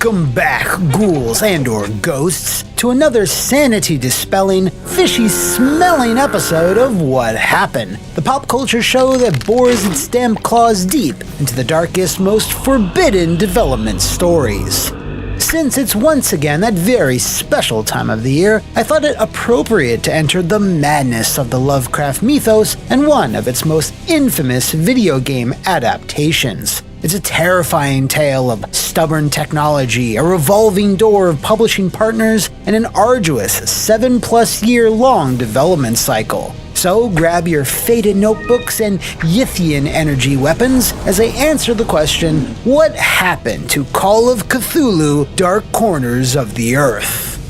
Welcome back, ghouls and/or ghosts, to another sanity-dispelling, fishy-smelling episode of What Happened, the pop culture show that bores its damp claws deep into the darkest, most forbidden development stories. Since it's once again that very special time of the year, I thought it appropriate to enter the madness of the Lovecraft mythos and one of its most infamous video game adaptations. It's a terrifying tale of stubborn technology, a revolving door of publishing partners, and an arduous 7+ year long development cycle. So grab your faded notebooks and Yithian energy weapons as I answer the question, what happened to Call of Cthulhu: Dark Corners of the Earth?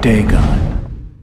Dagon.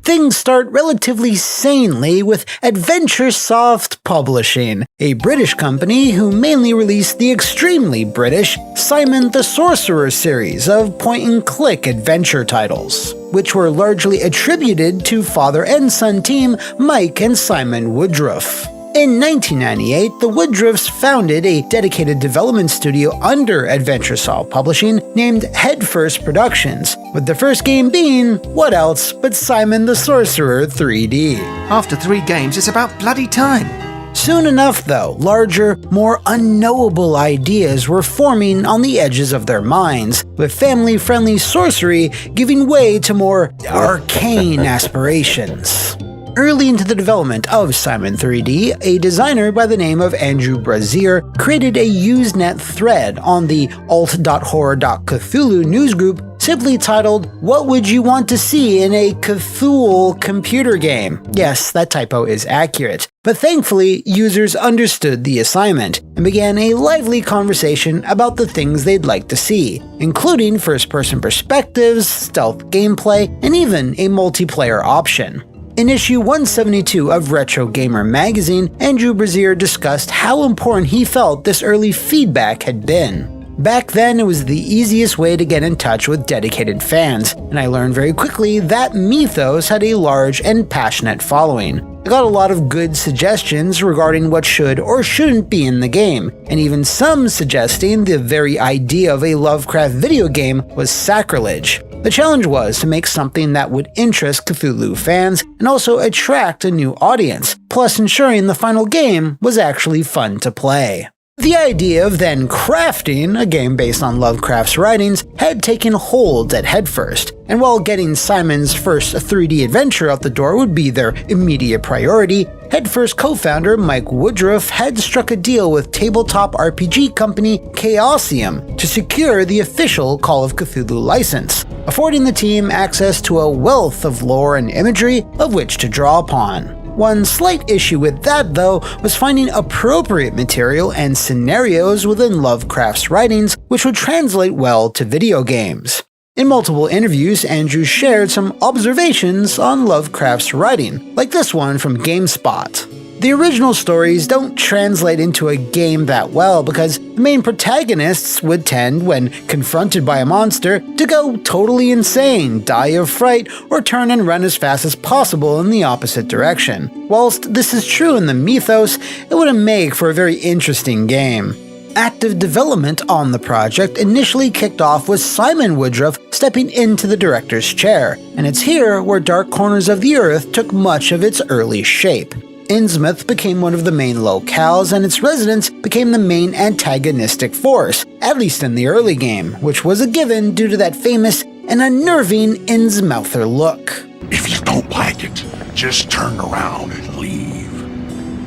Things start relatively sanely with AdventureSoft Publishing, a British company who mainly released the extremely British Simon the Sorcerer series of point-and-click adventure titles, which were largely attributed to father and son team Mike and Simon Woodruff. In 1998, the Woodruffs founded a dedicated development studio under AdventureSoft Publishing named Headfirst Productions, with the first game being, what else but Simon the Sorcerer 3D. After 3 games, it's about bloody time. Soon enough, though, larger, more unknowable ideas were forming on the edges of their minds, with family-friendly sorcery giving way to more arcane aspirations. Early into the development of Simon 3D, a designer by the name of Andrew Brazier created a Usenet thread on the alt.horror.cthulhu newsgroup simply titled, "What would you want to see in a Cthulhu computer game?" Yes, that typo is accurate. But thankfully, users understood the assignment and began a lively conversation about the things they'd like to see, including first-person perspectives, stealth gameplay, and even a multiplayer option. In issue 172 of Retro Gamer magazine, Andrew Brazier discussed how important he felt this early feedback had been. Back then, it was the easiest way to get in touch with dedicated fans, and I learned very quickly that mythos had a large and passionate following. I got a lot of good suggestions regarding what should or shouldn't be in the game, and even some suggesting the very idea of a Lovecraft video game was sacrilege. The challenge was to make something that would interest Cthulhu fans and also attract a new audience, plus ensuring the final game was actually fun to play. The idea of then crafting a game based on Lovecraft's writings had taken hold at Headfirst, and while getting Simon's first 3D adventure out the door would be their immediate priority, Headfirst co-founder Mike Woodruff had struck a deal with tabletop RPG company Chaosium to secure the official Call of Cthulhu license, affording the team access to a wealth of lore and imagery of which to draw upon. One slight issue with that, though, was finding appropriate material and scenarios within Lovecraft's writings which would translate well to video games. In multiple interviews, Andrew shared some observations on Lovecraft's writing, like this one from GameSpot. The original stories don't translate into a game that well because the main protagonists would tend, when confronted by a monster, to go totally insane, die of fright, or turn and run as fast as possible in the opposite direction. Whilst this is true in the mythos, it wouldn't make for a very interesting game. Active development on the project initially kicked off with Simon Woodruff stepping into the director's chair, and it's here where Dark Corners of the Earth took much of its early shape. Innsmouth became one of the main locales, and its residents became the main antagonistic force, at least in the early game, which was a given due to that famous and unnerving Innsmouther look. If you don't like it, just turn around and leave.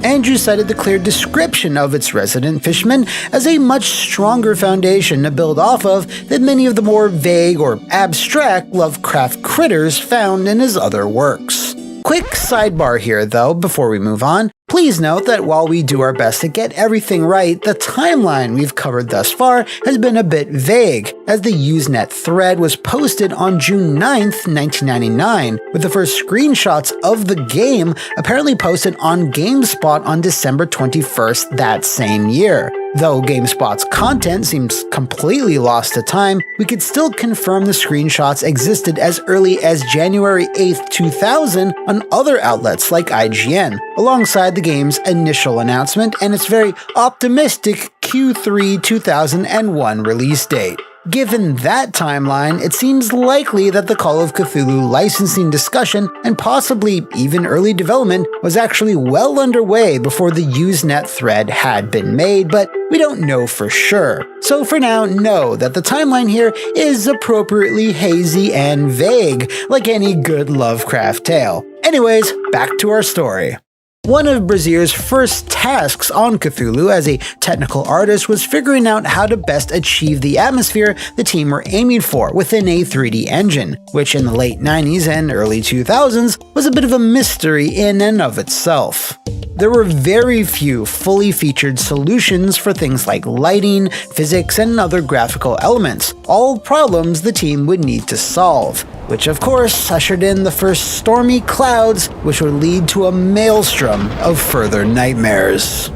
Andrew cited the clear description of its resident fishermen as a much stronger foundation to build off of than many of the more vague or abstract Lovecraft critters found in his other works. Quick sidebar here, though, before we move on. Please note that while we do our best to get everything right, the timeline we've covered thus far has been a bit vague, as the Usenet thread was posted on June 9th, 1999, with the first screenshots of the game apparently posted on GameSpot on December 21st that same year. Though GameSpot's content seems completely lost to time, we could still confirm the screenshots existed as early as January 8th, 2000 on other outlets like IGN, alongside the game's initial announcement and its very optimistic Q3 2001 release date. Given that timeline, it seems likely that the Call of Cthulhu licensing discussion and possibly even early development was actually well underway before the Usenet thread had been made, but we don't know for sure. So for now, know that the timeline here is appropriately hazy and vague, like any good Lovecraft tale. Anyways, back to our story. One of Brazier's first tasks on Cthulhu as a technical artist was figuring out how to best achieve the atmosphere the team were aiming for within a 3D engine, which in the late 90s and early 2000s was a bit of a mystery in and of itself. There were very few fully featured solutions for things like lighting, physics, and other graphical elements, all problems the team would need to solve, which of course ushered in the first stormy clouds, which would lead to a maelstrom of further nightmares.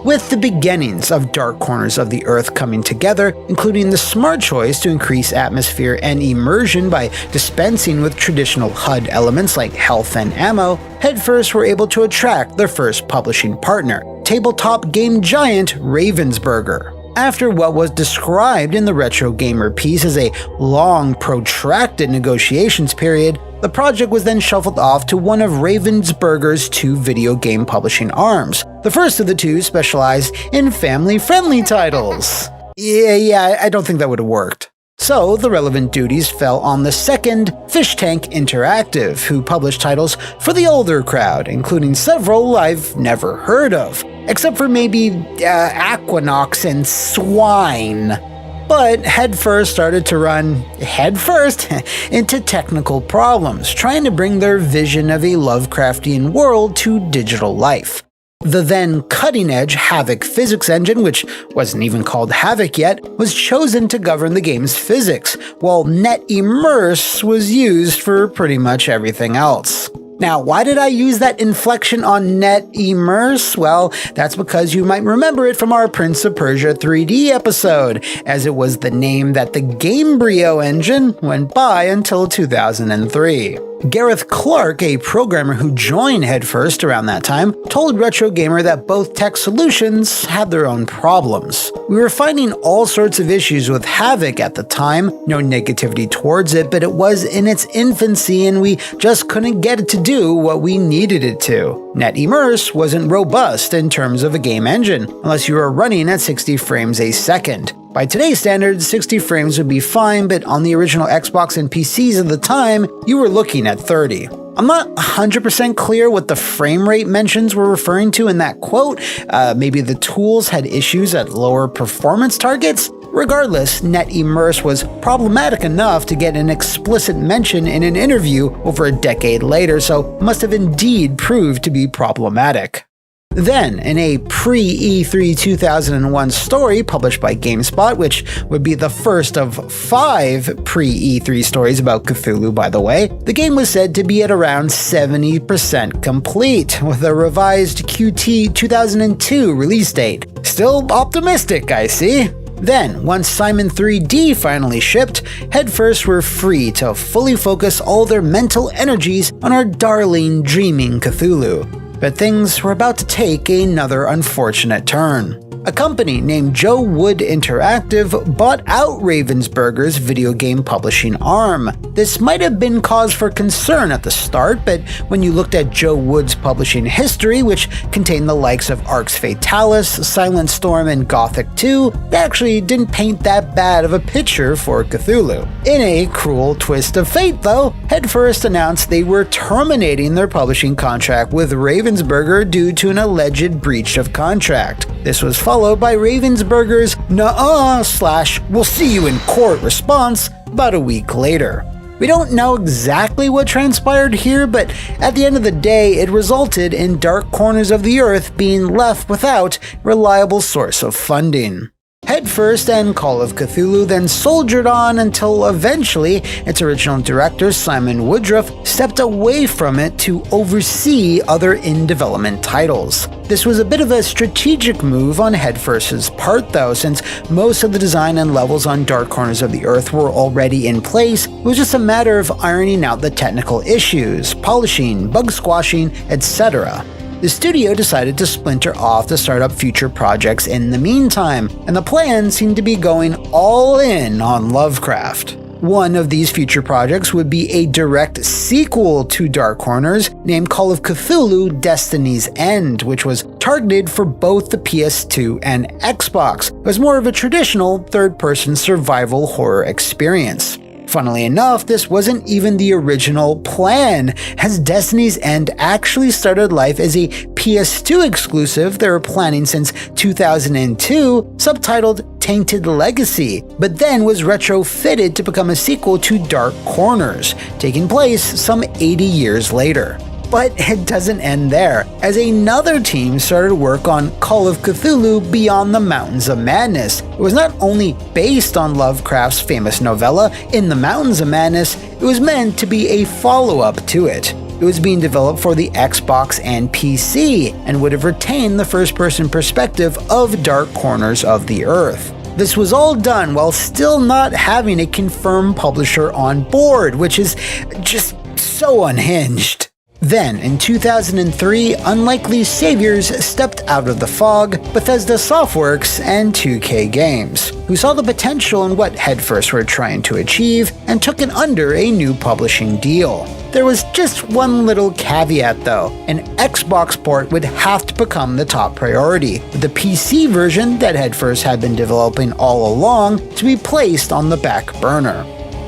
With the beginnings of Dark Corners of the Earth coming together, including the smart choice to increase atmosphere and immersion by dispensing with traditional HUD elements like health and ammo, Headfirst were able to attract their first publishing partner, tabletop game giant Ravensburger. After what was described in the Retro Gamer piece as a long, protracted negotiations period, the project was then shuffled off to one of Ravensburger's two video game publishing arms. The first of the two specialized in family-friendly titles. Yeah, I don't think that would have worked. So, the relevant duties fell on the second, Fish Tank Interactive, who published titles for the older crowd, including several I've never heard of, except for maybe Aquanox and Swine. But Headfirst started to run headfirst into technical problems, trying to bring their vision of a Lovecraftian world to digital life. The then cutting-edge Havok physics engine, which wasn't even called Havok yet, was chosen to govern the game's physics, while NetImmerse was used for pretty much everything else. Now, why did I use that inflection on NetImmerse? Well, that's because you might remember it from our Prince of Persia 3D episode, as it was the name that the Gamebryo engine went by until 2003. Gareth Clark, a programmer who joined Headfirst around that time, told Retro Gamer that both tech solutions had their own problems. We were finding all sorts of issues with Havok at the time, no negativity towards it, but it was in its infancy and we just couldn't get it to do what we needed it to. NetImmerse wasn't robust in terms of a game engine, unless you were running at 60 frames a second. By today's standards, 60 frames would be fine, but on the original Xbox and PCs at the time, you were looking at 30. I'm not 100% clear what the frame rate mentions were referring to in that quote. Maybe the tools had issues at lower performance targets? Regardless, NetImmerse was problematic enough to get an explicit mention in an interview over a decade later, so must have indeed proved to be problematic. Then, in a pre-E3 2001 story published by GameSpot, which would be the first of 5 pre-E3 stories about Cthulhu, by the way, the game was said to be at around 70% complete, with a revised QT 2002 release date. Still optimistic, I see. Then, once Simon 3D finally shipped, Headfirst were free to fully focus all their mental energies on our darling dreaming Cthulhu. But things were about to take another unfortunate turn. A company named Joe Wood Interactive bought out Ravensburger's video game publishing arm. This might have been cause for concern at the start, but when you looked at Joe Wood's publishing history, which contained the likes of Arx Fatalis, Silent Storm, and Gothic 2, they actually didn't paint that bad of a picture for Cthulhu. In a cruel twist of fate, though, Headfirst announced they were terminating their publishing contract with Ravensburger due to an alleged breach of contract. This was followed by Ravensburger's "nuh-uh/we'll see you in court" response about a week later. We don't know exactly what transpired here, but at the end of the day, it resulted in Dark Corners of the Earth being left without a reliable source of funding. Headfirst and Call of Cthulhu then soldiered on until eventually its original director Simon Woodruff stepped away from it to oversee other in-development titles. This was a bit of a strategic move on Headfirst's part though, since most of the design and levels on Dark Corners of the Earth were already in place. It was just a matter of ironing out the technical issues, polishing, bug squashing, etc. The studio decided to splinter off to start up future projects in the meantime, and the plan seemed to be going all in on Lovecraft. One of these future projects would be a direct sequel to Dark Corners named Call of Cthulhu: Destiny's End, which was targeted for both the PS2 and Xbox. It was more of a traditional third-person survival horror experience. Funnily enough, this wasn't even the original plan, as Destiny's End actually started life as a PS2 exclusive they were planning since 2002, subtitled Tainted Legacy, but then was retrofitted to become a sequel to Dark Corners, taking place some 80 years later. But it doesn't end there, as another team started work on Call of Cthulhu: Beyond the Mountains of Madness. It was not only based on Lovecraft's famous novella In the Mountains of Madness, it was meant to be a follow-up to it. It was being developed for the Xbox and PC, and would have retained the first-person perspective of Dark Corners of the Earth. This was all done while still not having a confirmed publisher on board, which is just so unhinged. Then, in 2003, unlikely saviors stepped out of the fog, Bethesda Softworks and 2K Games, who saw the potential in what Headfirst were trying to achieve and took it under a new publishing deal. There was just one little caveat though: an Xbox port would have to become the top priority, with the PC version that Headfirst had been developing all along to be placed on the back burner.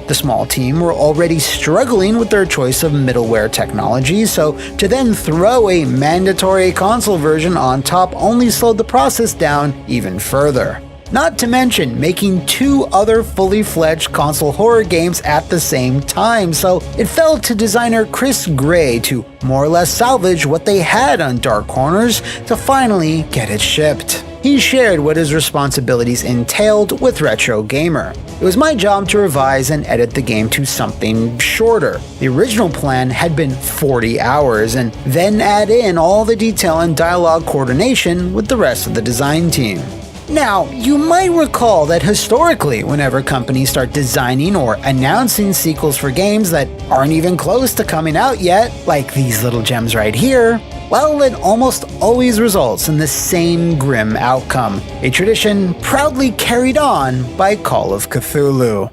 The small team were already struggling with their choice of middleware technology, so to then throw a mandatory console version on top only slowed the process down even further. Not to mention making two other fully fledged console horror games at the same time, so it fell to designer Chris Gray to more or less salvage what they had on Dark Corners to finally get it shipped. He shared what his responsibilities entailed with Retro Gamer. It was my job to revise and edit the game to something shorter. The original plan had been 40 hours, and then add in all the detail and dialogue coordination with the rest of the design team. Now, you might recall that historically, whenever companies start designing or announcing sequels for games that aren't even close to coming out yet, like these little gems right here, well, it almost always results in the same grim outcome, a tradition proudly carried on by Call of Cthulhu.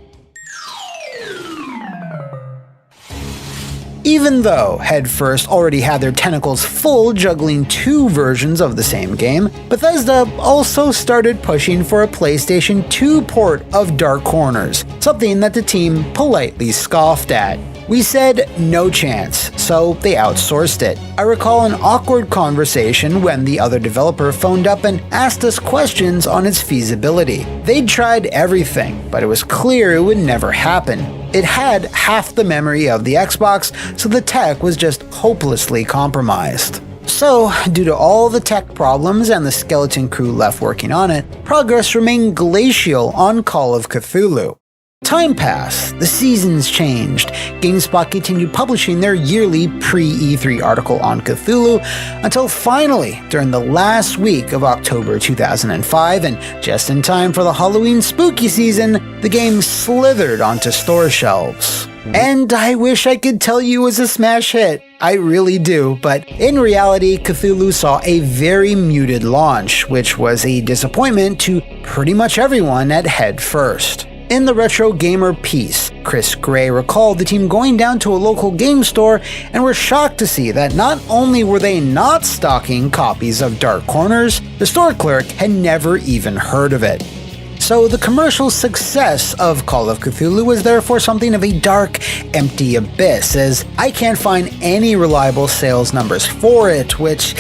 Even though Headfirst already had their tentacles full juggling two versions of the same game, Bethesda also started pushing for a PlayStation 2 port of Dark Corners, something that the team politely scoffed at. We said no chance, so they outsourced it. I recall an awkward conversation when the other developer phoned up and asked us questions on its feasibility. They'd tried everything, but it was clear it would never happen. It had half the memory of the Xbox, so the tech was just hopelessly compromised. So, due to all the tech problems and the skeleton crew left working on it, progress remained glacial on Call of Cthulhu. Time passed, the seasons changed, GameSpot continued publishing their yearly pre-E3 article on Cthulhu, until finally, during the last week of October 2005, and just in time for the Halloween spooky season, the game slithered onto store shelves. And I wish I could tell you it was a smash hit. I really do, but in reality, Cthulhu saw a very muted launch, which was a disappointment to pretty much everyone at Headfirst. In the Retro Gamer piece, Chris Gray recalled the team going down to a local game store and were shocked to see that not only were they not stocking copies of Dark Corners, the store clerk had never even heard of it. So the commercial success of Call of Cthulhu was therefore something of a dark, empty abyss, as I can't find any reliable sales numbers for it, which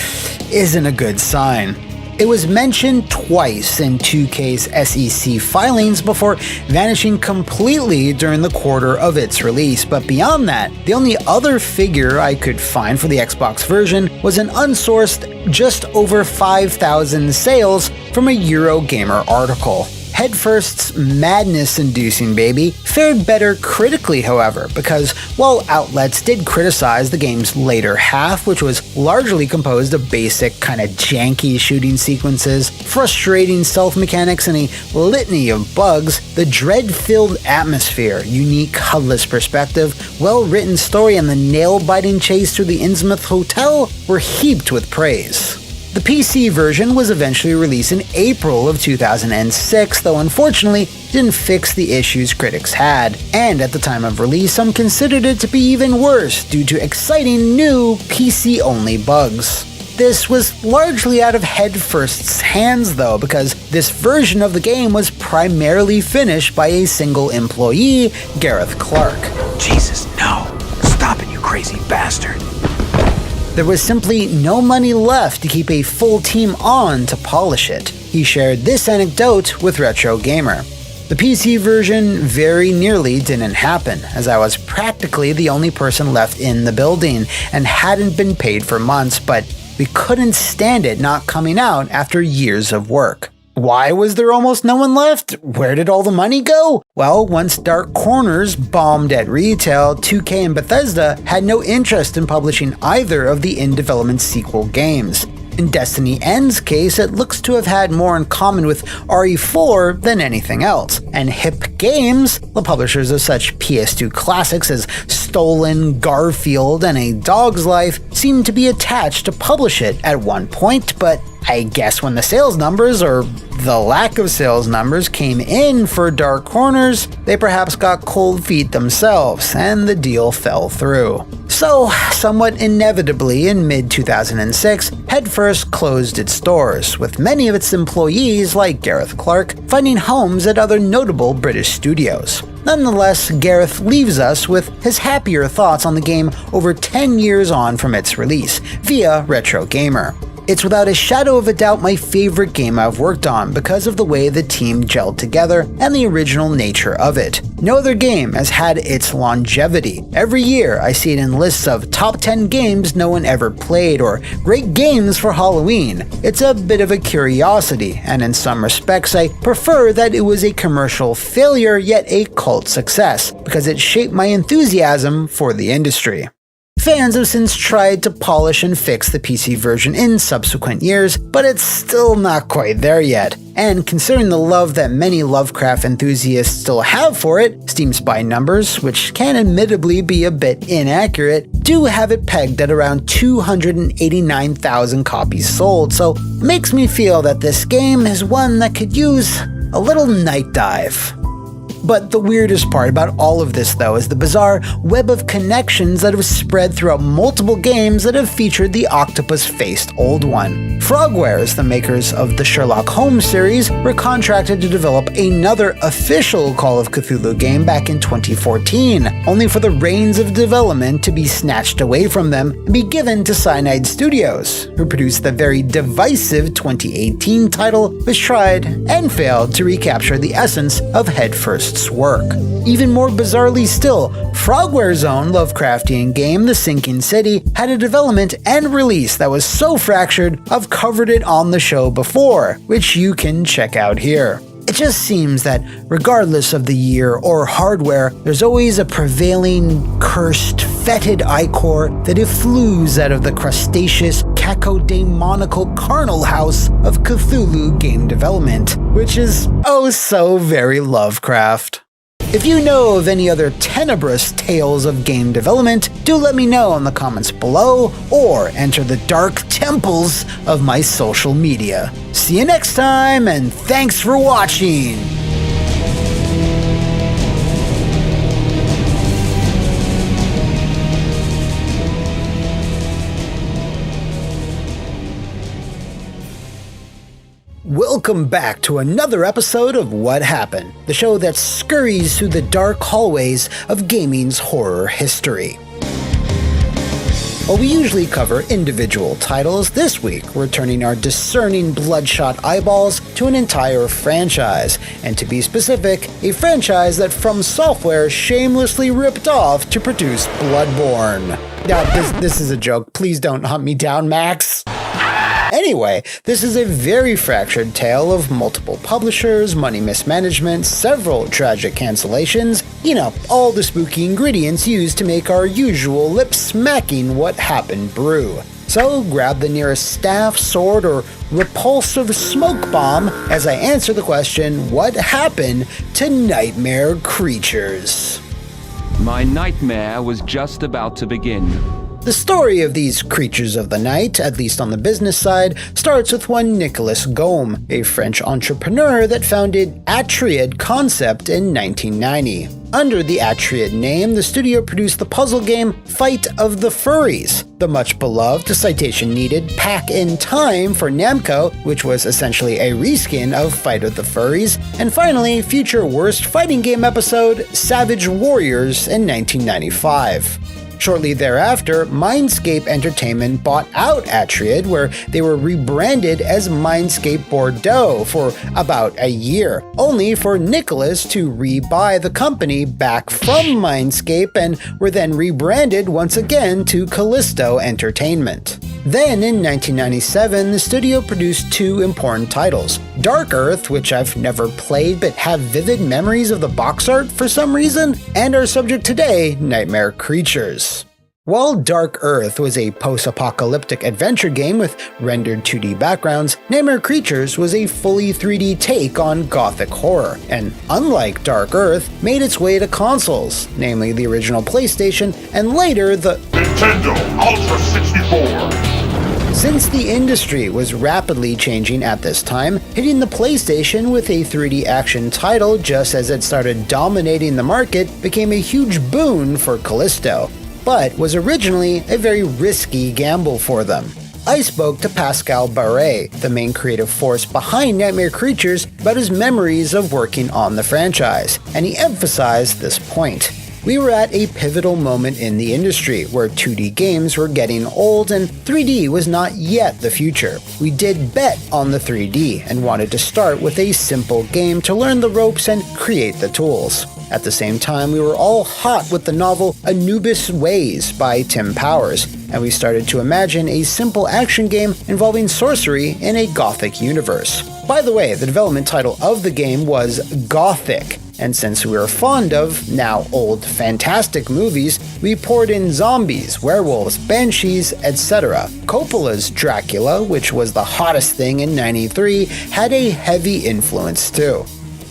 isn't a good sign. It was mentioned twice in 2K's SEC filings before vanishing completely during the quarter of its release, but beyond that, the only other figure I could find for the Xbox version was an unsourced just over 5,000 sales from a Eurogamer article. Headfirst's madness-inducing baby fared better critically, however, because while outlets did criticize the game's later half, which was largely composed of basic, kinda janky shooting sequences, frustrating stealth mechanics, and a litany of bugs, the dread-filled atmosphere, unique HUD-less perspective, well-written story, and the nail-biting chase through the Innsmouth Hotel were heaped with praise. The PC version was eventually released in April of 2006, though unfortunately didn't fix the issues critics had, and at the time of release some considered it to be even worse due to exciting new PC-only bugs. This was largely out of Headfirst's hands though, because this version of the game was primarily finished by a single employee, Gareth Clark. Jesus, no. Stop it, you crazy bastard. There was simply no money left to keep a full team on to polish it. He shared this anecdote with Retro Gamer. The PC version very nearly didn't happen, as I was practically the only person left in the building and hadn't been paid for months, but we couldn't stand it not coming out after years of work. Why was there almost no one left? Where did all the money go? Well, once Dark Corners bombed at retail, 2K and Bethesda had no interest in publishing either of the in-development sequel games. In Destiny End's case, it looks to have had more in common with RE4 than anything else, and Hip Games, the publishers of such PS2 classics as Stolen, Garfield, and A Dog's Life, seemed to be attached to publish it at one point, but I guess when the sales numbers, or the lack of sales numbers, came in for Dark Corners, they perhaps got cold feet themselves, and the deal fell through. So, somewhat inevitably, in mid-2006, Headfirst closed its doors, with many of its employees, like Gareth Clark, finding homes at other notable British studios. Nonetheless, Gareth leaves us with his happier thoughts on the game over 10 years on from its release, via Retro Gamer. It's without a shadow of a doubt my favorite game I've worked on because of the way the team gelled together and the original nature of it. No other game has had its longevity. Every year I see it in lists of top 10 games no one ever played or great games for Halloween. It's a bit of a curiosity, and in some respects I prefer that it was a commercial failure yet a cult success, because it shaped my enthusiasm for the industry. Fans have since tried to polish and fix the PC version in subsequent years, but it's still not quite there yet. And considering the love that many Lovecraft enthusiasts still have for it, Steam Spy numbers, which can admittedly be a bit inaccurate, do have it pegged at around 289,000 copies sold, so it makes me feel that this game is one that could use a little night dive. But the weirdest part about all of this, though, is the bizarre web of connections that have spread throughout multiple games that have featured the octopus-faced Old One. Frogwares, the makers of the Sherlock Holmes series, were contracted to develop another official Call of Cthulhu game back in 2014, only for the reins of development to be snatched away from them and be given to Cyanide Studios, who produced the very divisive 2018 title, which tried and failed to recapture the essence of Headfirst work. Even more bizarrely still, Frogware's own Lovecraftian game, The Sinking City, had a development and release that was so fractured I've covered it on the show before, which you can check out here. It just seems that regardless of the year or hardware, there's always a prevailing, cursed, fetid ichor that efflues out of the crustaceous, cacodemonical carnal house of Cthulhu game development, which is oh so very Lovecraft. If you know of any other tenebrous tales of game development, do let me know in the comments below, or enter the dark temples of my social media. See you next time, and thanks for watching! Welcome back to another episode of What Happened, the show that scurries through the dark hallways of gaming's horror history. While we usually cover individual titles, this week we're turning our discerning bloodshot eyeballs to an entire franchise, and to be specific, a franchise that From Software shamelessly ripped off to produce Bloodborne. Now, this is a joke. Please don't hunt me down, Max. Anyway, Anyway, this is a very fractured tale of multiple publishers, money mismanagement, several tragic cancellations, all the spooky ingredients used to make our usual lip-smacking what happened brew. So grab the nearest staff, sword, or repulsive smoke bomb as I answer the question, what happened to nightmare creatures? My nightmare was just about to begin. The story of these creatures of the night, at least on the business side, starts with one Nicolas Gaume, a French entrepreneur that founded Atriad Concept in 1990. Under the Atriad name, the studio produced the puzzle game Fight of the Furries, the much-beloved, citation needed, pack-in-time for Namco, which was essentially a reskin of Fight of the Furries, and finally, future worst fighting game episode Savage Warriors in 1995. Shortly thereafter, Mindscape Entertainment bought out Atriad, where they were rebranded as Mindscape Bordeaux for about a year, only for Nicolas to re-buy the company back from Mindscape and were then rebranded once again to Callisto Entertainment. Then, in 1997, the studio produced two important titles, Dark Earth, which I've never played but have vivid memories of the box art for some reason, and our subject today, Nightmare Creatures. While Dark Earth was a post-apocalyptic adventure game with rendered 2D backgrounds, Nightmare Creatures was a fully 3D take on gothic horror, and unlike Dark Earth, made its way to consoles, namely the original PlayStation and later the Nintendo Ultra 64. Since the industry was rapidly changing at this time, hitting the PlayStation with a 3D action title just as it started dominating the market became a huge boon for Callisto, but was originally a very risky gamble for them. I spoke to Pascal Barret, the main creative force behind Nightmare Creatures, about his memories of working on the franchise, and he emphasized this point. We were at a pivotal moment in the industry where 2D games were getting old and 3D was not yet the future. We did bet on the 3D and wanted to start with a simple game to learn the ropes and create the tools. At the same time, we were all hot with the novel Anubis Ways by Tim Powers, and we started to imagine a simple action game involving sorcery in a gothic universe. By the way, the development title of the game was Gothic, and since we were fond of, now old, fantastic movies, we poured in zombies, werewolves, banshees, etc. Coppola's Dracula, which was the hottest thing in '93, had a heavy influence too.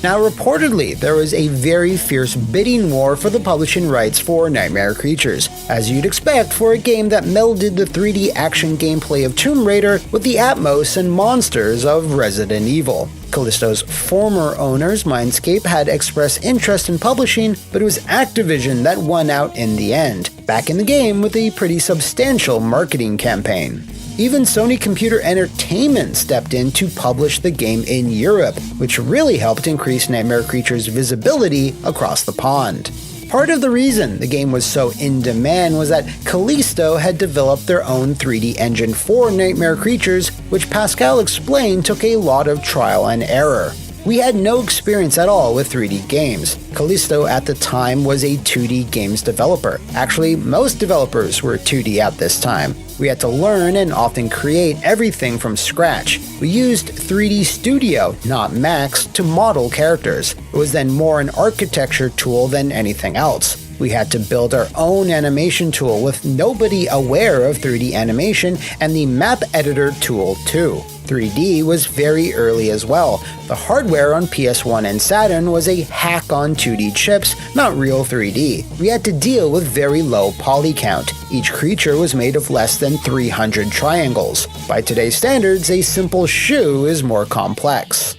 Now, reportedly, there was a very fierce bidding war for the publishing rights for Nightmare Creatures, as you'd expect for a game that melded the 3D action gameplay of Tomb Raider with the Atmos and monsters of Resident Evil. Callisto's former owners, Mindscape, had expressed interest in publishing, but it was Activision that won out in the end, back in the game with a pretty substantial marketing campaign. Even Sony Computer Entertainment stepped in to publish the game in Europe, which really helped increase Nightmare Creatures' visibility across the pond. Part of the reason the game was so in demand was that Callisto had developed their own 3D engine for Nightmare Creatures, which Pascal explained took a lot of trial and error. We had no experience at all with 3D games. Callisto at the time was a 2D games developer. Actually, most developers were 2D at this time. We had to learn and often create everything from scratch. We used 3D Studio, not Max, to model characters. It was then more an architecture tool than anything else. We had to build our own animation tool with nobody aware of 3D animation and the map editor tool too. 3D was very early as well. The hardware on PS1 and Saturn was a hack on 2D chips, not real 3D. We had to deal with very low poly count. Each creature was made of less than 300 triangles. By today's standards, a simple shoe is more complex.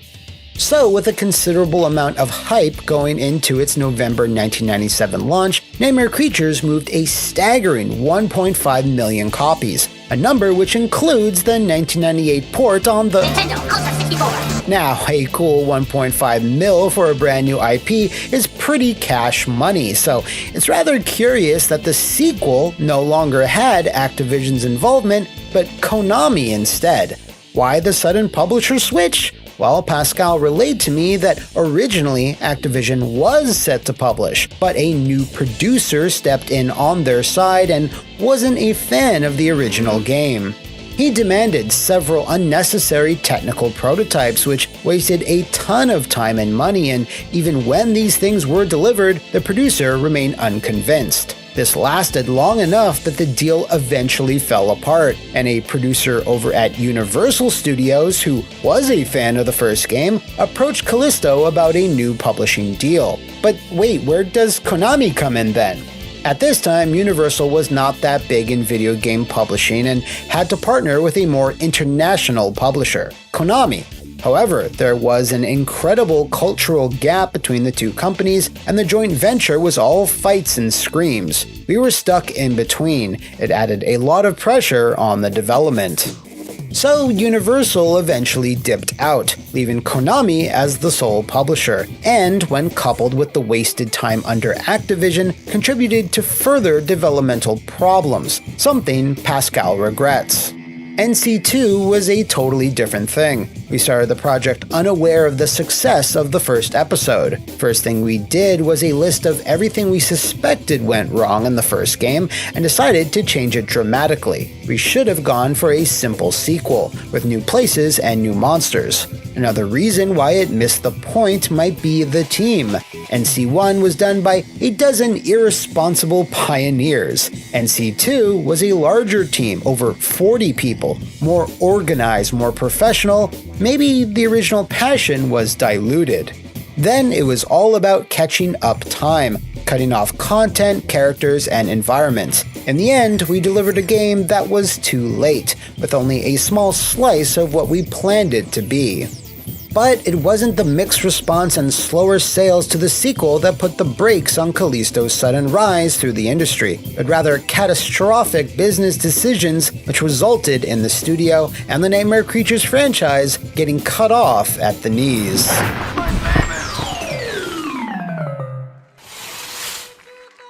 So, with a considerable amount of hype going into its November 1997 launch, Nightmare Creatures moved a staggering 1.5 million copies, a number which includes the 1998 port on the Nintendo Ultra 64. Now, a cool 1.5 mil for a brand new IP is pretty cash money, so it's rather curious that the sequel no longer had Activision's involvement, but Konami instead. Why the sudden publisher switch? Well, Pascal relayed to me that originally Activision was set to publish, but a new producer stepped in on their side and wasn't a fan of the original game. He demanded several unnecessary technical prototypes, which wasted a ton of time and money, and even when these things were delivered, the producer remained unconvinced. This lasted long enough that the deal eventually fell apart, and a producer over at Universal Studios, who was a fan of the first game, approached Callisto about a new publishing deal. But wait, where does Konami come in then? At this time, Universal was not that big in video game publishing and had to partner with a more international publisher, Konami. However, there was an incredible cultural gap between the two companies, and the joint venture was all fights and screams. We were stuck in between. It added a lot of pressure on the development. So Universal eventually dipped out, leaving Konami as the sole publisher, and when coupled with the wasted time under Activision, contributed to further developmental problems, something Pascal regrets. NC2 was a totally different thing. We started the project unaware of the success of the first episode. First thing we did was a list of everything we suspected went wrong in the first game and decided to change it dramatically. We should have gone for a simple sequel, with new places and new monsters. Another reason why it missed the point might be the team. NC1 was done by a dozen irresponsible pioneers. NC2 was a larger team, over 40 people, more organized, more professional. Maybe the original passion was diluted. Then it was all about catching up time, cutting off content, characters, and environments. In the end, we delivered a game that was too late, with only a small slice of what we planned it to be. But it wasn't the mixed response and slower sales to the sequel that put the brakes on Callisto's sudden rise through the industry, but rather catastrophic business decisions which resulted in the studio and the Nightmare Creatures franchise getting cut off at the knees.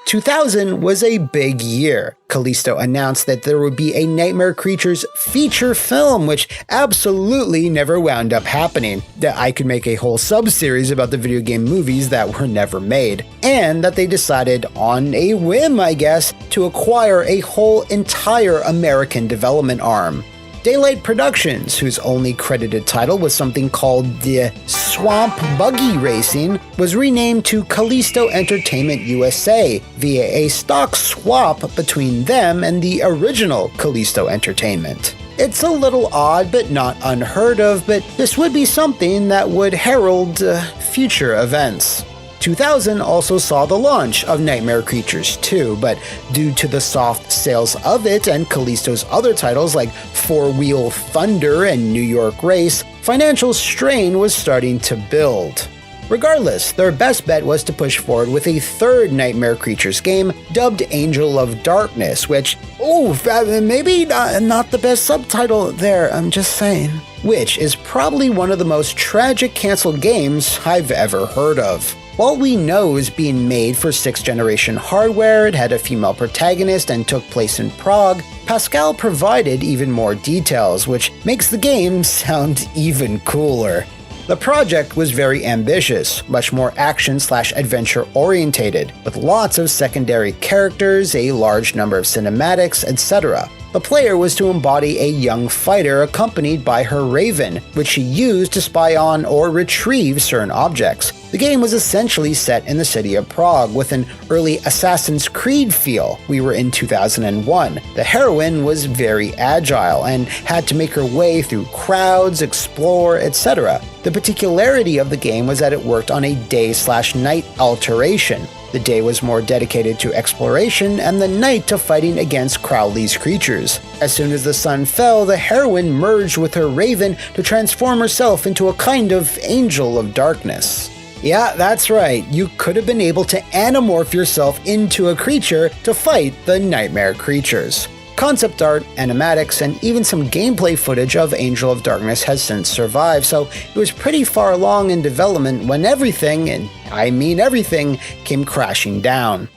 2000 was a big year. Callisto announced that there would be a Nightmare Creatures feature film, which absolutely never wound up happening. That I could make a whole sub-series about the video game movies that were never made. And that they decided, on a whim I guess, to acquire a whole entire American development arm. Daylight Productions, whose only credited title was something called the Swamp Buggy Racing, was renamed to Callisto Entertainment USA via a stock swap between them and the original Callisto Entertainment. It's a little odd but not unheard of, but this would be something that would herald future events. 2000 also saw the launch of Nightmare Creatures 2, but due to the soft sales of it and Callisto's other titles like Four Wheel Thunder and New York Race, financial strain was starting to build. Regardless, their best bet was to push forward with a third Nightmare Creatures game dubbed Angel of Darkness, which, maybe not the best subtitle there, I'm just saying. Which is probably one of the most tragic canceled games I've ever heard of. All we know is being made for 6th generation hardware, it had a female protagonist and took place in Prague. Pascal provided even more details, which makes the game sound even cooler. The project was very ambitious, much more action/adventure orientated, with lots of secondary characters, a large number of cinematics, etc. The player was to embody a young fighter accompanied by her raven, which she used to spy on or retrieve certain objects. The game was essentially set in the city of Prague, with an early Assassin's Creed feel. We were in 2001. The heroine was very agile and had to make her way through crowds, explore, etc. The particularity of the game was that it worked on a day/night alteration. The day was more dedicated to exploration and the night to fighting against Crowley's creatures. As soon as the sun fell, the heroine merged with her raven to transform herself into a kind of angel of darkness. Yeah, that's right, you could have been able to anamorph yourself into a creature to fight the Nightmare Creatures. Concept art, animatics, and even some gameplay footage of Angel of Darkness has since survived, so it was pretty far along in development when everything, and I mean everything, came crashing down.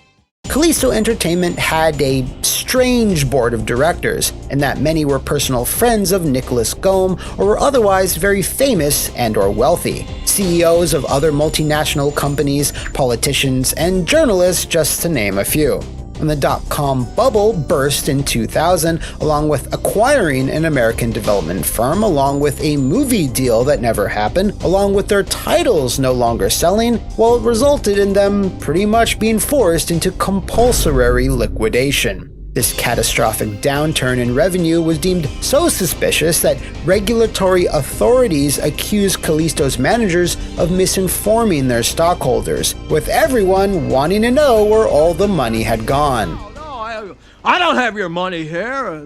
Callisto Entertainment had a strange board of directors, in that many were personal friends of Nicholas Gohm or were otherwise very famous and or wealthy. CEOs of other multinational companies, politicians, and journalists, just to name a few. When the dot-com bubble burst in 2000, along with acquiring an American development firm, along with a movie deal that never happened, along with their titles no longer selling, well, it resulted in them pretty much being forced into compulsory liquidation. This catastrophic downturn in revenue was deemed so suspicious that regulatory authorities accused Callisto's managers of misinforming their stockholders, with everyone wanting to know where all the money had gone. No, I don't have your money here.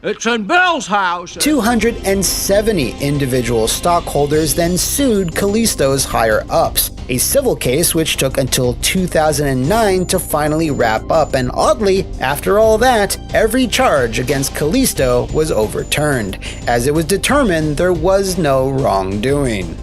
It's in Bill's house. 270 individual stockholders then sued Callisto's higher-ups, a civil case which took until 2009 to finally wrap up, and oddly, after all that, every charge against Callisto was overturned, as it was determined there was no wrongdoing.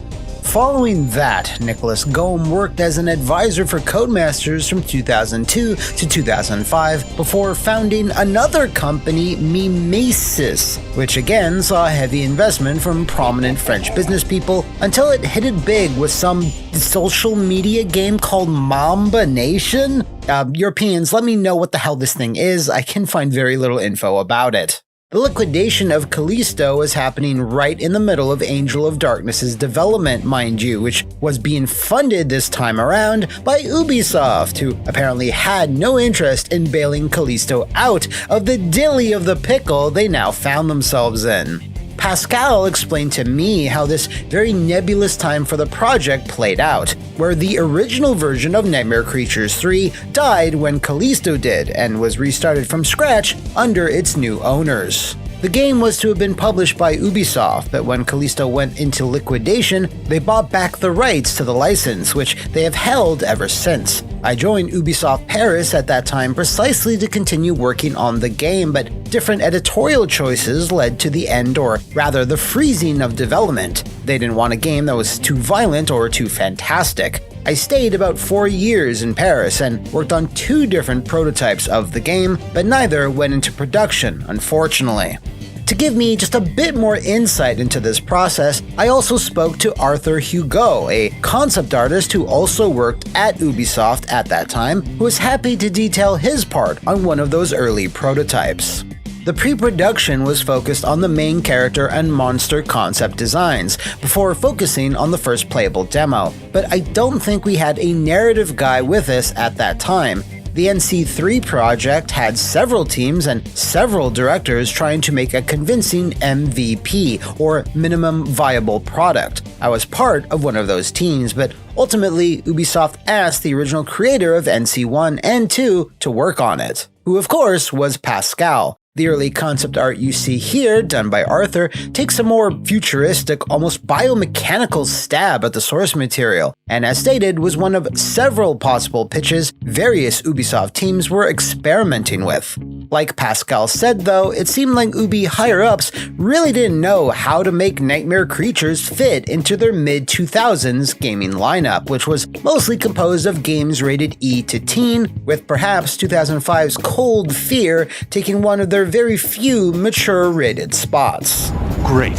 Following that, Nicholas Gohm worked as an advisor for Codemasters from 2002 to 2005 before founding another company, Mimesis, which again saw heavy investment from prominent French business people until it hit it big with some social media game called Mamba Nation. Europeans, let me know what the hell this thing is. I can find very little info about it. The liquidation of Callisto was happening right in the middle of Angel of Darkness's development, mind you, which was being funded this time around by Ubisoft, who apparently had no interest in bailing Callisto out of the dilly of the pickle they now found themselves in. Pascal explained to me how this very nebulous time for the project played out, where the original version of Nightmare Creatures 3 died when Callisto did and was restarted from scratch under its new owners. The game was to have been published by Ubisoft, but when Callisto went into liquidation, they bought back the rights to the license, which they have held ever since. I joined Ubisoft Paris at that time precisely to continue working on the game, but different editorial choices led to the end, or rather the freezing of development. They didn't want a game that was too violent or too fantastic. I stayed about 4 years in Paris and worked on 2 different prototypes of the game, but neither went into production, unfortunately. To give me just a bit more insight into this process, I also spoke to Arthur Hugo, a concept artist who also worked at Ubisoft at that time, who was happy to detail his part on one of those early prototypes. The pre-production was focused on the main character and monster concept designs, before focusing on the first playable demo, but I don't think we had a narrative guy with us at that time. The NC3 project had several teams and several directors trying to make a convincing MVP, or minimum viable product. I was part of one of those teams, but ultimately Ubisoft asked the original creator of NC1 and 2 to work on it, who of course was Pascal. The early concept art you see here, done by Arthur, takes a more futuristic, almost biomechanical stab at the source material, and as stated, was one of several possible pitches various Ubisoft teams were experimenting with. Like Pascal said though, it seemed like Ubi higher-ups really didn't know how to make Nightmare Creatures fit into their mid-2000s gaming lineup, which was mostly composed of games rated E to teen, with perhaps 2005's Cold Fear taking one of their very few mature rated spots. Great.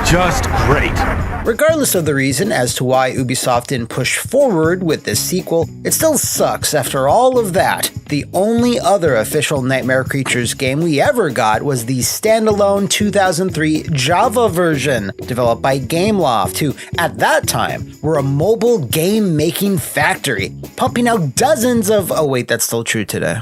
Just great. Regardless of the reason as to why Ubisoft didn't push forward with this sequel, it still sucks after all of that. The only other official Nightmare Creatures game we ever got was the standalone 2003 Java version, developed by Gameloft, who, at that time, were a mobile game-making factory, pumping out dozens of— oh wait, that's still true today.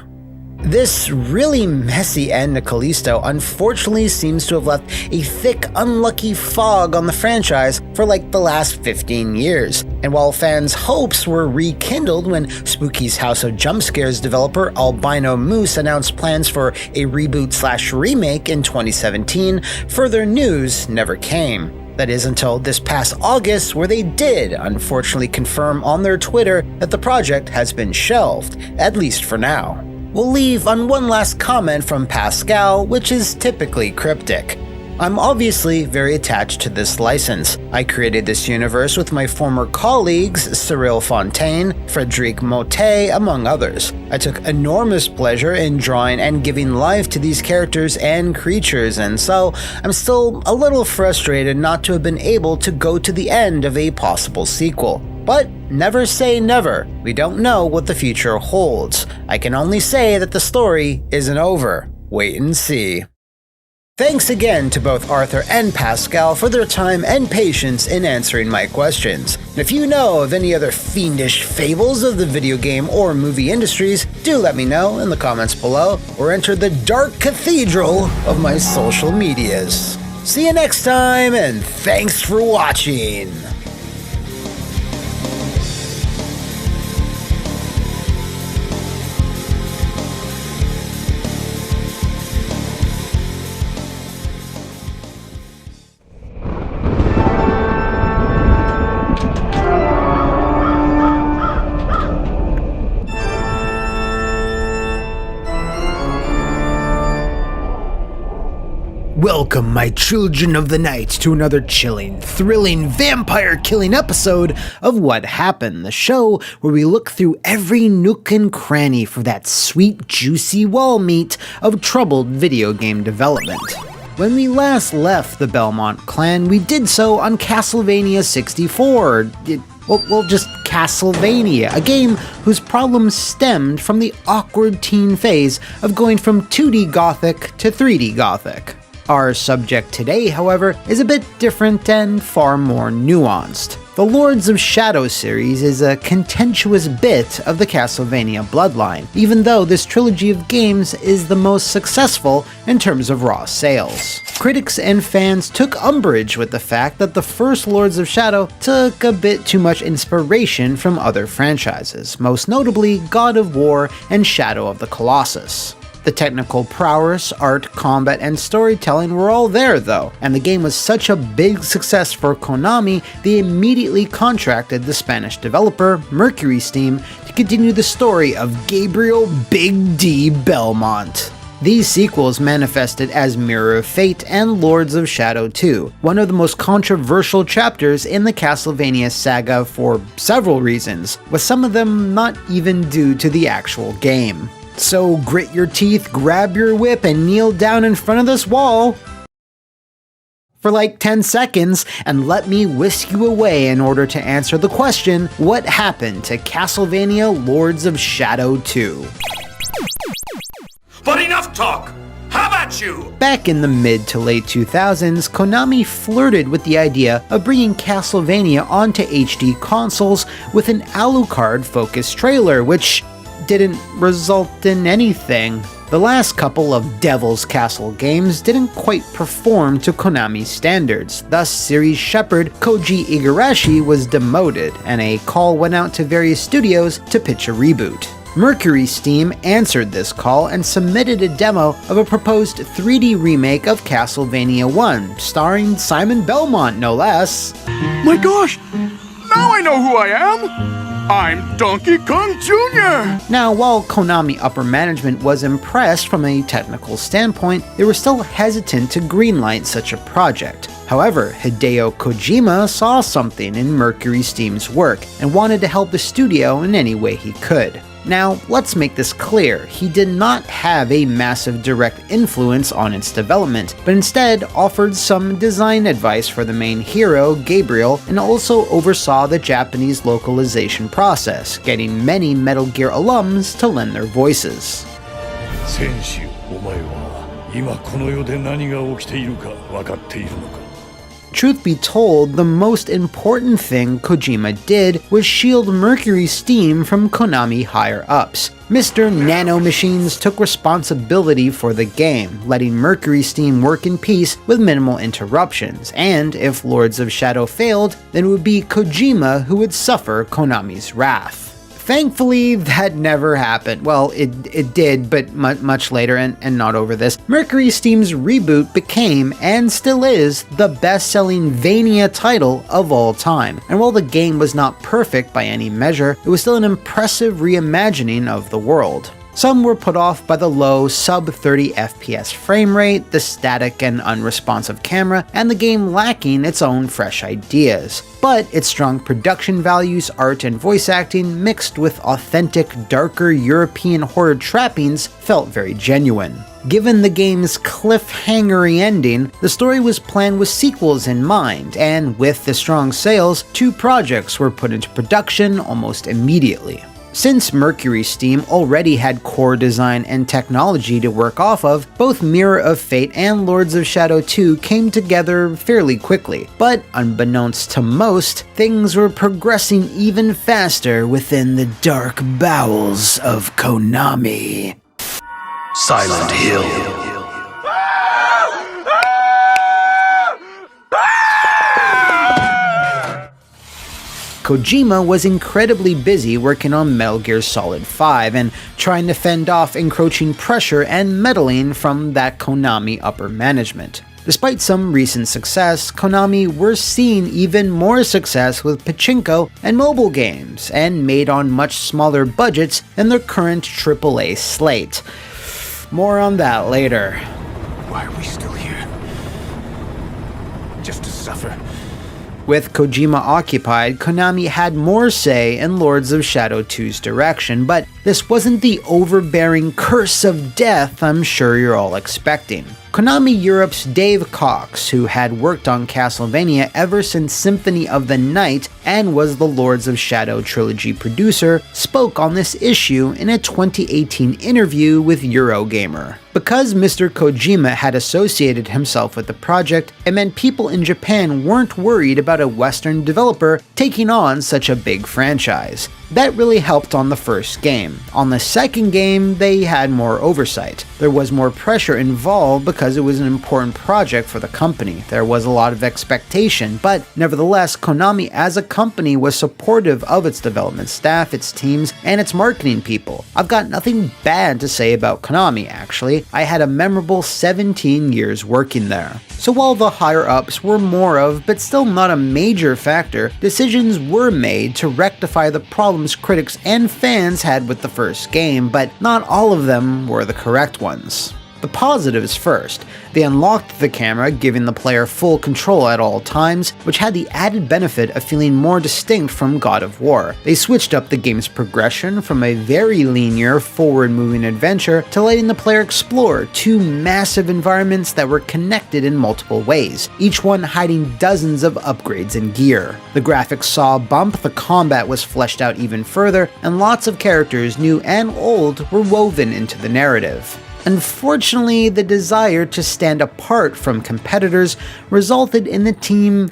This really messy end to Callisto unfortunately seems to have left a thick, unlucky fog on the franchise for like the last 15 years. And while fans' hopes were rekindled when Spooky's House of Jumpscares developer Albino Moose announced plans for a reboot/remake in 2017, further news never came. That is until this past August, where they did unfortunately confirm on their Twitter that the project has been shelved, at least for now. We'll leave on one last comment from Pascal, which is typically cryptic. I'm obviously very attached to this license. I created this universe with my former colleagues Cyril Fontaine, Frédéric Motet, among others. I took enormous pleasure in drawing and giving life to these characters and creatures, and so I'm still a little frustrated not to have been able to go to the end of a possible sequel. But never say never. We don't know what the future holds. I can only say that the story isn't over. Wait and see. Thanks again to both Arthur and Pascal for their time and patience in answering my questions. If you know of any other fiendish fables of the video game or movie industries, do let me know in the comments below, or enter the dark cathedral of my social medias. See you next time, and thanks for watching! Welcome, my children of the night, to another chilling, thrilling, vampire-killing episode of What Happened, the show where we look through every nook and cranny for that sweet, juicy wall meat of troubled video game development. When we last left the Belmont clan, we did so on Castlevania 64. Well, just Castlevania, a game whose problems stemmed from the awkward teen phase of going from 2D Gothic to 3D Gothic. Our subject today, however, is a bit different and far more nuanced. The Lords of Shadow series is a contentious bit of the Castlevania bloodline, even though this trilogy of games is the most successful in terms of raw sales. Critics and fans took umbrage with the fact that the first Lords of Shadow took a bit too much inspiration from other franchises, most notably God of War and Shadow of the Colossus. The technical prowess, art, combat, and storytelling were all there though, and the game was such a big success for Konami, they immediately contracted the Spanish developer, Mercury Steam, to continue the story of Gabriel Big D Belmont. These sequels manifested as Mirror of Fate and Lords of Shadow 2, one of the most controversial chapters in the Castlevania saga for several reasons, with some of them not even due to the actual game. So grit your teeth, grab your whip, and kneel down in front of this wall for like 10 seconds and let me whisk you away in order to answer the question, what happened to Castlevania Lords of Shadow 2? But enough talk! How about you? Back in the mid to late 2000s, Konami flirted with the idea of bringing Castlevania onto HD consoles with an Alucard-focused trailer, which didn't result in anything. The last couple of Devil's Castle games didn't quite perform to Konami's standards, thus series shepherd Koji Igarashi was demoted, and a call went out to various studios to pitch a reboot. Mercury Steam answered this call and submitted a demo of a proposed 3D remake of Castlevania 1, starring Simon Belmont no less. My gosh! Now I know who I am! I'm Donkey Kong Jr.! Now, while Konami upper management was impressed from a technical standpoint, they were still hesitant to greenlight such a project. However, Hideo Kojima saw something in Mercury Steam's work and wanted to help the studio in any way he could. Now, let's make this clear, he did not have a massive direct influence on its development, but instead offered some design advice for the main hero, Gabriel, and also oversaw the Japanese localization process, getting many Metal Gear alums to lend their voices. 戦士、お前は今この世で何が起きているか分かっているのか? Truth be told, the most important thing Kojima did was shield Mercury Steam from Konami higher-ups. Mr. Nanomachines took responsibility for the game, letting Mercury Steam work in peace with minimal interruptions, and if Lords of Shadow failed, then it would be Kojima who would suffer Konami's wrath. Thankfully, that never happened. Well, it did, but much later, and not over this. Mercury Steam's reboot became, and still is, the best-selling Vania title of all time. And while the game was not perfect by any measure, it was still an impressive reimagining of the world. Some were put off by the low sub-30 FPS frame rate, the static and unresponsive camera, and the game lacking its own fresh ideas. But its strong production values, art, and voice acting, mixed with authentic, darker European horror trappings, felt very genuine. Given the game's cliffhangery ending, the story was planned with sequels in mind, and with the strong sales, 2 projects were put into production almost immediately. Since Mercury Steam already had core design and technology to work off of, both Mirror of Fate and Lords of Shadow 2 came together fairly quickly. But unbeknownst to most, things were progressing even faster within the dark bowels of Konami. Silent Hill. Kojima was incredibly busy working on Metal Gear Solid 5 and trying to fend off encroaching pressure and meddling from that Konami upper management. Despite some recent success, Konami were seeing even more success with pachinko and mobile games, and made on much smaller budgets than their current AAA slate. More on that later. Why are we still here? Just to suffer. With Kojima occupied, Konami had more say in Lords of Shadow 2's direction, but this wasn't the overbearing curse of death I'm sure you're all expecting. Konami Europe's Dave Cox, who had worked on Castlevania ever since Symphony of the Night and was the Lords of Shadow trilogy producer, spoke on this issue in a 2018 interview with Eurogamer. Because Mr. Kojima had associated himself with the project, it meant people in Japan weren't worried about a Western developer taking on such a big franchise. That really helped on the first game. On the second game, they had more oversight. There was more pressure involved because it was an important project for the company. There was a lot of expectation, but nevertheless, Konami as a company was supportive of its development staff, its teams, and its marketing people. I've got nothing bad to say about Konami, actually. I had a memorable 17 years working there. So while the higher-ups were more of, but still not a major factor, decisions were made to rectify the problems critics and fans had with the first game, but not all of them were the correct ones. The positives first. They unlocked the camera, giving the player full control at all times, which had the added benefit of feeling more distinct from God of War. They switched up the game's progression from a very linear, forward-moving adventure to letting the player explore 2 massive environments that were connected in multiple ways, each one hiding dozens of upgrades and gear. The graphics saw a bump, the combat was fleshed out even further, and lots of characters, new and old, were woven into the narrative. Unfortunately, the desire to stand apart from competitors resulted in the team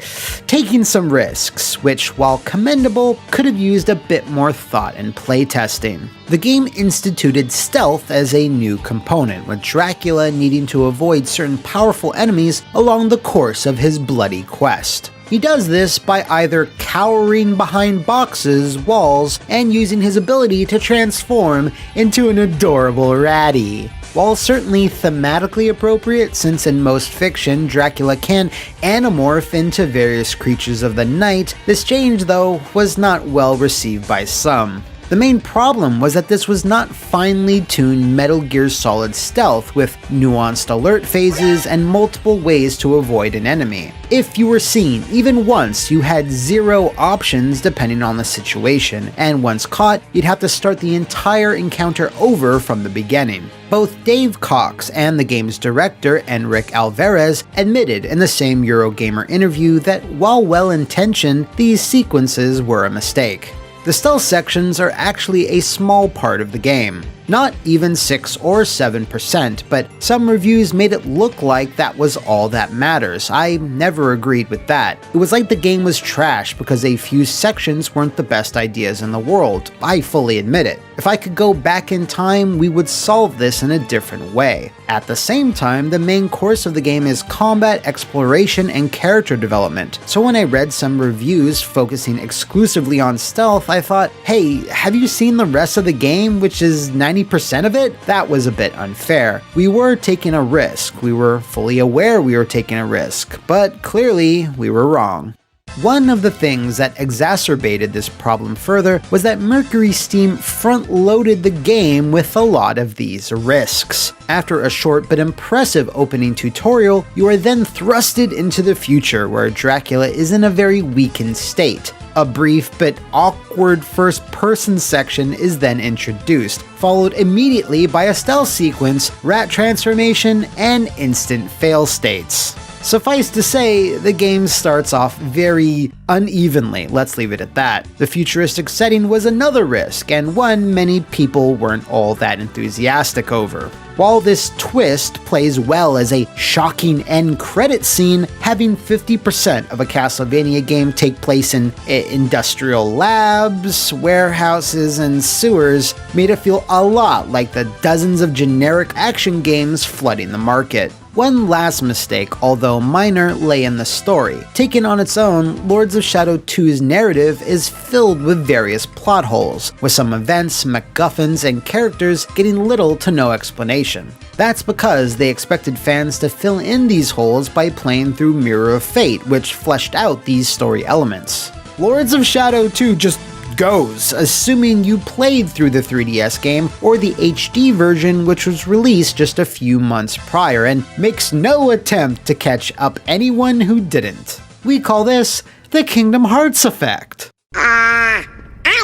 taking some risks, which, while commendable, could have used a bit more thought and playtesting. The game instituted stealth as a new component, with Dracula needing to avoid certain powerful enemies along the course of his bloody quest. He does this by either cowering behind boxes, walls, and using his ability to transform into an adorable ratty. While certainly thematically appropriate, since in most fiction Dracula can anamorph into various creatures of the night, this change, though, was not well received by some. The main problem was that this was not finely tuned Metal Gear Solid stealth with nuanced alert phases and multiple ways to avoid an enemy. If you were seen even once, you had 0 options depending on the situation, and once caught, you'd have to start the entire encounter over from the beginning. Both Dave Cox and the game's director, Enric Alvarez, admitted in the same Eurogamer interview that while well-intentioned, these sequences were a mistake. The stealth sections are actually a small part of the game. Not even 6 or 7%, but some reviews made it look like that was all that matters. I never agreed with that. It was like the game was trash because a few sections weren't the best ideas in the world. I fully admit it. If I could go back in time, we would solve this in a different way. At the same time, the main course of the game is combat, exploration, and character development. So when I read some reviews focusing exclusively on stealth, I thought, hey, have you seen the rest of the game, which is 90% of it? That was a bit unfair. We were taking a risk. We were fully aware we were taking a risk, but clearly we were wrong. One of the things that exacerbated this problem further was that Mercury Steam front-loaded the game with a lot of these risks. After a short but impressive opening tutorial, you are then thrusted into the future where Dracula is in a very weakened state. A brief but awkward first-person section is then introduced, followed immediately by a stealth sequence, rat transformation, and instant fail states. Suffice to say, the game starts off very unevenly, let's leave it at that. The futuristic setting was another risk, and one many people weren't all that enthusiastic over. While this twist plays well as a shocking end credit scene, having 50% of a Castlevania game take place in industrial labs, warehouses, and sewers made it feel a lot like the dozens of generic action games flooding the market. One last mistake, although minor, lay in the story. Taken on its own, Lords of Shadow 2's narrative is filled with various plot holes, with some events, MacGuffins, and characters getting little to no explanation. That's because they expected fans to fill in these holes by playing through Mirror of Fate, which fleshed out these story elements. Lords of Shadow 2 just goes, assuming you played through the 3DS game or the HD version, which was released just a few months prior, and makes no attempt to catch up anyone who didn't. We call this the Kingdom Hearts effect. I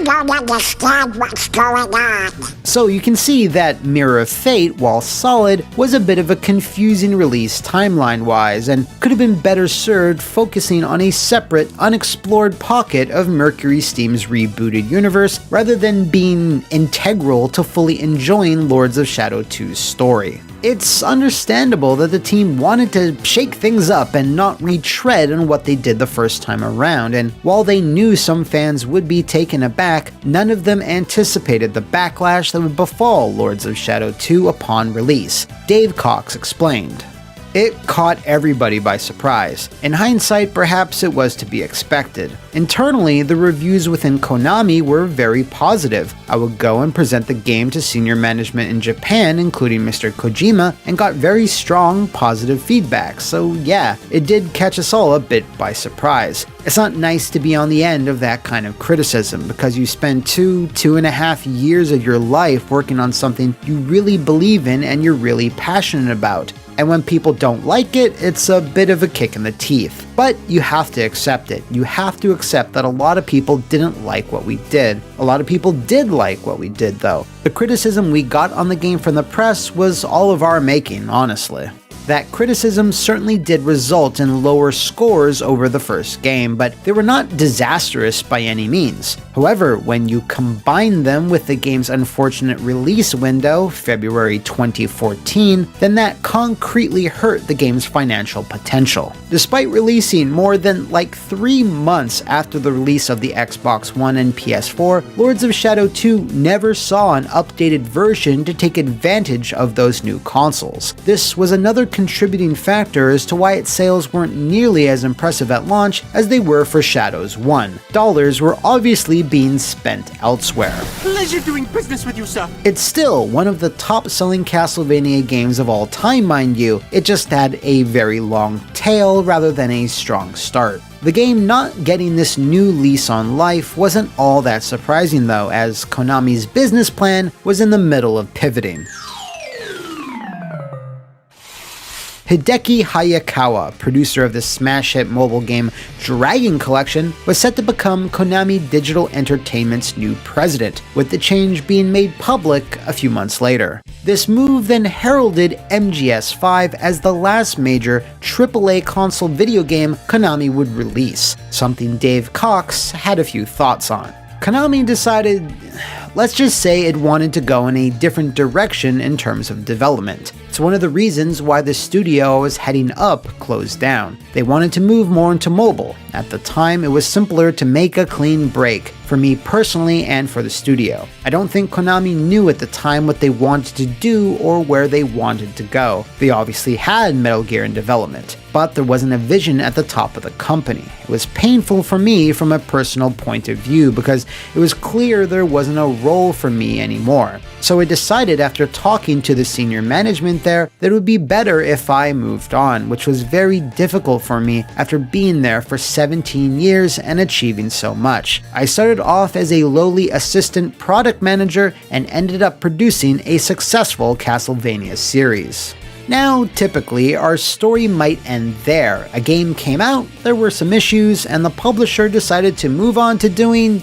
don't understand what's going on. So you can see that Mirror of Fate, while solid, was a bit of a confusing release timeline-wise, and could have been better served focusing on a separate, unexplored pocket of Mercury Steam's rebooted universe, rather than being integral to fully enjoying Lords of Shadow 2's story. It's understandable that the team wanted to shake things up and not retread on what they did the first time around, and while they knew some fans would be taken aback, none of them anticipated the backlash that would befall Lords of Shadow 2 upon release. Dave Cox explained. It caught everybody by surprise. In hindsight, perhaps it was to be expected. Internally, the reviews within Konami were very positive. I would go and present the game to senior management in Japan, including Mr. Kojima, and got very strong, positive feedback. So yeah, it did catch us all a bit by surprise. It's not nice to be on the end of that kind of criticism, because you spend 2.5 years of your life working on something you really believe in and you're really passionate about. And when people don't like it, it's a bit of a kick in the teeth. But you have to accept it. You have to accept that a lot of people didn't like what we did. A lot of people did like what we did, though. The criticism we got on the game from the press was all of our making, honestly. That criticism certainly did result in lower scores over the first game, but they were not disastrous by any means. However, when you combine them with the game's unfortunate release window, February 2014, then that concretely hurt the game's financial potential. Despite releasing more than 3 months after the release of the Xbox One and PS4, Lords of Shadow 2 never saw an updated version to take advantage of those new consoles. This was another contributing factor as to why its sales weren't nearly as impressive at launch as they were for Shadows 1. Dollars were obviously being spent elsewhere. Pleasure doing business with you, sir. It's still one of the top-selling Castlevania games of all time, mind you. It just had a very long tail rather than a strong start. The game not getting this new lease on life wasn't all that surprising though, as Konami's business plan was in the middle of pivoting. Hideki Hayakawa, producer of the smash hit mobile game Dragon Collection, was set to become Konami Digital Entertainment's new president, with the change being made public a few months later. This move then heralded MGS5 as the last major AAA console video game Konami would release, something Dave Cox had a few thoughts on. Konami decided, let's just say it wanted to go in a different direction in terms of development. It's one of the reasons why the studio I was heading up closed down. They wanted to move more into mobile. At the time, it was simpler to make a clean break, for me personally and for the studio. I don't think Konami knew at the time what they wanted to do or where they wanted to go. They obviously had Metal Gear in development, but there wasn't a vision at the top of the company. It was painful for me from a personal point of view because it was clear there wasn't a role for me anymore. so I decided after talking to the senior management there that it would be better if I moved on, which was very difficult for me after being there for 17 years and achieving so much. I started off as a lowly assistant product manager and ended up producing a successful Castlevania series. Now, typically, our story might end there. A game came out, there were some issues, and the publisher decided to move on to doing,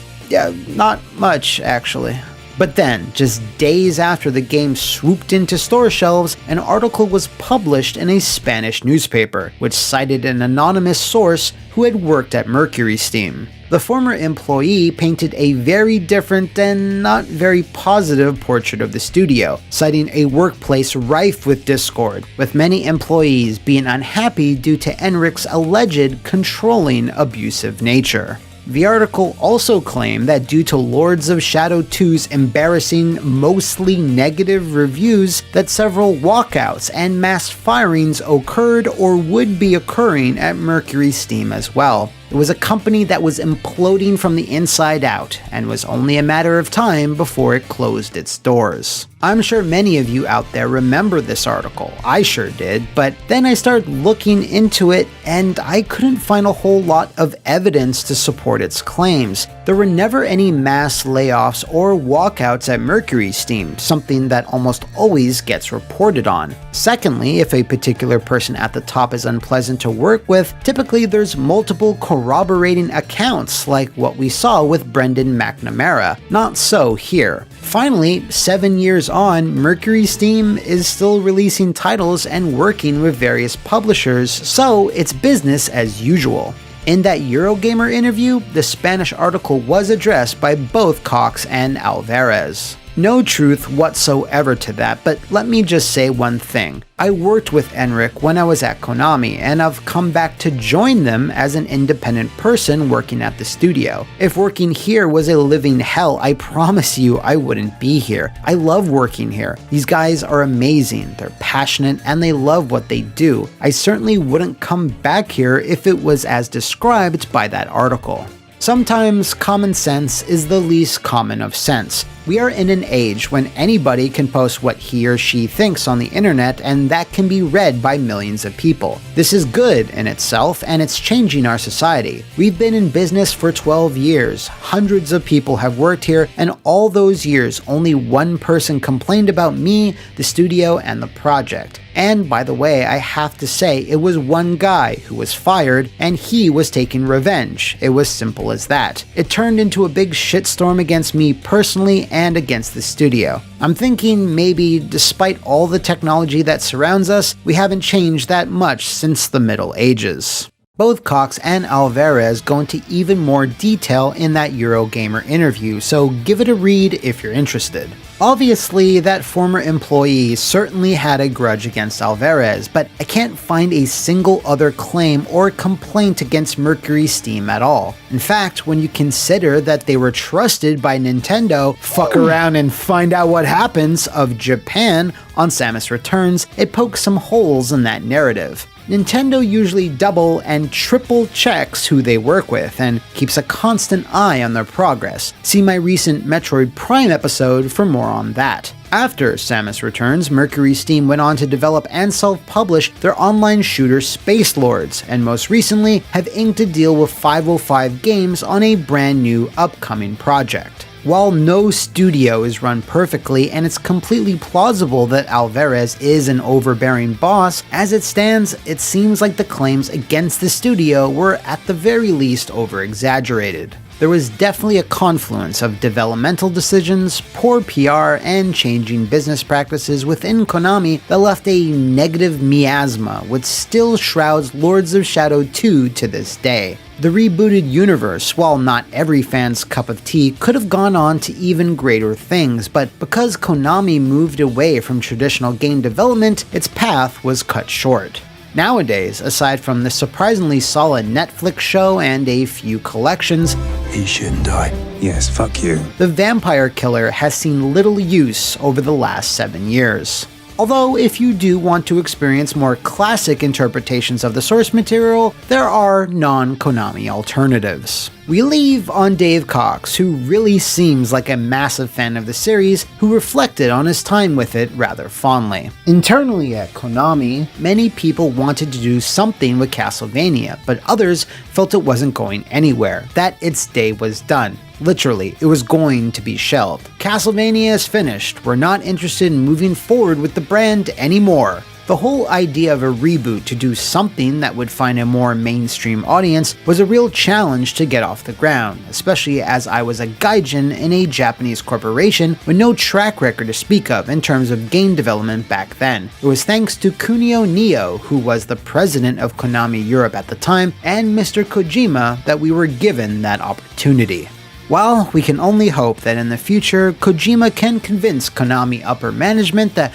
not much, actually. But then, just days after the game swooped into store shelves, an article was published in a Spanish newspaper, which cited an anonymous source who had worked at Mercury Steam. The former employee painted a very different and not very positive portrait of the studio, citing a workplace rife with discord, with many employees being unhappy due to Enric's alleged controlling, abusive nature. The article also claimed that due to Lords of Shadow 2's embarrassing, mostly negative reviews, that several walkouts and mass firings occurred or would be occurring at Mercury Steam as well. It was a company that was imploding from the inside out, and was only a matter of time before it closed its doors. I'm sure many of you out there remember this article, I sure did, but then I started looking into it and I couldn't find a whole lot of evidence to support its claims. There were never any mass layoffs or walkouts at Mercury Steam, something that almost always gets reported on. Secondly, if a particular person at the top is unpleasant to work with, typically there's multiple corroborating accounts like what we saw with Brendan McNamara. Not so here. Finally, 7 years on, Mercury Steam is still releasing titles and working with various publishers, so it's business as usual. In that Eurogamer interview, the Spanish article was addressed by both Cox and Alvarez. No truth whatsoever to that, but let me just say one thing. I worked with Enric when I was at Konami, and I've come back to join them as an independent person working at the studio. If working here was a living hell, I promise you I wouldn't be here. I love working here. These guys are amazing, they're passionate, and they love what they do. I certainly wouldn't come back here if it was as described by that article. Sometimes common sense is the least common of sense. We are in an age when anybody can post what he or she thinks on the internet, and that can be read by millions of people. This is good in itself, and it's changing our society. We've been in business for 12 years, hundreds of people have worked here, and all those years only one person complained about me, the studio, and the project. And by the way, I have to say, it was one guy who was fired, and he was taking revenge. It was simple as that. It turned into a big shitstorm against me personally and against the studio. I'm thinking maybe, despite all the technology that surrounds us, we haven't changed that much since the Middle Ages. Both Cox and Alvarez go into even more detail in that Eurogamer interview, so give it a read if you're interested. Obviously, that former employee certainly had a grudge against Alvarez, but I can't find a single other claim or complaint against Mercury Steam at all. In fact, when you consider that they were trusted by Nintendo, fuck around and find out what happens of Japan on Samus Returns, it pokes some holes in that narrative. Nintendo usually double and triple checks who they work with and keeps a constant eye on their progress. See my recent Metroid Prime episode for more on that. After Samus Returns, Mercury Steam went on to develop and self-publish their online shooter Space Lords, and most recently have inked a deal with 505 Games on a brand new upcoming project. While no studio is run perfectly, and it's completely plausible that Alvarez is an overbearing boss, as it stands, it seems like the claims against the studio were at the very least over-exaggerated. There was definitely a confluence of developmental decisions, poor PR, and changing business practices within Konami that left a negative miasma which still shrouds Lords of Shadow 2 to this day. The rebooted universe, while not every fan's cup of tea, could have gone on to even greater things, but because Konami moved away from traditional game development, its path was cut short. Nowadays, aside from the surprisingly solid Netflix show and a few collections, He shouldn't die. Yes, fuck you. the Vampire Killer has seen little use over the last 7 years. Although, if you do want to experience more classic interpretations of the source material, there are non-Konami alternatives. We leave on Dave Cox, who really seems like a massive fan of the series, who reflected on his time with it rather fondly. Internally at Konami, many people wanted to do something with Castlevania, but others felt it wasn't going anywhere, that its day was done. Literally, it was going to be shelved. Castlevania is finished, we're not interested in moving forward with the brand anymore. The whole idea of a reboot to do something that would find a more mainstream audience was a real challenge to get off the ground, especially as I was a gaijin in a Japanese corporation with no track record to speak of in terms of game development back then. It was thanks to Kunio Neo, who was the president of Konami Europe at the time, and Mr. Kojima that we were given that opportunity. Well, we can only hope that in the future, Kojima can convince Konami upper management that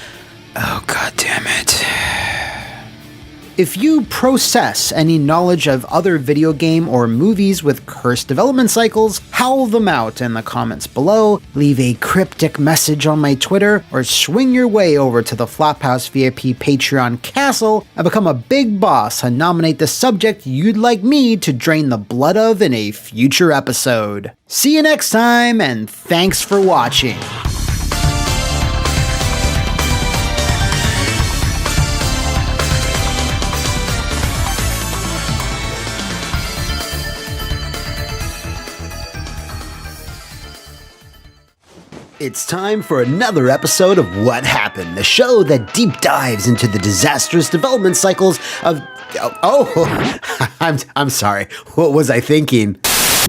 oh, god damn it. If you possess any knowledge of other video game or movies with cursed development cycles, howl them out in the comments below, leave a cryptic message on my Twitter, or swing your way over to the Flophouse VIP Patreon castle and become a big boss and nominate the subject you'd like me to drain the blood of in a future episode. See you next time, and thanks for watching. It's time for another episode of What Happened, the show that deep dives into the disastrous development cycles of... I'm sorry, what was I thinking?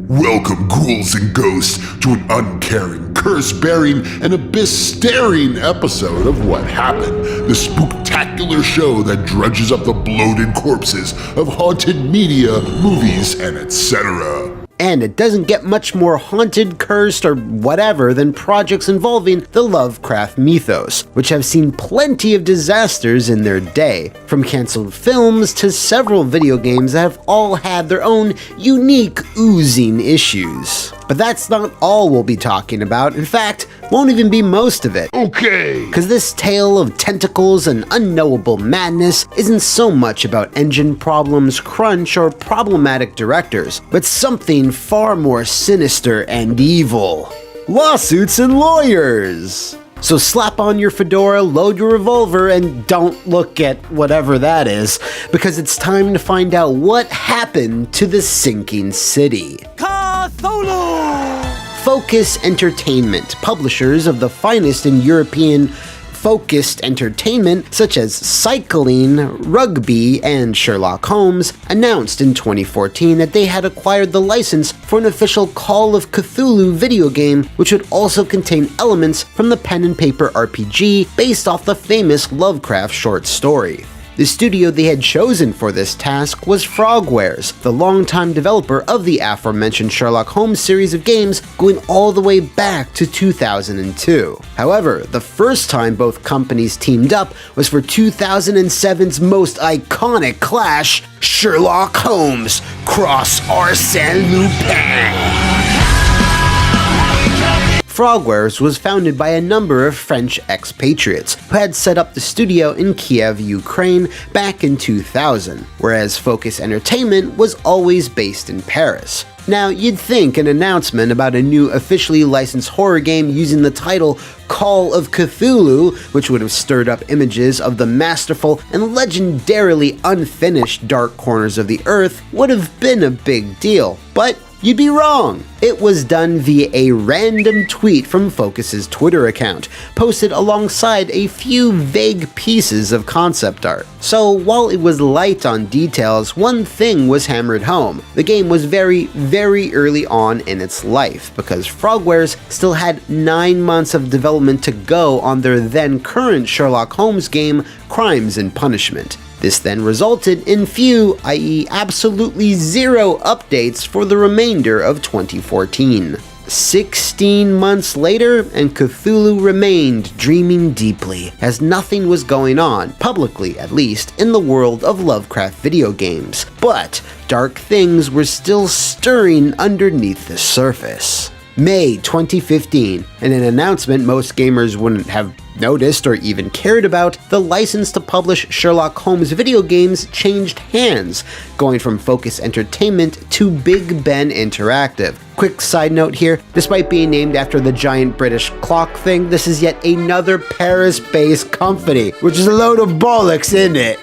Welcome, ghouls and ghosts, to an uncaring, curse-bearing, and abyss-staring episode of What Happened, the spooktacular show that drudges up the bloated corpses of haunted media, movies, and etc. And it doesn't get much more haunted, cursed, or whatever than projects involving the Lovecraft mythos, which have seen plenty of disasters in their day, from canceled films to several video games that have all had their own unique oozing issues. But that's not all we'll be talking about. In fact, won't even be most of it. Okay! Because this tale of tentacles and unknowable madness isn't so much about engine problems, crunch, or problematic directors, but something far more sinister and evil. Lawsuits and lawyers! So slap on your fedora, load your revolver, and don't look at whatever that is, because it's time to find out what happened to the sinking city. Cthulhu! Focus Entertainment, publishers of the finest in European focused entertainment such as cycling, rugby, and Sherlock Holmes, announced in 2014 that they had acquired the license for an official Call of Cthulhu video game, which would also contain elements from the pen and paper RPG based off the famous Lovecraft short story. The studio they had chosen for this task was Frogwares, the longtime developer of the aforementioned Sherlock Holmes series of games going all the way back to 2002. However, the first time both companies teamed up was for 2007's most iconic clash, Sherlock Holmes Cross Arsène Lupin. Frogwares was founded by a number of French expatriates who had set up the studio in Kiev, Ukraine back in 2000, whereas Focus Entertainment was always based in Paris. Now, you'd think an announcement about a new officially licensed horror game using the title Call of Cthulhu, which would have stirred up images of the masterful and legendarily unfinished dark corners of the earth, would have been a big deal. But you'd be wrong. It was done via a random tweet from Focus's Twitter account, posted alongside a few vague pieces of concept art. So while it was light on details, one thing was hammered home. The game was very, very early on in its life, because Frogwares still had 9 months of development to go on their then current Sherlock Holmes game, Crimes and Punishment. This then resulted in few, i.e. absolutely zero updates for the remainder of 2014. 16 months later, and Cthulhu remained dreaming deeply, as nothing was going on, publicly at least, in the world of Lovecraft video games. But dark things were still stirring underneath the surface. May 2015, in an announcement most gamers wouldn't have noticed or even cared about, the license to publish Sherlock Holmes video games changed hands, going from Focus Entertainment to Big Ben Interactive. Quick side note here, despite being named after the giant British clock thing, this is yet another Paris-based company, which is a load of bollocks, isn't it?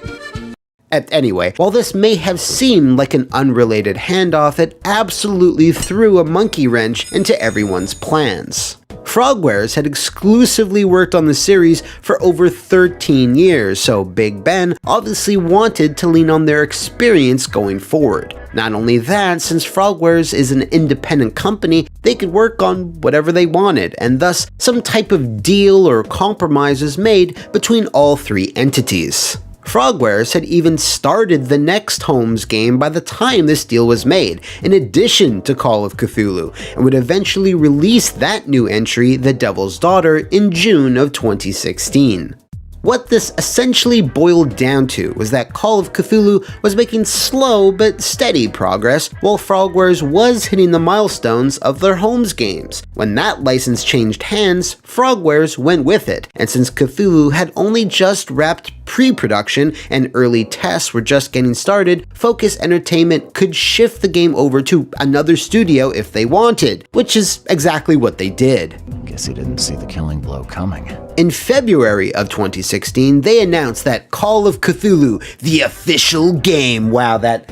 Anyway, while this may have seemed like an unrelated handoff, it absolutely threw a monkey wrench into everyone's plans. Frogwares had exclusively worked on the series for over 13 years, so Big Ben obviously wanted to lean on their experience going forward. Not only that, since Frogwares is an independent company, they could work on whatever they wanted, and thus some type of deal or compromise was made between all three entities. Frogwares had even started the next Holmes game by the time this deal was made, in addition to Call of Cthulhu, and would eventually release that new entry, The Devil's Daughter, in June of 2016. What this essentially boiled down to was that Call of Cthulhu was making slow but steady progress, while Frogwares was hitting the milestones of their Holmes games. When that license changed hands, Frogwares went with it, and since Cthulhu had only just wrapped pre-production and early tests were just getting started, Focus Entertainment could shift the game over to another studio if they wanted, which is exactly what they did. Guess he didn't see the killing blow coming. In February of 2016, they announced that Call of Cthulhu, the official game, wow, that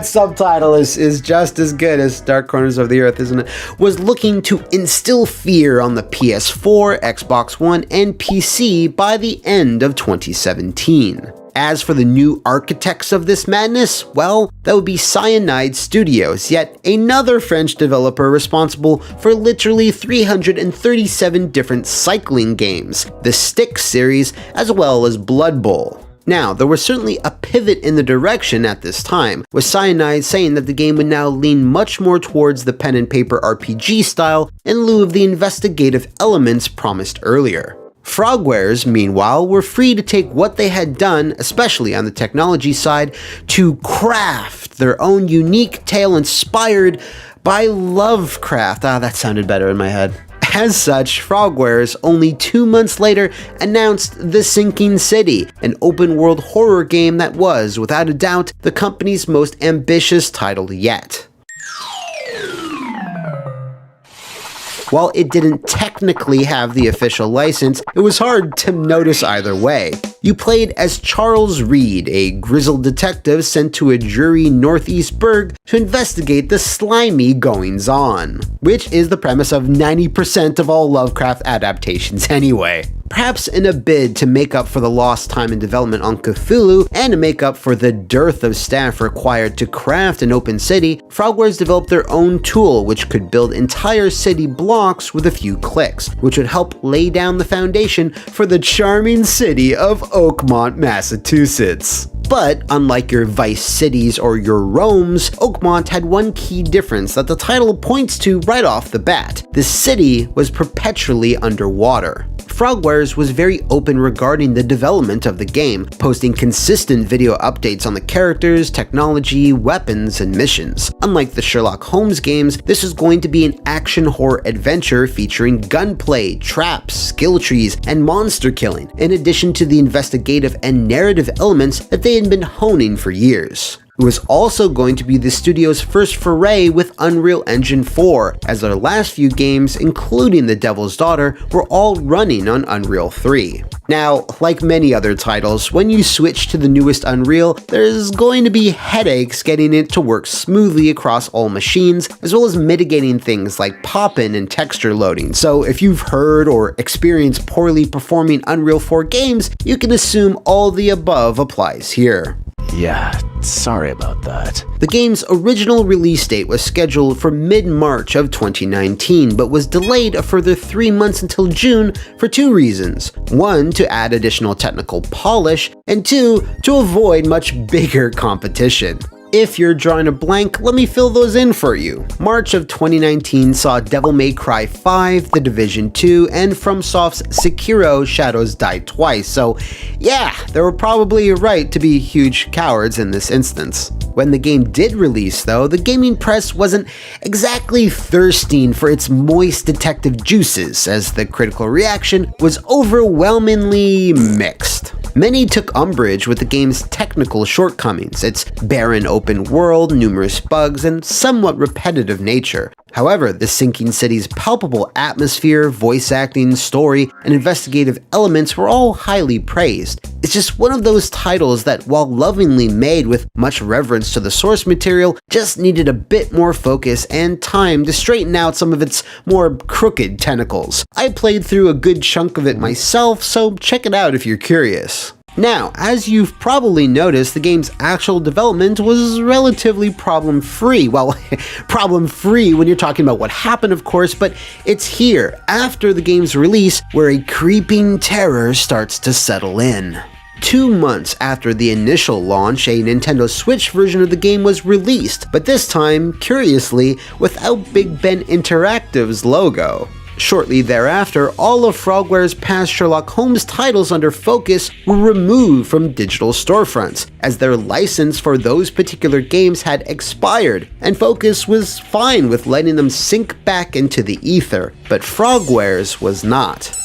subtitle is just as good as Dark Corners of the Earth, isn't it? Was looking to instill fear on the PS4, Xbox One, and PC by the end of 2017. As for the new architects of this madness, well, that would be Cyanide Studios, yet another French developer responsible for literally 337 different cycling games, the Styx series, as well as Blood Bowl. Now, there was certainly a pivot in the direction at this time, with Cyanide saying that the game would now lean much more towards the pen and paper RPG style in lieu of the investigative elements promised earlier. Frogwares, meanwhile, were free to take what they had done, especially on the technology side, to craft their own unique tale inspired by Lovecraft. That sounded better in my head. As such, Frogwares, only 2 months later, announced The Sinking City, an open-world horror game that was, without a doubt, the company's most ambitious title yet. While it didn't technically have the official license, it was hard to notice either way. You played as Charles Reed, a grizzled detective sent to a dreary northeast burg to investigate the slimy goings-on, which is the premise of 90% of all Lovecraft adaptations anyway. Perhaps in a bid to make up for the lost time in development on Cthulhu, and to make up for the dearth of staff required to craft an open city, Frogwares developed their own tool which could build entire city blocks with a few clicks, which would help lay down the foundation for the charming city of Oakmont, Massachusetts. But unlike your Vice Cities or your Romes, Oakmont had one key difference that the title points to right off the bat. The city was perpetually underwater. Frogwares was very open regarding the development of the game, posting consistent video updates on the characters, technology, weapons, and missions. Unlike the Sherlock Holmes games, this is going to be an action horror adventure featuring gunplay, traps, skill trees, and monster killing, in addition to the investigative and narrative elements that they had been honing for years. It was also going to be the studio's first foray with Unreal Engine 4, as their last few games, including The Devil's Daughter, were all running on Unreal 3. Now, like many other titles, when you switch to the newest Unreal, there's going to be headaches getting it to work smoothly across all machines, as well as mitigating things like pop-in and texture loading. So if you've heard or experienced poorly performing Unreal 4 games, you can assume all the above applies here. Yeah, sorry about that. The game's original release date was scheduled for mid-March of 2019, but was delayed a further 3 months until June for 2 reasons. 1, to add additional technical polish, and 2, to avoid much bigger competition. If you're drawing a blank, let me fill those in for you. March of 2019 saw Devil May Cry 5, The Division 2, and FromSoft's Sekiro Shadows Die Twice, so yeah, they were probably right to be huge cowards in this instance. When the game did release, though, the gaming press wasn't exactly thirsting for its moist detective juices, as the critical reaction was overwhelmingly mixed. Many took umbrage with the game's technical shortcomings, its barren open world, numerous bugs, and somewhat repetitive nature. However, the Sinking City's palpable atmosphere, voice acting, story, and investigative elements were all highly praised. It's just one of those titles that, while lovingly made with much reverence to the source material, just needed a bit more focus and time to straighten out some of its more crooked tentacles. I played through a good chunk of it myself, so check it out if you're curious. Now, as you've probably noticed, the game's actual development was relatively problem-free. Well, problem-free when you're talking about what happened, of course, but it's here, after the game's release, where a creeping terror starts to settle in. 2 months after the initial launch, a Nintendo Switch version of the game was released, but this time, curiously, without Big Ben Interactive's logo. Shortly thereafter, all of Frogware's past Sherlock Holmes titles under Focus were removed from digital storefronts, as their license for those particular games had expired, and Focus was fine with letting them sink back into the ether, but Frogware's was not.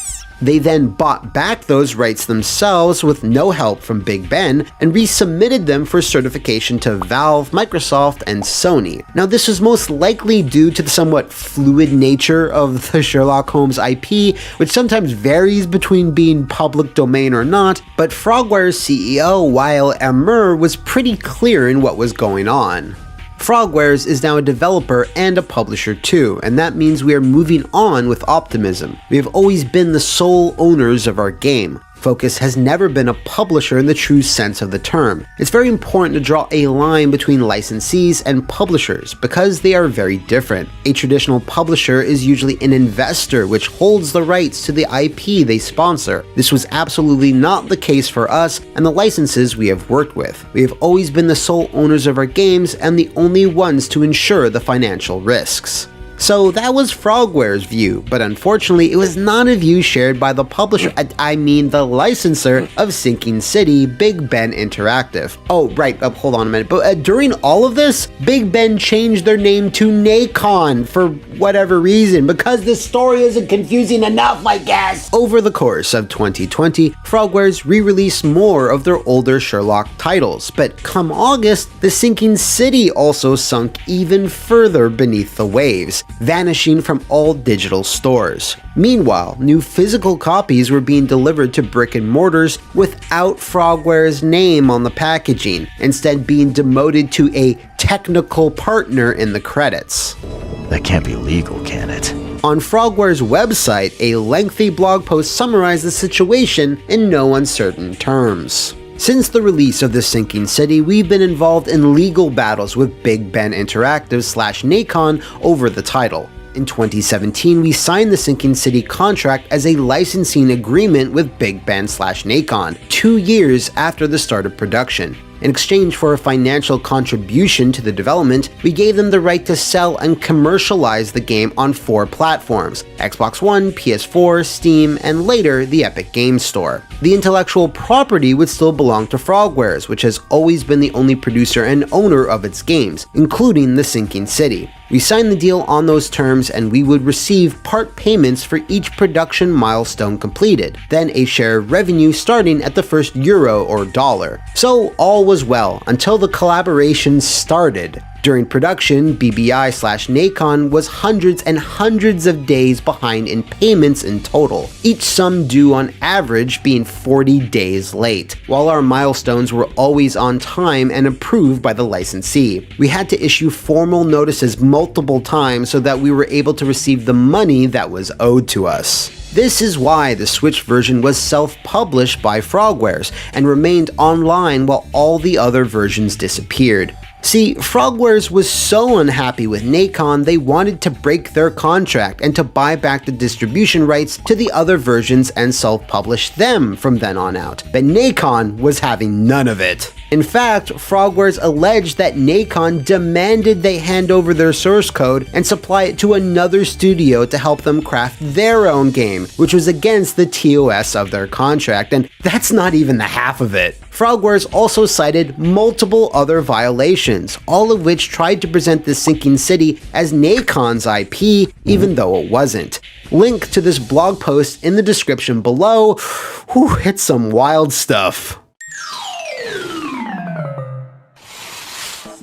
They then bought back those rights themselves with no help from Big Ben and resubmitted them for certification to Valve, Microsoft, and Sony. Now, this was most likely due to the somewhat fluid nature of the Sherlock Holmes IP, which sometimes varies between being public domain or not, but Frogware's CEO, Weil Amur, was pretty clear in what was going on. Frogwares is now a developer and a publisher too, and that means we are moving on with optimism. We have always been the sole owners of our game. Focus has never been a publisher in the true sense of the term. It's very important to draw a line between licensees and publishers because they are very different. A traditional publisher is usually an investor which holds the rights to the IP they sponsor. This was absolutely not the case for us and the licenses we have worked with. We have always been the sole owners of our games and the only ones to ensure the financial risks. So that was Frogware's view, but unfortunately it was not a view shared by the publisher, I mean the licensor of Sinking City, Big Ben Interactive. Oh, right, hold on a minute, but during all of this, Big Ben changed their name to Nacon for whatever reason, because this story isn't confusing enough, I guess. Over the course of 2020, Frogwares re-released more of their older Sherlock titles, but come August, the Sinking City also sunk even further beneath the waves, vanishing from all digital stores. Meanwhile, new physical copies were being delivered to brick and mortars without Frogware's name on the packaging, instead being demoted to a technical partner in the credits. That can't be legal, can it? On Frogware's website, a lengthy blog post summarized the situation in no uncertain terms. Since the release of The Sinking City, we've been involved in legal battles with Big Ben Interactive / Nacon over the title. In 2017, we signed the Sinking City contract as a licensing agreement with Big Ben / Nacon, 2 years after the start of production. In exchange for a financial contribution to the development, we gave them the right to sell and commercialize the game on 4 platforms: Xbox One, PS4, Steam, and later the Epic Games Store. The intellectual property would still belong to Frogwares, which has always been the only producer and owner of its games, including The Sinking City. We signed the deal on those terms and we would receive part payments for each production milestone completed, then a share of revenue starting at the first euro or dollar. So all was well until the collaboration started. During production, BBI / Nacon was hundreds and hundreds of days behind in payments in total, each sum due on average being 40 days late, while our milestones were always on time and approved by the licensee. We had to issue formal notices multiple times so that we were able to receive the money that was owed to us. This is why the Switch version was self-published by Frogwares and remained online while all the other versions disappeared. See, Frogwares was so unhappy with Nacon they wanted to break their contract and to buy back the distribution rights to the other versions and self-publish them from then on out, but Nacon was having none of it. In fact, Frogwares alleged that Nacon demanded they hand over their source code and supply it to another studio to help them craft their own game, which was against the TOS of their contract, and that's not even the half of it. Frogwares also cited multiple other violations, all of which tried to present the sinking city as Nacon's IP, even though it wasn't. Link to this blog post in the description below. Whew, it's some wild stuff.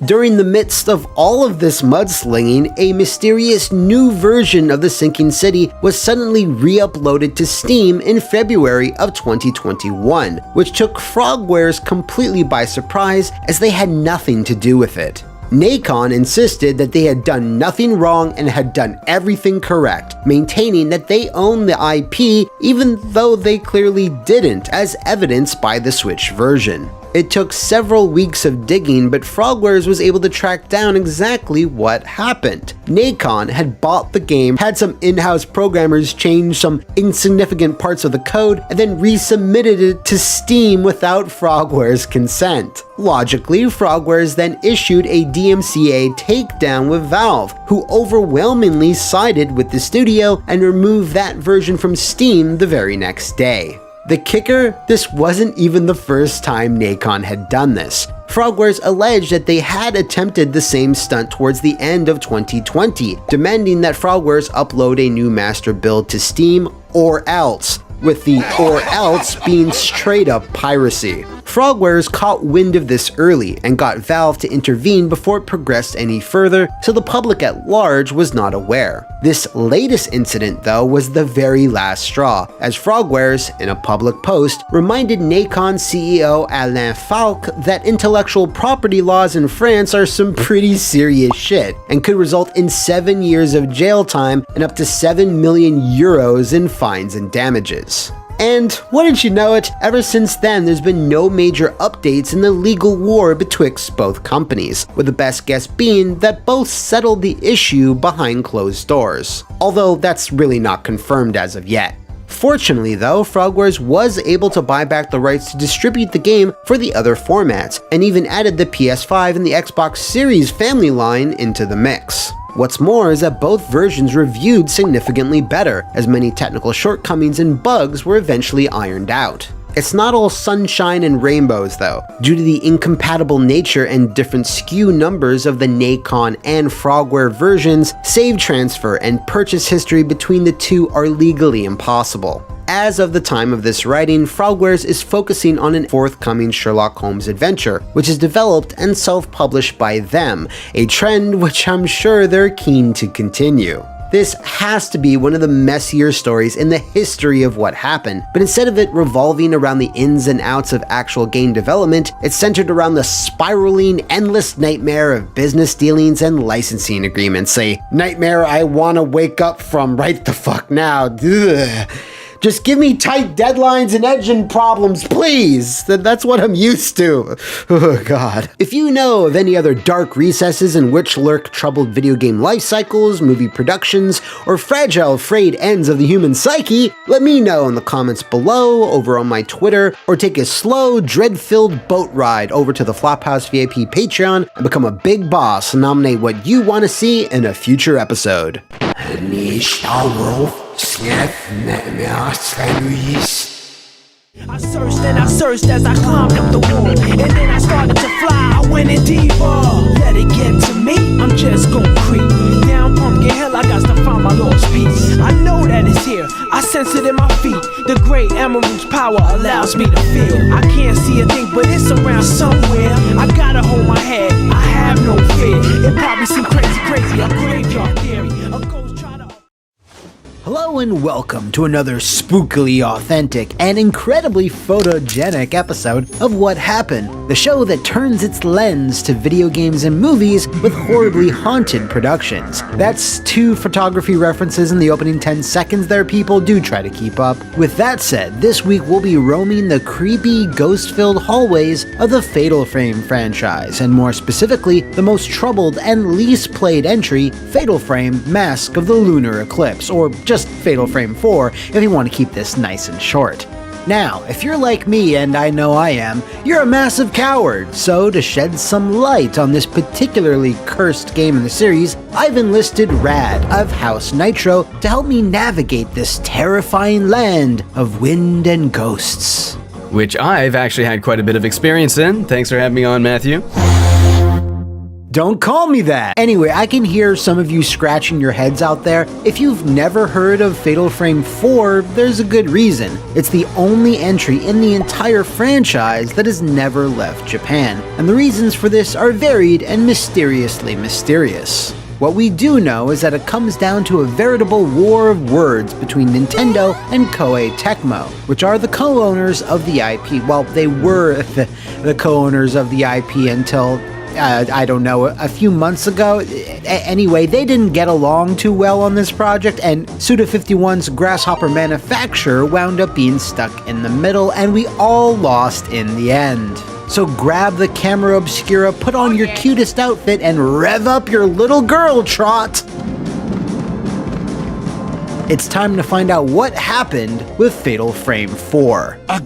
During the midst of all of this mudslinging, a mysterious new version of the sinking city was suddenly re-uploaded to Steam in February of 2021, which took Frogwares completely by surprise as they had nothing to do with it. Nacon insisted that they had done nothing wrong and had done everything correct, maintaining that they own the IP even though they clearly didn't, as evidenced by the Switch version. It took several weeks of digging, but Frogwares was able to track down exactly what happened. Nacon had bought the game, had some in-house programmers change some insignificant parts of the code, and then resubmitted it to Steam without Frogwares' consent. Logically, Frogwares then issued a DMCA takedown with Valve, who overwhelmingly sided with the studio and removed that version from Steam the very next day. The kicker? This wasn't even the first time Nacon had done this. Frogwares alleged that they had attempted the same stunt towards the end of 2020, demanding that Frogwares upload a new master build to Steam or else, with the or else being straight up piracy. Frogwares caught wind of this early and got Valve to intervene before it progressed any further, so the public at large was not aware. This latest incident, though, was the very last straw, as Frogwares, in a public post, reminded Nacon CEO Alain Falk that intellectual property laws in France are some pretty serious shit, and could result in 7 years of jail time and up to 7 million euros in fines and damages. And wouldn't you know it, ever since then there's been no major updates in the legal war betwixt both companies, with the best guess being that both settled the issue behind closed doors. Although that's really not confirmed as of yet. Fortunately though, Frogwares was able to buy back the rights to distribute the game for the other formats, and even added the PS5 and the Xbox Series family line into the mix. What's more is that both versions reviewed significantly better, as many technical shortcomings and bugs were eventually ironed out. It's not all sunshine and rainbows though. Due to the incompatible nature and different SKU numbers of the Nacon and Frogware versions, save transfer and purchase history between the two are legally impossible. As of the time of this writing, Frogwares is focusing on an forthcoming Sherlock Holmes adventure, which is developed and self-published by them, a trend which I'm sure they're keen to continue. This has to be one of the messier stories in the history of what happened, but instead of it revolving around the ins and outs of actual game development, it's centered around the spiraling, endless nightmare of business dealings and licensing agreements. A nightmare I wanna wake up from right the fuck now. Ugh. Just give me tight deadlines and engine problems, please! That's what I'm used to. Oh god. If you know of any other dark recesses in which lurk troubled video game life cycles, movie productions, or fragile frayed ends of the human psyche, let me know in the comments below, over on my Twitter, or take a slow, dread-filled boat ride over to the Flophouse VIP Patreon and become a big boss and nominate what you want to see in a future episode. I searched and I searched as I climbed up the wall, and then I started to fly, I went in deeper. Let it get to me, I'm just gon' creep down Pumpkin Hill, I got to find my lost piece. I know that it's here, I sense it in my feet. The great emerald's power allows me to feel. I can't see a thing, but it's around somewhere. I gotta hold my head, I have no fear. It probably seems crazy, a graveyard theory. A ghost try to... Hello and welcome to another spookily authentic and incredibly photogenic episode of What Happened, the show that turns its lens to video games and movies with horribly haunted productions. That's 2 photography references in the opening 10 seconds there, people. Do try to keep up. With that said, this week we'll be roaming the creepy, ghost-filled hallways of the Fatal Frame franchise, and more specifically, the most troubled and least played entry, Fatal Frame Mask of the Lunar Eclipse, or just Fatal Frame 4 if you want to keep this nice and short. Now, if you're like me, and I know I am, you're a massive coward, so to shed some light on this particularly cursed game in the series, I've enlisted Rad of House Nitro to help me navigate this terrifying land of wind and ghosts. which I've actually had quite a bit of experience in. Thanks for having me on, Matthew. Don't call me that! Anyway, I can hear some of you scratching your heads out there. If you've never heard of Fatal Frame 4, there's a good reason. It's the only entry in the entire franchise that has never left Japan, and the reasons for this are varied and mysteriously mysterious. What we do know is that it comes down to a veritable war of words between Nintendo and Koei Tecmo, which are the co-owners of the IP. Well, they were the co-owners of the IP until I don't know, a few months ago. Anyway, they didn't get along too well on this project, and Suda51's Grasshopper manufacturer wound up being stuck in the middle, and we all lost in the end. So grab the camera obscura, put on your cutest outfit, and rev up your little girl trot! It's time to find out what happened with Fatal Frame 4. A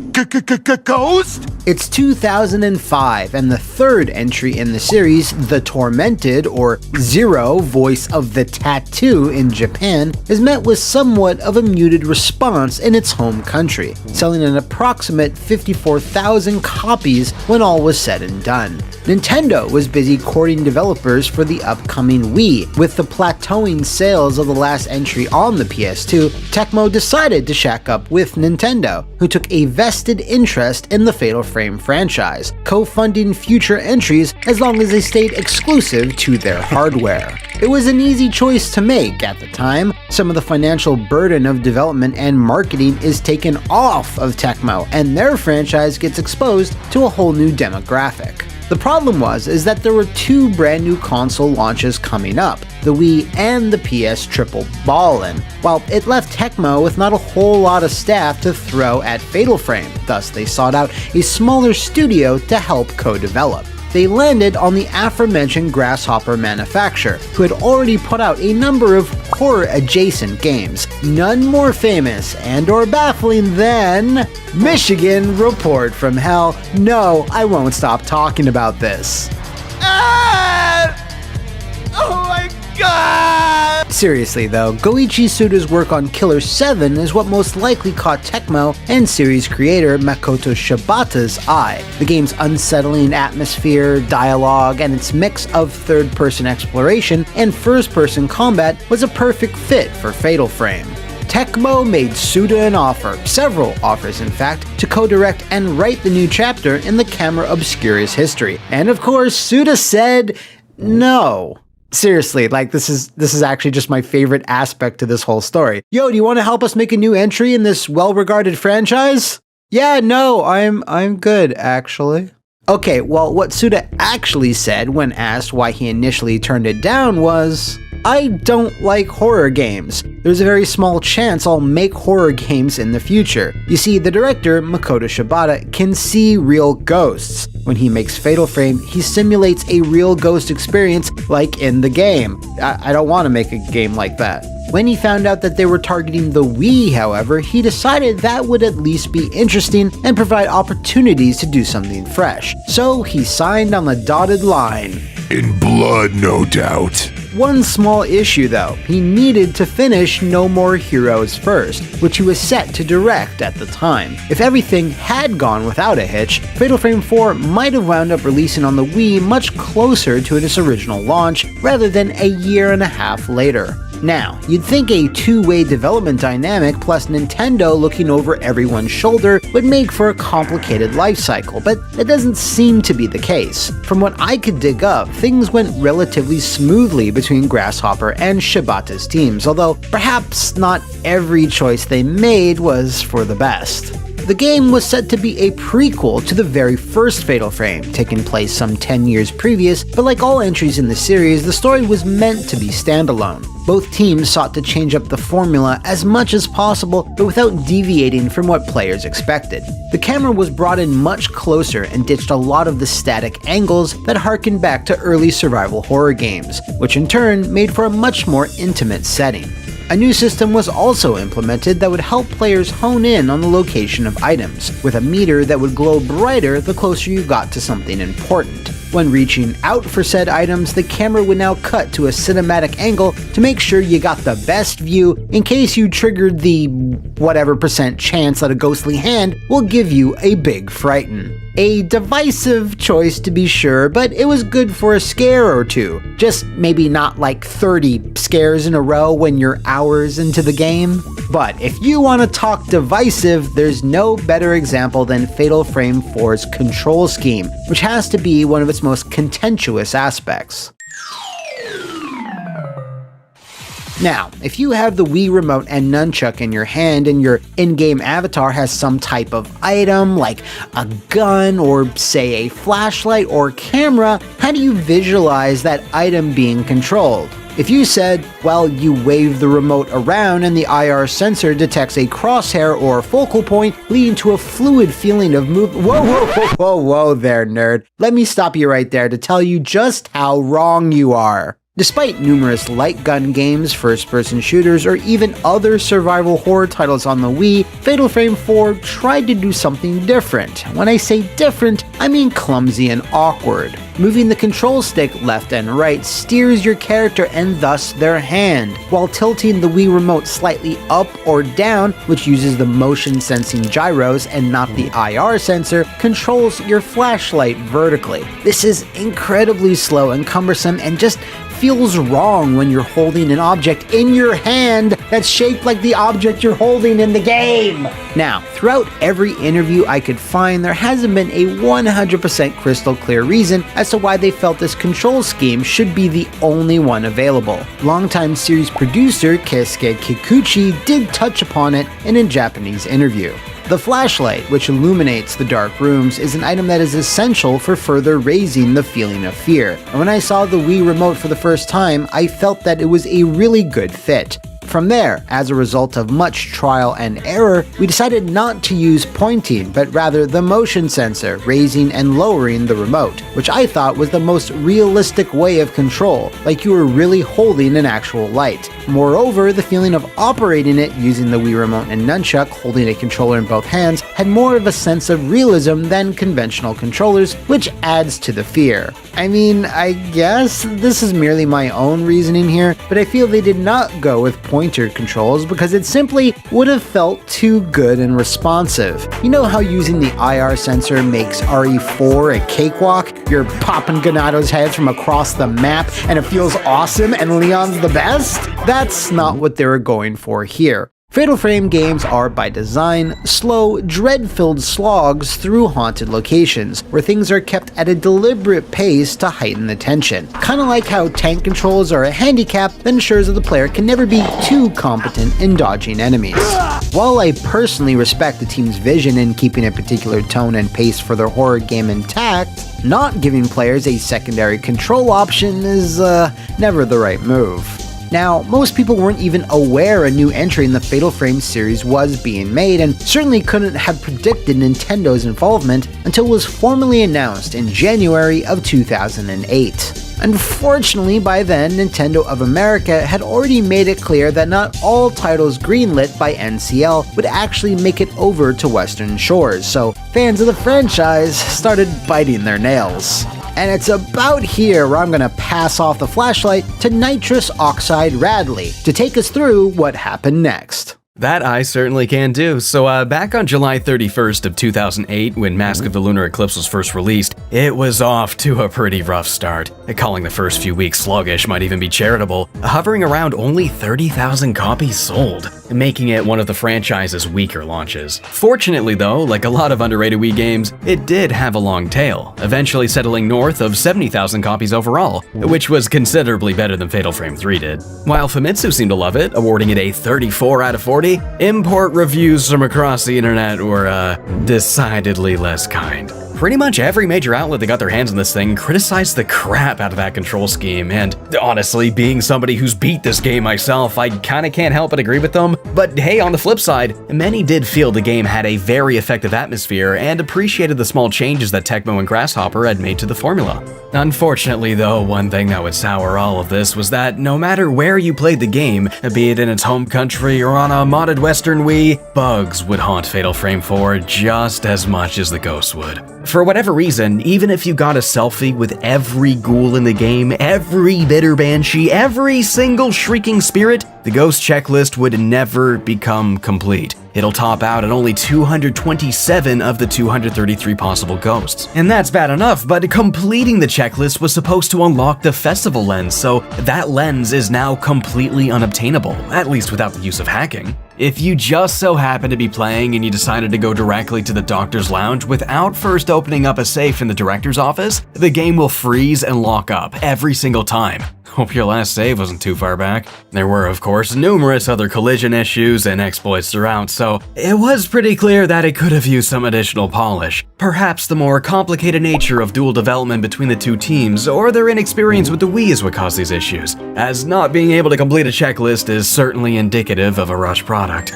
ghost? It's 2005, and the third entry in the series, The Tormented, or Zero, voice of the tattoo in Japan, is met with somewhat of a muted response in its home country, selling an approximate 54,000 copies when all was said and done. Nintendo was busy courting developers for the upcoming Wii. With the plateauing sales of the last entry on the PS2, Tecmo decided to shack up with Nintendo, who took a vested interest in the Fatal Frame franchise, co-funding future entries as long as they stayed exclusive to their hardware. It was an easy choice to make at the time. Some of the financial burden of development and marketing is taken off of Tecmo, and their franchise gets exposed to a whole new demographic. The problem is that there were two brand new console launches coming up, the Wii and the PS triple ballin', while it left Tecmo with not a whole lot of staff to throw at Fatal Frame, thus they sought out a smaller studio to help co-develop. They landed on the aforementioned Grasshopper manufacturer, who had already put out a number of horror-adjacent games, none more famous and or baffling than Michigan Report from Hell. No, I won't stop talking about this. Oh my god! Seriously though, Goichi Suda's work on Killer 7 is what most likely caught Tecmo and series creator Makoto Shibata's eye. The game's unsettling atmosphere, dialogue, and its mix of third-person exploration and first-person combat was a perfect fit for Fatal Frame. Tecmo made Suda an offer, several offers in fact, to co-direct and write the new chapter in the Camera Obscura's history. And of course, Suda said no. Seriously, like this is actually just my favorite aspect to this whole story. Yo, do you want to help us make a new entry in this well-regarded franchise? Yeah, no, I'm good, actually. Okay, well, what Suda actually said when asked why he initially turned it down was, I don't like horror games. There's a very small chance I'll make horror games in the future. You see, the director, Makoto Shibata, can see real ghosts. When he makes Fatal Frame, he simulates a real ghost experience like in the game. I don't want to make a game like that. When he found out that they were targeting the Wii, however, he decided that would at least be interesting and provide opportunities to do something fresh. So he signed on the dotted line. In blood, no doubt. One small issue though, he needed to finish No More Heroes first, which he was set to direct at the time. If everything had gone without a hitch, Fatal Frame 4 might have wound up releasing on the Wii much closer to its original launch, rather than a year and a half later. Now, you'd think a two-way development dynamic plus Nintendo looking over everyone's shoulder would make for a complicated life cycle, but that doesn't seem to be the case. From what I could dig up, things went relatively smoothly between Grasshopper and Shibata's teams, although perhaps not every choice they made was for the best. The game was set to be a prequel to the very first Fatal Frame, taking place some 10 years previous, but like all entries in the series, the story was meant to be standalone. Both teams sought to change up the formula as much as possible, but without deviating from what players expected. The camera was brought in much closer and ditched a lot of the static angles that harkened back to early survival horror games, which in turn made for a much more intimate setting. A new system was also implemented that would help players hone in on the location of items, with a meter that would glow brighter the closer you got to something important. When reaching out for said items, the camera would now cut to a cinematic angle to make sure you got the best view in case you triggered the whatever % chance that a ghostly hand will give you a big frighten. A divisive choice to be sure, but it was good for a scare or two. Just maybe not like 30 scares in a row when you're hours into the game. But if you want to talk divisive, there's no better example than Fatal Frame 4's control scheme, which has to be one of its most contentious aspects. Now, if you have the Wii Remote and nunchuck in your hand and your in-game avatar has some type of item like a gun or say a flashlight or camera, how do you visualize that item being controlled? If you said, well, you wave the remote around and the IR sensor detects a crosshair or focal point, leading to a fluid feeling of movement. Whoa there, nerd. Let me stop you right there to tell you just how wrong you are. Despite numerous light gun games, first-person shooters, or even other survival horror titles on the Wii, Fatal Frame 4 tried to do something different. When I say different, I mean clumsy and awkward. Moving the control stick left and right steers your character and thus their hand, while tilting the Wii Remote slightly up or down, which uses the motion-sensing gyros and not the IR sensor, controls your flashlight vertically. This is incredibly slow and cumbersome and just feels wrong when you're holding an object in your hand that's shaped like the object you're holding in the game. Now, throughout every interview I could find, there hasn't been a 100% crystal clear reason as to why they felt this control scheme should be the only one available. Longtime series producer Keisuke Kikuchi did touch upon it in a Japanese interview. The flashlight, which illuminates the dark rooms, is an item that is essential for further raising the feeling of fear. And when I saw the Wii Remote for the first time, I felt that it was a really good fit. From there, as a result of much trial and error, we decided not to use pointing, but rather the motion sensor, raising and lowering the remote, which I thought was the most realistic way of control, like you were really holding an actual light. Moreover, the feeling of operating it using the Wii Remote and nunchuck, holding a controller in both hands, had more of a sense of realism than conventional controllers, which adds to the fear. I mean, I guess this is merely my own reasoning here, but I feel they did not go with pointer controls because it simply would have felt too good and responsive. You know how using the IR sensor makes RE4 a cakewalk? You're popping Ganado's heads from across the map and it feels awesome and Leon's the best? That's not what they were going for here. Fatal Frame games are, by design, slow, dread-filled slogs through haunted locations, where things are kept at a deliberate pace to heighten the tension. Kinda like how tank controls are a handicap that ensures that the player can never be too competent in dodging enemies. While I personally respect the team's vision in keeping a particular tone and pace for their horror game intact, not giving players a secondary control option is never the right move. Now, most people weren't even aware a new entry in the Fatal Frame series was being made, and certainly couldn't have predicted Nintendo's involvement until it was formally announced in January of 2008. Unfortunately, by then, Nintendo of America had already made it clear that not all titles greenlit by NCL would actually make it over to Western shores, so fans of the franchise started biting their nails. And it's about here where I'm going to pass off the flashlight to Nitrous Oxide Radley to take us through what happened next. That I certainly can do. So back on July 31st of 2008, when Mask of the Lunar Eclipse was first released, it was off to a pretty rough start. Calling the first few weeks sluggish might even be charitable, hovering around only 30,000 copies sold, making it one of the franchise's weaker launches. Fortunately though, like a lot of underrated Wii games, it did have a long tail, eventually settling north of 70,000 copies overall, which was considerably better than Fatal Frame 3 did. While Famitsu seemed to love it, awarding it a 34 out of 40, import reviews from across the internet were, decidedly less kind. Pretty much every major outlet that got their hands on this thing criticized the crap out of that control scheme, and honestly, being somebody who's beat this game myself, I kinda can't help but agree with them. But hey, on the flip side, many did feel the game had a very effective atmosphere and appreciated the small changes that Tecmo and Grasshopper had made to the formula. Unfortunately though, one thing that would sour all of this was that no matter where you played the game, be it in its home country or on a modded Western Wii, bugs would haunt Fatal Frame 4 just as much as the ghosts would. For whatever reason, even if you got a selfie with every ghoul in the game, every bitter banshee, every single shrieking spirit, the ghost checklist would never become complete. It'll top out at only 227 of the 233 possible ghosts. And that's bad enough, but completing the checklist was supposed to unlock the festival lens, so that lens is now completely unobtainable, at least without the use of hacking. If you just so happen to be playing and you decided to go directly to the doctor's lounge without first opening up a safe in the director's office, the game will freeze and lock up every single time. Hope your last save wasn't too far back. There were, of course, numerous other collision issues and exploits throughout, so it was pretty clear that it could have used some additional polish. Perhaps the more complicated nature of dual development between the two teams, or their inexperience with the Wii is what caused these issues, as not being able to complete a checklist is certainly indicative of a rushed product.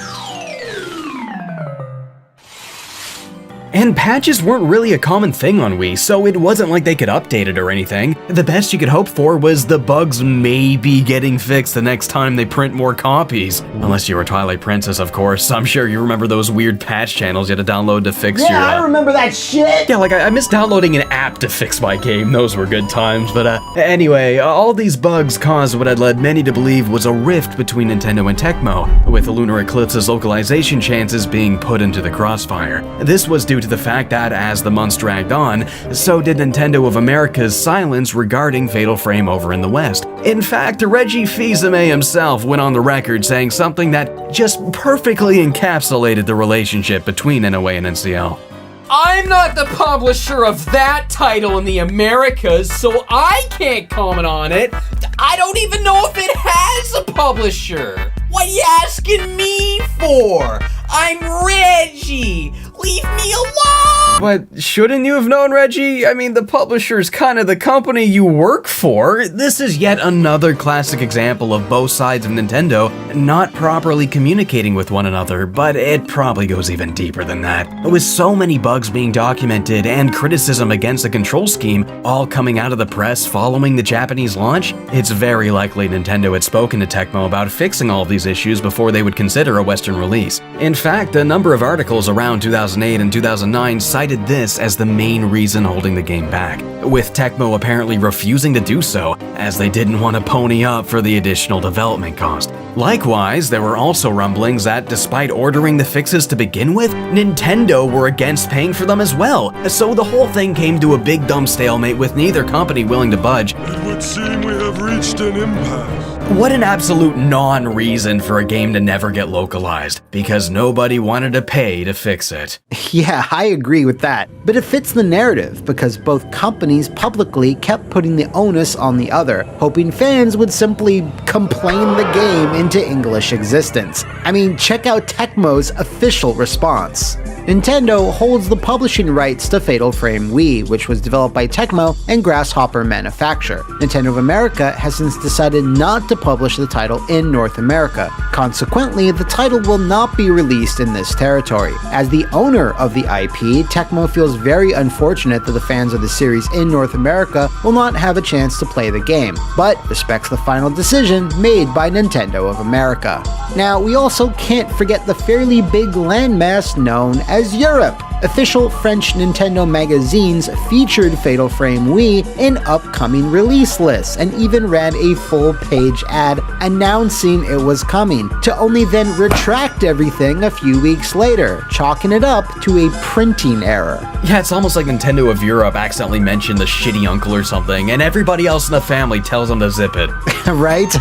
And patches weren't really a common thing on Wii, so it wasn't like they could update it or anything. The best you could hope for was the bugs maybe getting fixed the next time they print more copies. Unless you were Twilight Princess, of course. I'm sure you remember those weird patch channels you had to download to fix your... I remember that shit! Yeah, like I missed downloading an app to fix my game. Those were good times, but anyway, all these bugs caused what had led many to believe was a rift between Nintendo and Tecmo, with the Lunar Eclipse's localization chances being put into the crossfire. This was due to the fact that as the months dragged on, so did Nintendo of America's silence regarding Fatal Frame over in the West. In fact, Reggie Fils-Aimé himself went on the record saying something that just perfectly encapsulated the relationship between NOA and NCL. I'm not the publisher of that title in the Americas, so I can't comment on it. I don't even know if it has a publisher. What are you asking me for? I'm Reggie. Leave me alone! But shouldn't you have known, Reggie? I mean, the publisher's kind of the company you work for. This is yet another classic example of both sides of Nintendo not properly communicating with one another, but it probably goes even deeper than that. With so many bugs being documented and criticism against the control scheme all coming out of the press following the Japanese launch, it's very likely Nintendo had spoken to Tecmo about fixing all of these issues before they would consider a Western release. In fact, a number of articles around 2008 and 2009 cited this as the main reason holding the game back, with Tecmo apparently refusing to do so, as they didn't want to pony up for the additional development cost. Likewise, there were also rumblings that despite ordering the fixes to begin with, Nintendo were against paying for them as well, so the whole thing came to a big dumb stalemate with neither company willing to budge. It would seem we have reached an impasse. What an absolute non-reason for a game to never get localized, because nobody wanted to pay to fix it. Yeah, I agree with that. But it fits the narrative, because both companies publicly kept putting the onus on the other, hoping fans would simply complain the game into English existence. I mean, check out Tecmo's official response. Nintendo holds the publishing rights to Fatal Frame Wii, which was developed by Tecmo and Grasshopper Manufacture. Nintendo of America has since decided not to publish the title in North America. Consequently, the title will not be released in this territory. As the owner of the IP, Tecmo feels very unfortunate that the fans of the series in North America will not have a chance to play the game, but respects the final decision made by Nintendo of America. Now, we also can't forget the fairly big landmass known as Europe. Official French Nintendo magazines featured Fatal Frame Wii in upcoming release lists and even ran a full-page ad announcing it was coming, to only then retract everything a few weeks later, chalking it up to a printing error. Yeah, it's almost like Nintendo of Europe accidentally mentioned the shitty uncle or something, and everybody else in the family tells them to zip it. Right?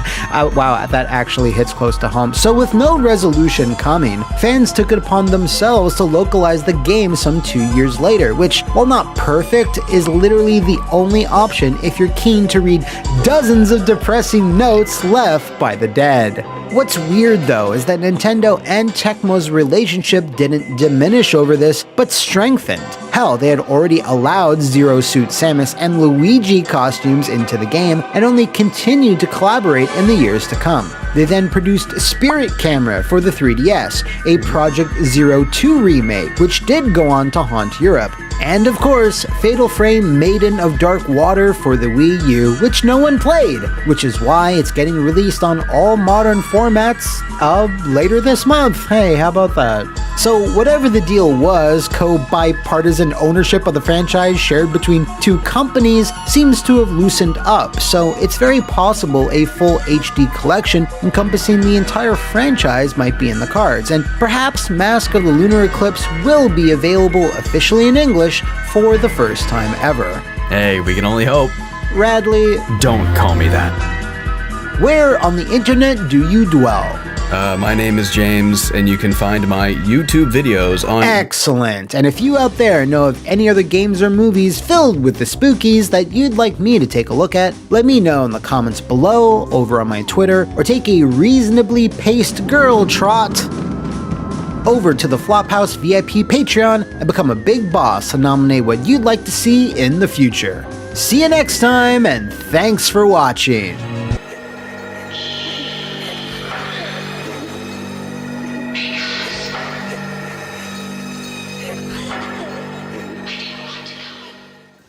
Wow, that actually hits close to home. So with no resolution coming, fans took it upon themselves to localize the game some 2 years later, which, while not perfect, is literally the only option if you're keen to read dozens of depressing notes left by the dead. What's weird though is that Nintendo and Tecmo's relationship didn't diminish over this, but strengthened. Hell, they had already allowed Zero Suit Samus and Luigi costumes into the game, and only continued to collaborate in the years to come. They then produced Spirit Camera for the 3DS, a Project Zero 2 remake, which did go on to haunt Europe. And of course, Fatal Frame Maiden of Dark Water for the Wii U, which no one played, which is why it's getting released on all modern formats later this month. Hey, how about that? So whatever the deal was, co-bipartisan ownership of the franchise shared between two companies seems to have loosened up, so it's very possible a full HD collection encompassing the entire franchise might be in the cards, and perhaps Mask of the Lunar Eclipse will be available officially in English for the first time ever. Hey, we can only hope. Radley, don't call me that. Where on the internet do you dwell? My name is James, and you can find my YouTube videos on... Excellent! And if you out there know of any other games or movies filled with the spookies that you'd like me to take a look at, let me know in the comments below, over on my Twitter, or take a reasonably paced girl trot over to the Flophouse VIP Patreon and become a big boss to nominate what you'd like to see in the future. See you next time, and thanks for watching!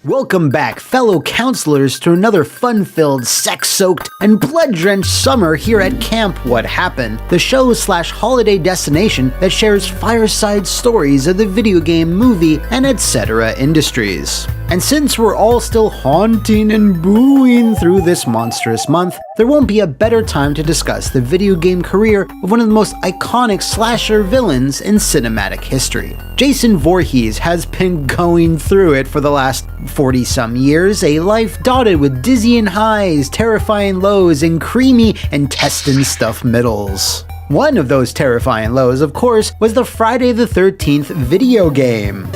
Welcome back, fellow counselors, to another fun-filled, sex-soaked, and blood-drenched summer here at Camp What Happened, the show/holiday destination that shares fireside stories of the video game, movie, and etc. industries. And since we're all still haunting and booing through this monstrous month, there won't be a better time to discuss the video game career of one of the most iconic slasher villains in cinematic history. Jason Voorhees has been going through it for the last 40-some years, a life dotted with dizzying highs, terrifying lows, and creamy intestine-stuffed middles. One of those terrifying lows, of course, was the Friday the 13th video game.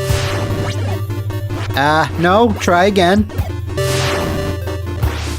No, try again.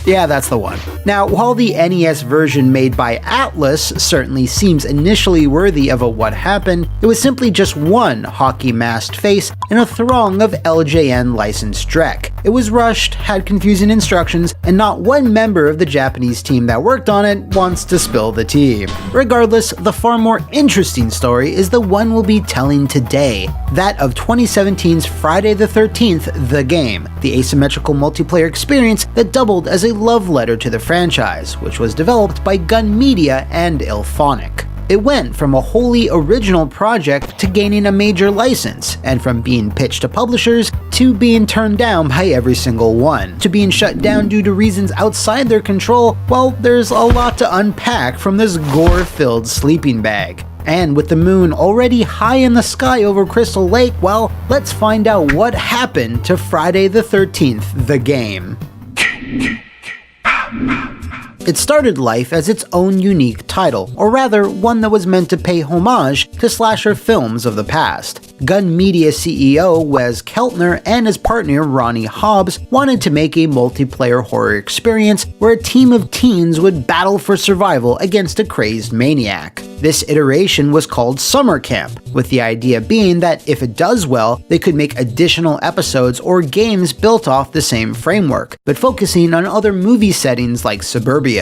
Yeah, that's the one. Now, while the NES version made by Atlas certainly seems initially worthy of a What Happened, it was simply just one hockey-masked face in a throng of LJN licensed dreck. It was rushed, had confusing instructions, and not one member of the Japanese team that worked on it wants to spill the tea. Regardless, the far more interesting story is the one we'll be telling today, that of 2017's Friday the 13th, the game, the asymmetrical multiplayer experience that doubled as a love letter to the franchise, which was developed by Gun Media and IllFonic. It went from a wholly original project to gaining a major license, and from being pitched to publishers to being turned down by every single one, to being shut down due to reasons outside their control. Well, there's a lot to unpack from this gore-filled sleeping bag. And with the moon already high in the sky over Crystal Lake, well, let's find out what happened to Friday the 13th, the game. It started life as its own unique title, or rather, one that was meant to pay homage to slasher films of the past. Gun Media CEO Wes Keltner and his partner Ronnie Hobbs wanted to make a multiplayer horror experience where a team of teens would battle for survival against a crazed maniac. This iteration was called Summer Camp, with the idea being that if it does well, they could make additional episodes or games built off the same framework, but focusing on other movie settings like suburbia.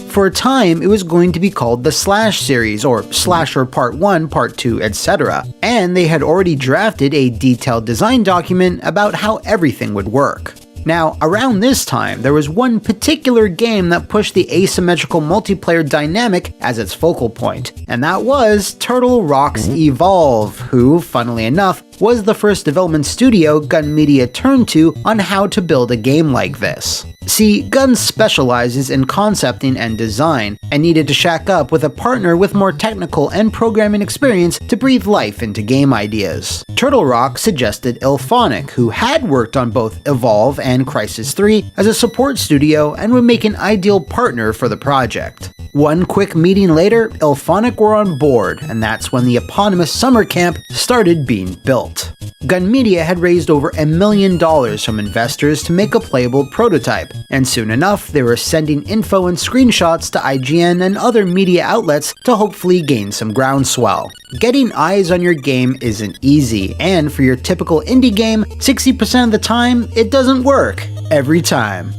For a time, it was going to be called the Slash series, or Slasher Part 1, Part 2, etc., and they had already drafted a detailed design document about how everything would work. Now, around this time, there was one particular game that pushed the asymmetrical multiplayer dynamic as its focal point, and that was Turtle Rock's Evolve, who, funnily enough, was the first development studio Gun Media turned to on how to build a game like this. See, Gun specializes in concepting and design, and needed to shack up with a partner with more technical and programming experience to breathe life into game ideas. Turtle Rock suggested IllFonic, who had worked on both Evolve and Crysis 3, as a support studio and would make an ideal partner for the project. One quick meeting later, IllFonic were on board, and that's when the eponymous summer camp started being built. Gun Media had raised over $1 million from investors to make a playable prototype, and soon enough they were sending info and screenshots to IGN and other media outlets to hopefully gain some groundswell. Getting eyes on your game isn't easy, and for your typical indie game, 60% of the time, it doesn't work. Every time.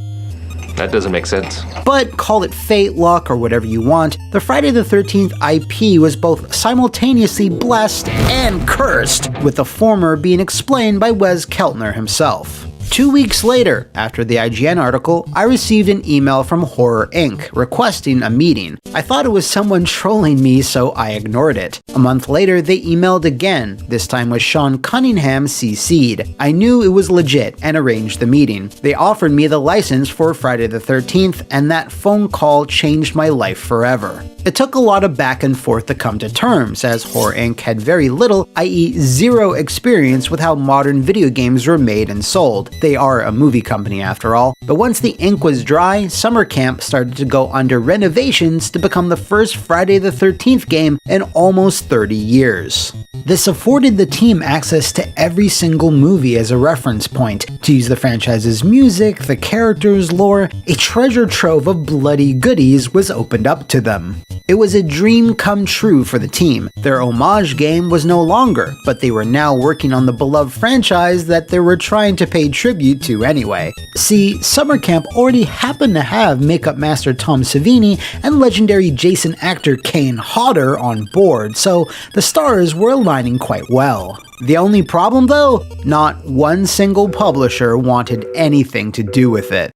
That doesn't make sense. But call it fate, luck, or whatever you want, the Friday the 13th IP was both simultaneously blessed and cursed, with the former being explained by Wes Keltner himself. 2 weeks later, after the IGN article, I received an email from Horror Inc. requesting a meeting. I thought it was someone trolling me, so I ignored it. A month later, they emailed again, this time with Sean Cunningham CC'd. I knew it was legit and arranged the meeting. They offered me the license for Friday the 13th, and that phone call changed my life forever. It took a lot of back and forth to come to terms, as Horror Inc. had very little, i.e. zero experience with how modern video games were made and sold. They are a movie company after all. But once the ink was dry, Summer Camp started to go under renovations to become the first Friday the 13th game in almost 30 years. This afforded the team access to every single movie as a reference point, to use the franchise's music, the characters' lore. A treasure trove of bloody goodies was opened up to them. It was a dream come true for the team. Their homage game was no longer, but they were now working on the beloved franchise that they were trying to pay tribute to anyway. See, Summer Camp already happened to have makeup master Tom Savini and legendary Jason actor Kane Hodder on board, so the stars were aligning quite well. The only problem though? Not one single publisher wanted anything to do with it.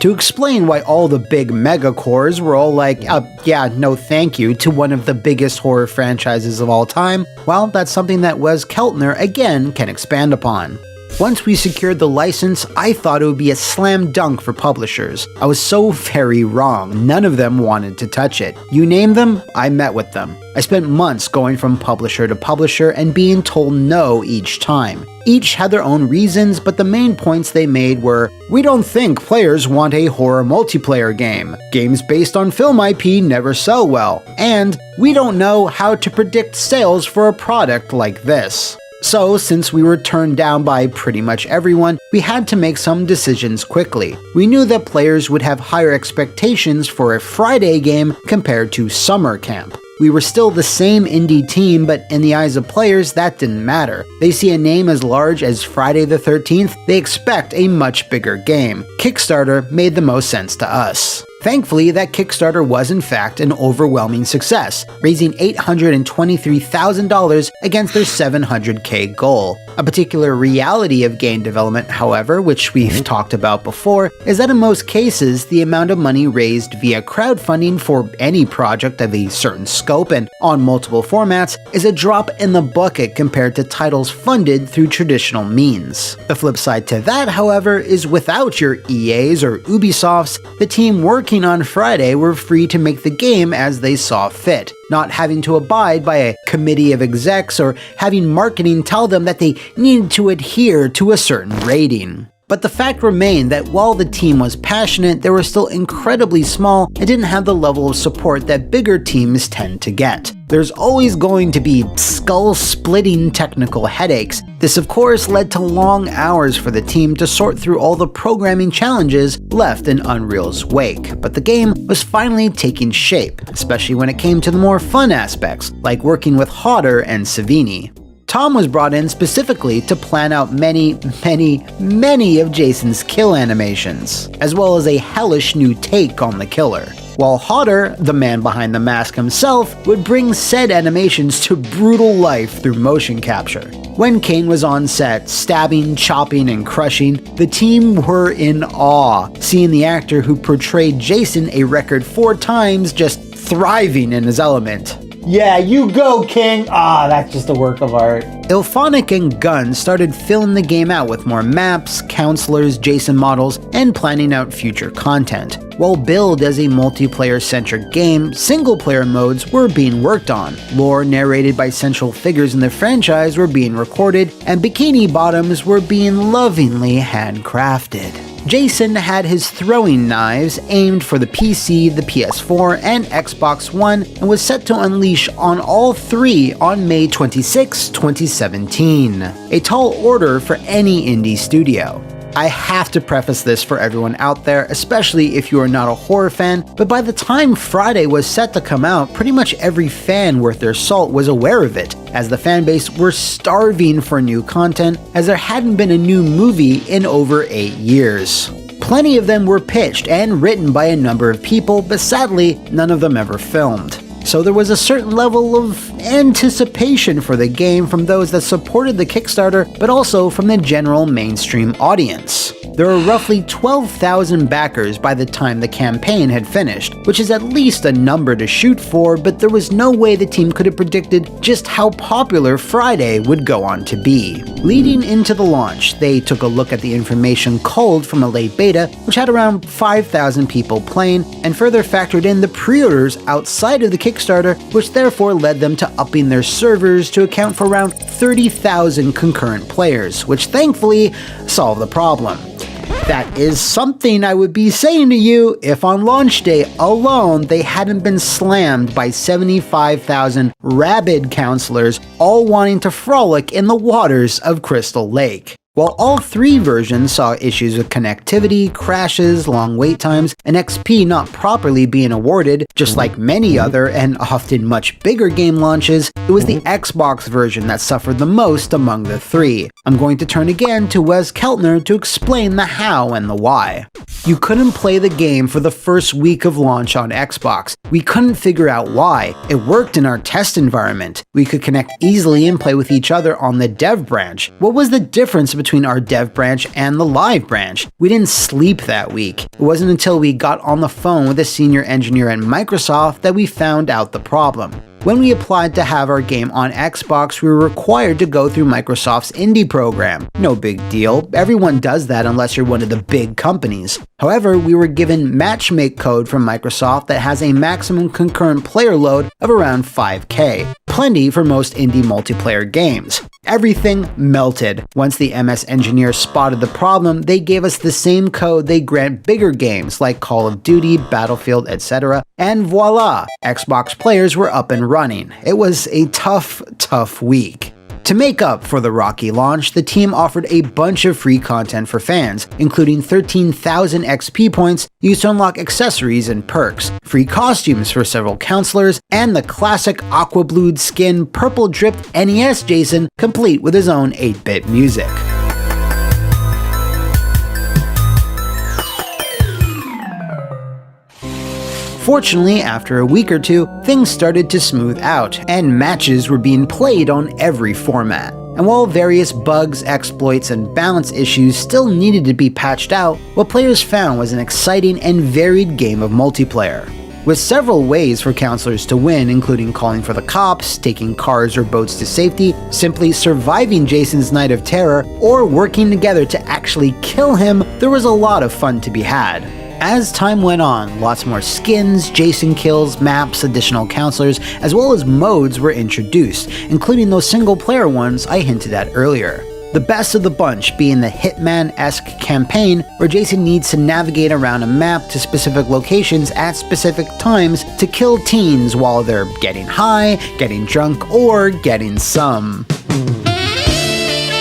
To explain why all the big megacores were all like, yeah, no thank you to one of the biggest horror franchises of all time, well, that's something that Wes Keltner again can expand upon. Once we secured the license, I thought it would be a slam dunk for publishers. I was so very wrong. None of them wanted to touch it. You name them, I met with them. I spent months going from publisher to publisher and being told no each time. Each had their own reasons, but the main points they made were, we don't think players want a horror multiplayer game. Games based on film IP never sell well. And we don't know how to predict sales for a product like this. So, since we were turned down by pretty much everyone, we had to make some decisions quickly. We knew that players would have higher expectations for a Friday game compared to Summer Camp. We were still the same indie team, but in the eyes of players, that didn't matter. They see a name as large as Friday the 13th, they expect a much bigger game. Kickstarter made the most sense to us. Thankfully, that Kickstarter was in fact an overwhelming success, raising $823,000 against their $700K goal. A particular reality of game development, however, which we've talked about before, is that in most cases, the amount of money raised via crowdfunding for any project of a certain scope and on multiple formats is a drop in the bucket compared to titles funded through traditional means. The flip side to that, however, is without your EAs or Ubisofts, the team working on Friday were free to make the game as they saw fit, not having to abide by a committee of execs or having marketing tell them that they needed to adhere to a certain rating. But the fact remained that while the team was passionate, they were still incredibly small and didn't have the level of support that bigger teams tend to get. There's always going to be skull-splitting technical headaches. This of course led to long hours for the team to sort through all the programming challenges left in Unreal's wake. But the game was finally taking shape, especially when it came to the more fun aspects, like working with Hodder and Savini. Tom was brought in specifically to plan out many of Jason's kill animations, as well as a hellish new take on the killer. While Hodder, the man behind the mask himself, would bring said animations to brutal life through motion capture. When Kane was on set, stabbing, chopping, and crushing, the team were in awe, seeing the actor who portrayed Jason a record 4 times just thriving in his element. Yeah, you go, King! Ah, that's just a work of art. Ilphonic and Gunn started filling the game out with more maps, counselors, Jason models, and planning out future content. While billed as a multiplayer-centric game, single-player modes were being worked on, lore narrated by central figures in the franchise were being recorded, and bikini bottoms were being lovingly handcrafted. Jason had his throwing knives aimed for the PC, the PS4, and Xbox One, and was set to unleash on all 3 on May 26, 2017. A tall order for any indie studio. I have to preface this for everyone out there, especially if you are not a horror fan, but by the time Friday was set to come out, pretty much every fan worth their salt was aware of it, as the fanbase were starving for new content, as there hadn't been a new movie in over 8 years. Plenty of them were pitched and written by a number of people, but sadly, none of them ever filmed. so there was a certain level of anticipation for the game from those that supported the Kickstarter, but also from the general mainstream audience. There were roughly 12,000 backers by the time the campaign had finished, which is at least a number to shoot for, but there was no way the team could have predicted just how popular Friday would go on to be. Leading into the launch, they took a look at the information culled from a late beta, which had around 5,000 people playing, and further factored in the pre-orders outside of the Kickstarter, which therefore led them to upping their servers to account for around 30,000 concurrent players, which thankfully solved the problem. That is something I would be saying to you if on launch day alone they hadn't been slammed by 75,000 rabid counselors all wanting to frolic in the waters of Crystal Lake. While all three versions saw issues with connectivity, crashes, long wait times, and XP not properly being awarded, just like many other and often much bigger game launches, it was the Xbox version that suffered the most among the three. I'm going to turn again to Wes Keltner to explain the how and the why. You couldn't play the game for the first week of launch on Xbox. We couldn't figure out why. It worked in our test environment. We could connect easily and play with each other on the dev branch. What was the difference between our dev branch and the live branch? We didn't sleep that week. It wasn't until we got on the phone with a senior engineer at Microsoft that we found out the problem. When we applied to have our game on Xbox, we were required to go through Microsoft's indie program. No big deal, everyone does that unless you're one of the big companies. However, we were given matchmake code from Microsoft that has a maximum concurrent player load of around 5K. Plenty for most indie multiplayer games. Everything melted. Once the MS engineers spotted the problem, they gave us the same code they grant bigger games like Call of Duty, Battlefield, etc. And voila! Xbox players were up and running. It was a tough week. To make up for the rocky launch, the team offered a bunch of free content for fans, including 13,000 XP points used to unlock accessories and perks, free costumes for several counselors, and the classic aqua-blued skin purple-dripped NES Jason, complete with his own 8-bit music. Fortunately, after a week or two, things started to smooth out, and matches were being played on every format. And while various bugs, exploits, and balance issues still needed to be patched out, what players found was an exciting and varied game of multiplayer. With several ways for counselors to win, including calling for the cops, taking cars or boats to safety, simply surviving Jason's night of terror, or working together to actually kill him, there was a lot of fun to be had. As time went on, lots more skins, Jason kills, maps, additional counselors, as well as modes were introduced, including those single-player ones I hinted at earlier. The best of the bunch being the Hitman-esque campaign, where Jason needs to navigate around a map to specific locations at specific times to kill teens while they're getting high, getting drunk, or getting some.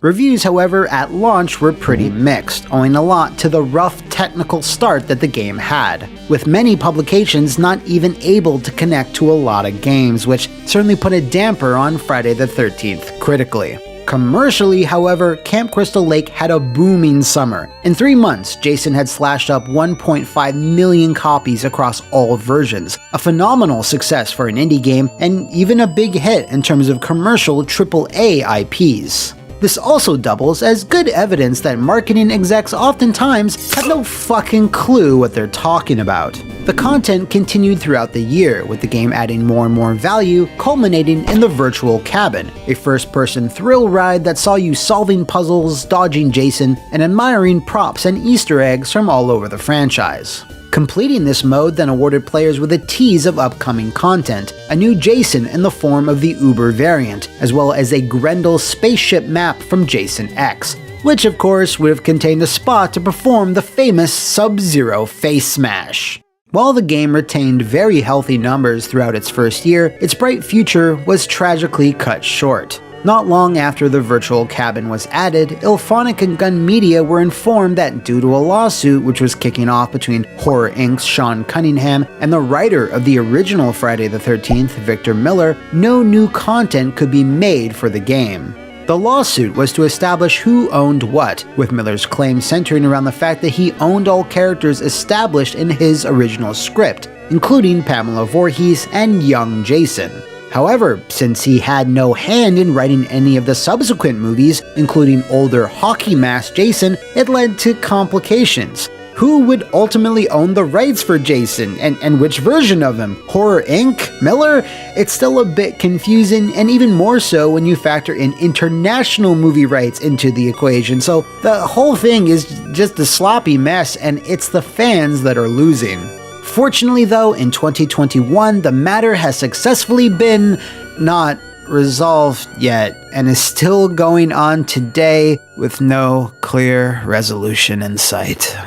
Reviews, however, at launch were pretty mixed, owing a lot to the rough technical start that the game had, with many publications not even able to connect to a lot of games, which certainly put a damper on Friday the 13th critically. Commercially, however, Camp Crystal Lake had a booming summer. In 3 months, Jason had slashed up 1.5 million copies across all versions, a phenomenal success for an indie game, and even a big hit in terms of commercial AAA IPs. This also doubles as good evidence that marketing execs oftentimes have no fucking clue what they're talking about. The content continued throughout the year, with the game adding more and more value, culminating in the Virtual Cabin, a first-person thrill ride that saw you solving puzzles, dodging Jason, and admiring props and Easter eggs from all over the franchise. Completing this mode then awarded players with a tease of upcoming content, a new Jason in the form of the Uber variant, as well as a Grendel spaceship map from Jason X, which of course would have contained a spot to perform the famous Sub-Zero face smash. While the game retained very healthy numbers throughout its first year, its bright future was tragically cut short. Not long after the Virtual Cabin was added, Ilphonic and Gun Media were informed that due to a lawsuit which was kicking off between Horror Inc.'s Sean Cunningham and the writer of the original Friday the 13th, Victor Miller, no new content could be made for the game. The lawsuit was to establish who owned what, with Miller's claim centering around the fact that he owned all characters established in his original script, including Pamela Voorhees and young Jason. However, since he had no hand in writing any of the subsequent movies, including older hockey mask Jason, it led to complications. Who would ultimately own the rights for Jason, and which version of him? Horror Inc.? Miller? It's still a bit confusing, and even more so when you factor in international movie rights into the equation, so the whole thing is just a sloppy mess, and it's the fans that are losing. Fortunately though, in 2021, the matter has successfully been not resolved yet, and is still going on today with no clear resolution in sight.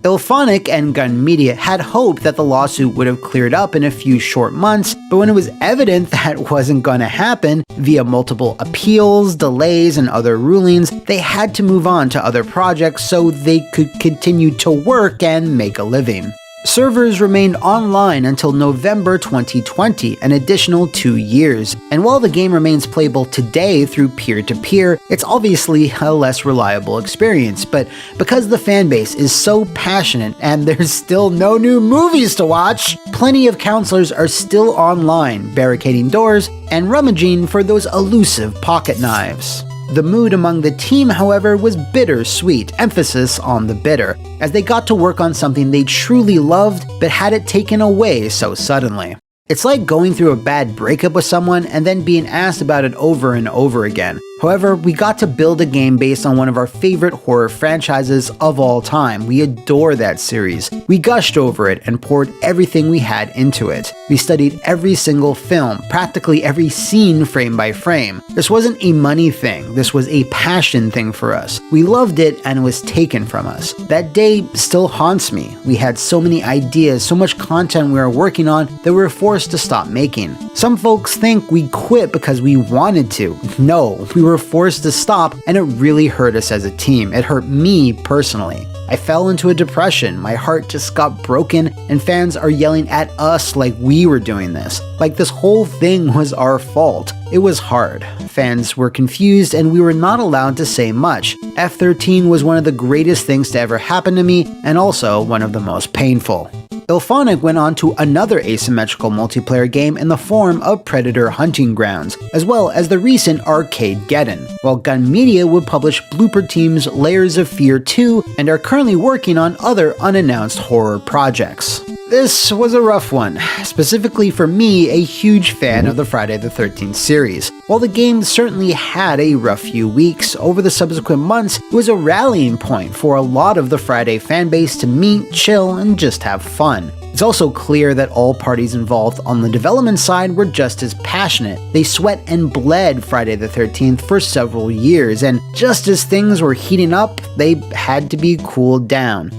IllFonic and Gun Media had hoped that the lawsuit would have cleared up in a few short months, but when it was evident that wasn't gonna happen, via multiple appeals, delays, and other rulings, they had to move on to other projects so they could continue to work and make a living. Servers remained online until November 2020, an additional 2 years, and while the game remains playable today through peer-to-peer, it's obviously a less reliable experience, but because the fanbase is so passionate and there's still no new movies to watch, plenty of counselors are still online, barricading doors and rummaging for those elusive pocket knives. The mood among the team, however, was bittersweet, emphasis on the bitter, as they got to work on something they truly loved but had it taken away so suddenly. It's like going through a bad breakup with someone and then being asked about it over and over again. However, we got to build a game based on one of our favorite horror franchises of all time. We adore that series. We gushed over it and poured everything we had into it. We studied every single film, practically every scene frame by frame. This wasn't a money thing, this was a passion thing for us. We loved it and it was taken from us. That day still haunts me. We had so many ideas, so much content we were working on that we were forced to stop making. Some folks think we quit because we wanted to. No, we were forced to stop, and it really hurt us as a team. It hurt me personally. I fell into a depression, my heart just got broken, and fans are yelling at us like we were doing this. Like this whole thing was our fault. It was hard. Fans were confused and we were not allowed to say much. F13 was one of the greatest things to ever happen to me, and also one of the most painful. IllFonic went on to another asymmetrical multiplayer game in the form of Predator Hunting Grounds, as well as the recent Arcadegeddon, while Gun Media would publish Blooper Team's Layers of Fear 2 and are currently working on other unannounced horror projects. This was a rough one, specifically for me, a huge fan of the Friday the 13th series. While the game certainly had a rough few weeks, over the subsequent months, it was a rallying point for a lot of the Friday fanbase to meet, chill, and just have fun. It's also clear that all parties involved on the development side were just as passionate. They sweat and bled Friday the 13th for several years, and just as things were heating up, they had to be cooled down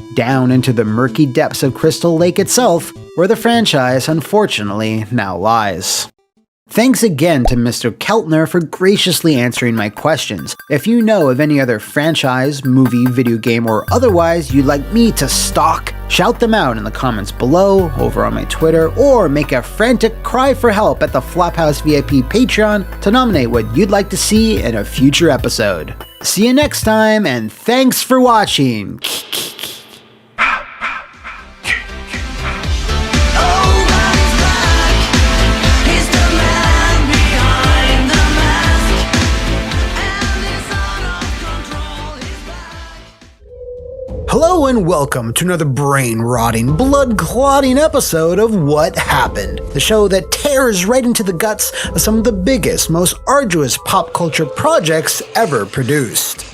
into the murky depths of Crystal Lake itself, where the franchise unfortunately now lies. Thanks again to Mr. Keltner for graciously answering my questions. If you know of any other franchise, movie, video game, or otherwise you'd like me to stalk, shout them out in the comments below, over on my Twitter, or make a frantic cry for help at the Flophouse VIP Patreon to nominate what you'd like to see in a future episode. See you next time, and thanks for watching! Hello and welcome to another brain-rotting, blood-clotting episode of What Happened, the show that tears right into the guts of some of the biggest, most arduous pop culture projects ever produced.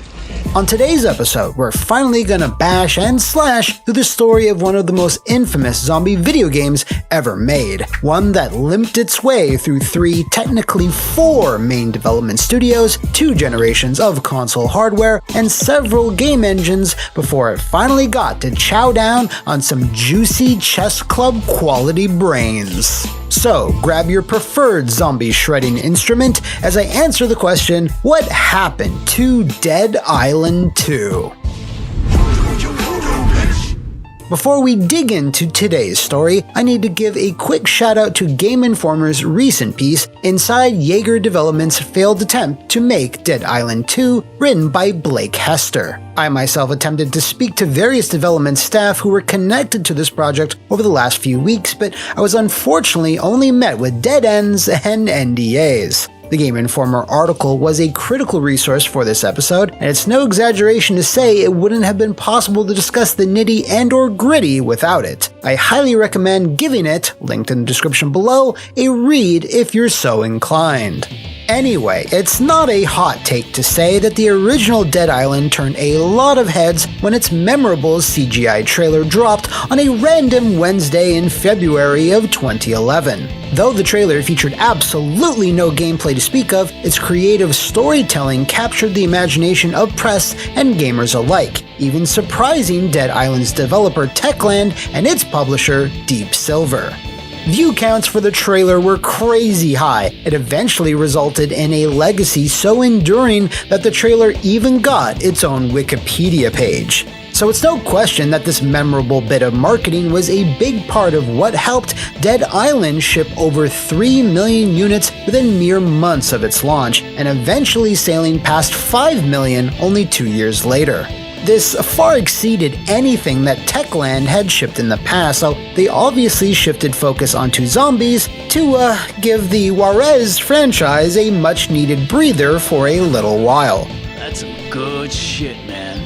On today's episode, we're finally gonna bash and slash through the story of one of the most infamous zombie video games ever made, one that limped its way through 3, technically 4 main development studios, 2 generations of console hardware, and several game engines before it finally got to chow down on some juicy chess club quality brains. So, grab your preferred zombie shredding instrument as I answer the question, what happened to Dead Island 2? Before we dig into today's story, I need to give a quick shout out to Game Informer's recent piece, Inside Jaeger Development's Failed Attempt to Make Dead Island 2, written by Blake Hester. I myself attempted to speak to various development staff who were connected to this project over the last few weeks, but I was unfortunately only met with dead ends and NDAs. The Game Informer article was a critical resource for this episode, and it's no exaggeration to say it wouldn't have been possible to discuss the nitty and or gritty without it. I highly recommend giving it, linked in the description below, a read if you're so inclined. Anyway, it's not a hot take to say that the original Dead Island turned a lot of heads when its memorable CGI trailer dropped on a random Wednesday in February of 2011. Though the trailer featured absolutely no gameplay to speak of, its creative storytelling captured the imagination of press and gamers alike, even surprising Dead Island's developer Techland and its publisher Deep Silver. View counts for the trailer were crazy high. It eventually resulted in a legacy so enduring that the trailer even got its own Wikipedia page. So it's no question that this memorable bit of marketing was a big part of what helped Dead Island ship over 3 million units within mere months of its launch, and eventually sailing past 5 million only 2 years later. This far exceeded anything that Techland had shipped in the past, so they obviously shifted focus onto zombies to give the Juarez franchise a much-needed breather for a little while. That's some good shit, man.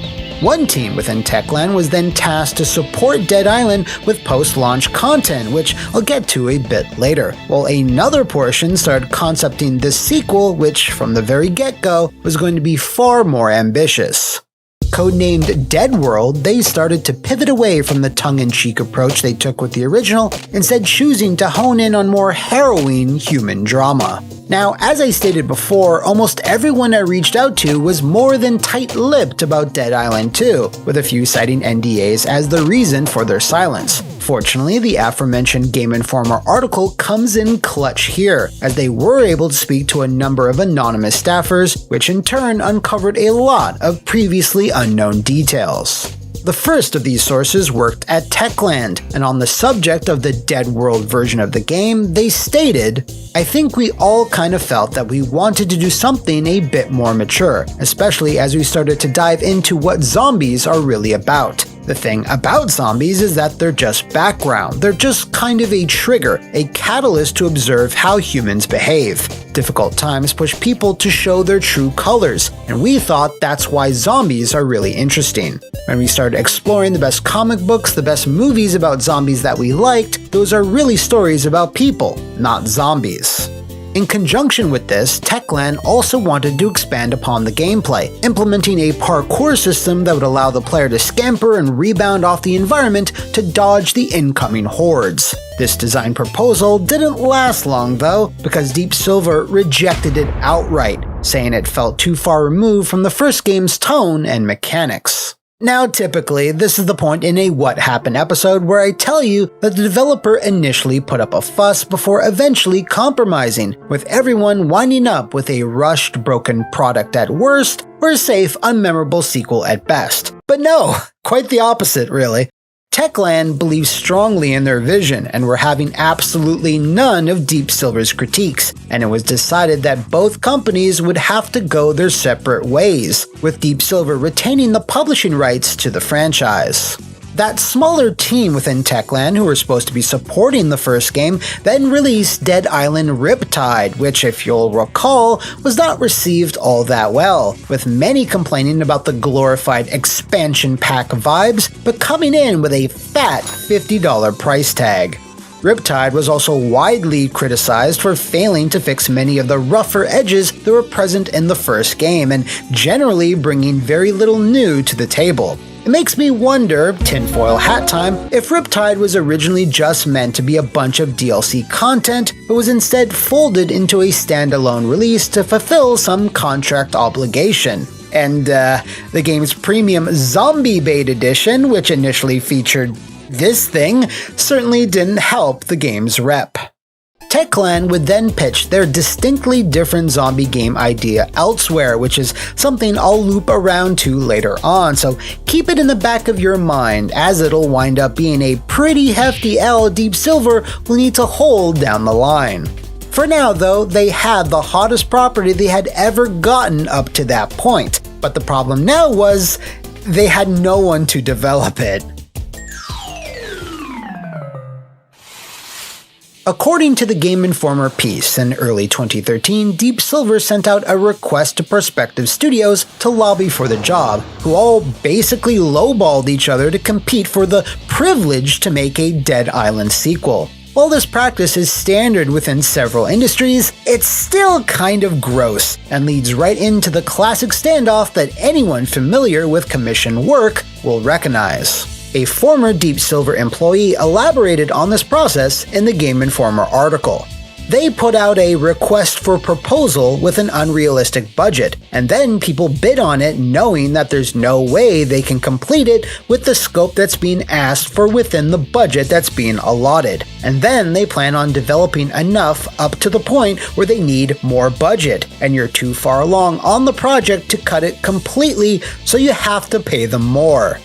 One team within Techland was then tasked to support Dead Island with post-launch content, which I'll get to a bit later, while another portion started concepting this sequel, which from the very get-go was going to be far more ambitious. Codenamed Dead World, they started to pivot away from the tongue-in-cheek approach they took with the original, instead choosing to hone in on more harrowing human drama. Now, as I stated before, almost everyone I reached out to was more than tight-lipped about Dead Island 2, with a few citing NDAs as the reason for their silence. Fortunately, the aforementioned Game Informer article comes in clutch here, as they were able to speak to a number of anonymous staffers, which in turn uncovered a lot of previously unknown details. The first of these sources worked at Techland, and on the subject of the Dead World version of the game, they stated, "I think we all kind of felt that we wanted to do something a bit more mature, especially as we started to dive into what zombies are really about. The thing about zombies is that they're just background. They're just kind of a trigger, a catalyst to observe how humans behave. Difficult times push people to show their true colors, and we thought that's why zombies are really interesting. When we started exploring the best comic books, the best movies about zombies that we liked, those are really stories about people, not zombies." In conjunction with this, Techland also wanted to expand upon the gameplay, implementing a parkour system that would allow the player to scamper and rebound off the environment to dodge the incoming hordes. This design proposal didn't last long though, because Deep Silver rejected it outright, saying it felt too far removed from the first game's tone and mechanics. Now, typically, this is the point in a What Happened episode where I tell you that the developer initially put up a fuss before eventually compromising, with everyone winding up with a rushed, broken product at worst, or a safe, unmemorable sequel at best. But no, quite the opposite, really. Techland believes strongly in their vision and were having absolutely none of Deep Silver's critiques, and it was decided that both companies would have to go their separate ways, with Deep Silver retaining the publishing rights to the franchise. That smaller team within Techland, who were supposed to be supporting the first game, then released Dead Island Riptide, which, if you'll recall, was not received all that well, with many complaining about the glorified expansion pack vibes, but coming in with a fat $50 price tag. Riptide was also widely criticized for failing to fix many of the rougher edges that were present in the first game, and generally bringing very little new to the table. It makes me wonder, tinfoil hat time, if Riptide was originally just meant to be a bunch of DLC content, but was instead folded into a standalone release to fulfill some contract obligation. And the game's premium Zombie Bait edition, which initially featured this thing, certainly didn't help the game's rep. Techland would then pitch their distinctly different zombie game idea elsewhere, which is something I'll loop around to later on, so keep it in the back of your mind, as it'll wind up being a pretty hefty L Deep Silver will need to hold down the line. For now though, they had the hottest property they had ever gotten up to that point, but the problem now was they had no one to develop it. According to the Game Informer piece, in early 2013, Deep Silver sent out a request to prospective studios to lobby for the job, who all basically lowballed each other to compete for the privilege to make a Dead Island sequel. While this practice is standard within several industries, it's still kind of gross, and leads right into the classic standoff that anyone familiar with commission work will recognize. A former Deep Silver employee elaborated on this process in the Game Informer article. They put out a request for proposal with an unrealistic budget, and then people bid on it knowing that there's no way they can complete it with the scope that's being asked for within the budget that's being allotted. And then they plan on developing enough up to the point where they need more budget, and you're too far along on the project to cut it completely, so you have to pay them more.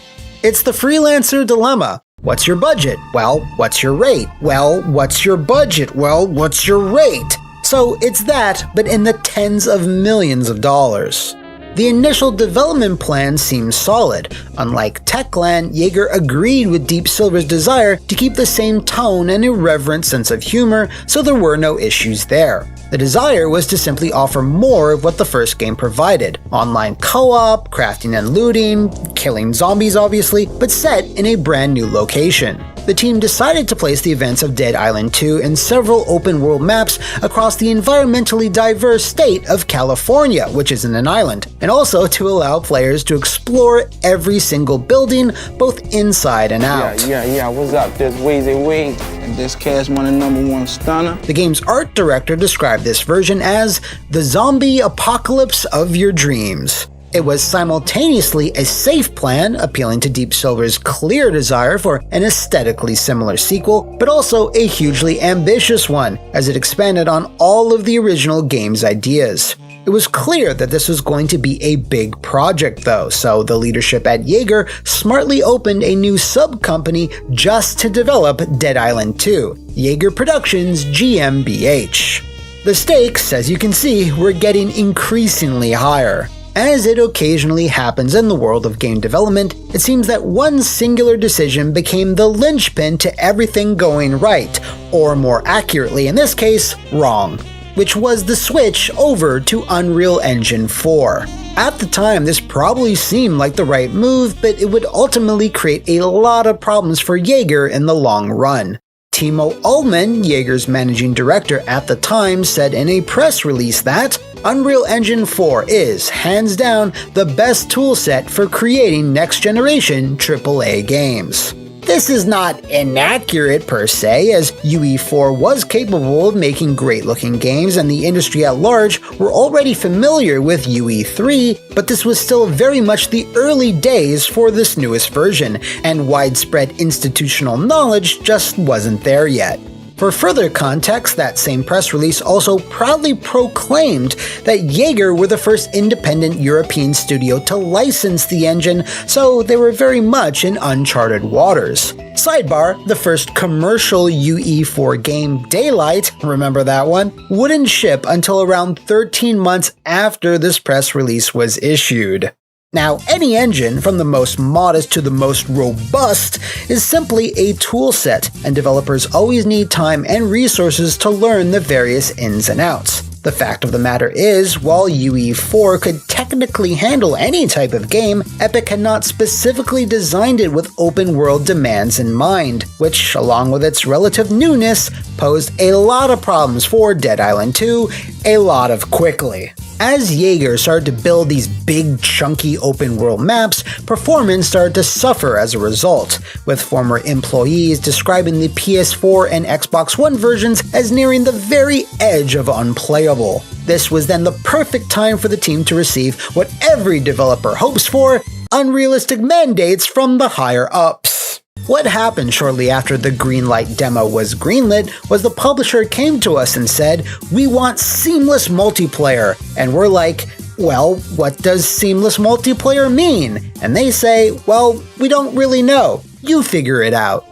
It's the freelancer dilemma. What's your budget? Well, what's your rate? Well, what's your budget? Well, what's your rate? So it's that, but in the tens of millions of dollars. The initial development plan seems solid. Unlike Techland, Yeager agreed with Deep Silver's desire to keep the same tone and irreverent sense of humor, so there were no issues there. The desire was to simply offer more of what the first game provided. Online co-op, crafting and looting, killing zombies obviously, but set in a brand new location. The team decided to place the events of Dead Island 2 in several open-world maps across the environmentally diverse state of California, which isn't an island, and also to allow players to explore every single building, both inside and out. Yeah, what's up? This Weezy Wee, and this Cash Money #1 stunner. The game's art director described this version as the zombie apocalypse of your dreams. It was simultaneously a safe plan, appealing to Deep Silver's clear desire for an aesthetically similar sequel, but also a hugely ambitious one, as it expanded on all of the original game's ideas. It was clear that this was going to be a big project though, so the leadership at Yeager smartly opened a new sub-company just to develop Dead Island 2, Yeager Productions GmbH. The stakes, as you can see, were getting increasingly higher. As it occasionally happens in the world of game development, it seems that one singular decision became the linchpin to everything going right, or more accurately in this case, wrong, which was the switch over to Unreal Engine 4. At the time, this probably seemed like the right move, but it would ultimately create a lot of problems for Yeager in the long run. Timo Ullman, Yeager's managing director at the time, said in a press release that Unreal Engine 4 is, hands down, the best toolset for creating next-generation AAA games. This is not inaccurate per se, as UE4 was capable of making great-looking games and the industry at large were already familiar with UE3, but this was still very much the early days for this newest version, and widespread institutional knowledge just wasn't there yet. For further context, that same press release also proudly proclaimed that Yeager were the first independent European studio to license the engine, so they were very much in uncharted waters. Sidebar, the first commercial UE4 game, Daylight, remember that one, wouldn't ship until around 13 months after this press release was issued. Now, any engine, from the most modest to the most robust, is simply a tool set, and developers always need time and resources to learn the various ins and outs. The fact of the matter is, while UE4 could technically handle any type of game, Epic had not specifically designed it with open-world demands in mind, which, along with its relative newness, posed a lot of problems for Dead Island 2, a lot of quickly. As Yeager started to build these big, chunky open-world maps, performance started to suffer as a result, with former employees describing the PS4 and Xbox One versions as nearing the very edge of unplayable. This was then the perfect time for the team to receive what every developer hopes for: unrealistic mandates from the higher-ups. What happened shortly after the Greenlight demo was greenlit was the publisher came to us and said, "We want seamless multiplayer." And we're like, "Well, what does seamless multiplayer mean?" And they say, "Well, we don't really know. You figure it out."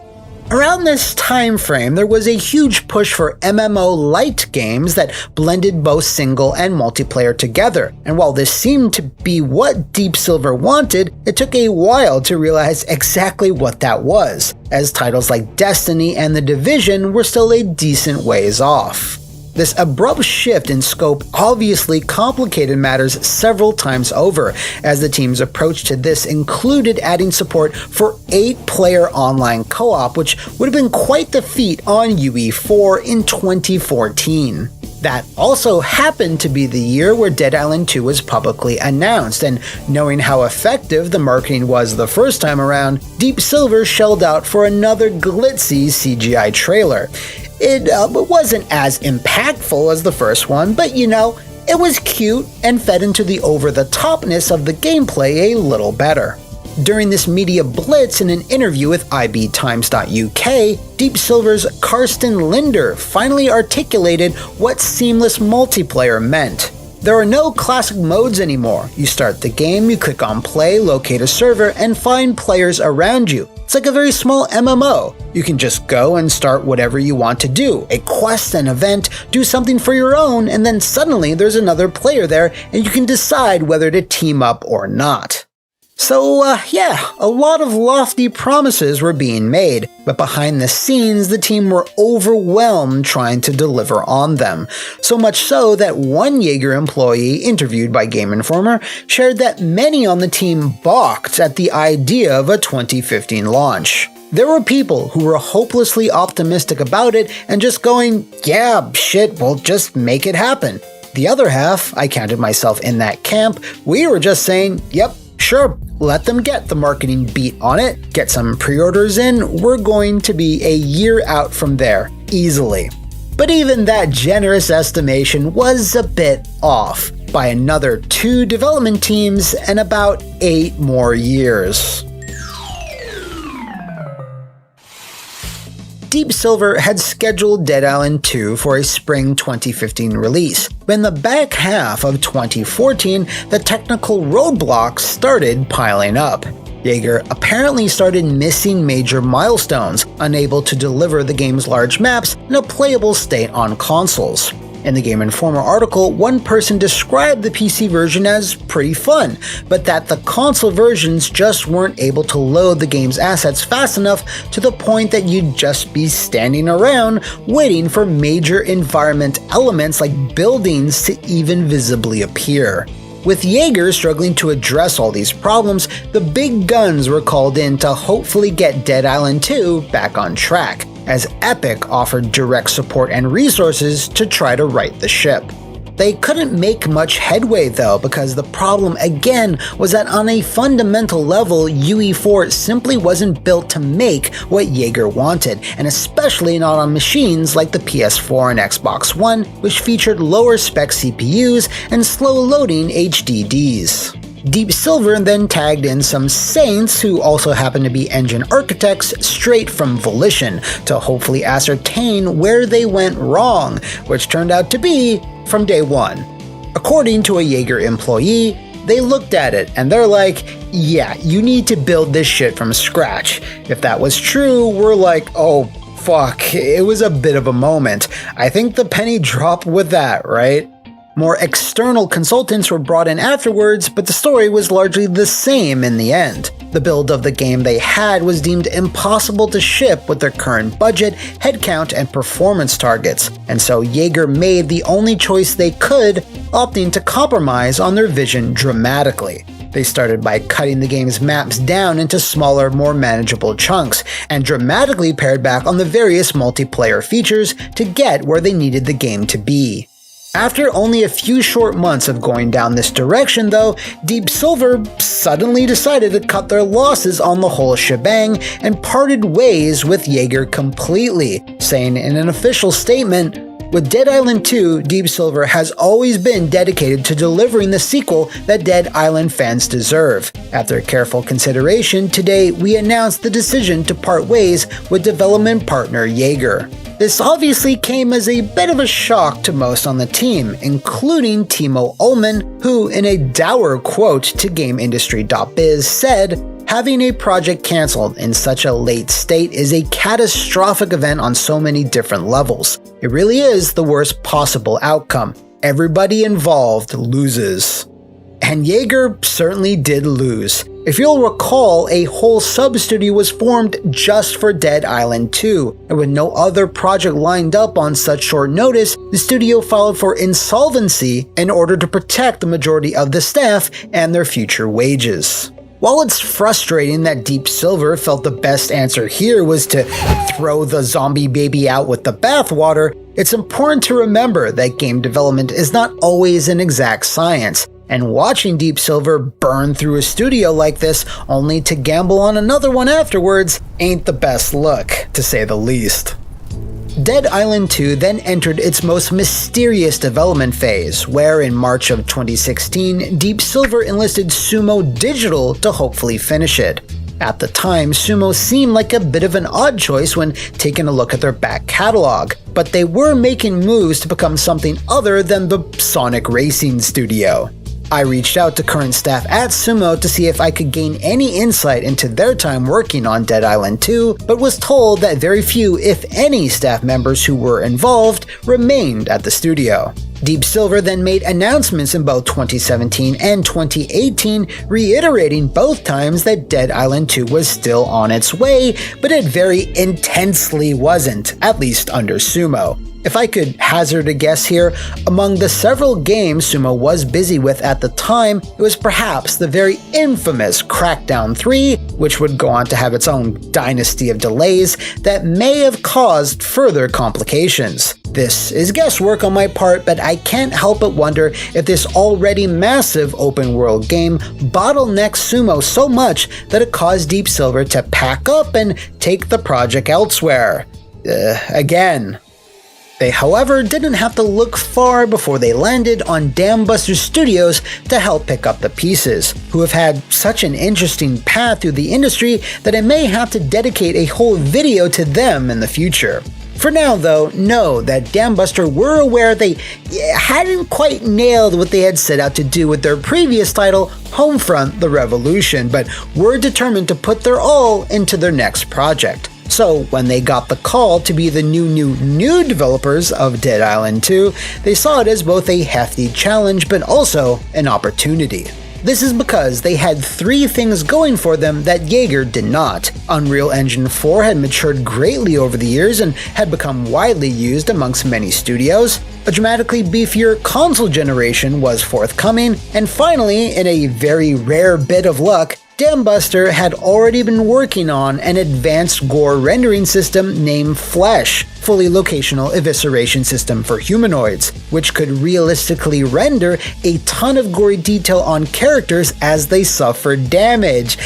Around this time frame, there was a huge push for MMO-light games that blended both single and multiplayer together. And while this seemed to be what Deep Silver wanted, it took a while to realize exactly what that was, as titles like Destiny and The Division were still a decent ways off. This abrupt shift in scope obviously complicated matters several times over, as the team's approach to this included adding support for 8-player online co-op, which would have been quite the feat on UE4 in 2014. That also happened to be the year where Dead Island 2 was publicly announced, and knowing how effective the marketing was the first time around, Deep Silver shelled out for another glitzy CGI trailer. It wasn't as impactful as the first one, but it was cute and fed into the over-the-topness of the gameplay a little better. During this media blitz in an interview with ibtimes.uk, Deep Silver's Karsten Linder finally articulated what seamless multiplayer meant. There are no classic modes anymore. You start the game, you click on play, locate a server, and find players around you. It's like a very small MMO. You can just go and start whatever you want to do. A quest, an event, do something for your own, and then suddenly there's another player there and you can decide whether to team up or not. So a lot of lofty promises were being made, but behind the scenes the team were overwhelmed trying to deliver on them. So much so that one Jaeger employee interviewed by Game Informer shared that many on the team balked at the idea of a 2015 launch. There were people who were hopelessly optimistic about it and just going, "Yeah, shit, we'll just make it happen." The other half, I counted myself in that camp, we were just saying, "Yep, sure, let them get the marketing beat on it, get some pre-orders in, we're going to be a year out from there, easily." But even that generous estimation was a bit off, by another 2 development teams and about 8 more years. Deep Silver had scheduled Dead Island 2 for a spring 2015 release, but in the back half of 2014, the technical roadblocks started piling up. Jaeger apparently started missing major milestones, unable to deliver the game's large maps in a playable state on consoles. In the Game Informer article, one person described the PC version as pretty fun, but that the console versions just weren't able to load the game's assets fast enough to the point that you'd just be standing around waiting for major environment elements like buildings to even visibly appear. With Jaeger struggling to address all these problems, the big guns were called in to hopefully get Dead Island 2 back on track, as Epic offered direct support and resources to try to right the ship. They couldn't make much headway though, because the problem again was that on a fundamental level, UE4 simply wasn't built to make what Jaeger wanted, and especially not on machines like the PS4 and Xbox One, which featured lower spec CPUs and slow loading HDDs. Deep Silver then tagged in some Saints who also happened to be engine architects straight from Volition to hopefully ascertain where they went wrong, which turned out to be from day one. According to a Jaeger employee, they looked at it and they're like, "Yeah, you need to build this shit from scratch." If that was true, we're like, oh fuck, it was a bit of a moment. I think the penny dropped with that, right? More external consultants were brought in afterwards, but the story was largely the same in the end. The build of the game they had was deemed impossible to ship with their current budget, headcount, and performance targets, and so Jaeger made the only choice they could, opting to compromise on their vision dramatically. They started by cutting the game's maps down into smaller, more manageable chunks, and dramatically pared back on the various multiplayer features to get where they needed the game to be. After only a few short months of going down this direction though, Deep Silver suddenly decided to cut their losses on the whole shebang and parted ways with Jaeger completely, saying in an official statement, With Dead Island 2, Deep Silver has always been dedicated to delivering the sequel that Dead Island fans deserve. After careful consideration, today we announced the decision to part ways with development partner Jaeger. This obviously came as a bit of a shock to most on the team, including Timo Ullman, who in a dour quote to GameIndustry.biz said, "Having a project cancelled in such a late state is a catastrophic event on so many different levels. It really is the worst possible outcome. Everybody involved loses." And Jaeger certainly did lose. If you'll recall, a whole sub-studio was formed just for Dead Island 2, and with no other project lined up on such short notice, the studio filed for insolvency in order to protect the majority of the staff and their future wages. While it's frustrating that Deep Silver felt the best answer here was to throw the zombie baby out with the bathwater, it's important to remember that game development is not always an exact science, and watching Deep Silver burn through a studio like this only to gamble on another one afterwards ain't the best look, to say the least. Dead Island 2 then entered its most mysterious development phase, where in March of 2016, Deep Silver enlisted Sumo Digital to hopefully finish it. At the time, Sumo seemed like a bit of an odd choice when taking a look at their back catalog, but they were making moves to become something other than the Sonic Racing studio. I reached out to current staff at Sumo to see if I could gain any insight into their time working on Dead Island 2, but was told that very few, if any, staff members who were involved remained at the studio. Deep Silver then made announcements in both 2017 and 2018, reiterating both times that Dead Island 2 was still on its way, but it very intensely wasn't, at least under Sumo. If I could hazard a guess here, among the several games Sumo was busy with at the time, it was perhaps the very infamous Crackdown 3, which would go on to have its own dynasty of delays, that may have caused further complications. This is guesswork on my part, but I can't help but wonder if this already massive open-world game bottlenecked Sumo so much that it caused Deep Silver to pack up and take the project elsewhere. Again. They, however, didn't have to look far before they landed on Dambuster Studios to help pick up the pieces, who have had such an interesting path through the industry that I may have to dedicate a whole video to them in the future. For now, though, know that Dambuster were aware they hadn't quite nailed what they had set out to do with their previous title, Homefront: The Revolution, but were determined to put their all into their next project. So when they got the call to be the new developers of Dead Island 2, they saw it as both a hefty challenge but also an opportunity. This is because they had three things going for them that Jaeger did not. Unreal Engine 4 had matured greatly over the years and had become widely used amongst many studios. A dramatically beefier console generation was forthcoming, and finally, in a very rare bit of luck, Dambuster had already been working on an advanced gore rendering system named Flesh, fully locational evisceration system for humanoids, which could realistically render a ton of gory detail on characters as they suffered damage.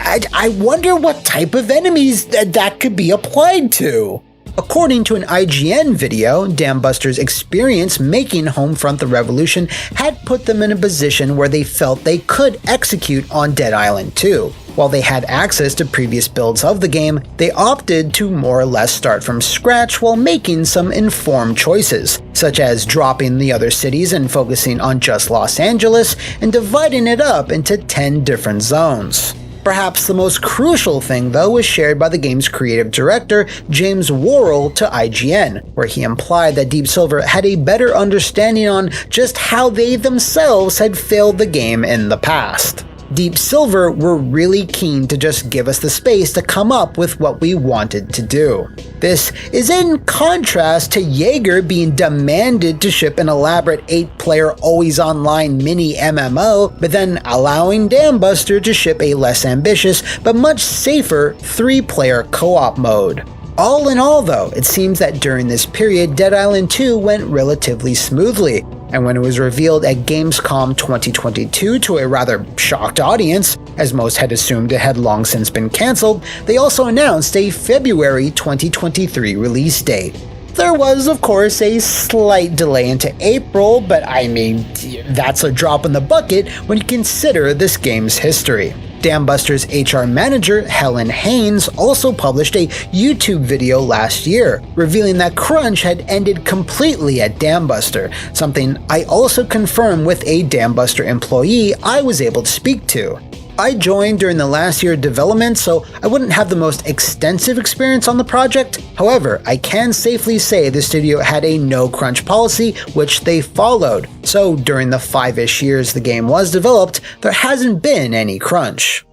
I wonder what type of enemies that could be applied to. According to an IGN video, Dambuster's experience making Homefront: The Revolution had put them in a position where they felt they could execute on Dead Island 2. While they had access to previous builds of the game, they opted to more or less start from scratch while making some informed choices, such as dropping the other cities and focusing on just Los Angeles, and dividing it up into 10 different zones. Perhaps the most crucial thing, though, was shared by the game's creative director, James Worrell, to IGN, where he implied that Deep Silver had a better understanding on just how they themselves had failed the game in the past. Deep Silver were really keen to just give us the space to come up with what we wanted to do. This is in contrast to Jaeger being demanded to ship an elaborate 8-player always-online mini MMO, but then allowing Dambuster to ship a less ambitious but much safer 3-player co-op mode. All in all, though, it seems that during this period, Dead Island 2 went relatively smoothly, and when it was revealed at Gamescom 2022 to a rather shocked audience, as most had assumed it had long since been cancelled, they also announced a February 2023 release date. There was, of course, a slight delay into April, but I mean, that's a drop in the bucket when you consider this game's history. Dambuster's HR manager, Helen Haynes, also published a YouTube video last year, revealing that crunch had ended completely at Dambuster, something I also confirmed with a Dambuster employee I was able to speak to. I joined during the last year of development, so I wouldn't have the most extensive experience on the project. However, I can safely say the studio had a no crunch policy, which they followed. So during the 5-ish years the game was developed, there hasn't been any crunch.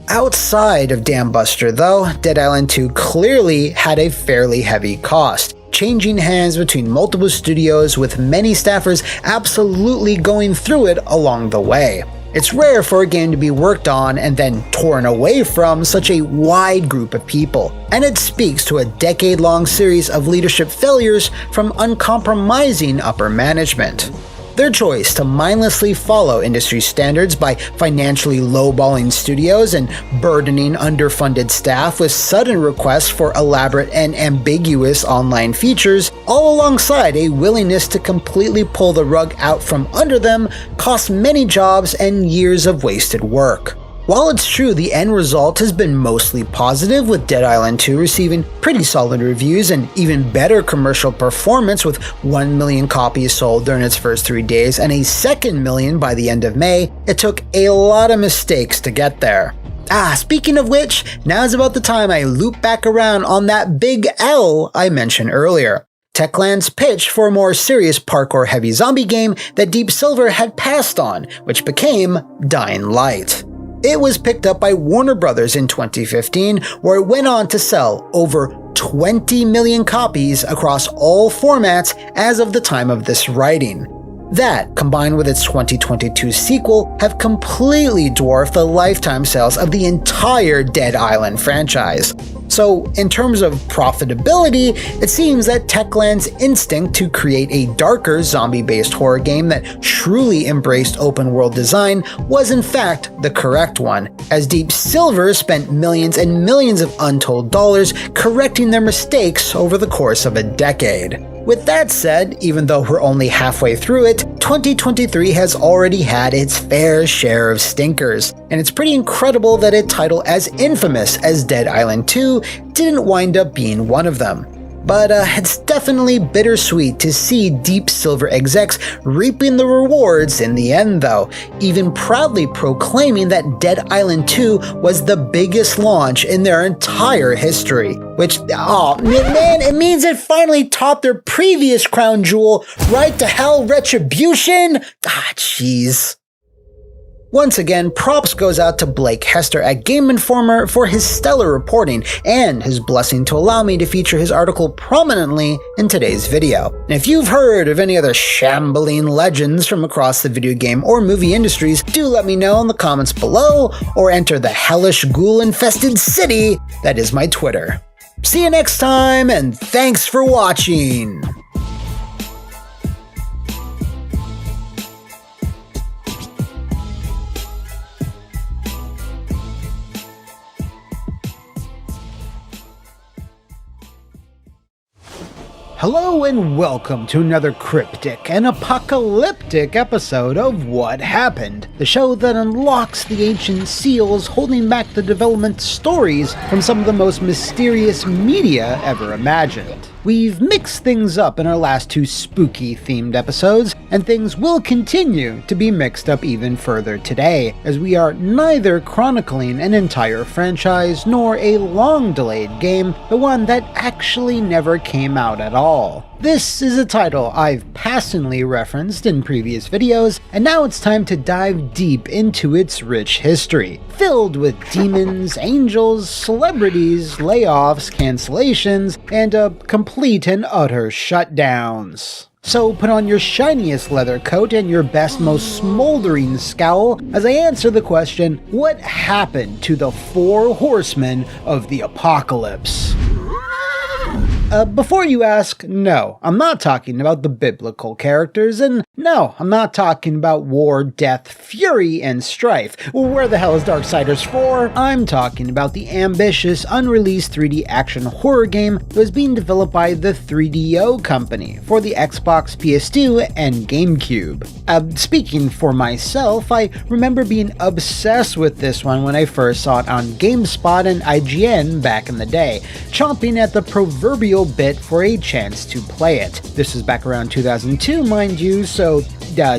Outside of Dambuster though, Dead Island 2 clearly had a fairly heavy cost, changing hands between multiple studios with many staffers absolutely going through it along the way. It's rare for a game to be worked on and then torn away from such a wide group of people, and it speaks to a decade-long series of leadership failures from uncompromising upper management. Their choice to mindlessly follow industry standards by financially lowballing studios and burdening underfunded staff with sudden requests for elaborate and ambiguous online features, all alongside a willingness to completely pull the rug out from under them, cost many jobs and years of wasted work. While it's true the end result has been mostly positive, with Dead Island 2 receiving pretty solid reviews and even better commercial performance with 1 million copies sold during its first 3 days and a second million by the end of May, it took a lot of mistakes to get there. Speaking of which, now is about the time I loop back around on that big L I mentioned earlier. Techland's pitch for a more serious parkour-heavy zombie game that Deep Silver had passed on, which became Dying Light. It was picked up by Warner Bros. In 2015, where it went on to sell over 20 million copies across all formats as of the time of this writing. That, combined with its 2022 sequel, have completely dwarfed the lifetime sales of the entire Dead Island franchise. So, in terms of profitability, it seems that Techland's instinct to create a darker zombie-based horror game that truly embraced open-world design was in fact the correct one, as Deep Silver spent millions and millions of untold dollars correcting their mistakes over the course of a decade. With that said, even though we're only halfway through it, 2023 has already had its fair share of stinkers, and it's pretty incredible that a title as infamous as Dead Island 2 didn't wind up being one of them. But it's definitely bittersweet to see Deep Silver execs reaping the rewards in the end though, even proudly proclaiming that Dead Island 2 was the biggest launch in their entire history. Which, man, it means it finally topped their previous crown jewel, Right to Hell Retribution? Jeez. Once again, props goes out to Blake Hester at Game Informer for his stellar reporting and his blessing to allow me to feature his article prominently in today's video. And if you've heard of any other shambling legends from across the video game or movie industries, do let me know in the comments below or enter the hellish ghoul-infested city that is my Twitter. See you next time, and thanks for watching! Hello and welcome to another cryptic and apocalyptic episode of What Happened, the show that unlocks the ancient seals holding back the development stories from some of the most mysterious media ever imagined. We've mixed things up in our last 2 spooky-themed episodes, and things will continue to be mixed up even further today, as we are neither chronicling an entire franchise nor a long-delayed game, the one that actually never came out at all. This is a title I've passingly referenced in previous videos, and now it's time to dive deep into its rich history, filled with demons, angels, celebrities, layoffs, cancellations, and complete and utter shutdowns. So put on your shiniest leather coat and your best, most smoldering scowl as I answer the question, what happened to the 4 horsemen of the apocalypse? Before you ask, no, I'm not talking about the biblical characters, and no, I'm not talking about war, death, fury, and strife. Where the hell is Darksiders 4? I'm talking about the ambitious, unreleased 3D action horror game that was being developed by the 3DO company for the Xbox, PS2, and GameCube. Speaking for myself, I remember being obsessed with this one when I first saw it on GameSpot and IGN back in the day, chomping at the proverbial bit for a chance to play it. This was back around 2002, mind you, so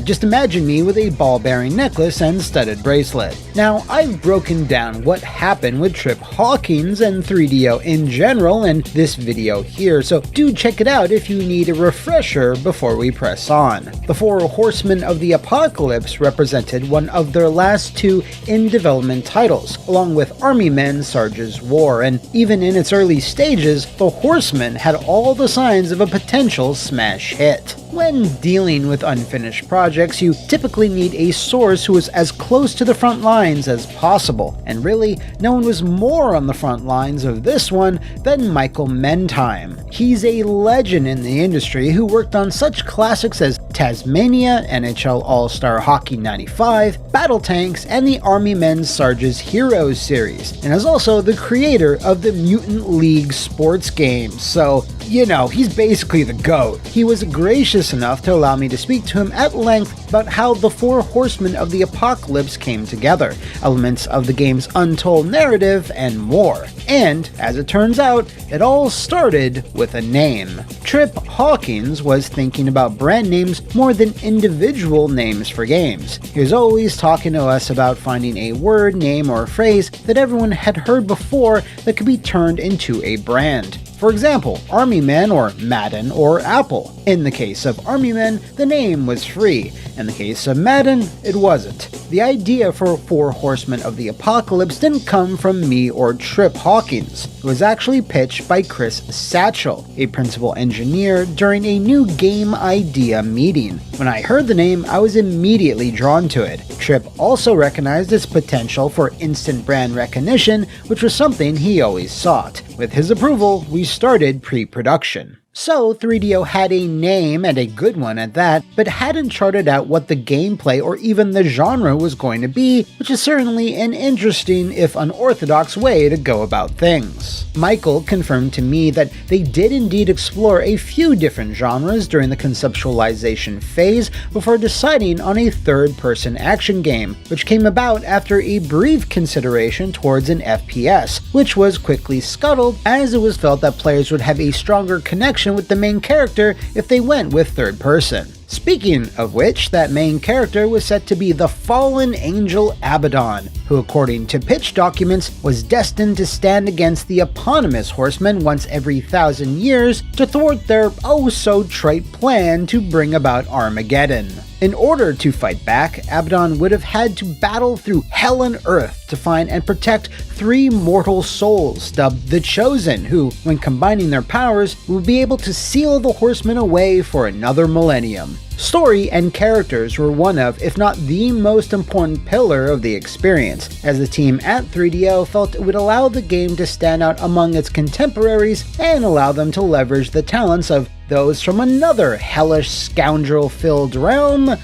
just imagine me with a ball-bearing necklace and studded bracelet. Now, I've broken down what happened with Trip Hawkins and 3DO in general in this video here, so do check it out if you need a refresher before we press on. The four Horsemen of the Apocalypse represented one of their last two in-development titles, along with Army Men Sarge's War, and even in its early stages, the Horsemen had all the signs of a potential smash hit. When dealing with unfinished projects, you typically need a source who is as close to the front lines as possible, and really, no one was more on the front lines of this one than Michael Mentheim. He's a legend in the industry who worked on such classics as Tasmania, NHL All-Star Hockey 95, Battle Tanks, and the Army Men Sarge's Heroes series, and is also the creator of the Mutant League sports games, so, you know, he's basically the GOAT. He was gracious enough to allow me to speak to him at length about how the four Horsemen of the Apocalypse came together, elements of the game's untold narrative, and more. And, as it turns out, it all started with a name. Trip Hawkins was thinking about brand names more than individual names for games. He was always talking to us about finding a word, name, or phrase that everyone had heard before that could be turned into a brand. For example, Army Men or Madden or Apple. In the case of Army Men, the name was free. In the case of Madden, it wasn't. The idea for Four Horsemen of the Apocalypse didn't come from me or Trip Hawkins. It was actually pitched by Chris Satchel, a principal engineer, during a new game idea meeting. When I heard the name, I was immediately drawn to it. Trip also recognized its potential for instant brand recognition, which was something he always sought. With his approval, we started pre-production. So 3DO had a name, and a good one at that, but hadn't charted out what the gameplay or even the genre was going to be, which is certainly an interesting, if unorthodox, way to go about things. Michael confirmed to me that they did indeed explore a few different genres during the conceptualization phase before deciding on a third-person action game, which came about after a brief consideration towards an FPS, which was quickly scuttled as it was felt that players would have a stronger connection with the main character if they went with third person. Speaking of which, that main character was set to be the fallen angel Abaddon, who according to pitch documents was destined to stand against the eponymous Horsemen once every 1,000 years to thwart their oh-so-trite plan to bring about Armageddon. In order to fight back, Abaddon would have had to battle through hell and earth to find and protect three mortal souls, dubbed the Chosen, who, when combining their powers, would be able to seal the Horsemen away for another millennium. Story and characters were one of, if not the most important pillar of the experience, as the team at 3DO felt it would allow the game to stand out among its contemporaries and allow them to leverage the talents of those from another hellish scoundrel-filled realm,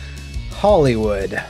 Hollywood.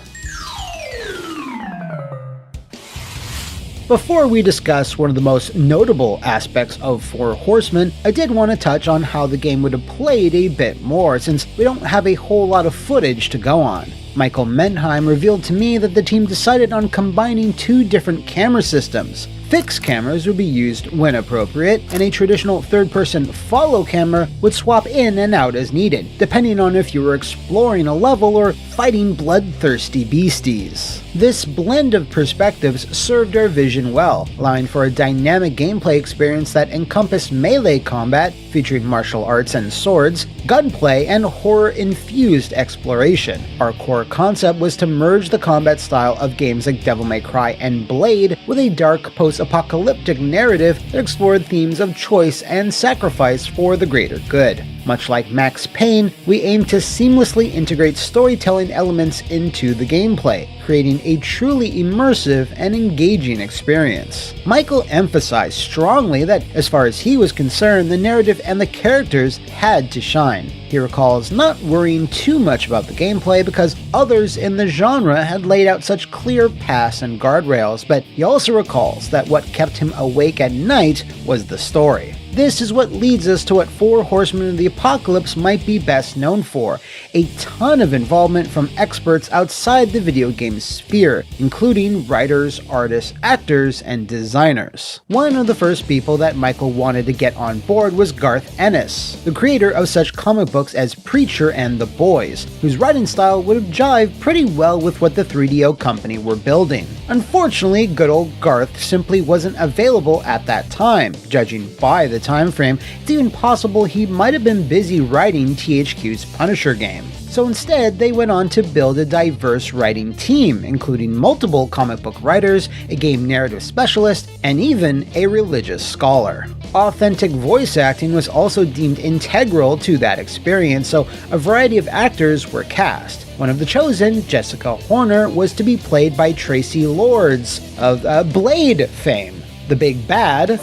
Before we discuss one of the most notable aspects of Four Horsemen, I did want to touch on how the game would have played a bit more, since we don't have a whole lot of footage to go on. Michael Mentheim revealed to me that the team decided on combining two different camera systems. Fixed cameras would be used when appropriate, and a traditional third-person follow camera would swap in and out as needed, depending on if you were exploring a level or fighting bloodthirsty beasties. This blend of perspectives served our vision well, allowing for a dynamic gameplay experience that encompassed melee combat, featuring martial arts and swords, gunplay, and horror-infused exploration. Our core concept was to merge the combat style of games like Devil May Cry and Blade with a dark post-apocalyptic narrative that explored themes of choice and sacrifice for the greater good. Much like Max Payne, we aim to seamlessly integrate storytelling elements into the gameplay, creating a truly immersive and engaging experience. Michael emphasized strongly that, as far as he was concerned, the narrative and the characters had to shine. He recalls not worrying too much about the gameplay because others in the genre had laid out such clear paths and guardrails, but he also recalls that what kept him awake at night was the story. This is what leads us to what Four Horsemen of the Apocalypse might be best known for: a ton of involvement from experts outside the video game sphere, including writers, artists, actors, and designers. One of the first people that Michael wanted to get on board was Garth Ennis, the creator of such comic books as Preacher and The Boys, whose writing style would have jived pretty well with what the 3DO company were building. Unfortunately, good old Garth simply wasn't available at that time. Judging by the time frame, it's even possible he might have been busy writing THQ's Punisher game. So instead, they went on to build a diverse writing team, including multiple comic book writers, a game narrative specialist, and even a religious scholar. Authentic voice acting was also deemed integral to that experience, so a variety of actors were cast. One of the chosen, Jessica Horner, was to be played by Tracy Lords of Blade fame. The Big Bad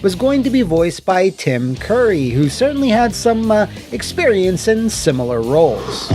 was going to be voiced by Tim Curry, who certainly had some experience in similar roles.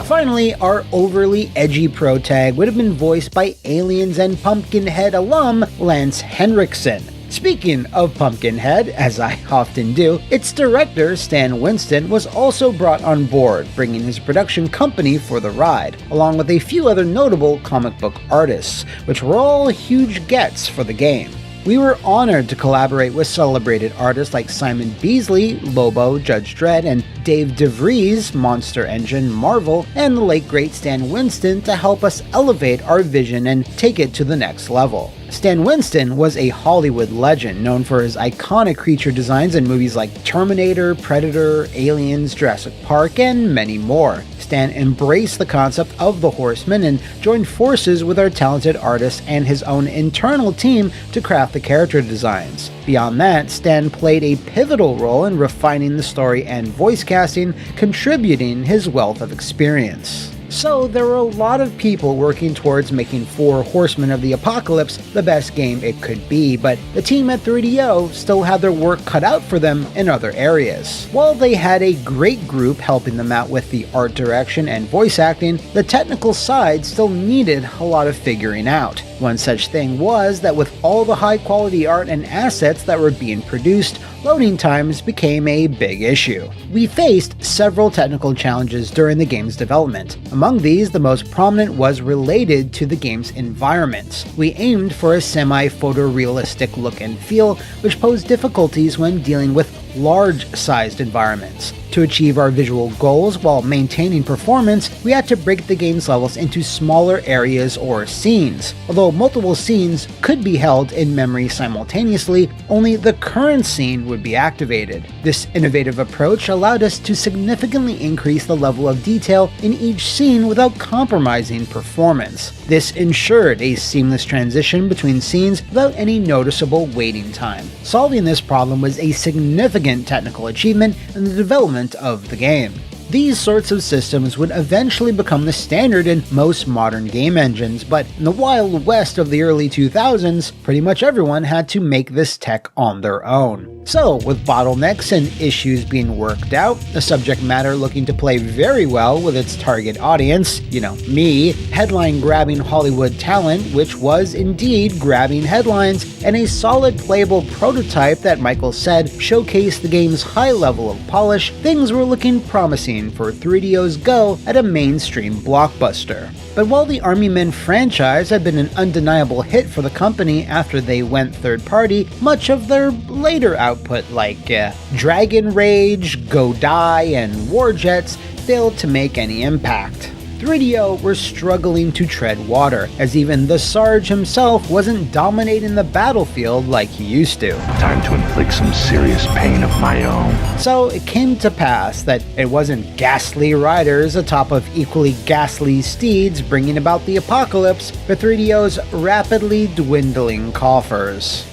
Finally, our overly edgy protag would have been voiced by Aliens and Pumpkinhead alum Lance Henriksen. Speaking of Pumpkinhead, as I often do, its director, Stan Winston, was also brought on board, bringing his production company for the ride, along with a few other notable comic book artists, which were all huge gets for the game. We were honored to collaborate with celebrated artists like Simon Beasley, Lobo, Judge Dredd, and Dave DeVries, Monster Engine, Marvel, and the late great Stan Winston to help us elevate our vision and take it to the next level. Stan Winston was a Hollywood legend, known for his iconic creature designs in movies like Terminator, Predator, Aliens, Jurassic Park, and many more. Stan embraced the concept of the Horseman and joined forces with our talented artist and his own internal team to craft the character designs. Beyond that, Stan played a pivotal role in refining the story and voice casting, contributing his wealth of experience. So there were a lot of people working towards making Four Horsemen of the Apocalypse the best game it could be, but the team at 3DO still had their work cut out for them in other areas. While they had a great group helping them out with the art direction and voice acting, the technical side still needed a lot of figuring out. One such thing was that with all the high quality art and assets that were being produced, loading times became a big issue. We faced several technical challenges during the game's development. Among these, the most prominent was related to the game's environment. We aimed for a semi-photorealistic look and feel, which posed difficulties when dealing with large-sized environments. To achieve our visual goals while maintaining performance, we had to break the game's levels into smaller areas or scenes. Although multiple scenes could be held in memory simultaneously, only the current scene would be activated. This innovative approach allowed us to significantly increase the level of detail in each scene without compromising performance. This ensured a seamless transition between scenes without any noticeable waiting time. Solving this problem was a significant technical achievement in the development of the game. These sorts of systems would eventually become the standard in most modern game engines, but in the wild west of the early 2000s, pretty much everyone had to make this tech on their own. So, with bottlenecks and issues being worked out, the subject matter looking to play very well with its target audience, me, headline-grabbing Hollywood talent, which was indeed grabbing headlines, and a solid playable prototype that Michael said showcased the game's high level of polish, things were looking promising for 3DO's go at a mainstream blockbuster. But while the Army Men franchise had been an undeniable hit for the company after they went third-party, much of their later output like Dragon Rage, Go Die, and Warjets failed to make any impact. 3DO were struggling to tread water, as even the Sarge himself wasn't dominating the battlefield like he used to. Time to inflict some serious pain of my own. So it came to pass that it wasn't ghastly riders atop of equally ghastly steeds bringing about the apocalypse, but 3DO's rapidly dwindling coffers.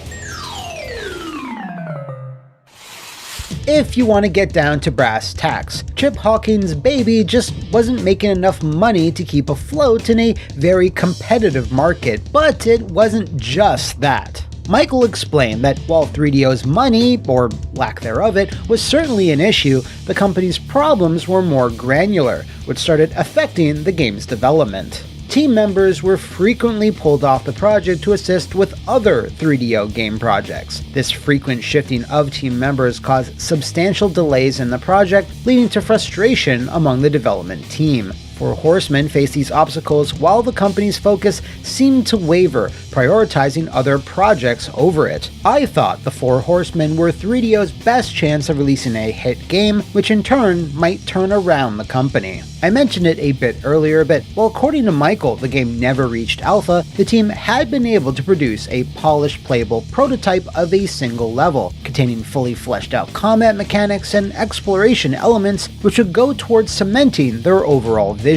If you want to get down to brass tacks, Chip Hawkins' baby just wasn't making enough money to keep afloat in a very competitive market, but it wasn't just that. Michael explained that while 3DO's money, or lack thereof it, was certainly an issue, the company's problems were more granular, which started affecting the game's development. Team members were frequently pulled off the project to assist with other 3DO game projects. This frequent shifting of team members caused substantial delays in the project, leading to frustration among the development team. Four Horsemen faced these obstacles while the company's focus seemed to waver, prioritizing other projects over it. I thought the Four Horsemen were 3DO's best chance of releasing a hit game, which in turn might turn around the company. I mentioned it a bit earlier, but while according to Michael the game never reached alpha, the team had been able to produce a polished playable prototype of a single level, containing fully fleshed out combat mechanics and exploration elements which would go towards cementing their overall vision.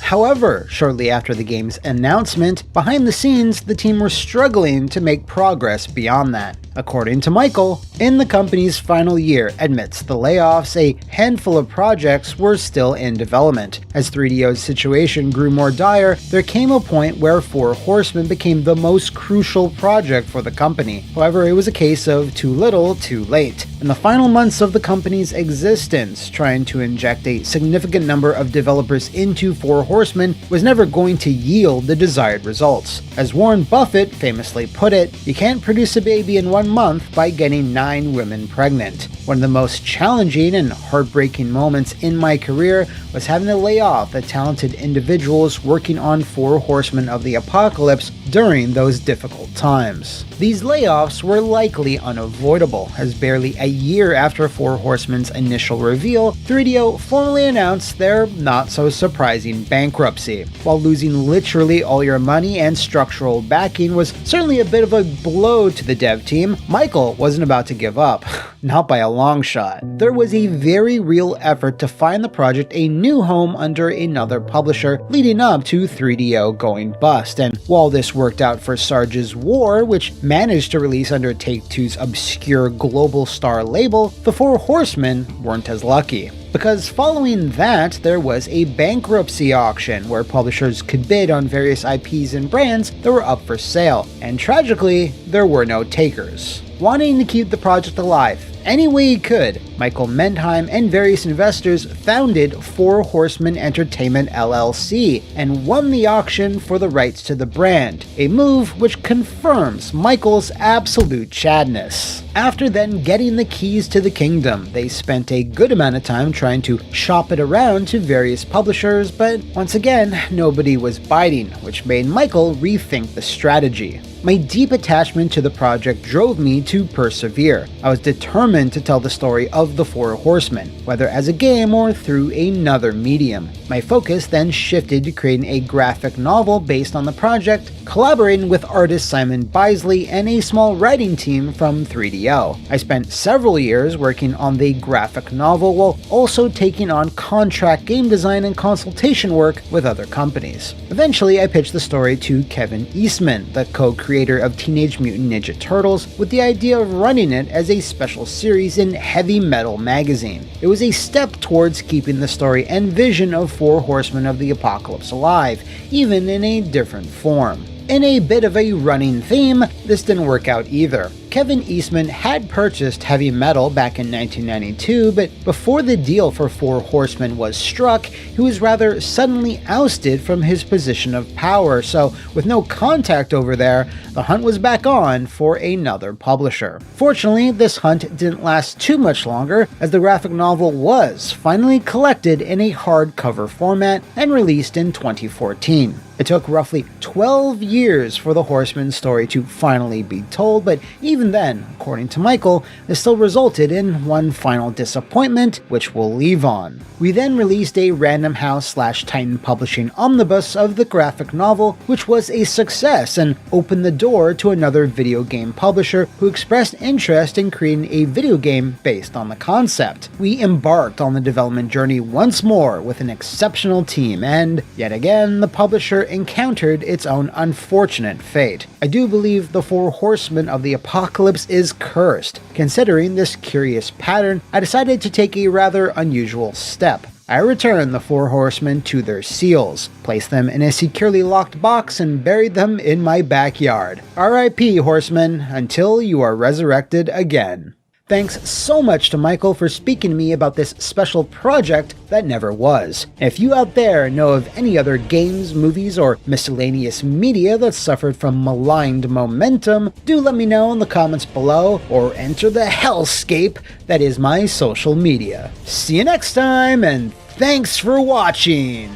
However, shortly after the game's announcement, behind the scenes, the team were struggling to make progress beyond that. According to Michael, in the company's final year amidst the layoffs, a handful of projects were still in development. As 3DO's situation grew more dire, there came a point where Four Horsemen became the most crucial project for the company. However, it was a case of too little, too late. In the final months of the company's existence, trying to inject a significant number of developers into Four Horsemen was never going to yield the desired results. As Warren Buffett famously put it, you can't produce a baby in 1 month by getting 9 women pregnant. One of the most challenging and heartbreaking moments in my career was having to lay off the talented individuals working on Four Horsemen of the Apocalypse during those difficult times. These layoffs were likely unavoidable, as barely a year after Four Horsemen's initial reveal, 3DO formally announced their not-so-surprising bankruptcy. While losing literally all your money and structural backing was certainly a bit of a blow to the dev team, Michael wasn't about to give up. Not by a long shot. There was a very real effort to find the project a new home under another publisher, leading up to 3DO going bust, and while this worked out for Sarge's War, which managed to release under Take-Two's obscure Global Star label, the Four Horsemen weren't as lucky. Because following that, there was a bankruptcy auction where publishers could bid on various IPs and brands that were up for sale, and tragically, there were no takers. Wanting to keep the project alive any way he could, Michael Mendheim and various investors founded Four Horsemen Entertainment LLC and won the auction for the rights to the brand, a move which confirms Michael's absolute chadness. After then getting the keys to the kingdom, they spent a good amount of time trying to shop it around to various publishers, but once again, nobody was biting, which made Michael rethink the strategy. My deep attachment to the project drove me to persevere. I was determined to tell the story of the Four Horsemen, whether as a game or through another medium. My focus then shifted to creating a graphic novel based on the project, collaborating with artist Simon Bisley and a small writing team from 3DO. I spent several years working on the graphic novel while also taking on contract game design and consultation work with other companies. Eventually, I pitched the story to Kevin Eastman, the co-creator of Teenage Mutant Ninja Turtles, with the idea of running it as a special series in Heavy Metal magazine. It was a step towards keeping the story and vision of Four Horsemen of the Apocalypse alive, even in a different form. In a bit of a running theme, this didn't work out either. Kevin Eastman had purchased Heavy Metal back in 1992, but before the deal for Four Horsemen was struck, he was rather suddenly ousted from his position of power, so with no contact over there, the hunt was back on for another publisher. Fortunately, this hunt didn't last too much longer, as the graphic novel was finally collected in a hardcover format and released in 2014. It took roughly 12 years for the Horseman story to finally be told, but even then, according to Michael, this still resulted in one final disappointment, which we'll leave on. We then released a Random House/Titan Publishing omnibus of the graphic novel, which was a success and opened the door to another video game publisher who expressed interest in creating a video game based on the concept. We embarked on the development journey once more with an exceptional team, and yet again, the publisher encountered its own unfortunate fate. I do believe the four horsemen of the apocalypse is cursed. Considering this curious pattern, I decided to take a rather unusual step. I returned the four horsemen to their seals, placed them in a securely locked box, and buried them in my backyard. R.I.P. horsemen, until you are resurrected again. Thanks so much to Michael for speaking to me about this special project that never was. If you out there know of any other games, movies, or miscellaneous media that suffered from maligned momentum, do let me know in the comments below, or enter the hellscape that is my social media. See you next time, and thanks for watching!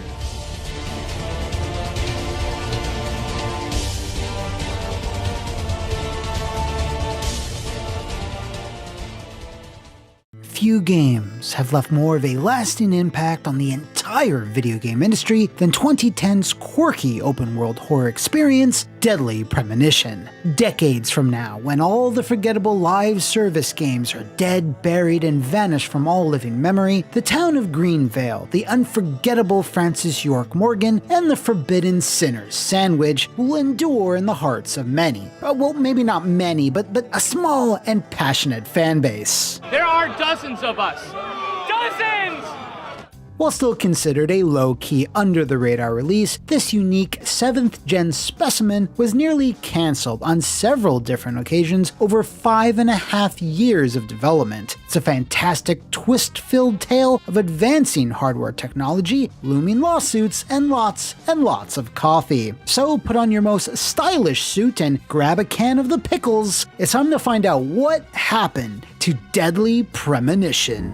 Few games have left more of a lasting impact on the entire video game industry than 2010's quirky open-world horror experience, Deadly Premonition. Decades from now, when all the forgettable live service games are dead, buried, and vanished from all living memory, the town of Greenvale, the unforgettable Francis York Morgan, and the Forbidden Sinners sandwich will endure in the hearts of many. Well, maybe not many, but a small and passionate fan base. There are dozens of us. Dozens! While still considered a low-key, under-the-radar release, this unique 7th-gen specimen was nearly cancelled on several different occasions over 5.5 years of development. It's a fantastic, twist-filled tale of advancing hardware technology, looming lawsuits, and lots of coffee. So put on your most stylish suit and grab a can of the pickles. It's time to find out what happened to Deadly Premonition.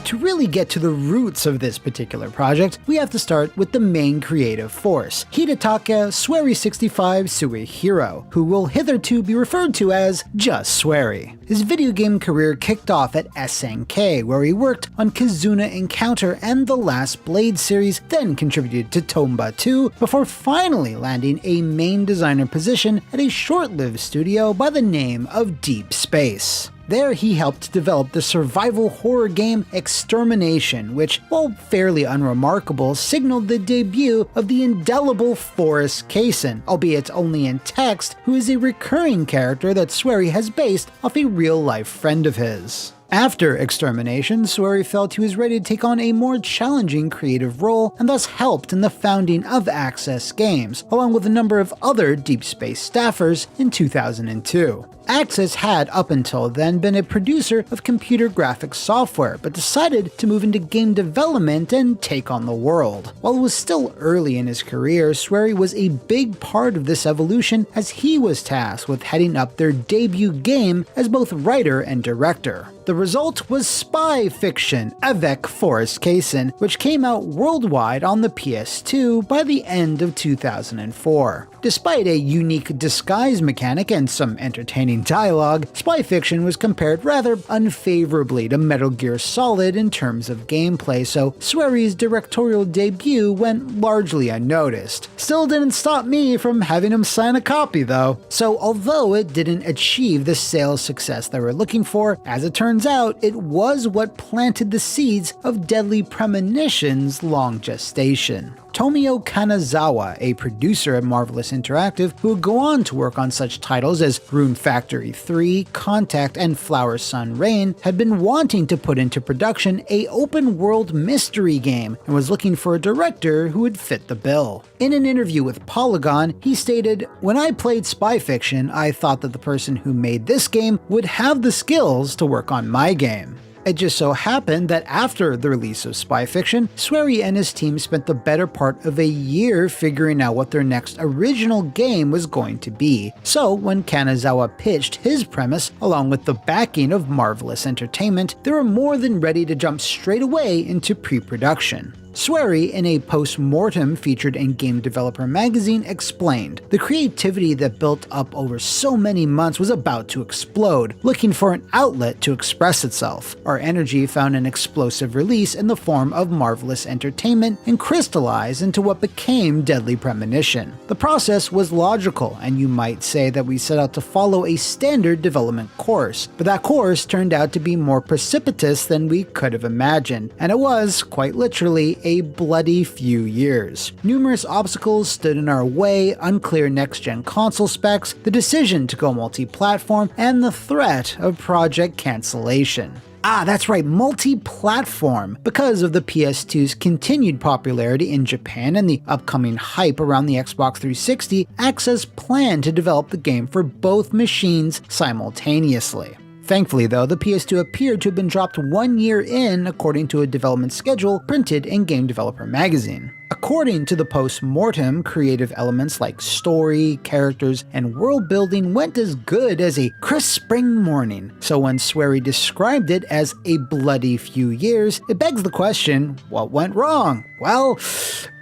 To really get to the roots of this particular project, we have to start with the main creative force, Hidetaka Swery65 Suehiro, who will hitherto be referred to as just Swery. His video game career kicked off at SNK, where he worked on Kizuna Encounter and the Last Blade series, then contributed to Tomba 2, before finally landing a main designer position at a short-lived studio by the name of Deep Space. There he helped develop the survival horror game Extermination, which, while fairly unremarkable, signaled the debut of the indelible Forrest Kaysen, albeit only in text, who is a recurring character that Swery has based off a real-life friend of his. After Extermination, Swery felt he was ready to take on a more challenging creative role, and thus helped in the founding of Access Games, along with a number of other Deep Space staffers in 2002. Access had up until then been a producer of computer graphics software, but decided to move into game development and take on the world. While it was still early in his career, Swery was a big part of this evolution, as he was tasked with heading up their debut game as both writer and director. The result was Spy Fiction avec Forrest Kaysen, which came out worldwide on the PS2 by the end of 2004. Despite a unique disguise mechanic and some entertaining dialogue, Spy Fiction was compared rather unfavorably to Metal Gear Solid in terms of gameplay, so Swery's directorial debut went largely unnoticed. Still didn't stop me from having him sign a copy though. So although it didn't achieve the sales success they were looking for, as it turns out, it was what planted the seeds of Deadly Premonition's long gestation. Tomio Kanazawa, a producer at Marvelous Interactive who would go on to work on such titles as Rune Factory 3, Contact, and Flower Sun Rain, had been wanting to put into production a open-world mystery game and was looking for a director who would fit the bill. In an interview with Polygon, he stated, "When I played Spy Fiction, I thought that the person who made this game would have the skills to work on my game." It just so happened that after the release of Spy Fiction, Swery and his team spent the better part of a year figuring out what their next original game was going to be. So when Kanazawa pitched his premise, along with the backing of Marvelous Entertainment, they were more than ready to jump straight away into pre-production. Swery, in a post-mortem featured in Game Developer magazine, explained, "The creativity that built up over so many months was about to explode, looking for an outlet to express itself. Our energy found an explosive release in the form of Marvelous Entertainment and crystallized into what became Deadly Premonition. The process was logical, and you might say that we set out to follow a standard development course, but that course turned out to be more precipitous than we could have imagined, and it was, quite literally, a bloody few years. Numerous obstacles stood in our way, unclear next-gen console specs, the decision to go multi-platform, and the threat of project cancellation. Ah, that's right, multi-platform. Because of the PS2's continued popularity in Japan and the upcoming hype around the Xbox 360, Access planned to develop the game for both machines simultaneously. Thankfully though, the PS2 appeared to have been dropped 1 year in, according to a development schedule printed in Game Developer magazine. According to the post-mortem, creative elements like story, characters, and world building went as good as a crisp spring morning, so when Swery described it as a bloody few years, it begs the question, what went wrong? Well,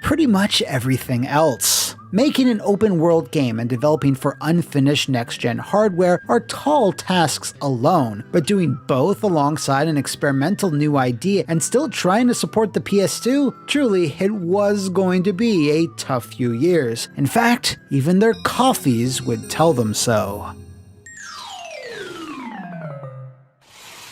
pretty much everything else. Making an open-world game and developing for unfinished next-gen hardware are tall tasks alone, but doing both alongside an experimental new idea and still trying to support the PS2, truly, it was going to be a tough few years. In fact, even their coffees would tell them so.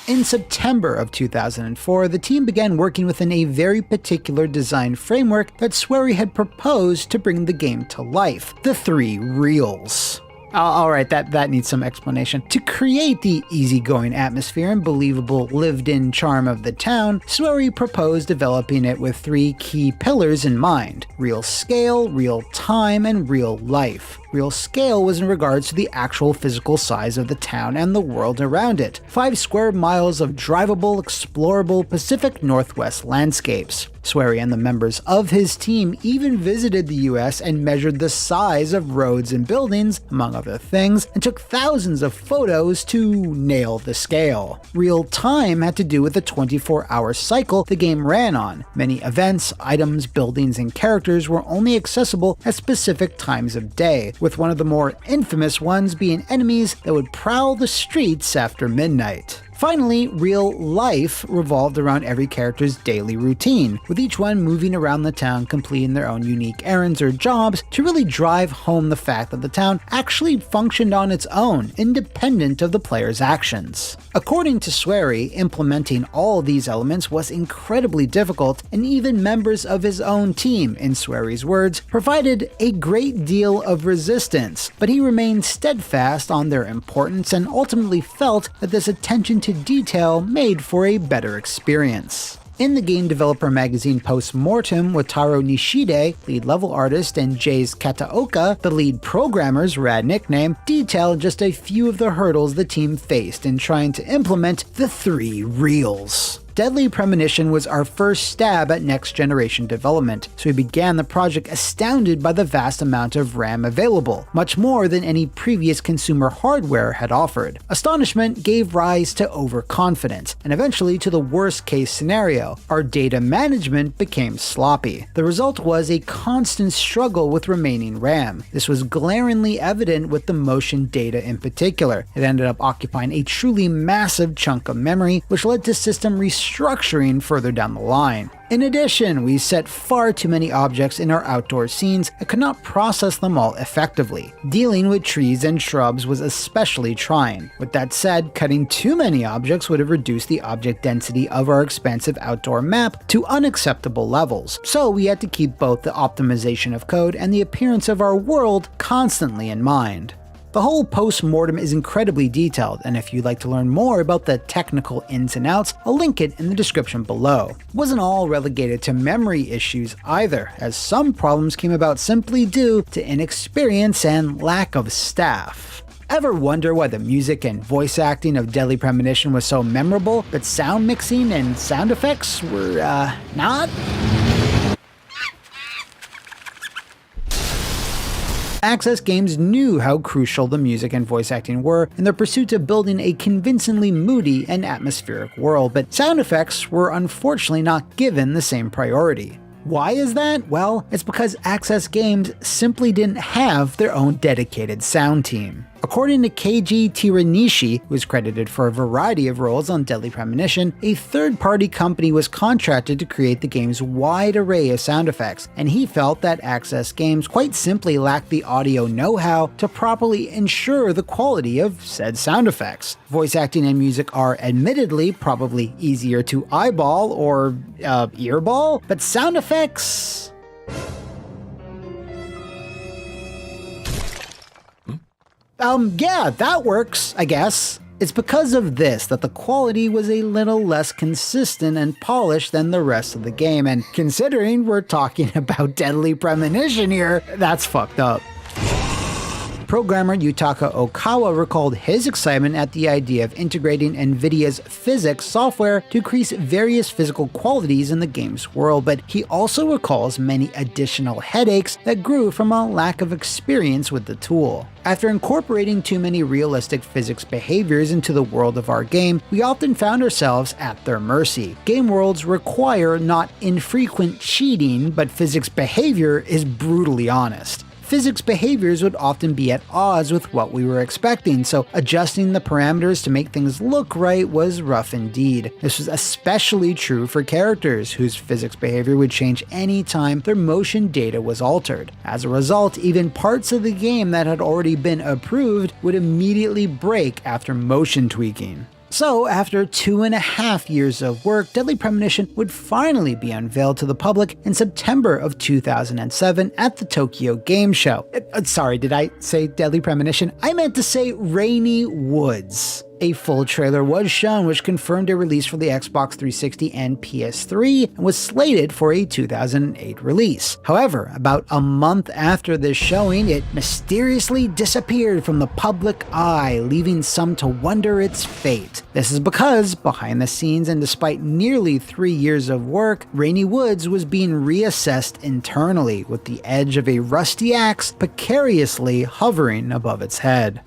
In September of 2004, the team began working within a very particular design framework that Swery had proposed to bring the game to life, the 3 reels. Alright, that needs some explanation. To create the easygoing atmosphere and believable lived-in charm of the town, Swery proposed developing it with 3 key pillars in mind: real scale, real time, and real life. Real scale was in regards to the actual physical size of the town and the world around it. 5 square miles of drivable, explorable Pacific Northwest landscapes. Swery and the members of his team even visited the US and measured the size of roads and buildings, among other things, and took thousands of photos to nail the scale. Real time had to do with the 24-hour cycle the game ran on. Many events, items, buildings, and characters were only accessible at specific times of day, with one of the more infamous ones being enemies that would prowl the streets after midnight. Finally, real life revolved around every character's daily routine, with each one moving around the town completing their own unique errands or jobs to really drive home the fact that the town actually functioned on its own, independent of the player's actions. According to Swery, implementing all these elements was incredibly difficult, and even members of his own team, in Swery's words, provided a great deal of resistance, but he remained steadfast on their importance and ultimately felt that this attention to detail made for a better experience. In the Game Developer magazine post-mortem, Wataru Nishide, lead level artist, and Jace Kataoka, the lead programmer's rad nickname, detailed just a few of the hurdles the team faced in trying to implement the 3 reels. Deadly Premonition was our first stab at next-generation development, so we began the project astounded by the vast amount of RAM available, much more than any previous consumer hardware had offered. Astonishment gave rise to overconfidence, and eventually to the worst-case scenario. Our data management became sloppy. The result was a constant struggle with remaining RAM. This was glaringly evident with the motion data in particular. It ended up occupying a truly massive chunk of memory, which led to system restructuring further down the line. In addition, we set far too many objects in our outdoor scenes and could not process them all effectively. Dealing with trees and shrubs was especially trying. With that said, cutting too many objects would have reduced the object density of our expansive outdoor map to unacceptable levels, so we had to keep both the optimization of code and the appearance of our world constantly in mind. The whole post-mortem is incredibly detailed, and if you'd like to learn more about the technical ins and outs, I'll link it in the description below. It wasn't all relegated to memory issues either, as some problems came about simply due to inexperience and lack of staff. Ever wonder why the music and voice acting of Deadly Premonition was so memorable, but sound mixing and sound effects were, not? Access Games knew how crucial the music and voice acting were in their pursuit of building a convincingly moody and atmospheric world, but sound effects were unfortunately not given the same priority. Why is that? Well, it's because Access Games simply didn't have their own dedicated sound team. According to Keiji Tiranishi, who is credited for a variety of roles on Deadly Premonition, a third-party company was contracted to create the game's wide array of sound effects, and he felt that Access Games quite simply lacked the audio know-how to properly ensure the quality of said sound effects. Voice acting and music are admittedly probably easier to eyeball or earball, but sound effects... yeah, that works, I guess. It's because of this that the quality was a little less consistent and polished than the rest of the game, and considering we're talking about Deadly Premonition here, that's fucked up. Programmer Yutaka Okawa recalled his excitement at the idea of integrating NVIDIA's physics software to increase various physical qualities in the game's world, but he also recalls many additional headaches that grew from a lack of experience with the tool. After incorporating too many realistic physics behaviors into the world of our game, we often found ourselves at their mercy. Game worlds require not infrequent cheating, but physics behavior is brutally honest. Physics behaviors would often be at odds with what we were expecting, so adjusting the parameters to make things look right was rough indeed. This was especially true for characters, whose physics behavior would change any time their motion data was altered. As a result, even parts of the game that had already been approved would immediately break after motion tweaking. So, after 2.5 years of work, Deadly Premonition would finally be unveiled to the public in September of 2007 at the Tokyo Game Show. Sorry, did I say Deadly Premonition? I meant to say Rainy Woods. A full trailer was shown, which confirmed a release for the Xbox 360 and PS3 and was slated for a 2008 release. However, about a month after this showing, it mysteriously disappeared from the public eye, leaving some to wonder its fate. This is because, behind the scenes and despite nearly 3 years of work, Rainy Woods was being reassessed internally, with the edge of a rusty axe precariously hovering above its head.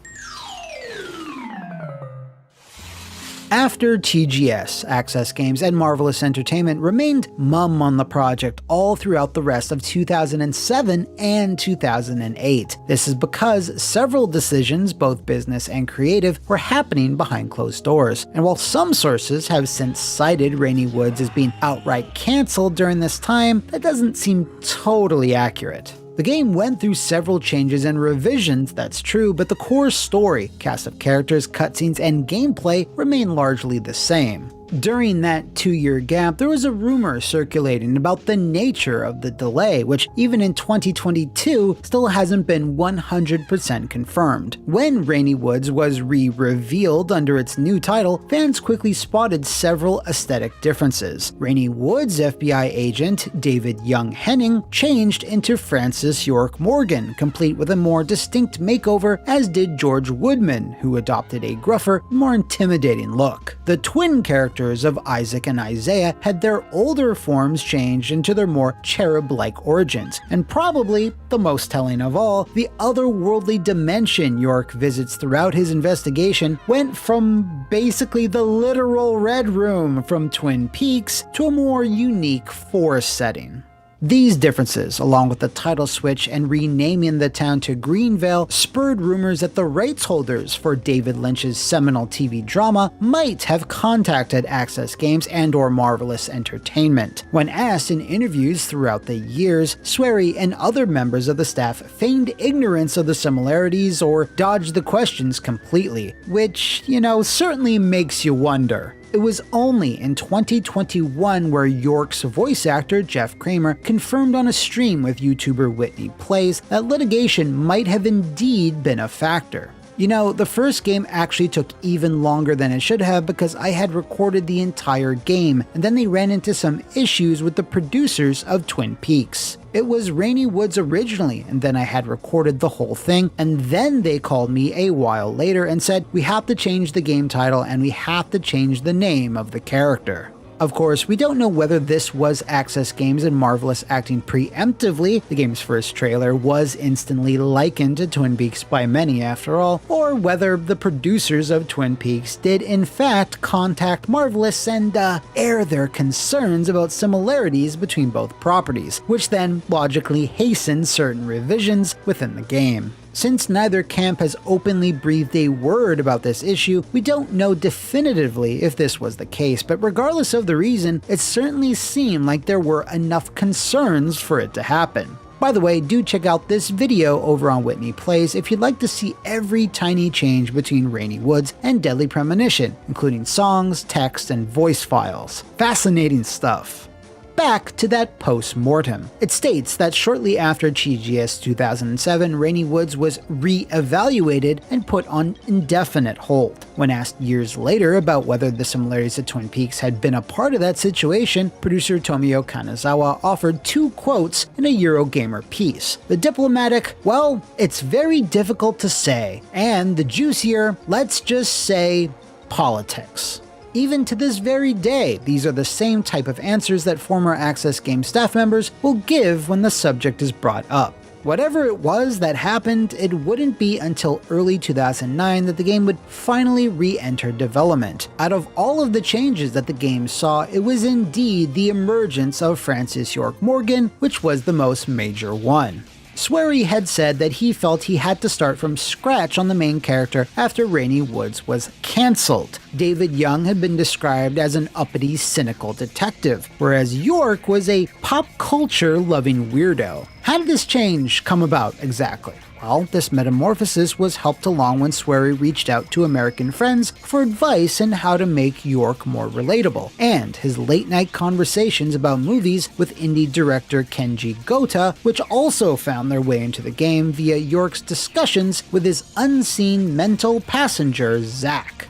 After TGS, Access Games and Marvelous Entertainment remained mum on the project all throughout the rest of 2007 and 2008. This is because several decisions, both business and creative, were happening behind closed doors. And while some sources have since cited Rainy Woods as being outright cancelled during this time, that doesn't seem totally accurate. The game went through several changes and revisions, that's true, but the core story, cast of characters, cutscenes, and gameplay remain largely the same. During that 2-year gap, there was a rumor circulating about the nature of the delay, which even in 2022 still hasn't been 100% confirmed. When Rainy Woods was re-revealed under its new title, fans quickly spotted several aesthetic differences. Rainy Woods' FBI agent, David Young Henning, changed into Francis York Morgan, complete with a more distinct makeover, as did George Woodman, who adopted a gruffer, more intimidating look. The twin characters of Isaac and Isaiah had their older forms changed into their more cherub-like origins, and probably the most telling of all, the otherworldly dimension York visits throughout his investigation went from basically the literal Red Room from Twin Peaks to a more unique forest setting. These differences, along with the title switch and renaming the town to Greenvale, spurred rumors that the rights holders for David Lynch's seminal TV drama might have contacted Access Games and/or Marvelous Entertainment. When asked in interviews throughout the years, Swery and other members of the staff feigned ignorance of the similarities or dodged the questions completely, which, certainly makes you wonder. It was only in 2021 where York's voice actor Jeff Kramer confirmed on a stream with YouTuber Whitney Plays that litigation might have indeed been a factor. The first game actually took even longer than it should have because I had recorded the entire game, and then they ran into some issues with the producers of Twin Peaks. It was Rainy Woods originally, and then I had recorded the whole thing, and then they called me a while later and said, we have to change the game title and we have to change the name of the character. Of course, we don't know whether this was Access Games and Marvelous acting preemptively, the game's first trailer was instantly likened to Twin Peaks by many after all, or whether the producers of Twin Peaks did in fact contact Marvelous and air their concerns about similarities between both properties, which then logically hastened certain revisions within the game. Since neither camp has openly breathed a word about this issue, we don't know definitively if this was the case, but regardless of the reason, it certainly seemed like there were enough concerns for it to happen. By the way, do check out this video over on Whitney Plays if you'd like to see every tiny change between Rainy Woods and Deadly Premonition, including songs, text, and voice files. Fascinating stuff. Back to that post-mortem. It states that shortly after TGS 2007, Rainy Woods was re-evaluated and put on indefinite hold. When asked years later about whether the similarities to Twin Peaks had been a part of that situation, producer Tomio Kanazawa offered 2 quotes in a Eurogamer piece. The diplomatic, "Well, it's very difficult to say," and the juicier, "Let's just say, politics." Even to this very day, these are the same type of answers that former Access Game staff members will give when the subject is brought up. Whatever it was that happened, it wouldn't be until early 2009 that the game would finally re-enter development. Out of all of the changes that the game saw, it was indeed the emergence of Francis York Morgan, which was the most major one. Swery had said that he felt he had to start from scratch on the main character after Rainy Woods was cancelled. David Young had been described as an uppity, cynical detective, whereas York was a pop culture loving weirdo. How did this change come about exactly? Well, this metamorphosis was helped along when Swery reached out to American friends for advice on how to make York more relatable, and his late-night conversations about movies with indie director Kenji Gota, which also found their way into the game via York's discussions with his unseen mental passenger, Zach.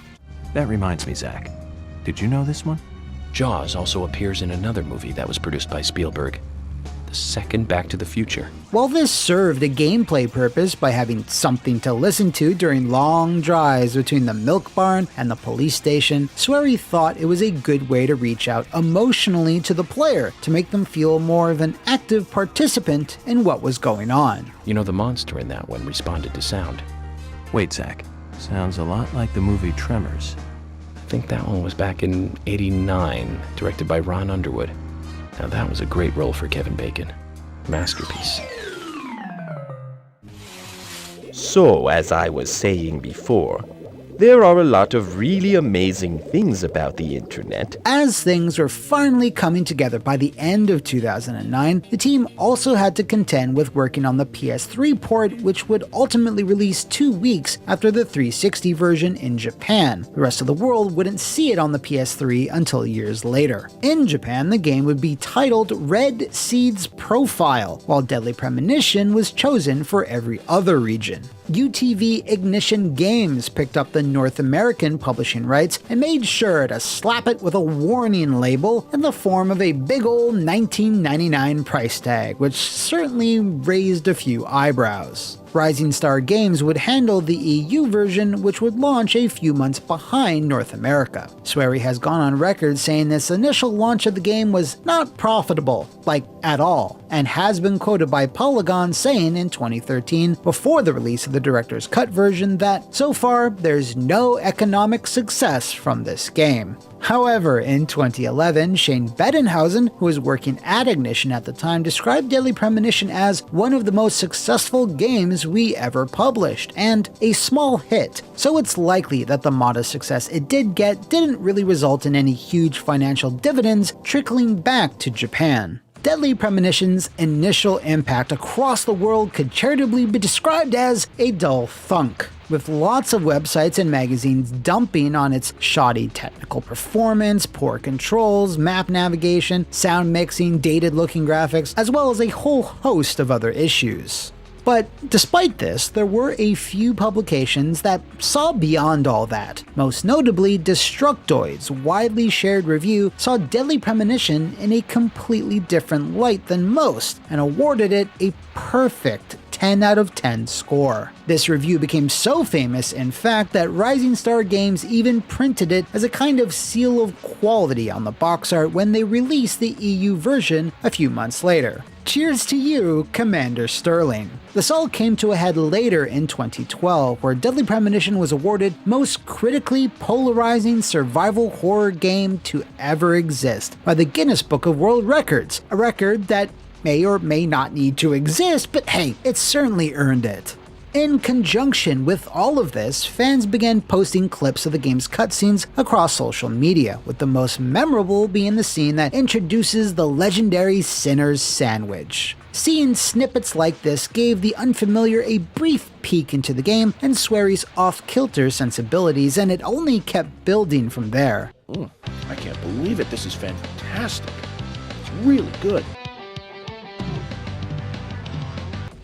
That reminds me, Zach. Did you know this one? Jaws also appears in another movie that was produced by Spielberg. The second Back to the Future. While this served a gameplay purpose by having something to listen to during long drives between the milk barn and the police station, Swery thought it was a good way to reach out emotionally to the player to make them feel more of an active participant in what was going on. You know, the monster in that one responded to sound. Wait, Zach. Sounds a lot like the movie Tremors. I think that one was back in '89, directed by Ron Underwood. Now that was a great role for Kevin Bacon. Masterpiece. So, as I was saying before, there are a lot of really amazing things about the internet. As things were finally coming together by the end of 2009, the team also had to contend with working on the PS3 port, which would ultimately release 2 weeks after the 360 version in Japan. The rest of the world wouldn't see it on the PS3 until years later. In Japan, the game would be titled Red Seed's Profile, while Deadly Premonition was chosen for every other region. UTV Ignition Games picked up the North American publishing rights and made sure to slap it with a warning label in the form of a big ol' $19.99 price tag, which certainly raised a few eyebrows. Rising Star Games would handle the EU version, which would launch a few months behind North America. Swery has gone on record saying this initial launch of the game was not profitable, like at all, and has been quoted by Polygon saying in 2013, before the release of the director's cut version, that so far there's no economic success from this game. However, in 2011, Shane Bettenhausen, who was working at Ignition at the time, described Deadly Premonition as one of the most successful games we ever published, and a small hit, so it's likely that the modest success it did get didn't really result in any huge financial dividends trickling back to Japan. Deadly Premonition's initial impact across the world could charitably be described as a dull thunk, with lots of websites and magazines dumping on its shoddy technical performance, poor controls, map navigation, sound mixing, dated-looking graphics, as well as a whole host of other issues. But despite this, there were a few publications that saw beyond all that. Most notably, Destructoid's widely shared review saw Deadly Premonition in a completely different light than most, and awarded it a perfect 10 out of 10 score. This review became so famous, in fact, that Rising Star Games even printed it as a kind of seal of quality on the box art when they released the EU version a few months later. Cheers to you, Commander Sterling. This all came to a head later in 2012, where Deadly Premonition was awarded Most Critically Polarizing Survival Horror Game to Ever Exist by the Guinness Book of World Records, a record that may or may not need to exist, but hey, it certainly earned it. In conjunction with all of this, fans began posting clips of the game's cutscenes across social media, with the most memorable being the scene that introduces the legendary Sinner's Sandwich. Seeing snippets like this gave the unfamiliar a brief peek into the game and Swery's off-kilter sensibilities, and it only kept building from there. I can't believe it. This is fantastic. It's really good.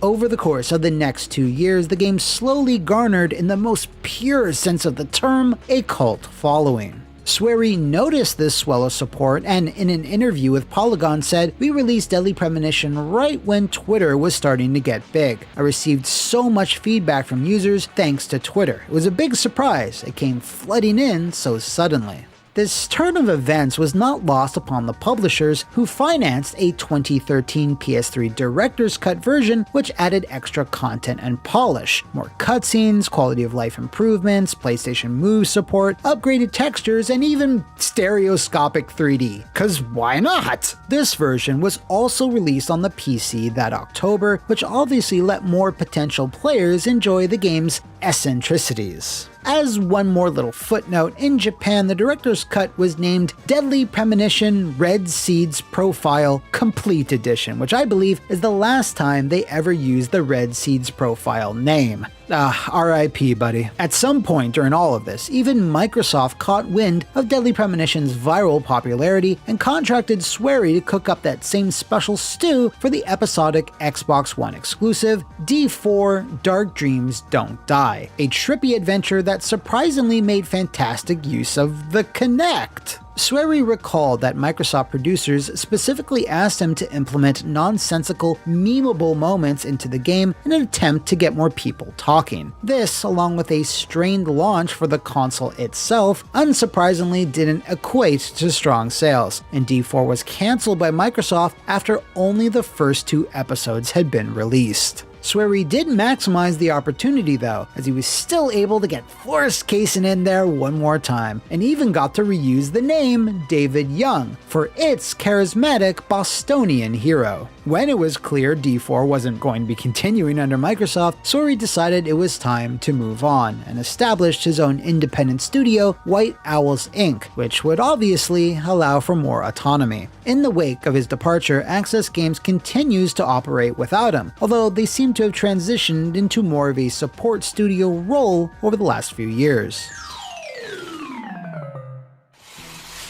Over the course of the next 2 years, the game slowly garnered, in the most pure sense of the term, a cult following. Swery noticed this swell of support and in an interview with Polygon said, "We released Deadly Premonition right when Twitter was starting to get big. I received so much feedback from users thanks to Twitter. It was a big surprise. It came flooding in so suddenly." This turn of events was not lost upon the publishers, who financed a 2013 PS3 Director's Cut version which added extra content and polish, more cutscenes, quality of life improvements, PlayStation Move support, upgraded textures, and even stereoscopic 3D. Cause why not? This version was also released on the PC that October, which obviously let more potential players enjoy the game's eccentricities. As one more little footnote, in Japan the Director's Cut was named Deadly Premonition Red Seeds Profile Complete Edition, which I believe is the last time they ever used the Red Seeds Profile name. RIP, buddy. At some point during all of this, even Microsoft caught wind of Deadly Premonition's viral popularity and contracted Swery to cook up that same special stew for the episodic Xbox One exclusive D4 Dark Dreams Don't Die, a trippy adventure that surprisingly made fantastic use of the Kinect. Swery recalled that Microsoft producers specifically asked him to implement nonsensical, memeable moments into the game in an attempt to get more people talking. This, along with a strained launch for the console itself, unsurprisingly didn't equate to strong sales, and D4 was cancelled by Microsoft after only the first 2 episodes had been released. Swery did maximize the opportunity though, as he was still able to get Forrest Kaysen in there one more time, and even got to reuse the name David Young for its charismatic Bostonian hero. When it was clear D4 wasn't going to be continuing under Microsoft, Swery decided it was time to move on, and established his own independent studio, White Owls Inc., which would obviously allow for more autonomy. In the wake of his departure, Access Games continues to operate without him, although they seem to have transitioned into more of a support studio role over the last few years.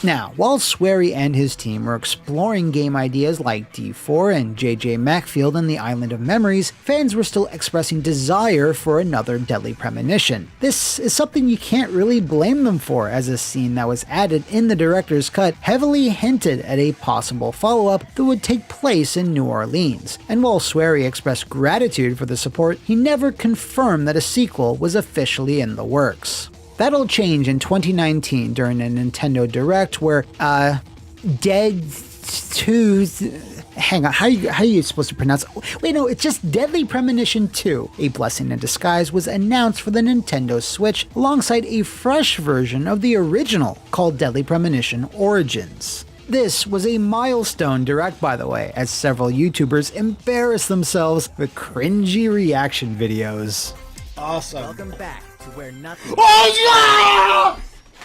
Now, while Swery and his team were exploring game ideas like D4 and JJ Macfield and the Island of Memories, fans were still expressing desire for another Deadly Premonition. This is something you can't really blame them for, as a scene that was added in the Director's Cut heavily hinted at a possible follow-up that would take place in New Orleans. And while Swery expressed gratitude for the support, he never confirmed that a sequel was officially in the works. That'll change in 2019 during a Nintendo Direct where, Dead 2... Hang on, how are you supposed to pronounce it? Wait, no, it's just Deadly Premonition 2, A Blessing in Disguise, was announced for the Nintendo Switch alongside a fresh version of the original called Deadly Premonition Origins. This was a milestone Direct, by the way, as several YouTubers embarrassed themselves with cringy reaction videos. Awesome. Welcome back to where nothing. Oh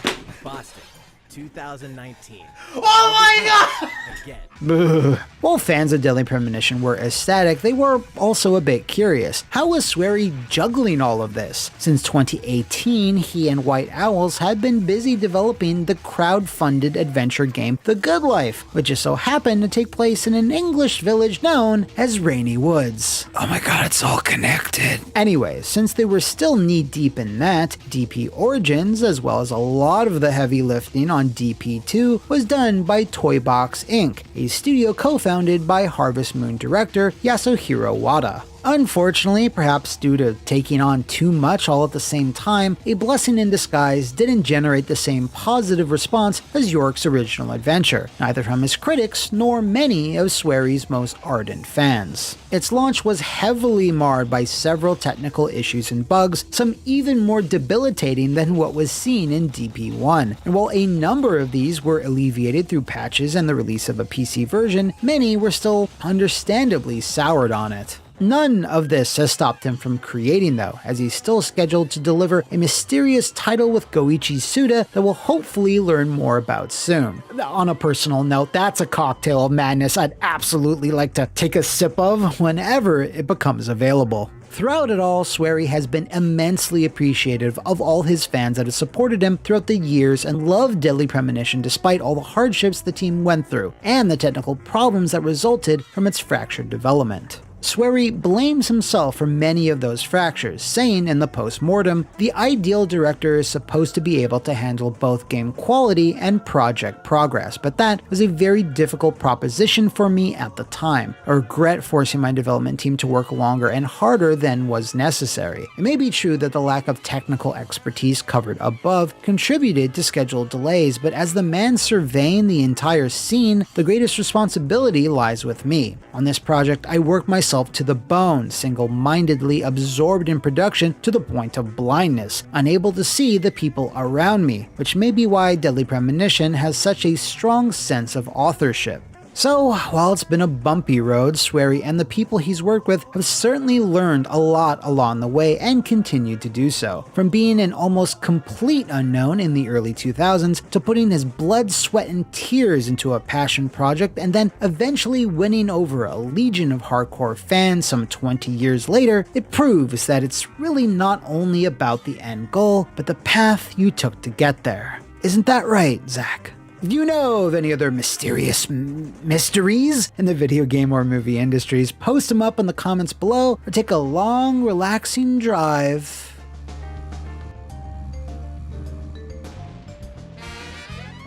yeah! Boston, 2019. Oh my god! Again. Boo. While fans of Deadly Premonition were ecstatic, they were also a bit curious. How was Swery juggling all of this? Since 2018, he and White Owls had been busy developing the crowd-funded adventure game The Good Life, which just so happened to take place in an English village known as Rainy Woods. Oh my god, it's all connected. Anyway, since they were still knee-deep in that, DP Origins, as well as a lot of the heavy lifting on DP2, was done by Toybox Inc., a studio co-founded by Harvest Moon director Yasuhiro Wada. Unfortunately, perhaps due to taking on too much all at the same time, A Blessing in Disguise didn't generate the same positive response as York's original adventure, neither from his critics nor many of Swery's most ardent fans. Its launch was heavily marred by several technical issues and bugs, some even more debilitating than what was seen in DP1, and while a number of these were alleviated through patches and the release of a PC version, many were still understandably soured on it. None of this has stopped him from creating though, as he's still scheduled to deliver a mysterious title with Goichi Suda that we'll hopefully learn more about soon. On a personal note, that's a cocktail of madness I'd absolutely like to take a sip of whenever it becomes available. Throughout it all, Swery has been immensely appreciative of all his fans that have supported him throughout the years and loved Deadly Premonition despite all the hardships the team went through and the technical problems that resulted from its fractured development. Swery blames himself for many of those fractures, saying in the post-mortem, "The ideal director is supposed to be able to handle both game quality and project progress, but that was a very difficult proposition for me at the time. I regret forcing my development team to work longer and harder than was necessary. It may be true that the lack of technical expertise covered above contributed to schedule delays, but as the man surveying the entire scene, the greatest responsibility lies with me. On this project, I worked myself to the bone, single-mindedly absorbed in production to the point of blindness, unable to see the people around me, which may be why Deadly Premonition has such a strong sense of authorship." So, while it's been a bumpy road, Swery and the people he's worked with have certainly learned a lot along the way and continue to do so. From being an almost complete unknown in the early 2000s to putting his blood, sweat, and tears into a passion project and then eventually winning over a legion of hardcore fans some 20 years later, it proves that it's really not only about the end goal, but the path you took to get there. Isn't that right, Zach? If you know of any other mysterious mysteries in the video game or movie industries, post them up in the comments below or take a long, relaxing drive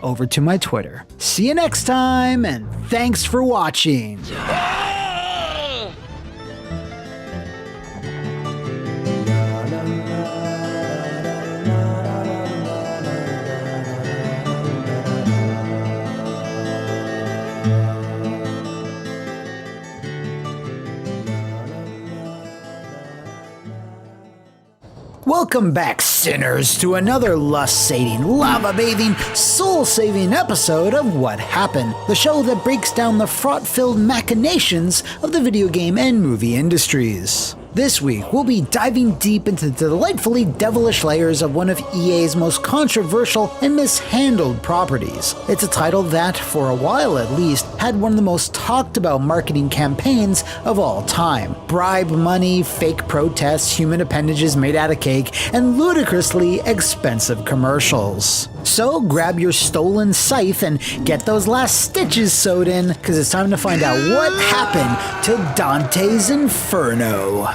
over to my Twitter. See you next time, and thanks for watching. Welcome back, sinners, to another lust-sating, lava-bathing, soul-saving episode of What Happened, the show that breaks down the fraught-filled machinations of the video game and movie industries. This week, we'll be diving deep into the delightfully devilish layers of one of EA's most controversial and mishandled properties. It's a title that, for a while at least, had one of the most talked about marketing campaigns of all time. Bribe money, fake protests, human appendages made out of cake, and ludicrously expensive commercials. So grab your stolen scythe and get those last stitches sewed in, because it's time to find out what happened to Dante's Inferno.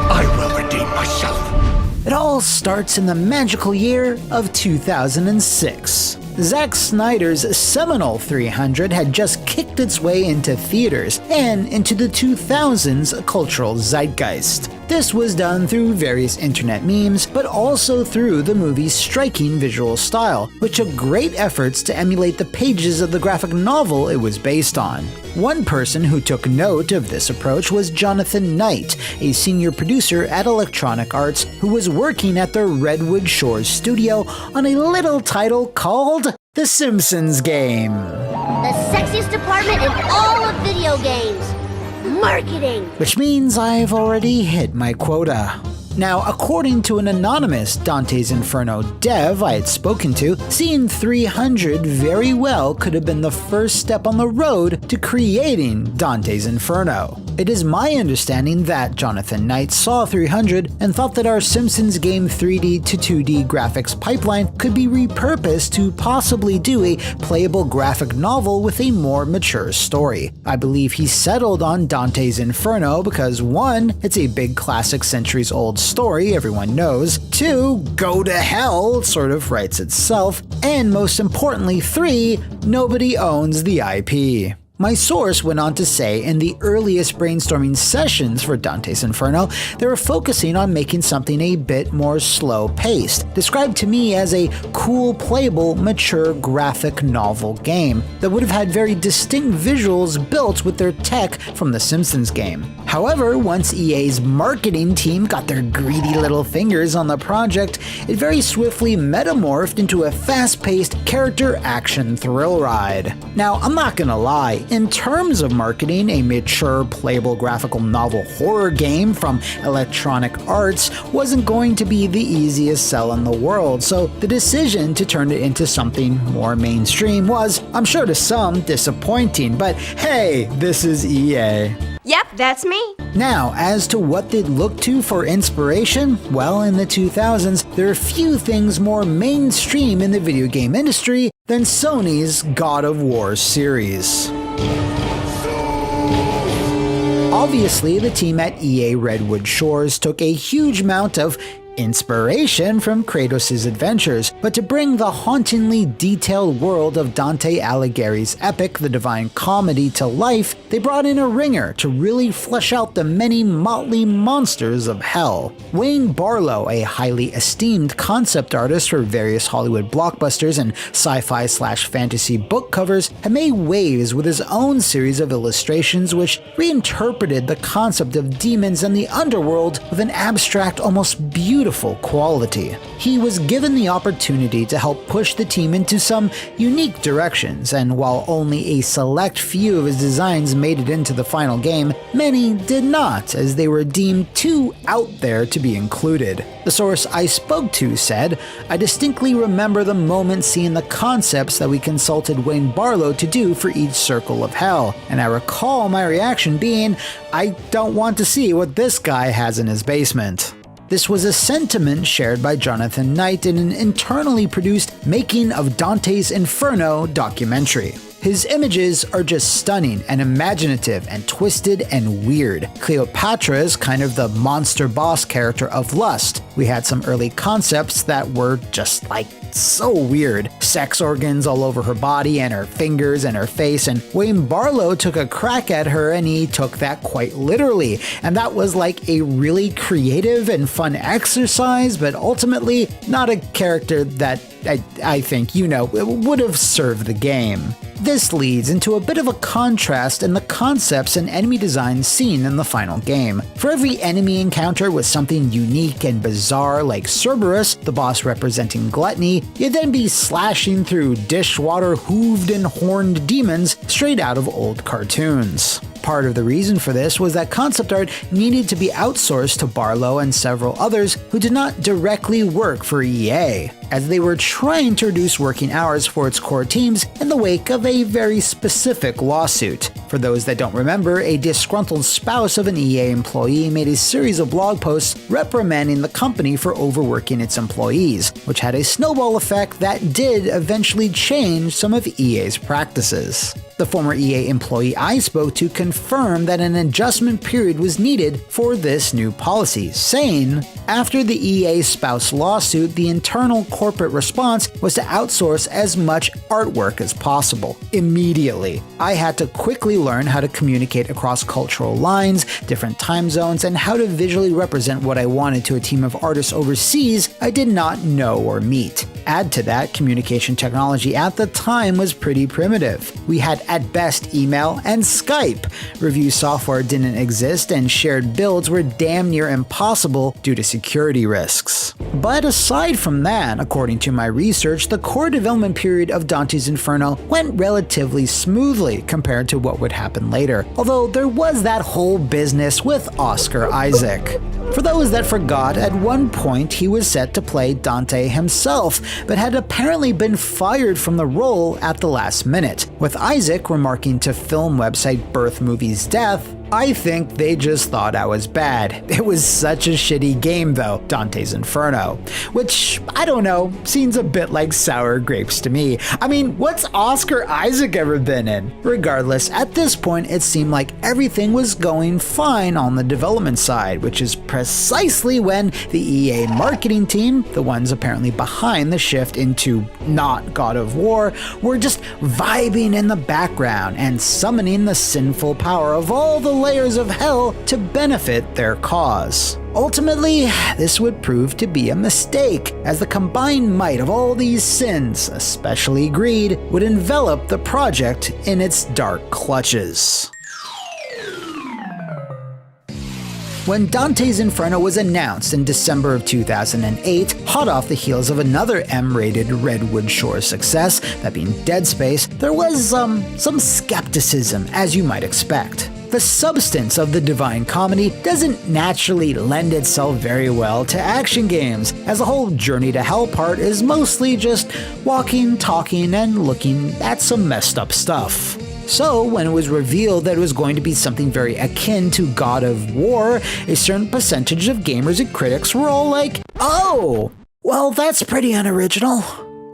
I will redeem myself. It all starts in the magical year of 2006. Zack Snyder's seminal 300 had just kicked its way into theaters and into the 2000s cultural zeitgeist. This was done through various internet memes, but also through the movie's striking visual style, which took great efforts to emulate the pages of the graphic novel it was based on. One person who took note of this approach was Jonathan Knight, a senior producer at Electronic Arts who was working at the Redwood Shores studio on a little title called The Simpsons Game. The sexiest department in all of video games. Marketing. Which means I've already hit my quota. Now, according to an anonymous Dante's Inferno dev I had spoken to, seeing 300 very well could have been the first step on the road to creating Dante's Inferno. It is my understanding that Jonathan Knight saw 300 and thought that our Simpsons game 3D to 2D graphics pipeline could be repurposed to possibly do a playable graphic novel with a more mature story. I believe he settled on Dante's Inferno because 1, it's a big classic centuries old story everyone knows, 2, go to hell sort of writes itself, and most importantly 3, nobody owns the IP. My source went on to say in the earliest brainstorming sessions for Dante's Inferno, they were focusing on making something a bit more slow-paced, described to me as a cool, playable, mature graphic novel game that would have had very distinct visuals built with their tech from The Simpsons game. However, once EA's marketing team got their greedy little fingers on the project, it very swiftly metamorphed into a fast-paced character action thrill ride. Now, I'm not gonna lie, in terms of marketing a mature, playable graphical novel horror game from Electronic Arts wasn't going to be the easiest sell in the world, so the decision to turn it into something more mainstream was, I'm sure to some, disappointing, but hey, this is EA. Yep, that's me. Now, as to what they'd look to for inspiration, well, in the 2000s, there are few things more mainstream in the video game industry than Sony's God of War series. Obviously, the team at EA Redwood Shores took a huge amount of inspiration from Kratos' adventures, but to bring the hauntingly detailed world of Dante Alighieri's epic The Divine Comedy to life, they brought in a ringer to really flesh out the many motley monsters of hell. Wayne Barlow, a highly esteemed concept artist for various Hollywood blockbusters and sci-fi/fantasy book covers, had made waves with his own series of illustrations which reinterpreted the concept of demons and the underworld with an abstract, almost beautiful quality. He was given the opportunity to help push the team into some unique directions, and while only a select few of his designs made it into the final game, many did not, as they were deemed too out there to be included. The source I spoke to said, "I distinctly remember the moment seeing the concepts that we consulted Wayne Barlow to do for each circle of hell, and I recall my reaction being, I don't want to see what this guy has in his basement." This was a sentiment shared by Jonathan Knight in an internally produced Making of Dante's Inferno documentary. His images are just stunning and imaginative and twisted and weird. Cleopatra is kind of the monster boss character of Lust. We had some early concepts that were just like so weird. Sex organs all over her body and her fingers and her face, and Wayne Barlow took a crack at her and he took that quite literally. And that was like a really creative and fun exercise, but ultimately not a character that I think, would have served the game. This leads into a bit of a contrast in the concepts and enemy designs seen in the final game. For every enemy encounter with something unique and bizarre like Cerberus, the boss representing gluttony, you'd then be slashing through dishwater hooved and horned demons straight out of old cartoons. Part of the reason for this was that concept art needed to be outsourced to Barlow and several others who did not directly work for EA, as they were trying to reduce working hours for its core teams in the wake of a very specific lawsuit. For those that don't remember, a disgruntled spouse of an EA employee made a series of blog posts reprimanding the company for overworking its employees, which had a snowball effect that did eventually change some of EA's practices. The former EA employee I spoke to confirmed that an adjustment period was needed for this new policy, saying, after the EA spouse lawsuit, the internal corporate response was to outsource as much artwork as possible. Immediately, I had to quickly learn how to communicate across cultural lines, different time zones, and how to visually represent what I wanted to a team of artists overseas I did not know or meet. Add to that, communication technology at the time was pretty primitive. We had at best email and Skype. Review software didn't exist, and shared builds were damn near impossible due to security risks. But aside from that, according to my research, the core development period of Dante's Inferno went relatively smoothly compared to what would happen later, although there was that whole business with Oscar Isaac. For those that forgot, at one point he was set to play Dante himself, but had apparently been fired from the role at the last minute, with Isaac remarking to film website Birth Movies Death, "I think they just thought I was bad. It was such a shitty game though, Dante's Inferno." Which, I don't know, seems a bit like sour grapes to me. I mean, what's Oscar Isaac ever been in? Regardless, at this point it seemed like everything was going fine on the development side, which is precisely when the EA marketing team, the ones apparently behind the shift into not God of War, were just vibing in the background and summoning the sinful power of all the layers of hell to benefit their cause. Ultimately, this would prove to be a mistake, as the combined might of all these sins, especially greed, would envelop the project in its dark clutches. when Dante's Inferno was announced in December of 2008, hot off the heels of another M-rated Redwood Shores success, that being Dead Space, there was some skepticism, as you might expect. The substance of the Divine Comedy doesn't naturally lend itself very well to action games, as the whole Journey to Hell part is mostly just walking, talking, and looking at some messed up stuff. So, when it was revealed that it was going to be something very akin to God of War, a certain percentage of gamers and critics were all like, oh, well, that's pretty unoriginal.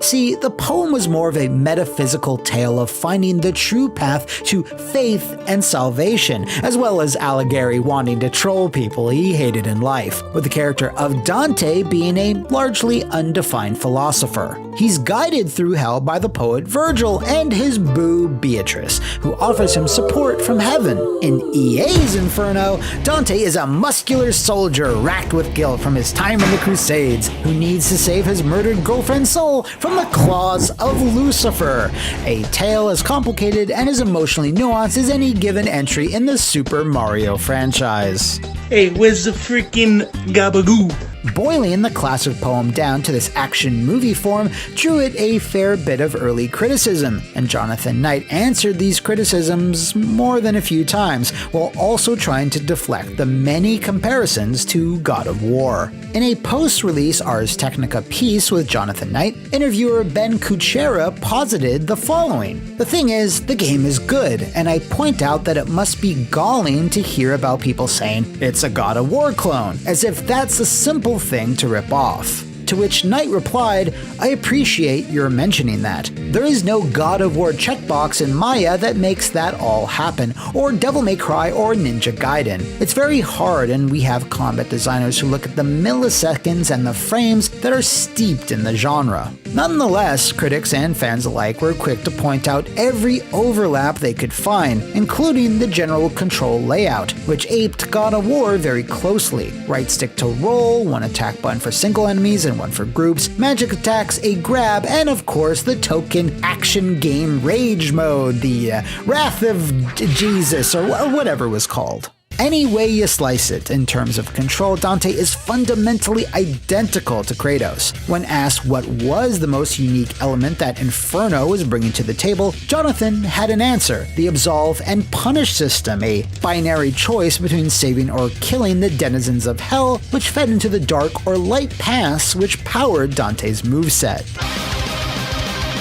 See, the poem was more of a metaphysical tale of finding the true path to faith and salvation, as well as Alighieri wanting to troll people he hated in life, with the character of Dante being a largely undefined philosopher. He's guided through hell by the poet Virgil and his boo Beatrice, who offers him support from heaven. In EA's Inferno, Dante is a muscular soldier racked with guilt from his time in the Crusades, who needs to save his murdered girlfriend's soul from the claws of Lucifer, a tale as complicated and as emotionally nuanced as any given entry in the Super Mario franchise. Hey, where's the freaking gabagoo? Boiling the classic poem down to this action movie form drew it a fair bit of early criticism, and Jonathan Knight answered these criticisms more than a few times, while also trying to deflect the many comparisons to God of War. In a post-release Ars Technica piece with Jonathan Knight, interviewer Ben Kuchera posited the following: "The thing is, the game is good, and I point out that it must be galling to hear about people saying it's a God of War clone, as if that's a simple thing to rip off." To which Knight replied, "I appreciate your mentioning that. There is no God of War checkbox in Maya that makes that all happen, or Devil May Cry or Ninja Gaiden. It's very hard, and we have combat designers who look at the milliseconds and the frames that are steeped in the genre." Nonetheless, critics and fans alike were quick to point out every overlap they could find, including the general control layout, which aped God of War very closely. Right stick to roll, one attack button for single enemies and one for groups, magic attacks, a grab, and of course the token action game rage mode, the Wrath of Jesus, or whatever it was called. Any way you slice it, in terms of control, Dante is fundamentally identical to Kratos. When asked what was the most unique element that Inferno was bringing to the table, Jonathan had an answer: the absolve and punish system, a binary choice between saving or killing the denizens of hell, which fed into the dark or light paths which powered Dante's moveset.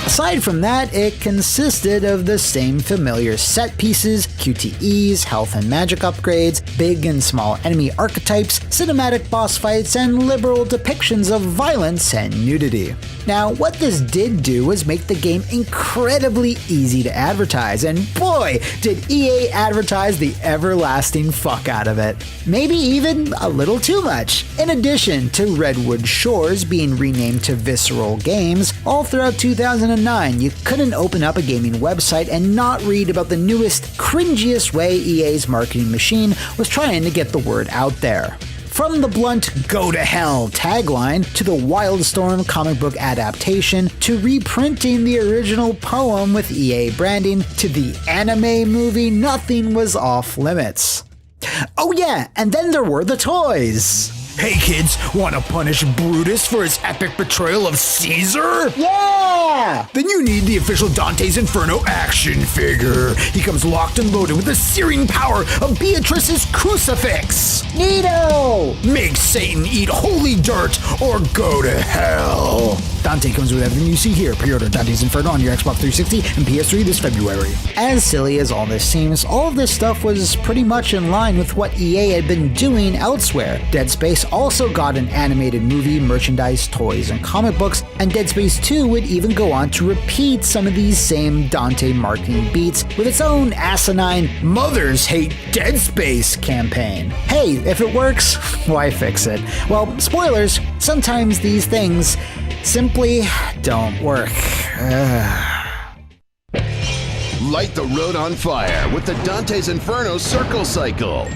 Aside from that, it consisted of the same familiar set pieces, QTEs, health and magic upgrades, big and small enemy archetypes, cinematic boss fights, and liberal depictions of violence and nudity. Now, what this did do was make the game incredibly easy to advertise, and boy, did EA advertise the everlasting fuck out of it. Maybe even a little too much. In addition to Redwood Shores being renamed to Visceral Games, all throughout 2009, you couldn't open up a gaming website and not read about the newest, cringiest way EA's marketing machine was trying to get the word out there. From the blunt "Go to Hell" tagline, to the Wildstorm comic book adaptation, to reprinting the original poem with EA branding, to the anime movie, nothing was off limits. Oh yeah, and then there were the toys! Hey kids, wanna punish Brutus for his epic betrayal of Caesar? Yeah! Then you need the official Dante's Inferno action figure. He comes locked and loaded with the searing power of Beatrice's crucifix. Neato! Make Satan eat holy dirt or go to hell. Dante comes with everything you see here. Pre-order Dante's Inferno on your Xbox 360 and PS3 this February. As silly as all this seems, all of this stuff was pretty much in line with what EA had been doing elsewhere. Dead Space also got an animated movie, merchandise, toys, and comic books, and Dead Space 2 would even go on to repeat some of these same Dante marketing beats with its own asinine "Mothers Hate Dead Space" campaign. Hey, if it works, why fix it? Well, spoilers, sometimes these things simply don't work. Light the road on fire with the Dante's Inferno Circle Cycle.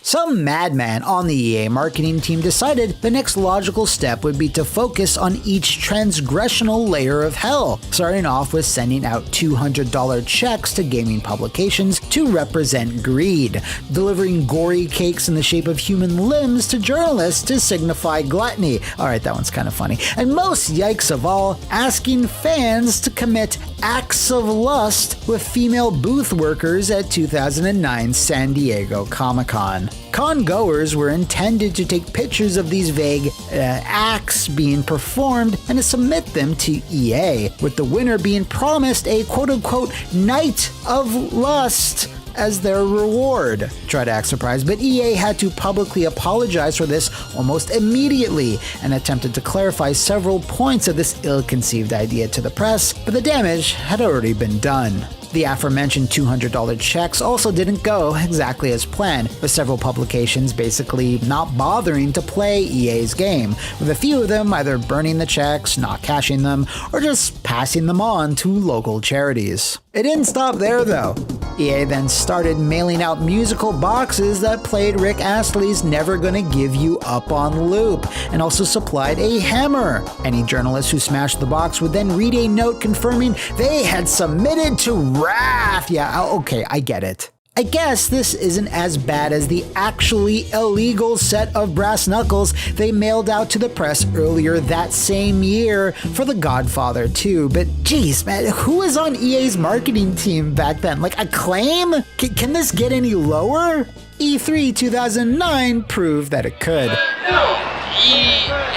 Some madman on the EA marketing team decided the next logical step would be to focus on each transgressional layer of hell, starting off with sending out $200 checks to gaming publications to represent greed, delivering gory cakes in the shape of human limbs to journalists to signify gluttony. Alright, that one's kind of funny. And most yikes of all, asking fans to commit acts of lust with female booth workers at 2009 San Diego Comic-Con. Con-goers were intended to take pictures of these vague acts being performed and to submit them to EA, with the winner being promised a quote-unquote night of lust as their reward. Try to act surprised, but EA had to publicly apologize for this almost immediately and attempted to clarify several points of this ill-conceived idea to the press, but the damage had already been done. The aforementioned $200 checks also didn't go exactly as planned, with several publications basically not bothering to play EA's game, with a few of them either burning the checks, not cashing them, or just passing them on to local charities. It didn't stop there though. EA then started mailing out musical boxes that played Rick Astley's Never Gonna Give You Up on loop, and also supplied a hammer. Any journalist who smashed the box would then read a note confirming they had submitted to Wrath. Yeah, okay, I get it. I guess this isn't as bad as the actually illegal set of brass knuckles they mailed out to the press earlier that same year for The Godfather 2, but geez, man, who was on EA's marketing team back then? Like, Acclaim? Can this get any lower? E3 2009 proved that it could.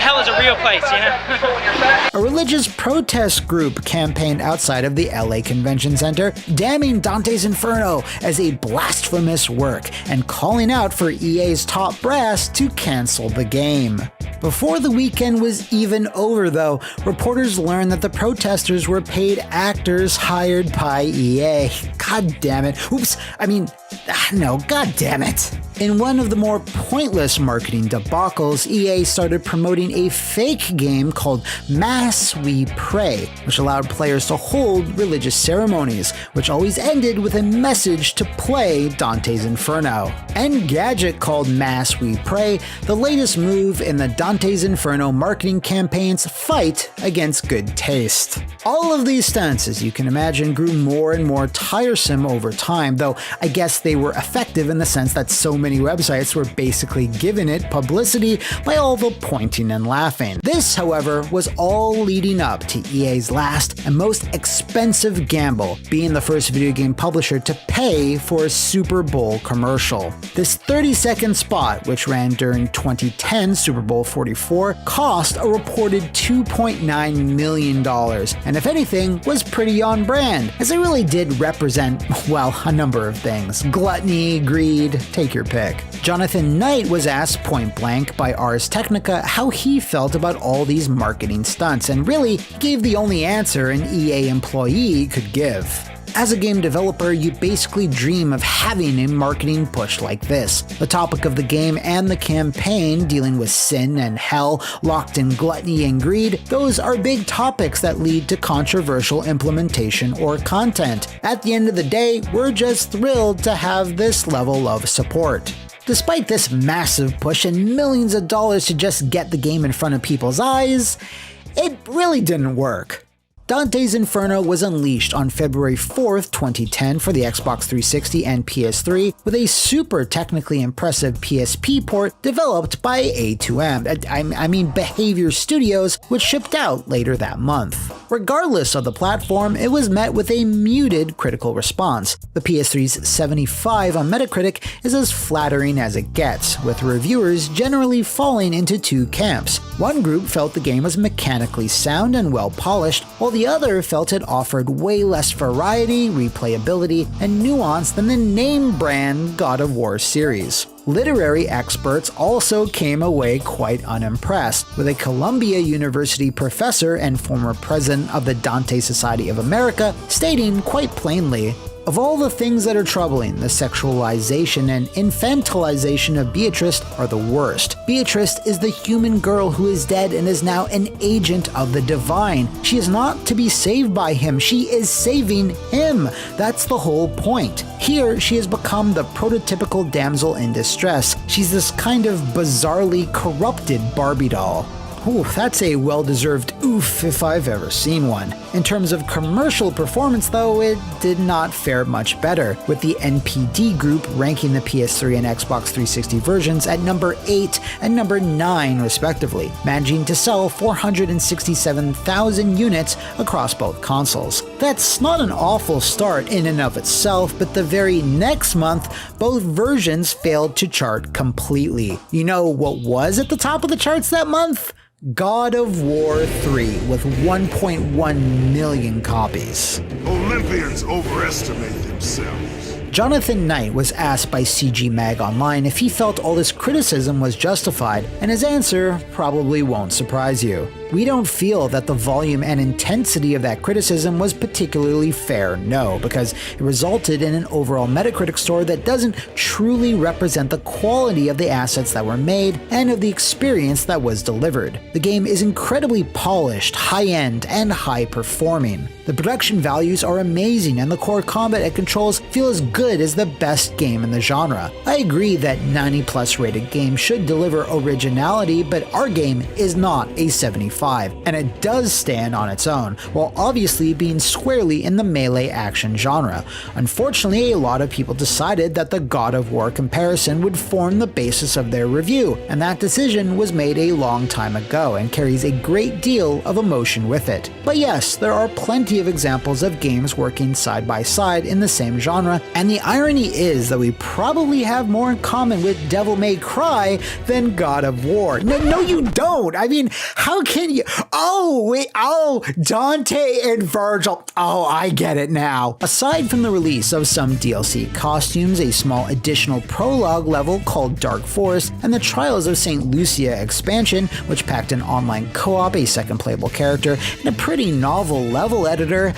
Hell is a real place, you know? A religious protest group campaigned outside of the LA Convention Center, damning Dante's Inferno as a blasphemous work and calling out for EA's top brass to cancel the game. Before the weekend was even over though, reporters learned that the protesters were paid actors hired by EA. God damn it. Oops, no, god damn it. In one of the more pointless marketing debacles, EA started promoting a fake game called Mass We Pray, which allowed players to hold religious ceremonies, which always ended with a message to play Dante's Inferno. Engadget called Mass We Pray the latest move in the Dante's Inferno marketing campaign's fight against good taste. All of these stunts, as you can imagine, grew more and more tiresome over time, though I guess they were effective in the sense that so many websites were basically giving it publicity by all the pointing and laughing. This, however, was all leading up to EA's last and most expensive gamble, being the first video game publisher to pay for a Super Bowl commercial. This 30-second spot, which ran during 2010 Super Bowl 44, cost a reported $2.9 million, and if anything, was pretty on brand, as it really did represent, well, a number of things. Gluttony, greed, take your pick. Jonathan Knight was asked point blank by Ars Technica how he felt about all these marketing stunts, and really gave the only answer an EA employee could give. As a game developer, you basically dream of having a marketing push like this. The topic of the game and the campaign, dealing with sin and hell, locked in gluttony and greed, those are big topics that lead to controversial implementation or content. At the end of the day, we're just thrilled to have this level of support. Despite this massive push and millions of dollars to just get the game in front of people's eyes, it really didn't work. Dante's Inferno was unleashed on February 4th, 2010 for the Xbox 360 and PS3 with a super technically impressive PSP port developed by A2M, Behavior Studios, which shipped out later that month. Regardless of the platform, it was met with a muted critical response. The PS3's 75 on Metacritic is as flattering as it gets, with reviewers generally falling into two camps. One group felt the game was mechanically sound and well polished, while the other felt it offered way less variety, replayability, and nuance than the name brand God of War series. Literary experts also came away quite unimpressed, with a Columbia University professor and former president of the Dante Society of America stating quite plainly, Of all the things that are troubling, the sexualization and infantilization of Beatrice are the worst. Beatrice is the human girl who is dead and is now an agent of the divine. She is not to be saved by him, she is saving him. That's the whole point. Here, she has become the prototypical damsel in distress. She's this kind of bizarrely corrupted Barbie doll. Ooh, that's a well-deserved oof if I've ever seen one. In terms of commercial performance though, it did not fare much better, with the NPD group ranking the PS3 and Xbox 360 versions at number 8 and number 9 respectively, managing to sell 467,000 units across both consoles. That's not an awful start in and of itself, but the very next month, both versions failed to chart completely. You know what was at the top of the charts that month? God of War 3 with 1.1 million copies. Olympians overestimate themselves. Jonathan Knight was asked by CG Mag Online if he felt all this criticism was justified, and his answer probably won't surprise you. We don't feel that the volume and intensity of that criticism was particularly fair, no, because it resulted in an overall Metacritic score that doesn't truly represent the quality of the assets that were made and of the experience that was delivered. The game is incredibly polished, high-end, and high-performing. The production values are amazing and the core combat and controls feel as good as the best game in the genre. I agree that 90+ rated games should deliver originality, but our game is not a 75. And it does stand on its own, while obviously being squarely in the melee action genre. Unfortunately, a lot of people decided that the God of War comparison would form the basis of their review, and that decision was made a long time ago and carries a great deal of emotion with it. But yes, there are plenty of examples of games working side by side in the same genre, and the irony is that we probably have more in common with Devil May Cry than God of War. No, you don't! I mean, how can you? Dante and Virgil. Oh, I get it now. Aside from the release of some DLC costumes, a small additional prologue level called Dark Forest, and the Trials of St. Lucia expansion, which packed an online co-op, a second playable character, and a pretty novel level editor,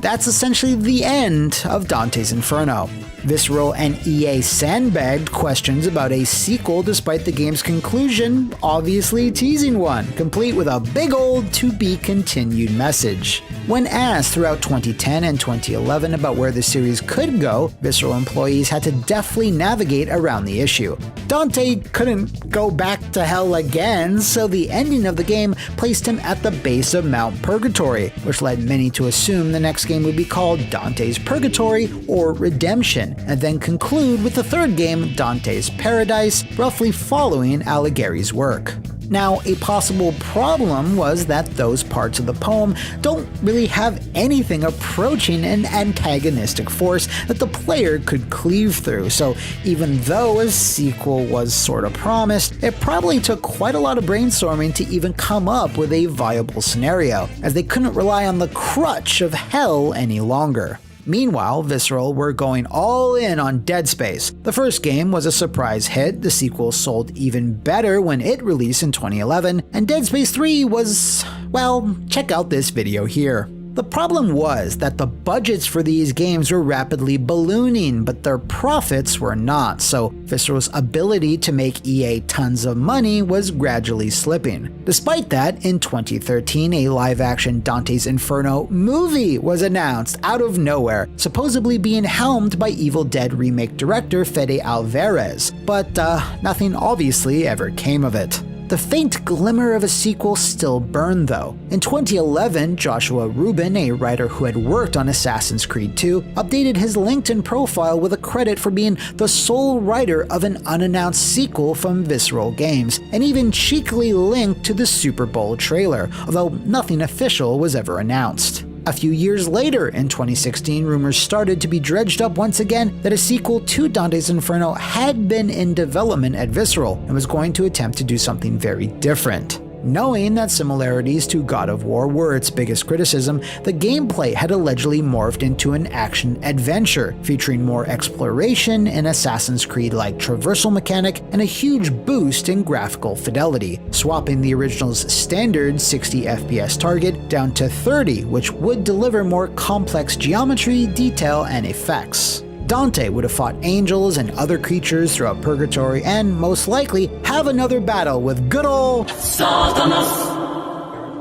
that's essentially the end of Dante's Inferno. Visceral and EA sandbagged questions about a sequel despite the game's conclusion, obviously teasing one, complete with a big old to be continued message. When asked throughout 2010 and 2011 about where the series could go, Visceral employees had to deftly navigate around the issue. Dante couldn't go back to hell again, so the ending of the game placed him at the base of Mount Purgatory, which led many to assume the next game would be called Dante's Purgatory or Redemption, and then conclude with the third game, Dante's Paradise, roughly following Alighieri's work. Now, a possible problem was that those parts of the poem don't really have anything approaching an antagonistic force that the player could cleave through, so even though a sequel was sort of promised, it probably took quite a lot of brainstorming to even come up with a viable scenario, as they couldn't rely on the crutch of hell any longer. Meanwhile, Visceral were going all in on Dead Space. The first game was a surprise hit, the sequel sold even better when it released in 2011, and Dead Space 3 was, well, check out this video here. The problem was that the budgets for these games were rapidly ballooning, but their profits were not, so Visceral's ability to make EA tons of money was gradually slipping. Despite that, in 2013, a live-action Dante's Inferno movie was announced out of nowhere, supposedly being helmed by Evil Dead remake director Fede Alvarez, but nothing obviously ever came of it. The faint glimmer of a sequel still burned though. In 2011, Joshua Rubin, a writer who had worked on Assassin's Creed 2, updated his LinkedIn profile with a credit for being the sole writer of an unannounced sequel from Visceral Games, and even cheekily linked to the Super Bowl trailer, although nothing official was ever announced. A few years later, in 2016, rumors started to be dredged up once again that a sequel to Dante's Inferno had been in development at Visceral and was going to attempt to do something very different. Knowing that similarities to God of War were its biggest criticism, the gameplay had allegedly morphed into an action-adventure, featuring more exploration, an Assassin's Creed-like traversal mechanic, and a huge boost in graphical fidelity, swapping the original's standard 60 FPS target down to 30, which would deliver more complex geometry, detail, and effects. Dante would have fought angels and other creatures throughout Purgatory and, most likely, have another battle with good ol'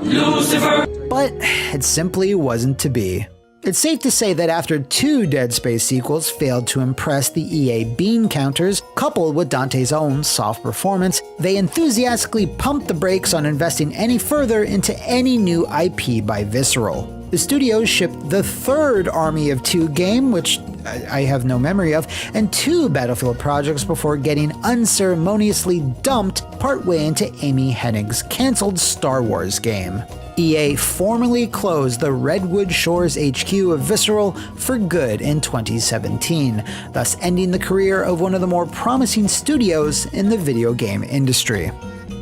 Lucifer. But it simply wasn't to be. It's safe to say that after 2 Dead Space sequels failed to impress the EA bean counters, coupled with Dante's own soft performance, they enthusiastically pumped the brakes on investing any further into any new IP by Visceral. The studios shipped the 3rd Army of 2 game, which I have no memory of, and 2 Battlefield projects before getting unceremoniously dumped partway into Amy Hennig's cancelled Star Wars game. EA formally closed the Redwood Shores HQ of Visceral for good in 2017, thus ending the career of one of the more promising studios in the video game industry.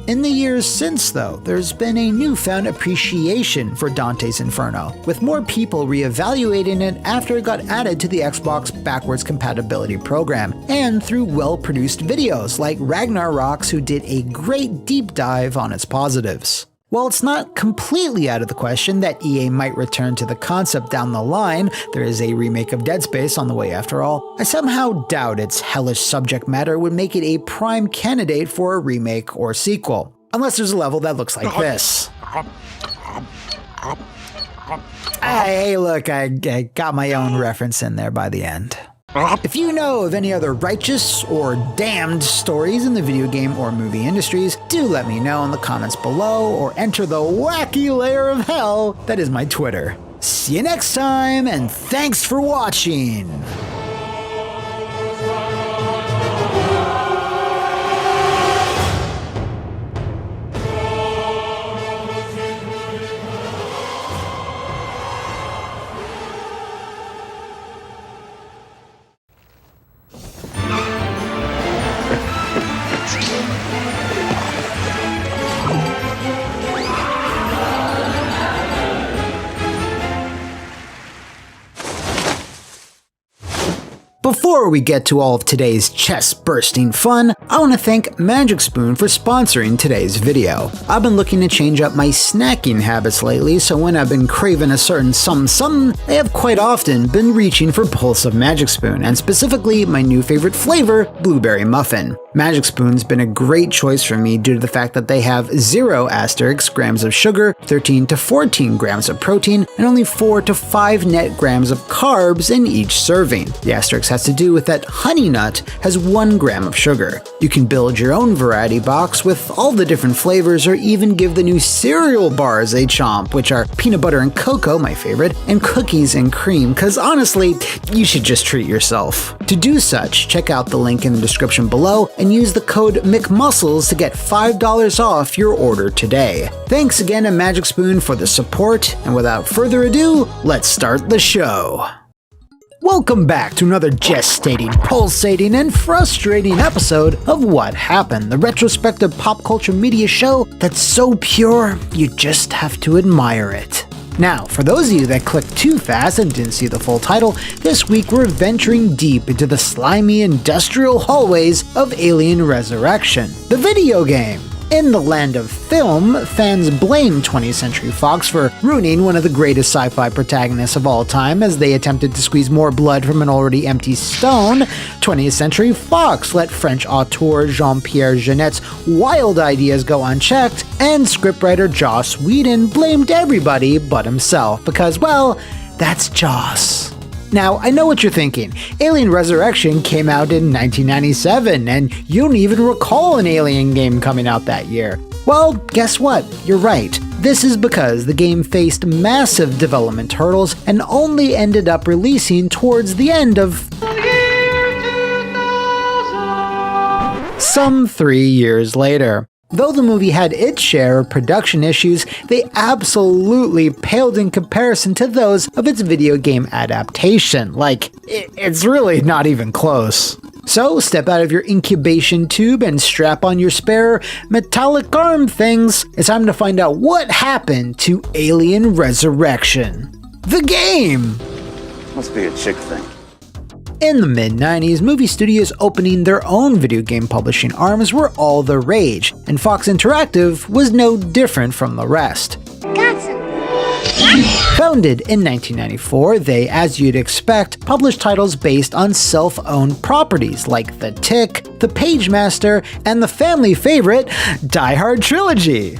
In the years since, though, there's been a newfound appreciation for Dante's Inferno, with more people reevaluating it after it got added to the Xbox backwards compatibility program, and through well-produced videos like Ragnar Rocks, who did a great deep dive on its positives. While it's not completely out of the question that EA might return to the concept down the line, there is a remake of Dead Space on the way after all, I somehow doubt its hellish subject matter would make it a prime candidate for a remake or sequel. Unless there's a level that looks like this. Hey, look, I got my own reference in there by the end. If you know of any other righteous or damned stories in the video game or movie industries, do let me know in the comments below or enter the wacky layer of hell that is my Twitter. See you next time, and thanks for watching! Before we get to all of today's chest-bursting fun, I want to thank Magic Spoon for sponsoring today's video. I've been looking to change up my snacking habits lately, so when I've been craving a certain something, I have quite often been reaching for Pulse of Magic Spoon, and specifically my new favorite flavor, Blueberry Muffin. Magic Spoon's been a great choice for me due to the fact that they have 0 grams of sugar, 13 to 14 grams of protein, and only 4 to 5 net grams of carbs in each serving. The asterisk has to do with that Honey Nut has 1 gram of sugar. You can build your own variety box with all the different flavors, or even give the new cereal bars a chomp, which are peanut butter and cocoa, my favorite, and cookies and cream, cause honestly, you should just treat yourself. To do such, check out the link in the description below and use the code McMuscles to get $5 off your order today. Thanks again to Magic Spoon for the support, and without further ado, let's start the show. Welcome back to another gestating, pulsating, and frustrating episode of What Happened, the retrospective pop culture media show that's so pure, you just have to admire it. Now, for those of you that clicked too fast and didn't see the full title, this week we're venturing deep into the slimy industrial hallways of Alien Resurrection, the video game. In the land of film, fans blame 20th Century Fox for ruining one of the greatest sci-fi protagonists of all time as they attempted to squeeze more blood from an already empty stone. 20th Century Fox let French auteur Jean-Pierre Jeunet's wild ideas go unchecked, and scriptwriter Joss Whedon blamed everybody but himself because, well, that's Joss. Now, I know what you're thinking. Alien Resurrection came out in 1997, and you don't even recall an Alien game coming out that year. Well, guess what? You're right. This is because the game faced massive development hurdles and only ended up releasing towards the end of some 3 years later. Though the movie had its share of production issues, they absolutely paled in comparison to those of its video game adaptation. Like, it's really not even close. So step out of your incubation tube and strap on your spare metallic arm things. It's time to find out what happened to Alien Resurrection. The game! Must be a chick thing. In the mid-90s, movie studios opening their own video game publishing arms were all the rage, and Fox Interactive was no different from the rest. Founded in 1994, they, as you'd expect, published titles based on self-owned properties like The Tick, The Pagemaster, and the family favorite, Die Hard Trilogy.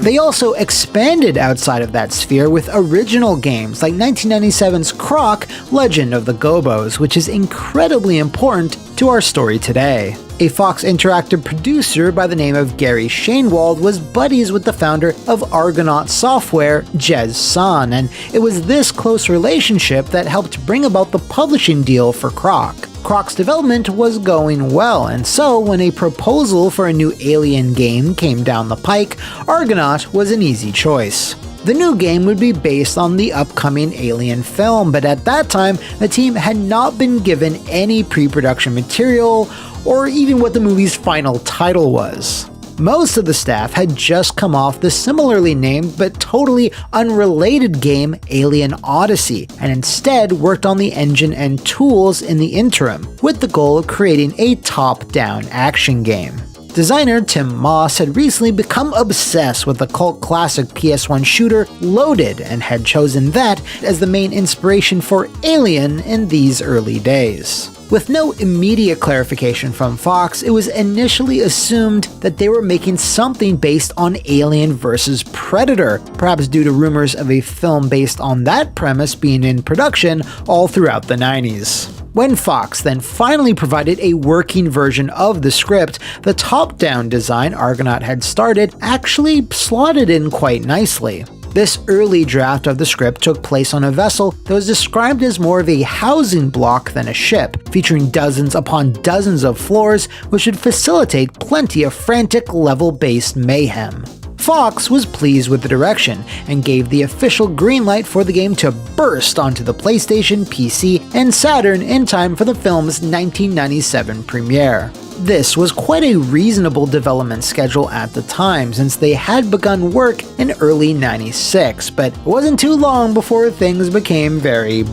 They also expanded outside of that sphere with original games like 1997's Croc, Legend of the Gobos, which is incredibly important to our story today. A Fox Interactive producer by the name of Gary Shainwald was buddies with the founder of Argonaut Software, Jez San, and it was this close relationship that helped bring about the publishing deal for Croc. Croc's development was going well, and so when a proposal for a new Alien game came down the pike, Argonaut was an easy choice. The new game would be based on the upcoming Alien film, but at that time, the team had not been given any pre-production material or even what the movie's final title was. Most of the staff had just come off the similarly named but totally unrelated game Alien Odyssey, and instead worked on the engine and tools in the interim, with the goal of creating a top-down action game. Designer Tim Moss had recently become obsessed with the cult classic PS1 shooter Loaded and had chosen that as the main inspiration for Alien in these early days. With no immediate clarification from Fox, it was initially assumed that they were making something based on Alien vs. Predator, perhaps due to rumors of a film based on that premise being in production all throughout the 90s. When Fox then finally provided a working version of the script, the top-down design Argonaut had started actually slotted in quite nicely. This early draft of the script took place on a vessel that was described as more of a housing block than a ship, featuring dozens upon dozens of floors, which would facilitate plenty of frantic level-based mayhem. Fox was pleased with the direction and gave the official green light for the game to burst onto the PlayStation, PC, and Saturn in time for the film's 1997 premiere. This was quite a reasonable development schedule at the time, since they had begun work in early '96, but it wasn't too long before things became very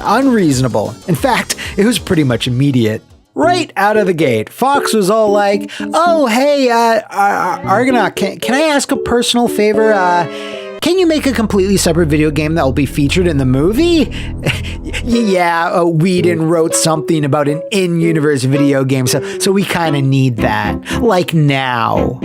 unreasonable. In fact, it was pretty much immediate. Right out of the gate, Fox was all like, "Oh, hey, Argonaut, can I ask a personal favor? Can you make a completely separate video game that will be featured in the movie?" Yeah, Whedon wrote something about an in-universe video game, so we kind of need that. Like now.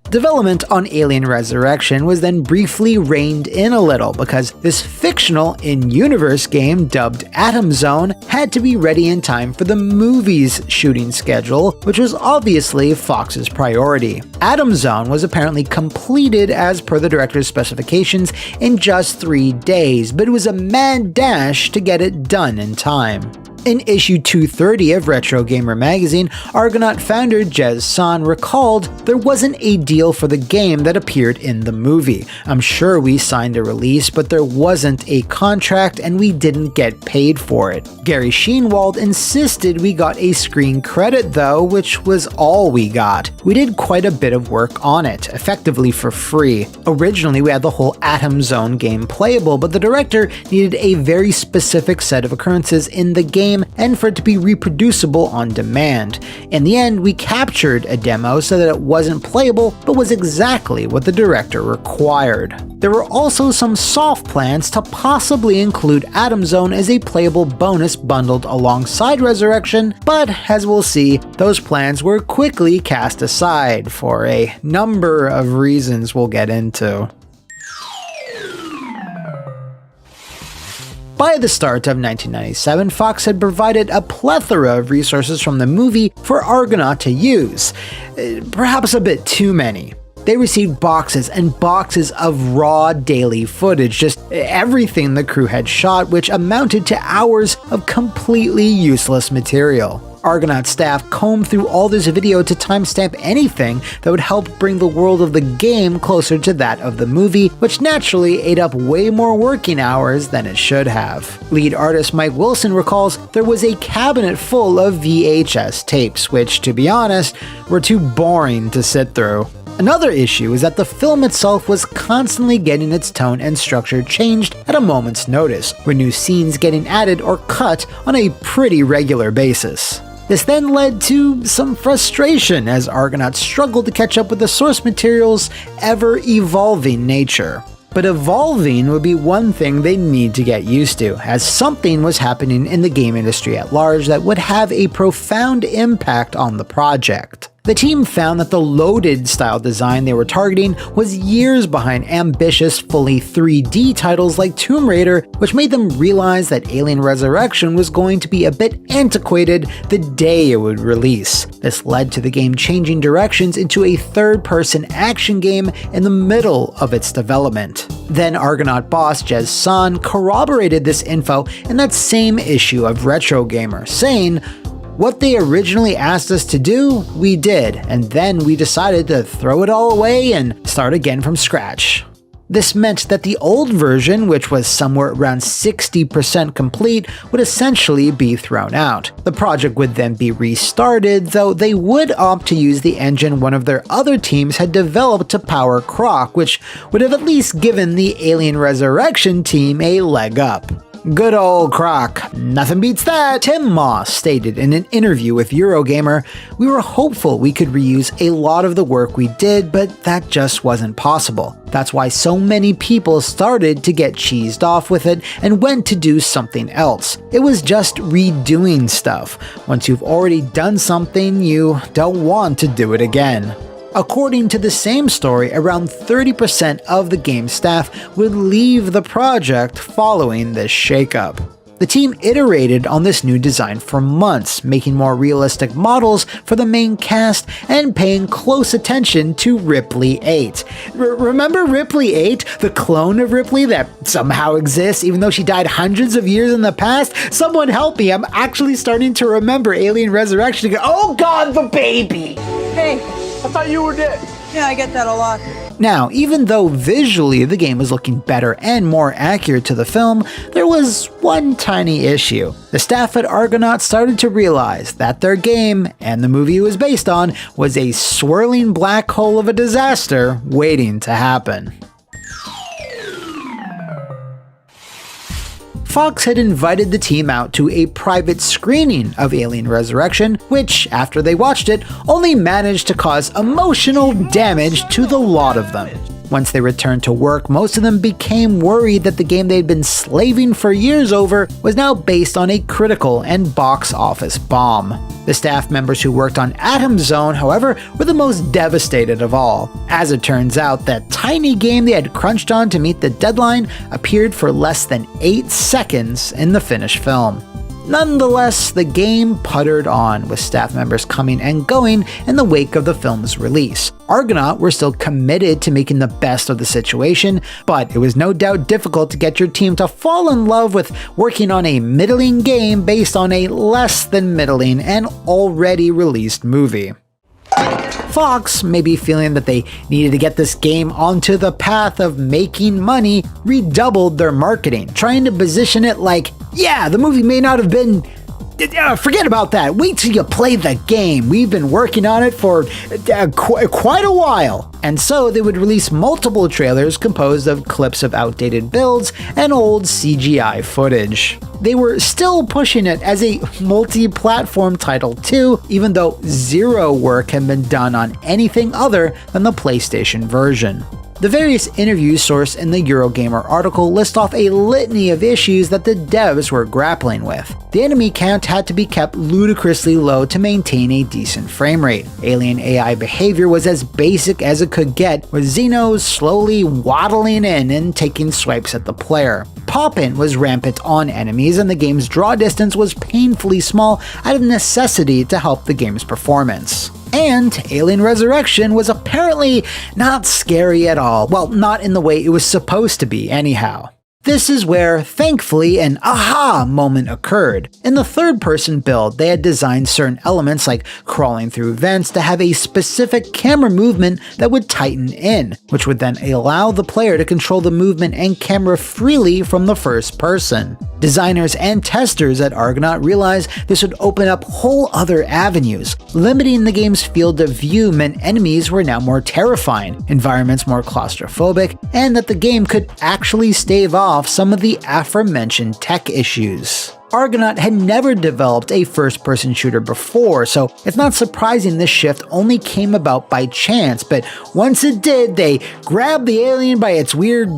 Development on Alien Resurrection was then briefly reined in a little because this fictional in-universe game dubbed Atom Zone had to be ready in time for the movie's shooting schedule, which was obviously Fox's priority. Atom Zone was apparently completed as per the director's specifications in just 3 days, but it was a mad dash to get it done in time. In issue 230 of Retro Gamer magazine, Argonaut founder Jez San recalled, "There wasn't a deal for the game that appeared in the movie. I'm sure we signed a release, but there wasn't a contract and we didn't get paid for it. Gary Shainwald insisted we got a screen credit though, which was all we got. We did quite a bit of work on it, effectively for free. Originally we had the whole Atom Zone game playable, but the director needed a very specific set of occurrences in the game and for it to be reproducible on demand. In the end, we captured a demo so that it wasn't playable, but was exactly what the director required." There were also some soft plans to possibly include Atom Zone as a playable bonus bundled alongside Resurrection, but as we'll see, those plans were quickly cast aside for a number of reasons we'll get into. By the start of 1997, Fox had provided a plethora of resources from the movie for Argonaut to use. Perhaps a bit too many. They received boxes and boxes of raw daily footage, just everything the crew had shot, which amounted to hours of completely useless material. Argonaut staff combed through all this video to timestamp anything that would help bring the world of the game closer to that of the movie, which naturally ate up way more working hours than it should have. Lead artist Mike Wilson recalls there was a cabinet full of VHS tapes, which, to be honest, were too boring to sit through. Another issue is that the film itself was constantly getting its tone and structure changed at a moment's notice, with new scenes getting added or cut on a pretty regular basis. This then led to some frustration as Argonauts struggled to catch up with the source material's ever-evolving nature. But evolving would be one thing they need to get used to, as something was happening in the game industry at large that would have a profound impact on the project. The team found that the loaded style design they were targeting was years behind ambitious, fully 3D titles like Tomb Raider, which made them realize that Alien Resurrection was going to be a bit antiquated the day it would release. This led to the game changing directions into a third-person action game in the middle of its development. Then Argonaut boss Jez San corroborated this info in that same issue of Retro Gamer, saying, "What they originally asked us to do, we did, and then we decided to throw it all away and start again from scratch." This meant that the old version, which was somewhere around 60% complete, would essentially be thrown out. The project would then be restarted, though they would opt to use the engine one of their other teams had developed to power Croc, which would have at least given the Alien Resurrection team a leg up. Good old Croc. Nothing beats that. Tim Moss stated in an interview with Eurogamer, "We were hopeful we could reuse a lot of the work we did, but that just wasn't possible. That's why so many people started to get cheesed off with it and went to do something else. It was just redoing stuff. Once you've already done something, you don't want to do it again." According to the same story, around 30% of the game staff would leave the project following this shakeup. The team iterated on this new design for months, making more realistic models for the main cast and paying close attention to Ripley 8. Remember Ripley 8, the clone of Ripley that somehow exists even though she died hundreds of years in the past? Someone help me, I'm actually starting to remember Alien Resurrection and go, oh god, the baby! Hey, I thought you were dead. Yeah, I get that a lot. Now, even though visually the game was looking better and more accurate to the film, there was one tiny issue. The staff at Argonaut started to realize that their game, and the movie it was based on, was a swirling black hole of a disaster waiting to happen. Fox had invited the team out to a private screening of Alien Resurrection, which, after they watched it, only managed to cause emotional damage to the lot of them. Once they returned to work, most of them became worried that the game they'd been slaving for years over was now based on a critical and box office bomb. The staff members who worked on Atom Zone, however, were the most devastated of all. As it turns out, that tiny game they had crunched on to meet the deadline appeared for less than 8 seconds in the finished film. Nonetheless, the game puttered on, with staff members coming and going in the wake of the film's release. Argonaut were still committed to making the best of the situation, but it was no doubt difficult to get your team to fall in love with working on a middling game based on a less than middling and already released movie. Fox, maybe feeling that they needed to get this game onto the path of making money, redoubled their marketing, trying to position it like, yeah, the movie may not have been... forget about that. Wait till you play the game. We've been working on it for quite a while. And so they would release multiple trailers composed of clips of outdated builds and old CGI footage. They were still pushing it as a multi-platform title too, even though zero work had been done on anything other than the PlayStation version. The various interviews sourced in the Eurogamer article list off a litany of issues that the devs were grappling with. The enemy count had to be kept ludicrously low to maintain a decent frame rate. Alien AI behavior was as basic as it could get, with Xenos slowly waddling in and taking swipes at the player. Pop-in was rampant on enemies, and the game's draw distance was painfully small out of necessity to help the game's performance. And Alien Resurrection was apparently not scary at all. Well, not in the way it was supposed to be, anyhow. This is where, thankfully, an aha moment occurred. In the third-person build, they had designed certain elements like crawling through vents to have a specific camera movement that would tighten in, which would then allow the player to control the movement and camera freely from the first person. Designers and testers at Argonaut realized this would open up whole other avenues. Limiting the game's field of view meant enemies were now more terrifying, environments more claustrophobic, and that the game could actually stave off some of the aforementioned tech issues. Argonaut had never developed a first-person shooter before, so it's not surprising this shift only came about by chance, but once it did, they grabbed the alien by its weird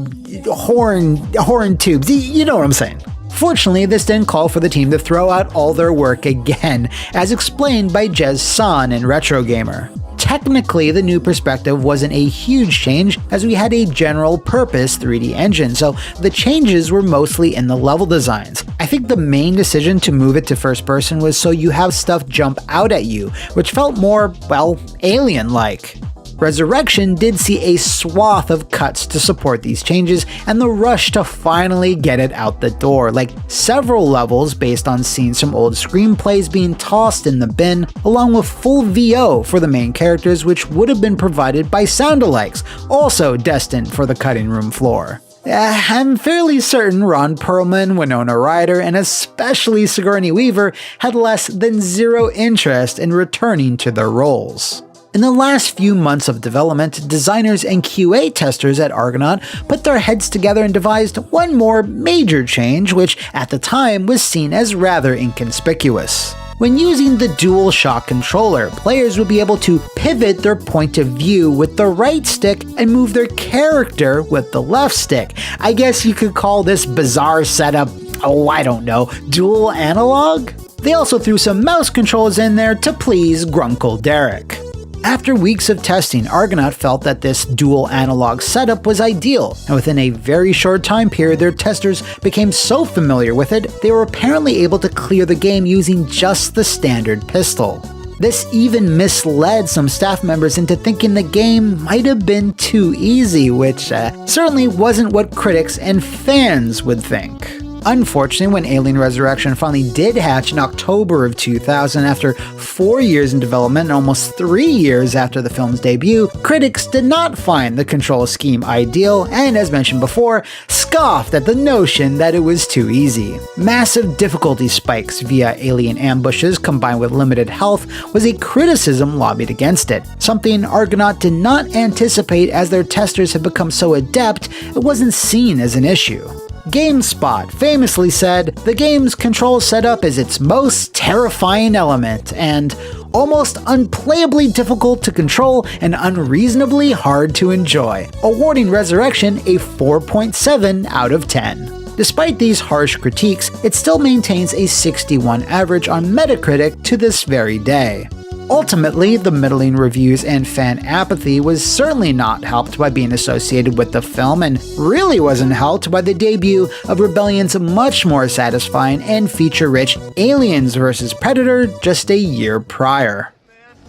horn tubes. You know what I'm saying. Fortunately, this didn't call for the team to throw out all their work again, as explained by Jez San in Retro Gamer. Technically, the new perspective wasn't a huge change, as we had a general-purpose 3D engine, so the changes were mostly in the level designs. I think the main decision to move it to first person was so you have stuff jump out at you, which felt more, well, alien-like. Resurrection did see a swath of cuts to support these changes and the rush to finally get it out the door, like several levels based on scenes from old screenplays being tossed in the bin, along with full VO for the main characters, which would have been provided by sound-alikes, also destined for the cutting room floor. I'm fairly certain Ron Perlman, Winona Ryder, and especially Sigourney Weaver had less than zero interest in returning to their roles. In the last few months of development, designers and QA testers at Argonaut put their heads together and devised one more major change, which at the time was seen as rather inconspicuous. When using the DualShock controller, players would be able to pivot their point of view with the right stick and move their character with the left stick. I guess you could call this bizarre setup, I don't know, dual analog? They also threw some mouse controls in there to please Grunkle Derek. After weeks of testing, Argonaut felt that this dual analog setup was ideal, and within a very short time period their testers became so familiar with it, they were apparently able to clear the game using just the standard pistol. This even misled some staff members into thinking the game might have been too easy, which certainly wasn't what critics and fans would think. Unfortunately, when Alien Resurrection finally did hatch in October of 2000 after 4 years in development and almost 3 years after the film's debut, critics did not find the control scheme ideal and, as mentioned before, scoffed at the notion that it was too easy. Massive difficulty spikes via alien ambushes combined with limited health was a criticism lobbied against it, something Argonaut did not anticipate as their testers had become so adept it wasn't seen as an issue. GameSpot famously said, "The game's control setup is its most terrifying element, and almost unplayably difficult to control and unreasonably hard to enjoy," awarding Resurrection a 4.7 out of 10. Despite these harsh critiques, it still maintains a 61 average on Metacritic to this very day. Ultimately, the middling reviews and fan apathy was certainly not helped by being associated with the film, and really wasn't helped by the debut of Rebellion's much more satisfying and feature-rich Aliens vs. Predator just a year prior.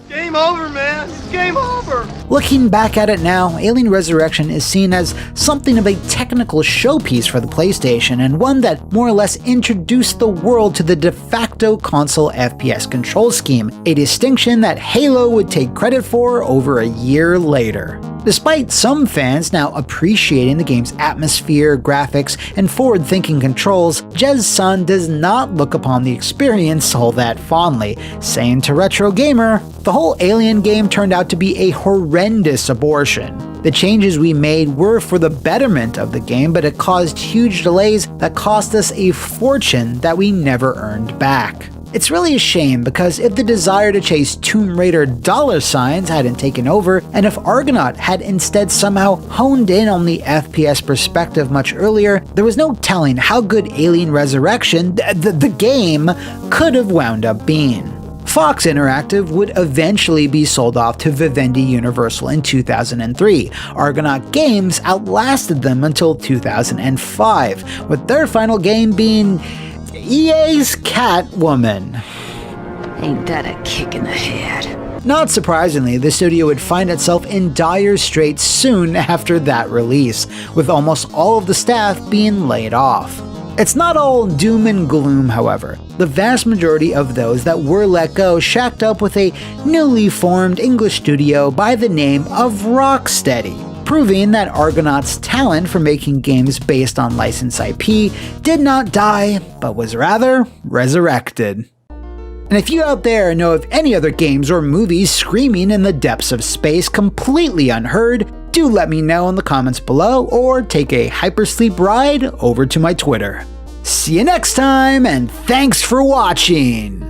Game over, man. It's game over. Looking back at it now, Alien Resurrection is seen as something of a technical showpiece for the PlayStation, and one that more or less introduced the world to the de facto console FPS control scheme, a distinction that Halo would take credit for over a year later. Despite some fans now appreciating the game's atmosphere, graphics, and forward-thinking controls, Jez San does not look upon the experience all that fondly, saying to Retro Gamer, "The whole Alien game turned out to be a horrendous abortion. The changes we made were for the betterment of the game, but it caused huge delays that cost us a fortune that we never earned back." It's really a shame, because if the desire to chase Tomb Raider $ hadn't taken over, and if Argonaut had instead somehow honed in on the FPS perspective much earlier, there was no telling how good Alien Resurrection, the game, could have wound up being. Fox Interactive would eventually be sold off to Vivendi Universal in 2003. Argonaut Games outlasted them until 2005, with their final game being EA's Catwoman. Ain't that a kick in the head? Not surprisingly, the studio would find itself in dire straits soon after that release, with almost all of the staff being laid off. It's not all doom and gloom, however. The vast majority of those that were let go shacked up with a newly formed English studio by the name of Rocksteady, proving that Argonaut's talent for making games based on licensed IP did not die, but was rather resurrected. And if you out there know of any other games or movies screaming in the depths of space completely unheard, do let me know in the comments below or take a hypersleep ride over to my Twitter. See you next time, and thanks for watching!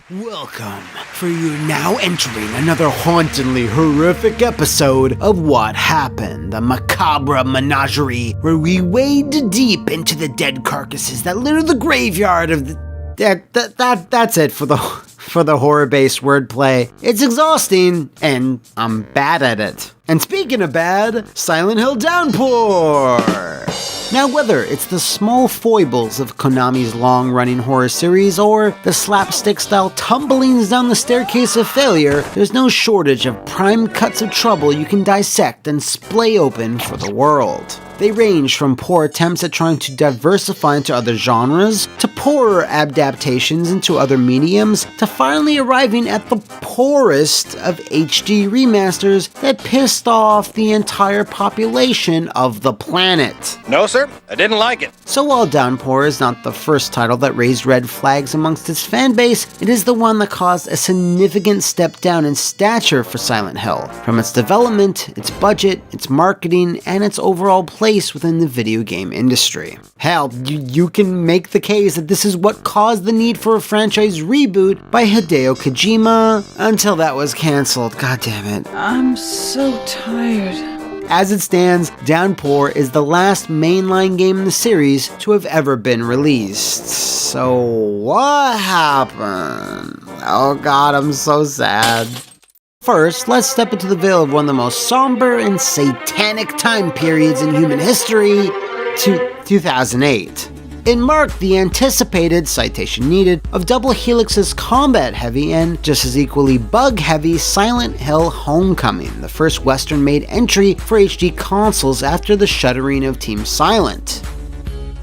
Welcome, for you're now entering another hauntingly horrific episode of What Happened, the macabre menagerie where we wade deep into the dead carcasses that litter the graveyard of the... That's it for the horror-based wordplay. It's exhausting, and I'm bad at it. And speaking of bad, Silent Hill Downpour! Now, whether it's the small foibles of Konami's long-running horror series or the slapstick-style tumblings down the staircase of failure, there's no shortage of prime cuts of trouble you can dissect and splay open for the world. They range from poor attempts at trying to diversify into other genres, to poorer adaptations into other mediums, to finally arriving at the poorest of HD remasters that pissed off the entire population of the planet. No, sir, I didn't like it. So while Downpour is not the first title that raised red flags amongst its fanbase, it is the one that caused a significant step down in stature for Silent Hill, from its development, its budget, its marketing, and its overall place within the video game industry. Hell, you can make the case that this is what caused the need for a franchise reboot by Hideo Kojima, until that was cancelled. God damn it. I'm so tired. As it stands, Downpour is the last mainline game in the series to have ever been released. So what happened? Oh god, I'm so sad. First, let's step into the veil of one of the most somber and satanic time periods in human history, 2008. It marked the anticipated, citation needed, of Double Helix's combat-heavy and just as equally bug-heavy Silent Hill Homecoming, the first Western-made entry for HD consoles after the shuttering of Team Silent.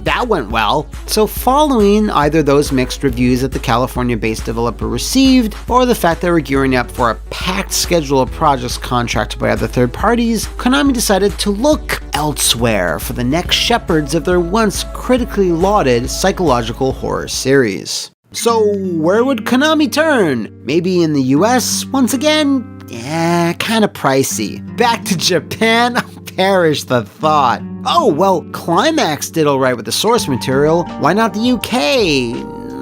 That went well, so following either those mixed reviews that the California-based developer received, or the fact they were gearing up for a packed schedule of projects contracted by other third parties, Konami decided to look elsewhere for the next shepherds of their once critically lauded psychological horror series. So where would Konami turn? Maybe in the US once again? Yeah, kinda pricey. Back to Japan? Perish the thought. Oh, well, Climax did alright with the source material. Why not the UK?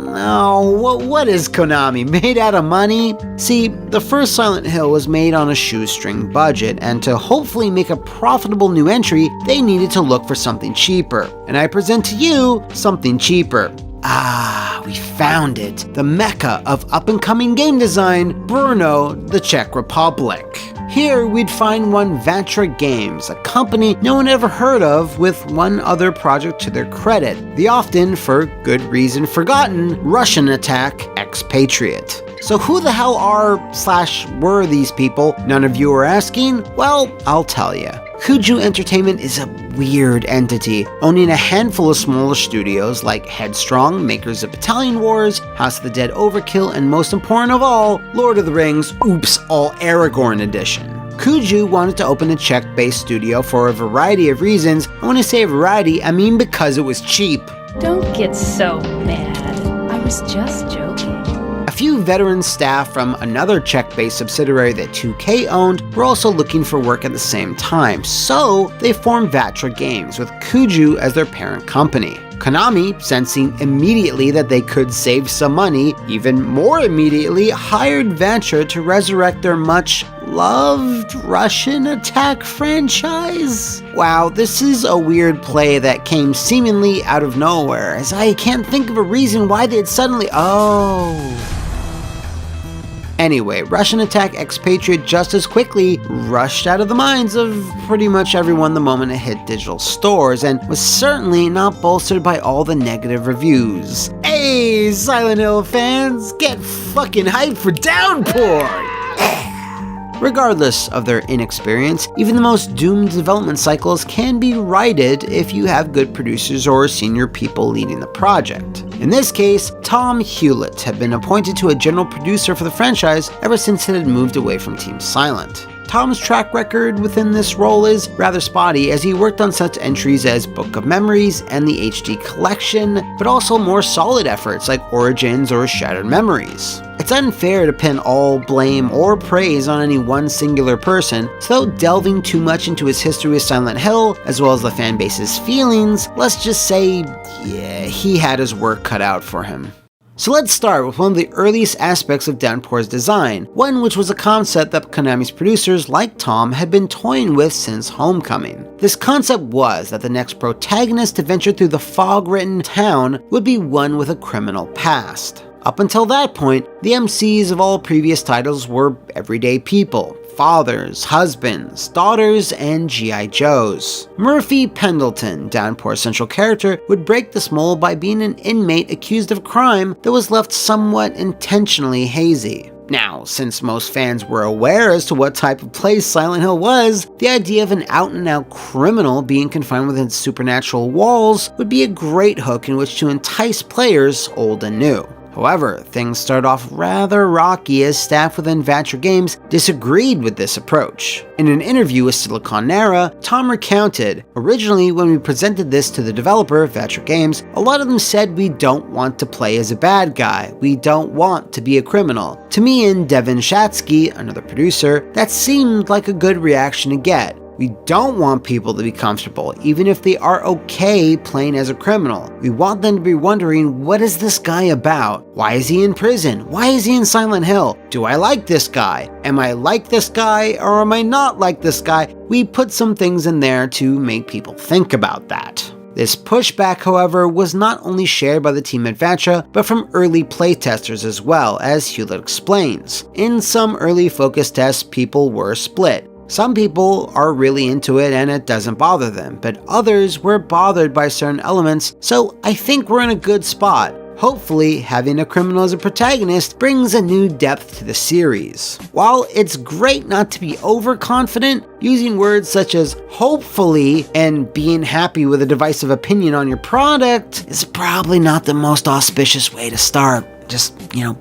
No, what is Konami? Made out of money? See, the first Silent Hill was made on a shoestring budget, and to hopefully make a profitable new entry, they needed to look for something cheaper. And I present to you something cheaper. Ah, we found it. The mecca of up-and-coming game design, Brno, the Czech Republic. Here we'd find one Vatra Games, a company no one ever heard of, with one other project to their credit, the often, for good reason forgotten, Russian Attack Expatriate. So who the hell were these people? None of you are asking? Well, I'll tell you. Kuju Entertainment is a weird entity, owning a handful of smaller studios like Headstrong, makers of Battalion Wars, House of the Dead Overkill, and most important of all, Lord of the Rings, Oops, All Aragorn Edition. Kuju wanted to open a Czech-based studio for a variety of reasons. And when I say a variety, I mean because it was cheap. Don't get so mad. I was just joking. A few veteran staff from another Czech-based subsidiary that 2K owned were also looking for work at the same time, so they formed Vatra Games with Kuju as their parent company. Konami, sensing immediately that they could save some money, even more immediately hired Vatra to resurrect their much-loved Russian Attack franchise. Wow, this is a weird play that came seemingly out of nowhere, as I can't think of a reason why they'd suddenly... Anyway, Russian Attack Expatriate just as quickly rushed out of the minds of pretty much everyone the moment it hit digital stores, and was certainly not bolstered by all the negative reviews. Hey, Silent Hill fans, get fucking hyped for Downpour! Regardless of their inexperience, even the most doomed development cycles can be righted if you have good producers or senior people leading the project. In this case, Tom Hewlett had been appointed to a general producer for the franchise ever since it had moved away from Team Silent. Tom's track record within this role is rather spotty, as he worked on such entries as Book of Memories and the HD Collection, but also more solid efforts like Origins or Shattered Memories. It's unfair to pin all blame or praise on any one singular person, so without delving too much into his history with Silent Hill, as well as the fanbase's feelings, let's just say, yeah, he had his work cut out for him. So let's start with one of the earliest aspects of Downpour's design, one which was a concept that Konami's producers, like Tom, had been toying with since Homecoming. This concept was that the next protagonist to venture through the fog-ridden town would be one with a criminal past. Up until that point, the MCs of all previous titles were everyday people. Fathers, husbands, daughters, and G.I. Joes. Murphy Pendleton, Downpour's central character, would break this mold by being an inmate accused of a crime that was left somewhat intentionally hazy. Now, since most fans were aware as to what type of place Silent Hill was, the idea of an out-and-out criminal being confined within supernatural walls would be a great hook in which to entice players old and new. However, things start off rather rocky as staff within Vatra Games disagreed with this approach. In an interview with Siliconera, Tom recounted, "Originally, when we presented this to the developer, Vatra Games, a lot of them said we don't want to play as a bad guy, we don't want to be a criminal. To me and Devin Shatsky, another producer, that seemed like a good reaction to get. We don't want people to be comfortable, even if they are okay playing as a criminal. We want them to be wondering, what is this guy about? Why is he in prison? Why is he in Silent Hill? Do I like this guy? Am I like this guy, or am I not like this guy?" We put some things in there to make people think about that. This pushback, however, was not only shared by the team at Vatra, but from early playtesters as well, as Hewlett explains. In some early focus tests, people were split. Some people are really into it and it doesn't bother them, but others were bothered by certain elements, so I think we're in a good spot. Hopefully, having a criminal as a protagonist brings a new depth to the series. While it's great not to be overconfident, using words such as hopefully and being happy with a divisive opinion on your product is probably not the most auspicious way to start. Just,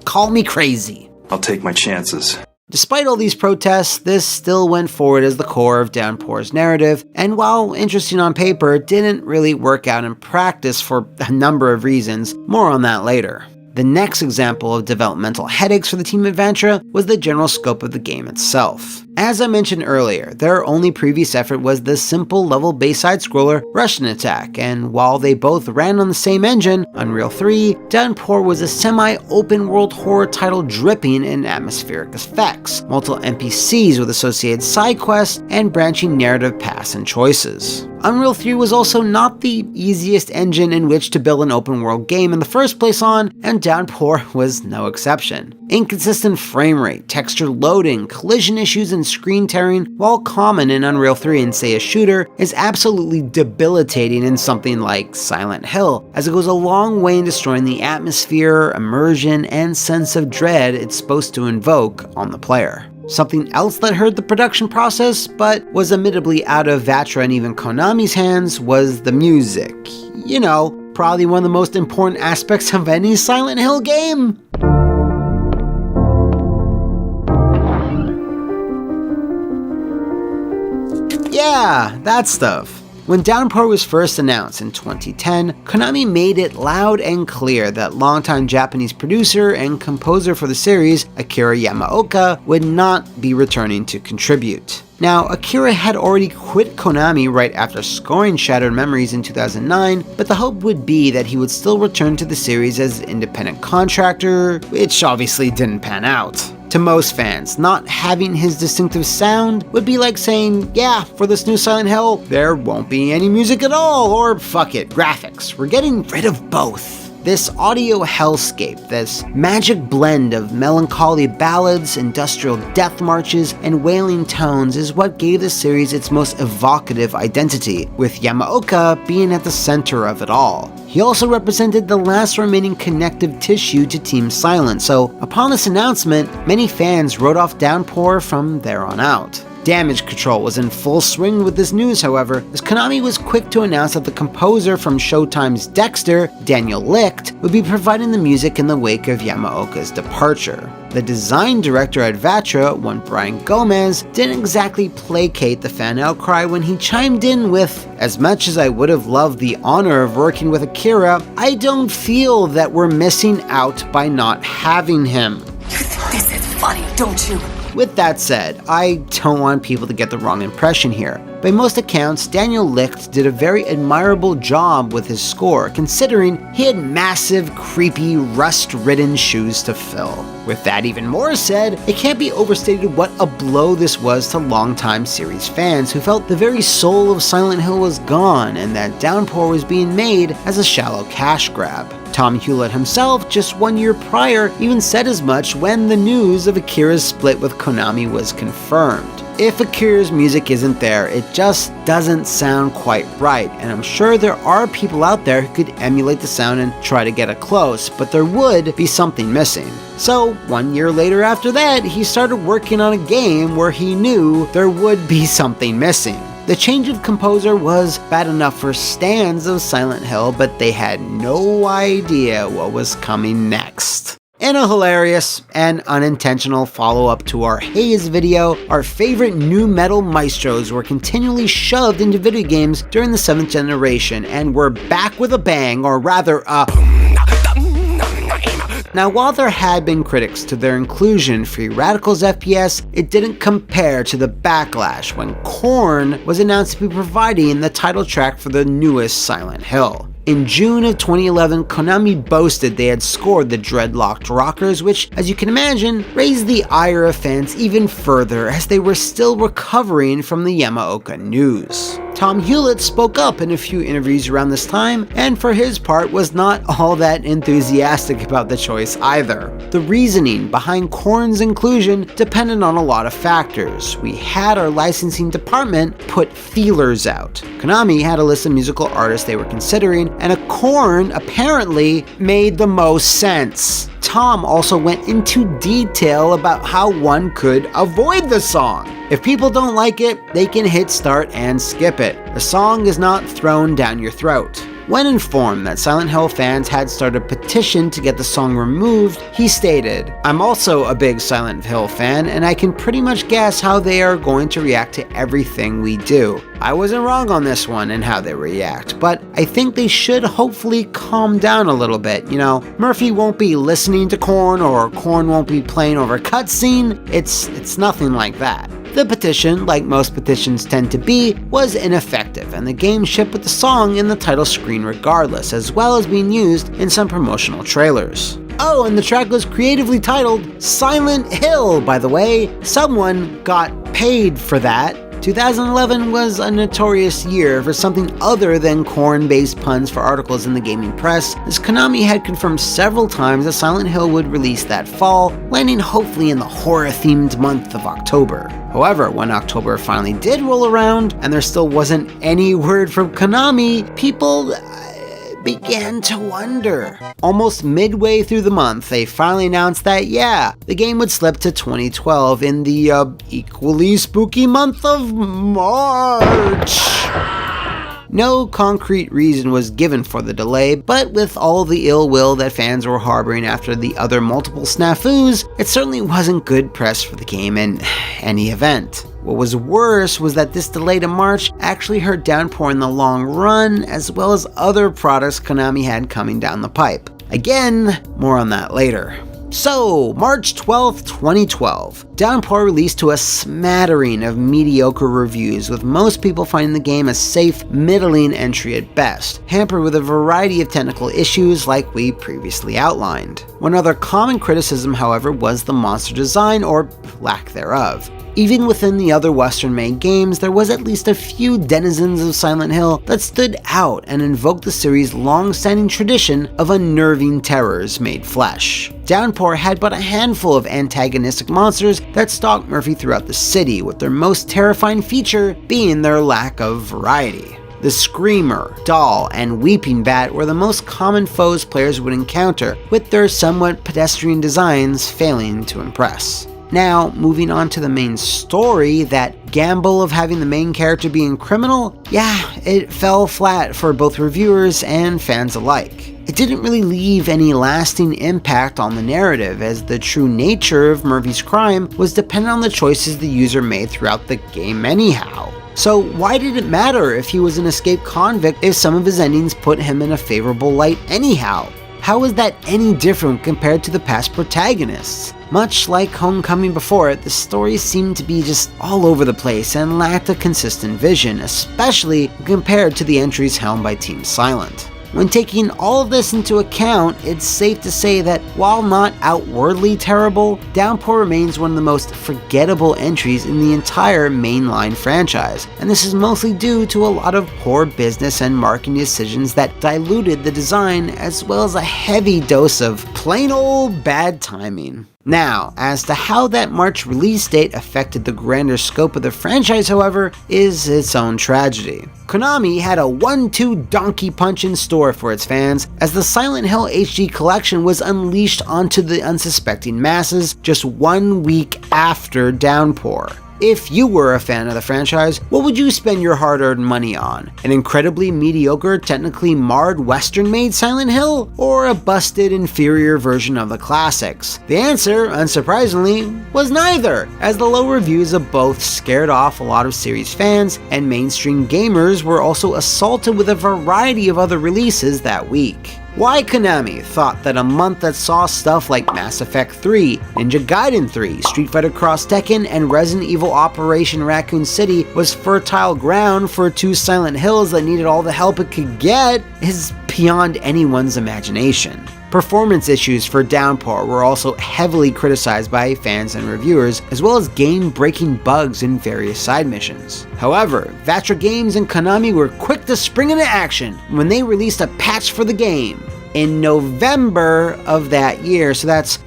call me crazy. I'll take my chances. Despite all these protests, this still went forward as the core of Downpour's narrative, and while interesting on paper, didn't really work out in practice for a number of reasons. More on that later. The next example of developmental headaches for the team at Vatra was the general scope of the game itself. As I mentioned earlier, their only previous effort was the simple level-based side-scroller Russian Attack, and while they both ran on the same engine, Unreal 3, Downpour was a semi-open-world horror title dripping in atmospheric effects, multiple NPCs with associated side quests, and branching narrative paths and choices. Unreal 3 was also not the easiest engine in which to build an open-world game in the first place on, and Downpour was no exception. Inconsistent frame rate, texture loading, collision issues, and screen tearing, while common in Unreal 3 and say a shooter, is absolutely debilitating in something like Silent Hill, as it goes a long way in destroying the atmosphere, immersion, and sense of dread it's supposed to invoke on the player. Something else that hurt the production process, but was admittedly out of Vatra and even Konami's hands, was the music. Probably one of the most important aspects of any Silent Hill game. Yeah, that stuff. When Downpour was first announced in 2010, Konami made it loud and clear that longtime Japanese producer and composer for the series, Akira Yamaoka, would not be returning to contribute. Now, Akira had already quit Konami right after scoring Shattered Memories in 2009, but the hope would be that he would still return to the series as an independent contractor, which obviously didn't pan out. To most fans, not having his distinctive sound would be like saying, yeah, for this new Silent Hill, there won't be any music at all, or fuck it, graphics. We're getting rid of both. This audio hellscape, this magic blend of melancholy ballads, industrial death marches, and wailing tones is what gave the series its most evocative identity, with Yamaoka being at the center of it all. He also represented the last remaining connective tissue to Team Silent, so upon this announcement, many fans wrote off Downpour from there on out. Damage Control was in full swing with this news, however, as Konami was quick to announce that the composer from Showtime's Dexter, Daniel Licht, would be providing the music in the wake of Yamaoka's departure. The design director at Vatra, one Brian Gomez, didn't exactly placate the fan outcry when he chimed in with, "As much as I would have loved the honor of working with Akira, I don't feel that we're missing out by not having him." This is funny, don't you? With that said, I don't want people to get the wrong impression here. By most accounts, Daniel Licht did a very admirable job with his score, considering he had massive, creepy, rust-ridden shoes to fill. With that even more said, it can't be overstated what a blow this was to longtime series fans who felt the very soul of Silent Hill was gone and that Downpour was being made as a shallow cash grab. Tom Hewlett himself, just 1 year prior, even said as much when the news of Akira's split with Konami was confirmed. If Akira's music isn't there, it just doesn't sound quite right, and I'm sure there are people out there who could emulate the sound and try to get it close, but there would be something missing. So, 1 year later after that, he started working on a game where he knew there would be something missing. The change of composer was bad enough for stans of Silent Hill, but they had no idea what was coming next. In a hilarious and unintentional follow-up to our Haze video, our favorite nu metal maestros were continually shoved into video games during the 7th generation, and we're back with a bang, or rather Now, while there had been critics to their inclusion in Free Radical's FPS, it didn't compare to the backlash when Korn was announced to be providing the title track for the newest Silent Hill. In June of 2011, Konami boasted they had scored the Dreadlocked Rockers, which, as you can imagine, raised the ire of fans even further as they were still recovering from the Yamaoka news. Tom Hewlett spoke up in a few interviews around this time, and for his part was not all that enthusiastic about the choice either. The reasoning behind Korn's inclusion depended on a lot of factors. We had our licensing department put feelers out. Konami had a list of musical artists they were considering, and a Korn apparently made the most sense. Tom also went into detail about how one could avoid the song. If people don't like it, they can hit start and skip it. The song is not thrown down your throat. When informed that Silent Hill fans had started a petition to get the song removed, he stated, "I'm also a big Silent Hill fan, and I can pretty much guess how they are going to react to everything we do. I wasn't wrong on this one and how they react, but I think they should hopefully calm down a little bit. You know, Murphy won't be listening to Korn, or Korn won't be playing over a cutscene. It's nothing like that." The petition, like most petitions tend to be, was ineffective, and the game shipped with the song in the title screen regardless, as well as being used in some promotional trailers. Oh, and the track was creatively titled Silent Hill, by the way. Someone got paid for that. 2011 was a notorious year for something other than Korn-based puns for articles in the gaming press, as Konami had confirmed several times that Silent Hill would release that fall, landing hopefully in the horror-themed month of October. However, when October finally did roll around, and there still wasn't any word from Konami, people began to wonder. Almost midway through the month, they finally announced that, yeah, the game would slip to 2012 in the equally spooky month of March. No concrete reason was given for the delay, but with all the ill will that fans were harboring after the other multiple snafus, it certainly wasn't good press for the game in any event. What was worse was that this delay to March actually hurt Downpour in the long run, as well as other products Konami had coming down the pipe. Again, more on that later. So, March 12th, 2012, Downpour released to a smattering of mediocre reviews, with most people finding the game a safe, middling entry at best, hampered with a variety of technical issues like we previously outlined. One other common criticism, however, was the monster design, or lack thereof. Even within the other Western-made games, there was at least a few denizens of Silent Hill that stood out and invoked the series' long-standing tradition of unnerving terrors made flesh. Downpour had but a handful of antagonistic monsters that stalked Murphy throughout the city, with their most terrifying feature being their lack of variety. The Screamer, Doll, and Weeping Bat were the most common foes players would encounter, with their somewhat pedestrian designs failing to impress. Now, moving on to the main story, that gamble of having the main character being criminal, it fell flat for both reviewers and fans alike. It didn't really leave any lasting impact on the narrative, as the true nature of Murphy's crime was dependent on the choices the user made throughout the game anyhow. So why did it matter if he was an escaped convict if some of his endings put him in a favorable light anyhow? How is that any different compared to the past protagonists? Much like Homecoming before it, the story seemed to be just all over the place and lacked a consistent vision, especially compared to the entries helmed by Team Silent. When taking all of this into account, it's safe to say that while not outwardly terrible, Downpour remains one of the most forgettable entries in the entire mainline franchise, and this is mostly due to a lot of poor business and marketing decisions that diluted the design, as well as a heavy dose of plain old bad timing. Now, as to how that March release date affected the grander scope of the franchise, however, is its own tragedy. Konami had a 1-2 donkey punch in store for its fans, as the Silent Hill HD collection was unleashed onto the unsuspecting masses just 1 week after Downpour. If you were a fan of the franchise, what would you spend your hard-earned money on? An incredibly mediocre, technically marred Western-made Silent Hill, or a busted, inferior version of the classics? The answer, unsurprisingly, was neither, as the low reviews of both scared off a lot of series fans, and mainstream gamers were also assaulted with a variety of other releases that week. Why Konami thought that a month that saw stuff like Mass Effect 3, Ninja Gaiden 3, Street Fighter Cross Tekken, and Resident Evil Operation Raccoon City was fertile ground for two Silent Hills that needed all the help it could get is beyond anyone's imagination. Performance issues for Downpour were also heavily criticized by fans and reviewers, as well as game-breaking bugs in various side missions. However, Vatra Games and Konami were quick to spring into action when they released a patch for the game in November of that year, so that's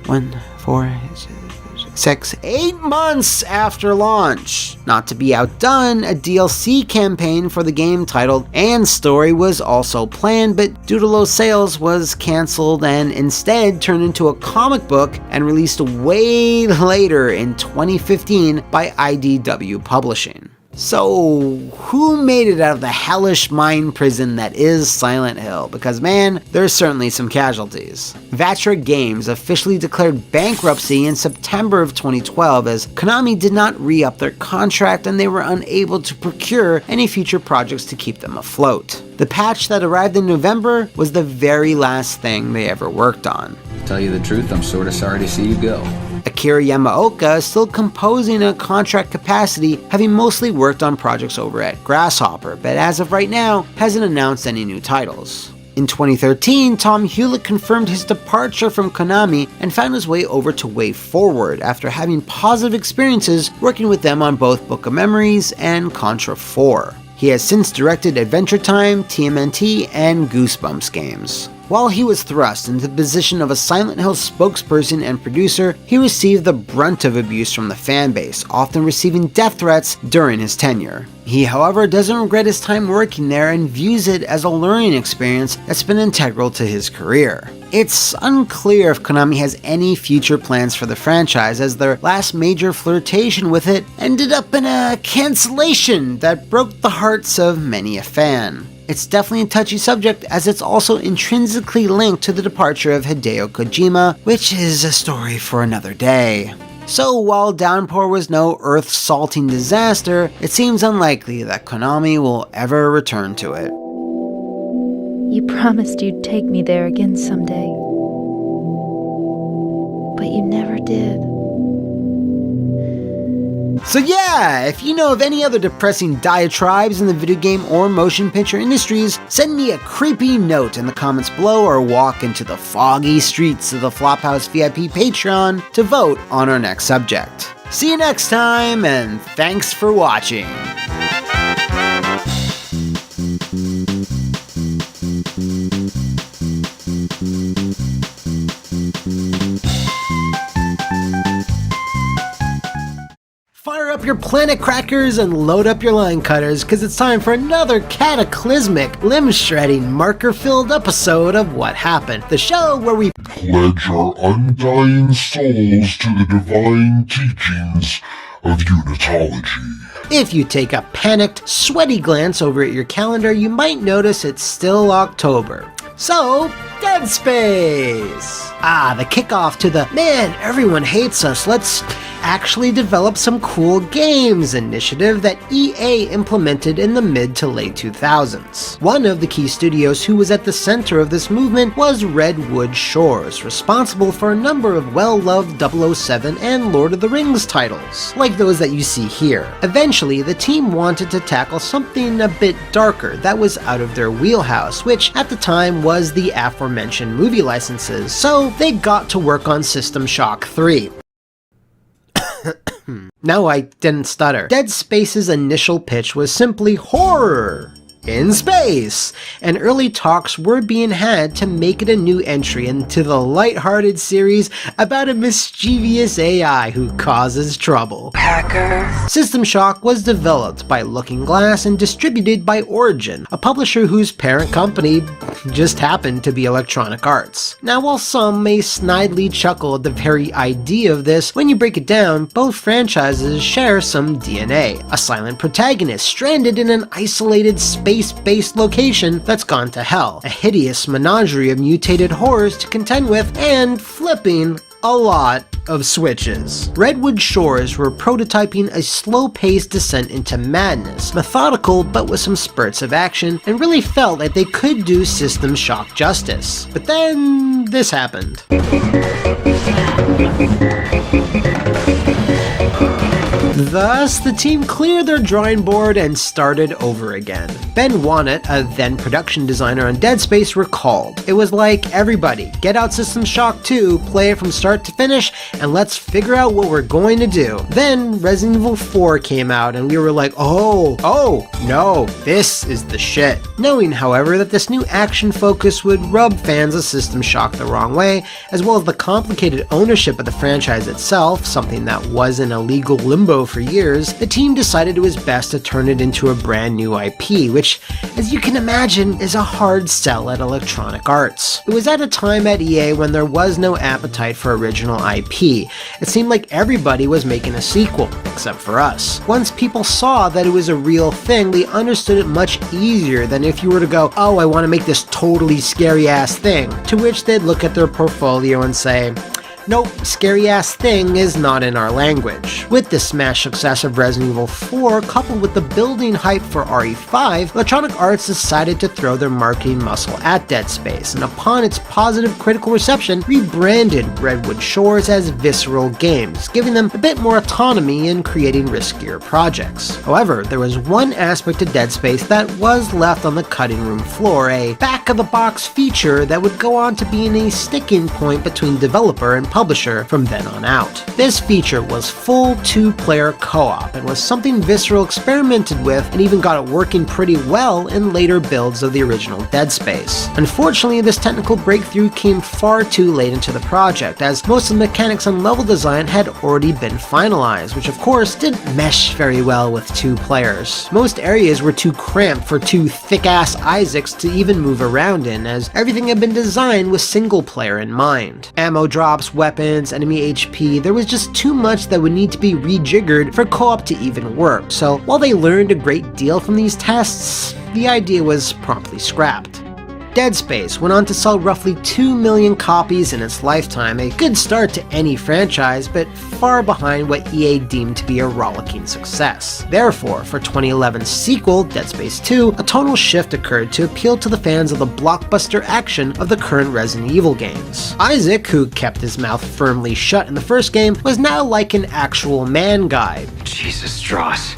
8 months after launch. Not to be outdone, a DLC campaign for the game titled And Story was also planned, but due to low sales was cancelled and instead turned into a comic book and released way later in 2015 by IDW Publishing. So, who made it out of the hellish mind prison that is Silent Hill? Because man, there's certainly some casualties. Vatra Games officially declared bankruptcy in September of 2012 as Konami did not re-up their contract and they were unable to procure any future projects to keep them afloat. The patch that arrived in November was the very last thing they ever worked on. To tell you the truth, I'm sort of sorry to see you go. Akira Yamaoka is still composing in a contract capacity, having mostly worked on projects over at Grasshopper, but as of right now, hasn't announced any new titles. In 2013, Tom Hewlett confirmed his departure from Konami and found his way over to Way Forward after having positive experiences working with them on both Book of Memories and Contra 4. He has since directed Adventure Time, TMNT, and Goosebumps games. While he was thrust into the position of a Silent Hill spokesperson and producer, he received the brunt of abuse from the fanbase, often receiving death threats during his tenure. He, however, doesn't regret his time working there and views it as a learning experience that's been integral to his career. It's unclear if Konami has any future plans for the franchise, as their last major flirtation with it ended up in a cancellation that broke the hearts of many a fan. It's definitely a touchy subject, as it's also intrinsically linked to the departure of Hideo Kojima, which is a story for another day. So while Downpour was no earth-salting disaster, it seems unlikely that Konami will ever return to it. You promised you'd take me there again someday, but you never did. So yeah, if you know of any other depressing diatribes in the video game or motion picture industries, send me a creepy note in the comments below or walk into the foggy streets of the Flophouse VIP Patreon to vote on our next subject. See you next time, and thanks for watching. Fire up your planet crackers and load up your line cutters, because it's time for another cataclysmic, limb-shredding, marker-filled episode of What Happened, the show where we pledge our undying souls to the divine teachings of unitology. If you take a panicked, sweaty glance over at your calendar, you might notice it's still October. So, Dead Space! The kickoff to the "man, everyone hates us, let's actually develop some cool games" initiative that EA implemented in the mid to late 2000s. One of the key studios who was at the center of this movement was Redwood Shores, responsible for a number of well-loved 007 and Lord of the Rings titles, like those that you see here. Eventually, the team wanted to tackle something a bit darker that was out of their wheelhouse, which at the time was the aforementioned movie licenses, so they got to work on System Shock 3. No, I didn't stutter. Dead Space's initial pitch was simply horror in space, and early talks were being had to make it a new entry into the lighthearted series about a mischievous AI who causes trouble. Hacker. System Shock was developed by Looking Glass and distributed by Origin, a publisher whose parent company just happened to be Electronic Arts. Now, while some may snidely chuckle at the very idea of this, when you break it down, both franchises share some DNA. A silent protagonist stranded in an isolated space-based location that's gone to hell, a hideous menagerie of mutated horrors to contend with, and flipping a lot of switches. Redwood Shores were prototyping a slow-paced descent into madness, methodical but with some spurts of action, and really felt like they could do System Shock justice. But then this happened. Thus, the team cleared their drawing board and started over again. Ben Wannett, a then production designer on Dead Space, recalled, "It was like, everybody, get out System Shock 2, play it from start to finish, and let's figure out what we're going to do." Then Resident Evil 4 came out, and we were like, oh, no, this is the shit. Knowing, however, that this new action focus would rub fans of System Shock the wrong way, as well as the complicated ownership of the franchise itself, something that was in a legal limbo for years, the team decided it was best to turn it into a brand new IP, which, as you can imagine, is a hard sell at Electronic Arts. It was at a time at EA when there was no appetite for original IP. It seemed like everybody was making a sequel, except for us. Once people saw that it was a real thing, they understood it much easier than if you were to go, "Oh, I want to make this totally scary-ass thing," to which they'd look at their portfolio and say, "Nope, scary-ass thing is not in our language." With the smash success of Resident Evil 4, coupled with the building hype for RE5, Electronic Arts decided to throw their marketing muscle at Dead Space, and upon its positive critical reception, rebranded Redwood Shores as Visceral Games, giving them a bit more autonomy in creating riskier projects. However, there was one aspect to Dead Space that was left on the cutting room floor, a back-of-the-box feature that would go on to being a sticking point between developer and publisher from then on out. This feature was full two-player co-op and was something Visceral experimented with and even got it working pretty well in later builds of the original Dead Space. Unfortunately, this technical breakthrough came far too late into the project, as most of the mechanics and level design had already been finalized, which of course didn't mesh very well with two players. Most areas were too cramped for two thick-ass Isaacs to even move around in, as everything had been designed with single player in mind. Ammo drops, weapons, enemy HP, there was just too much that would need to be rejiggered for co-op to even work, so while they learned a great deal from these tests, the idea was promptly scrapped. Dead Space went on to sell roughly 2 million copies in its lifetime, a good start to any franchise, but far behind what EA deemed to be a rollicking success. Therefore, for 2011's sequel, Dead Space 2, a tonal shift occurred to appeal to the fans of the blockbuster action of the current Resident Evil games. Isaac, who kept his mouth firmly shut in the first game, was now like an actual man guy. Jesus, Strauss.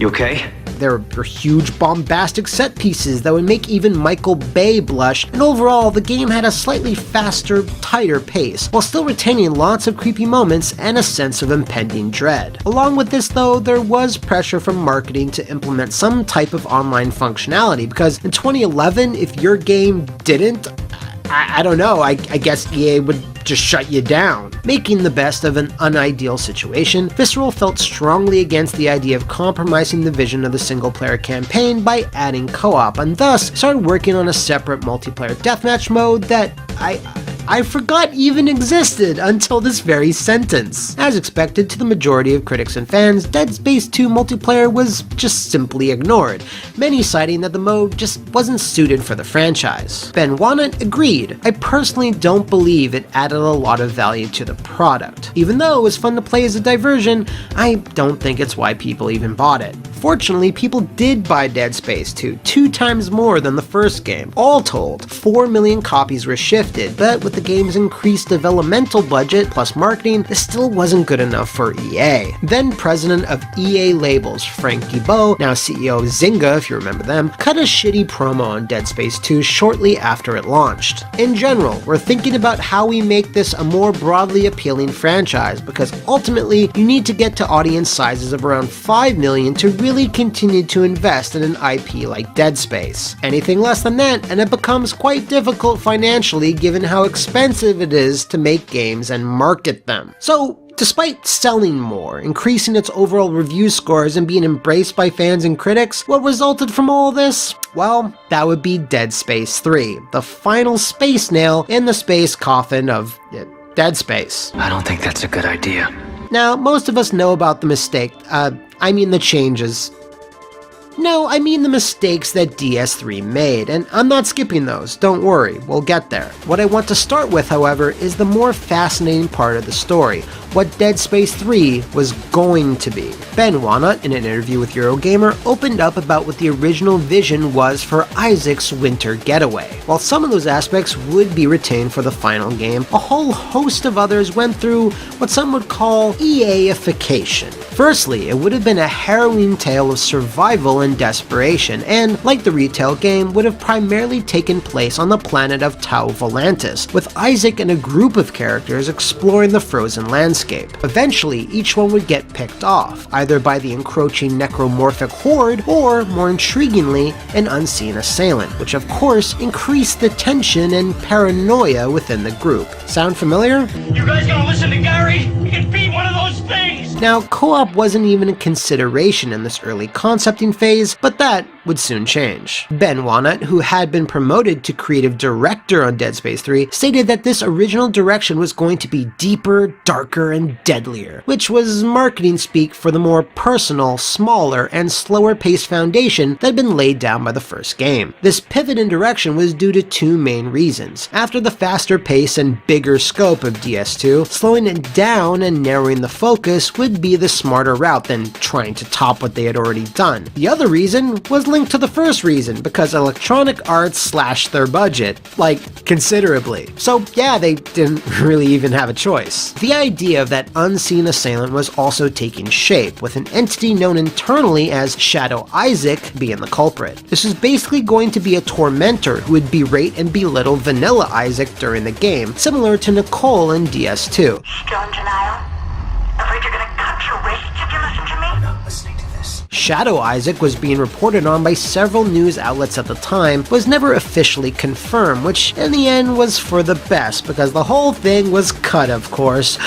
You okay? There were huge bombastic set pieces that would make even Michael Bay blush, and overall the game had a slightly faster, tighter pace, while still retaining lots of creepy moments and a sense of impending dread. Along with this though, there was pressure from marketing to implement some type of online functionality, because in 2011, if your game didn't, I don't know, I guess EA would just shut you down. Making the best of an unideal situation, Visceral felt strongly against the idea of compromising the vision of the single-player campaign by adding co-op, and thus started working on a separate multiplayer deathmatch mode that I forgot even existed until this very sentence. As expected, to the majority of critics and fans, Dead Space 2 multiplayer was just simply ignored, many citing that the mode just wasn't suited for the franchise. Ben Wannett agreed. I personally don't believe it added a lot of value to the product. Even though it was fun to play as a diversion, I don't think it's why people even bought it. Fortunately, people did buy Dead Space 2, 2 times more than the first game. All told, 4 million copies were shifted, but with the game's increased developmental budget plus marketing, this still wasn't good enough for EA. Then president of EA Labels, Frank Gibeau, now CEO of Zynga if you remember them, cut a shitty promo on Dead Space 2 shortly after it launched. In general, we're thinking about how we make this a more broadly appealing franchise, because ultimately you need to get to audience sizes of around 5 million to really continue to invest in an IP like Dead Space. Anything less than that, and it becomes quite difficult financially given how expensive it is to make games and market them. So, despite selling more, increasing its overall review scores, and being embraced by fans and critics, what resulted from all this? Well, that would be Dead Space 3, the final space nail in the space coffin of Dead Space. I don't think that's a good idea. Now, most of us know about the the changes. No, I mean the mistakes that DS3 made, and I'm not skipping those, don't worry, we'll get there. What I want to start with, however, is the more fascinating part of the story, what Dead Space 3 was going to be. Ben Wannett, in an interview with Eurogamer, opened up about what the original vision was for Isaac's winter getaway. While some of those aspects would be retained for the final game, a whole host of others went through what some would call EA-ification. Firstly, it would have been a harrowing tale of survival and desperation, and, like the retail game, would have primarily taken place on the planet of Tau Volantis, with Isaac and a group of characters exploring the frozen landscape. Eventually, each one would get picked off, either by the encroaching necromorphic horde, or, more intriguingly, an unseen assailant, which of course increased the tension and paranoia within the group. Sound familiar? You guys gonna listen to Gary? He can beat one of those things! Now, co-op wasn't even a consideration in this early concepting phase, but that would soon change. Ben Wannett, who had been promoted to creative director on Dead Space 3, stated that this original direction was going to be deeper, darker, and deadlier, which was marketing speak for the more personal, smaller, and slower-paced foundation that had been laid down by the first game. This pivot in direction was due to 2 main reasons. After the faster pace and bigger scope of DS2, slowing it down and narrowing the focus would be the smarter route than trying to top what they had already done. The other reason was linked to the first reason, because Electronic Arts slashed their budget, like, considerably. So yeah, they didn't really even have a choice. The idea of that unseen assailant was also taking shape, with an entity known internally as Shadow Isaac being the culprit. This was basically going to be a tormentor who would berate and belittle vanilla Isaac during the game, similar to Nicole in DS2. Still in denial? Afraid you're gonna cut your wrists if you listen to me? I'm not listening to this. Shadow Isaac was being reported on by several news outlets at the time, was never officially confirmed, which in the end was for the best, because the whole thing was cut, of course.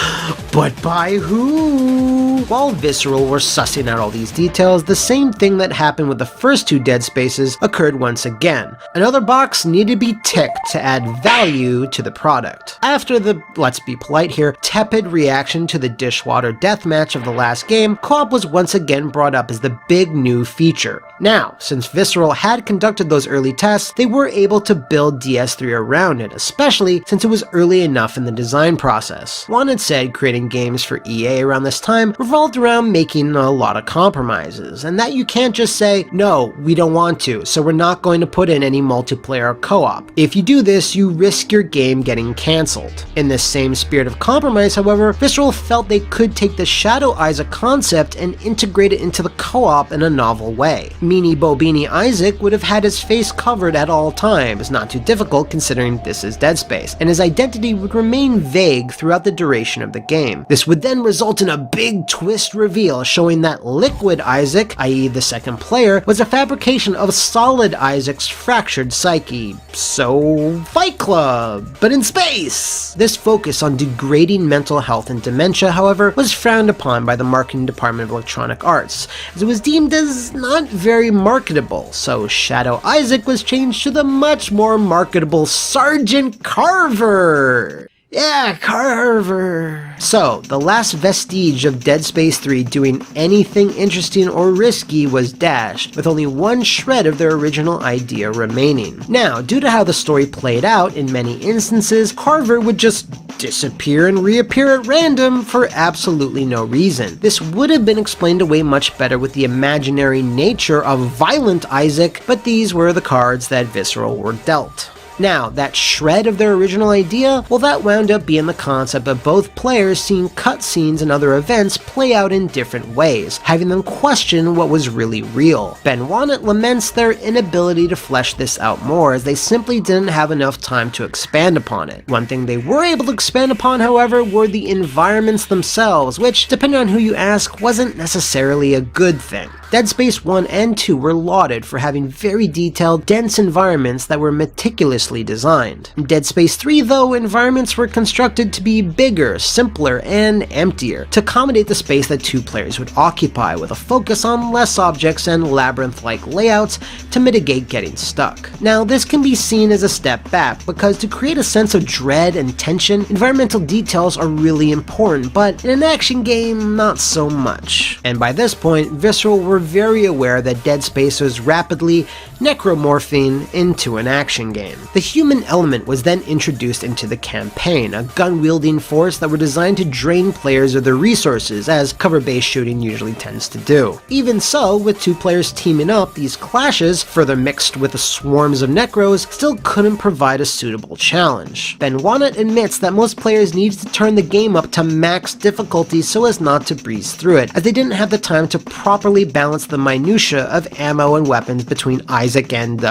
But by who? While Visceral were sussing out all these details, the same thing that happened with the first 2 Dead Spaces occurred once again. Another box needed to be ticked to add value to the product. After the, let's be polite here, tepid reaction to the dishwater deathmatch of the last game, co-op was once again brought up as the big new feature. Now, since Visceral had conducted those early tests, they were able to build DS3 around it, especially since it was early enough in the design process. One had said creating games for EA around this time revolved around making a lot of compromises, and that you can't just say, no, we don't want to, so we're not going to put in any multiplayer or co-op. If you do this, you risk your game getting cancelled. In this same spirit of compromise, however, Visceral felt they could take the Shadow Isaac concept and integrate it into the co-op in a novel way. Meanie Bobini Isaac would have had his face covered at all times, not too difficult considering this is Dead Space, and his identity would remain vague throughout the duration of the game. This would then result in a big twist reveal showing that Liquid Isaac, i.e. the second player, was a fabrication of Solid Isaac's fractured psyche. So, Fight Club, but in space! This focus on degrading mental health and dementia, however, was frowned upon by the marketing department of Electronic Arts, as it was deemed as not very marketable, so Shadow Isaac was changed to the much more marketable Sergeant Carver! Yeah, Carver. So, the last vestige of Dead Space 3 doing anything interesting or risky was dashed, with only one shred of their original idea remaining. Now, due to how the story played out, in many instances, Carver would just disappear and reappear at random for absolutely no reason. This would have been explained away much better with the imaginary nature of Violent Isaac, but these were the cards that Visceral were dealt. Now, that shred of their original idea, well, that wound up being the concept of both players seeing cutscenes and other events play out in different ways, having them question what was really real. Ben Wannett laments their inability to flesh this out more, as they simply didn't have enough time to expand upon it. One thing they were able to expand upon, however, were the environments themselves, which, depending on who you ask, wasn't necessarily a good thing. Dead Space 1 and 2 were lauded for having very detailed, dense environments that were meticulously designed. In Dead Space 3, though, environments were constructed to be bigger, simpler, and emptier, to accommodate the space that two players would occupy, with a focus on less objects and labyrinth-like layouts to mitigate getting stuck. Now, this can be seen as a step back, because to create a sense of dread and tension, environmental details are really important, but in an action game, not so much. And by this point, Visceral were very aware that Dead Space was rapidly necromorphing into an action game. The human element was then introduced into the campaign, a gun-wielding force that were designed to drain players of their resources, as cover-based shooting usually tends to do. Even so, with two players teaming up, these clashes, further mixed with the swarms of necros, still couldn't provide a suitable challenge. Ben Wannett admits that most players needed to turn the game up to max difficulty so as not to breeze through it, as they didn't have the time to properly balance the minutia of ammo and weapons between Isaac and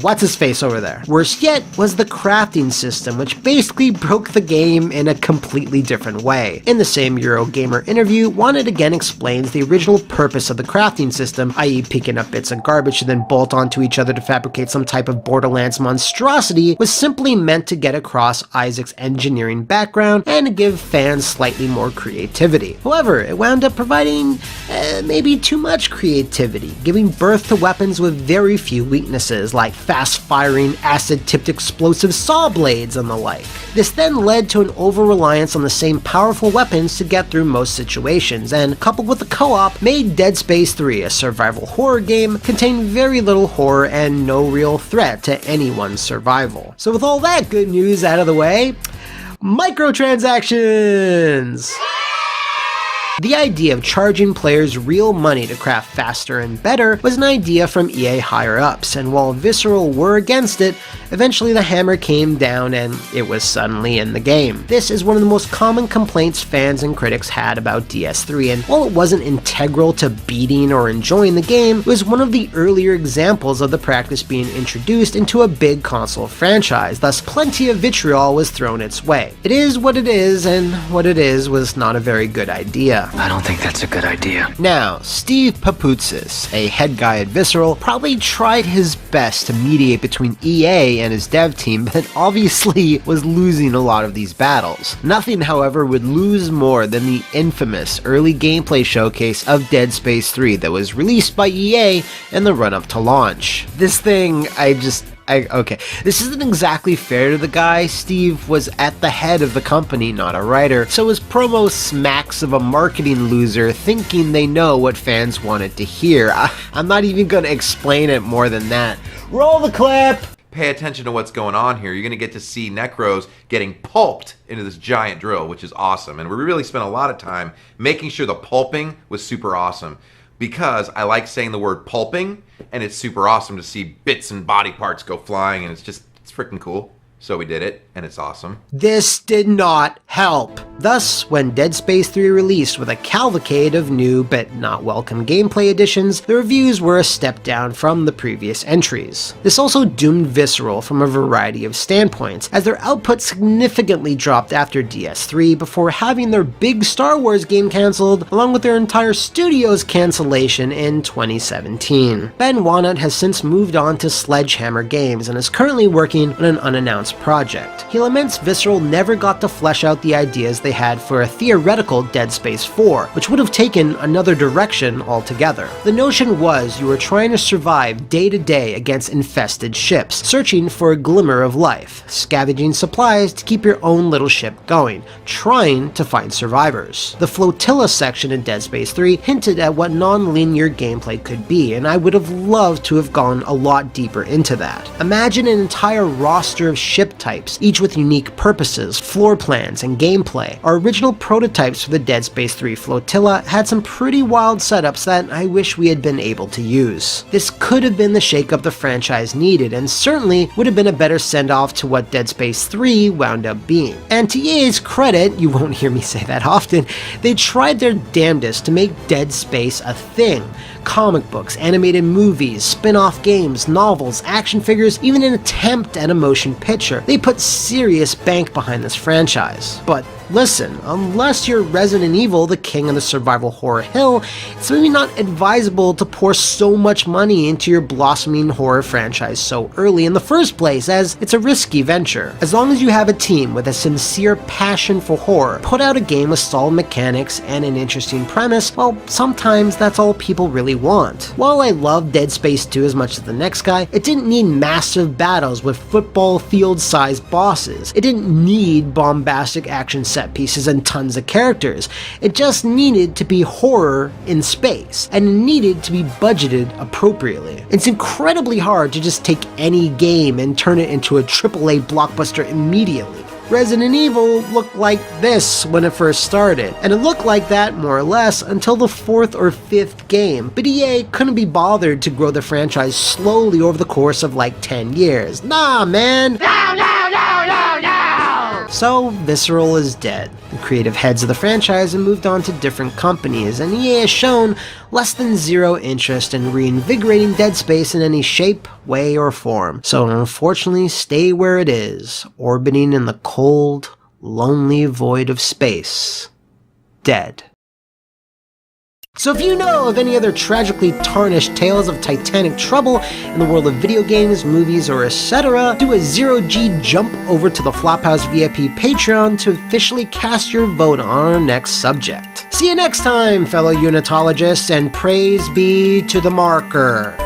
what's his face over there. Worse yet was the crafting system, which basically broke the game in a completely different way. In the same Eurogamer interview, Wannett again explains the original purpose of the crafting system, i.e. picking up bits of garbage to then bolt onto each other to fabricate some type of Borderlands monstrosity, was simply meant to get across Isaac's engineering background and to give fans slightly more creativity. However, it wound up providing maybe too much creativity, giving birth to weapons with very few weaknesses, like fast-firing, acid-tipped explosive saw blades and the like. This then led to an over-reliance on the same powerful weapons to get through most situations, and coupled with the co-op, made Dead Space 3, a survival horror game, contain very little horror and no real threat to anyone's survival. So with all that good news out of the way, microtransactions! The idea of charging players real money to craft faster and better was an idea from EA higher-ups, and while Visceral were against it, eventually the hammer came down and it was suddenly in the game. This is one of the most common complaints fans and critics had about DS3, and while it wasn't integral to beating or enjoying the game, it was one of the earlier examples of the practice being introduced into a big console franchise, thus plenty of vitriol was thrown its way. It is what it is, and what it is was not a very good idea. I don't think that's a good idea. Now, Steve Papoutsis, a head guy at Visceral, probably tried his best to mediate between EA and his dev team, but obviously was losing a lot of these battles. Nothing, however, would lose more than the infamous early gameplay showcase of Dead Space 3 that was released by EA in the run-up to launch. This thing, I just Okay, this isn't exactly fair to the guy. Steve was at the head of the company, not a writer, so his promo smacks of a marketing loser thinking they know what fans wanted to hear. I'm not even gonna explain it more than that. Roll the clip! Pay attention to what's going on here. You're going to get to see Necros getting pulped into this giant drill, which is awesome. And we really spent a lot of time making sure the pulping was super awesome, because I like saying the word pulping, and it's super awesome to see bits and body parts go flying, and it's freaking cool. So we did it, and it's awesome. This did not help. Thus, when Dead Space 3 released with a cavalcade of new but not welcome gameplay additions, the reviews were a step down from the previous entries. This also doomed Visceral from a variety of standpoints, as their output significantly dropped after DS3 before having their big Star Wars game cancelled, along with their entire studio's cancellation in 2017. Ben Wannut has since moved on to Sledgehammer Games and is currently working on an unannounced project. He laments Visceral never got to flesh out the ideas they had for a theoretical Dead Space 4, which would have taken another direction altogether. The notion was you were trying to survive day to day against infested ships, searching for a glimmer of life, scavenging supplies to keep your own little ship going, trying to find survivors. The flotilla section in Dead Space 3 hinted at what non-linear gameplay could be, and I would have loved to have gone a lot deeper into that. Imagine an entire roster of ship types, each with unique purposes, floor plans, and gameplay. Our original prototypes for the Dead Space 3 flotilla had some pretty wild setups that I wish we had been able to use. This could have been the shakeup the franchise needed, and certainly would have been a better send-off to what Dead Space 3 wound up being. And to EA's credit, you won't hear me say that often, they tried their damnedest to make Dead Space a thing. Comic books, animated movies, spin-off games, novels, action figures, even an attempt at a motion picture. They put serious bank behind this franchise. But listen, unless you're Resident Evil, the king of the survival horror hill, it's maybe not advisable to pour so much money into your blossoming horror franchise so early in the first place, as it's a risky venture. As long as you have a team with a sincere passion for horror, put out a game with solid mechanics and an interesting premise, well, sometimes that's all people really want. While I love Dead Space 2 as much as the next guy, it didn't need massive battles with football field-sized bosses. It didn't need bombastic action set pieces and tons of characters. It just needed to be horror in space, and it needed to be budgeted appropriately. It's incredibly hard to just take any game and turn it into a AAA blockbuster immediately. Resident Evil looked like this when it first started, and it looked like that more or less until the 4th or 5th game, but EA couldn't be bothered to grow the franchise slowly over the course of like 10 years. Nah, man! So, Visceral is dead. The creative heads of the franchise have moved on to different companies, and EA has shown less than zero interest in reinvigorating Dead Space in any shape, way, or form. So unfortunately, stay where it is, orbiting in the cold, lonely void of space. Dead. So if you know of any other tragically tarnished tales of titanic trouble in the world of video games, movies, or etc., do a 0G jump over to the Flophouse VIP Patreon to officially cast your vote on our next subject. See you next time, fellow unitologists, and praise be to the marker.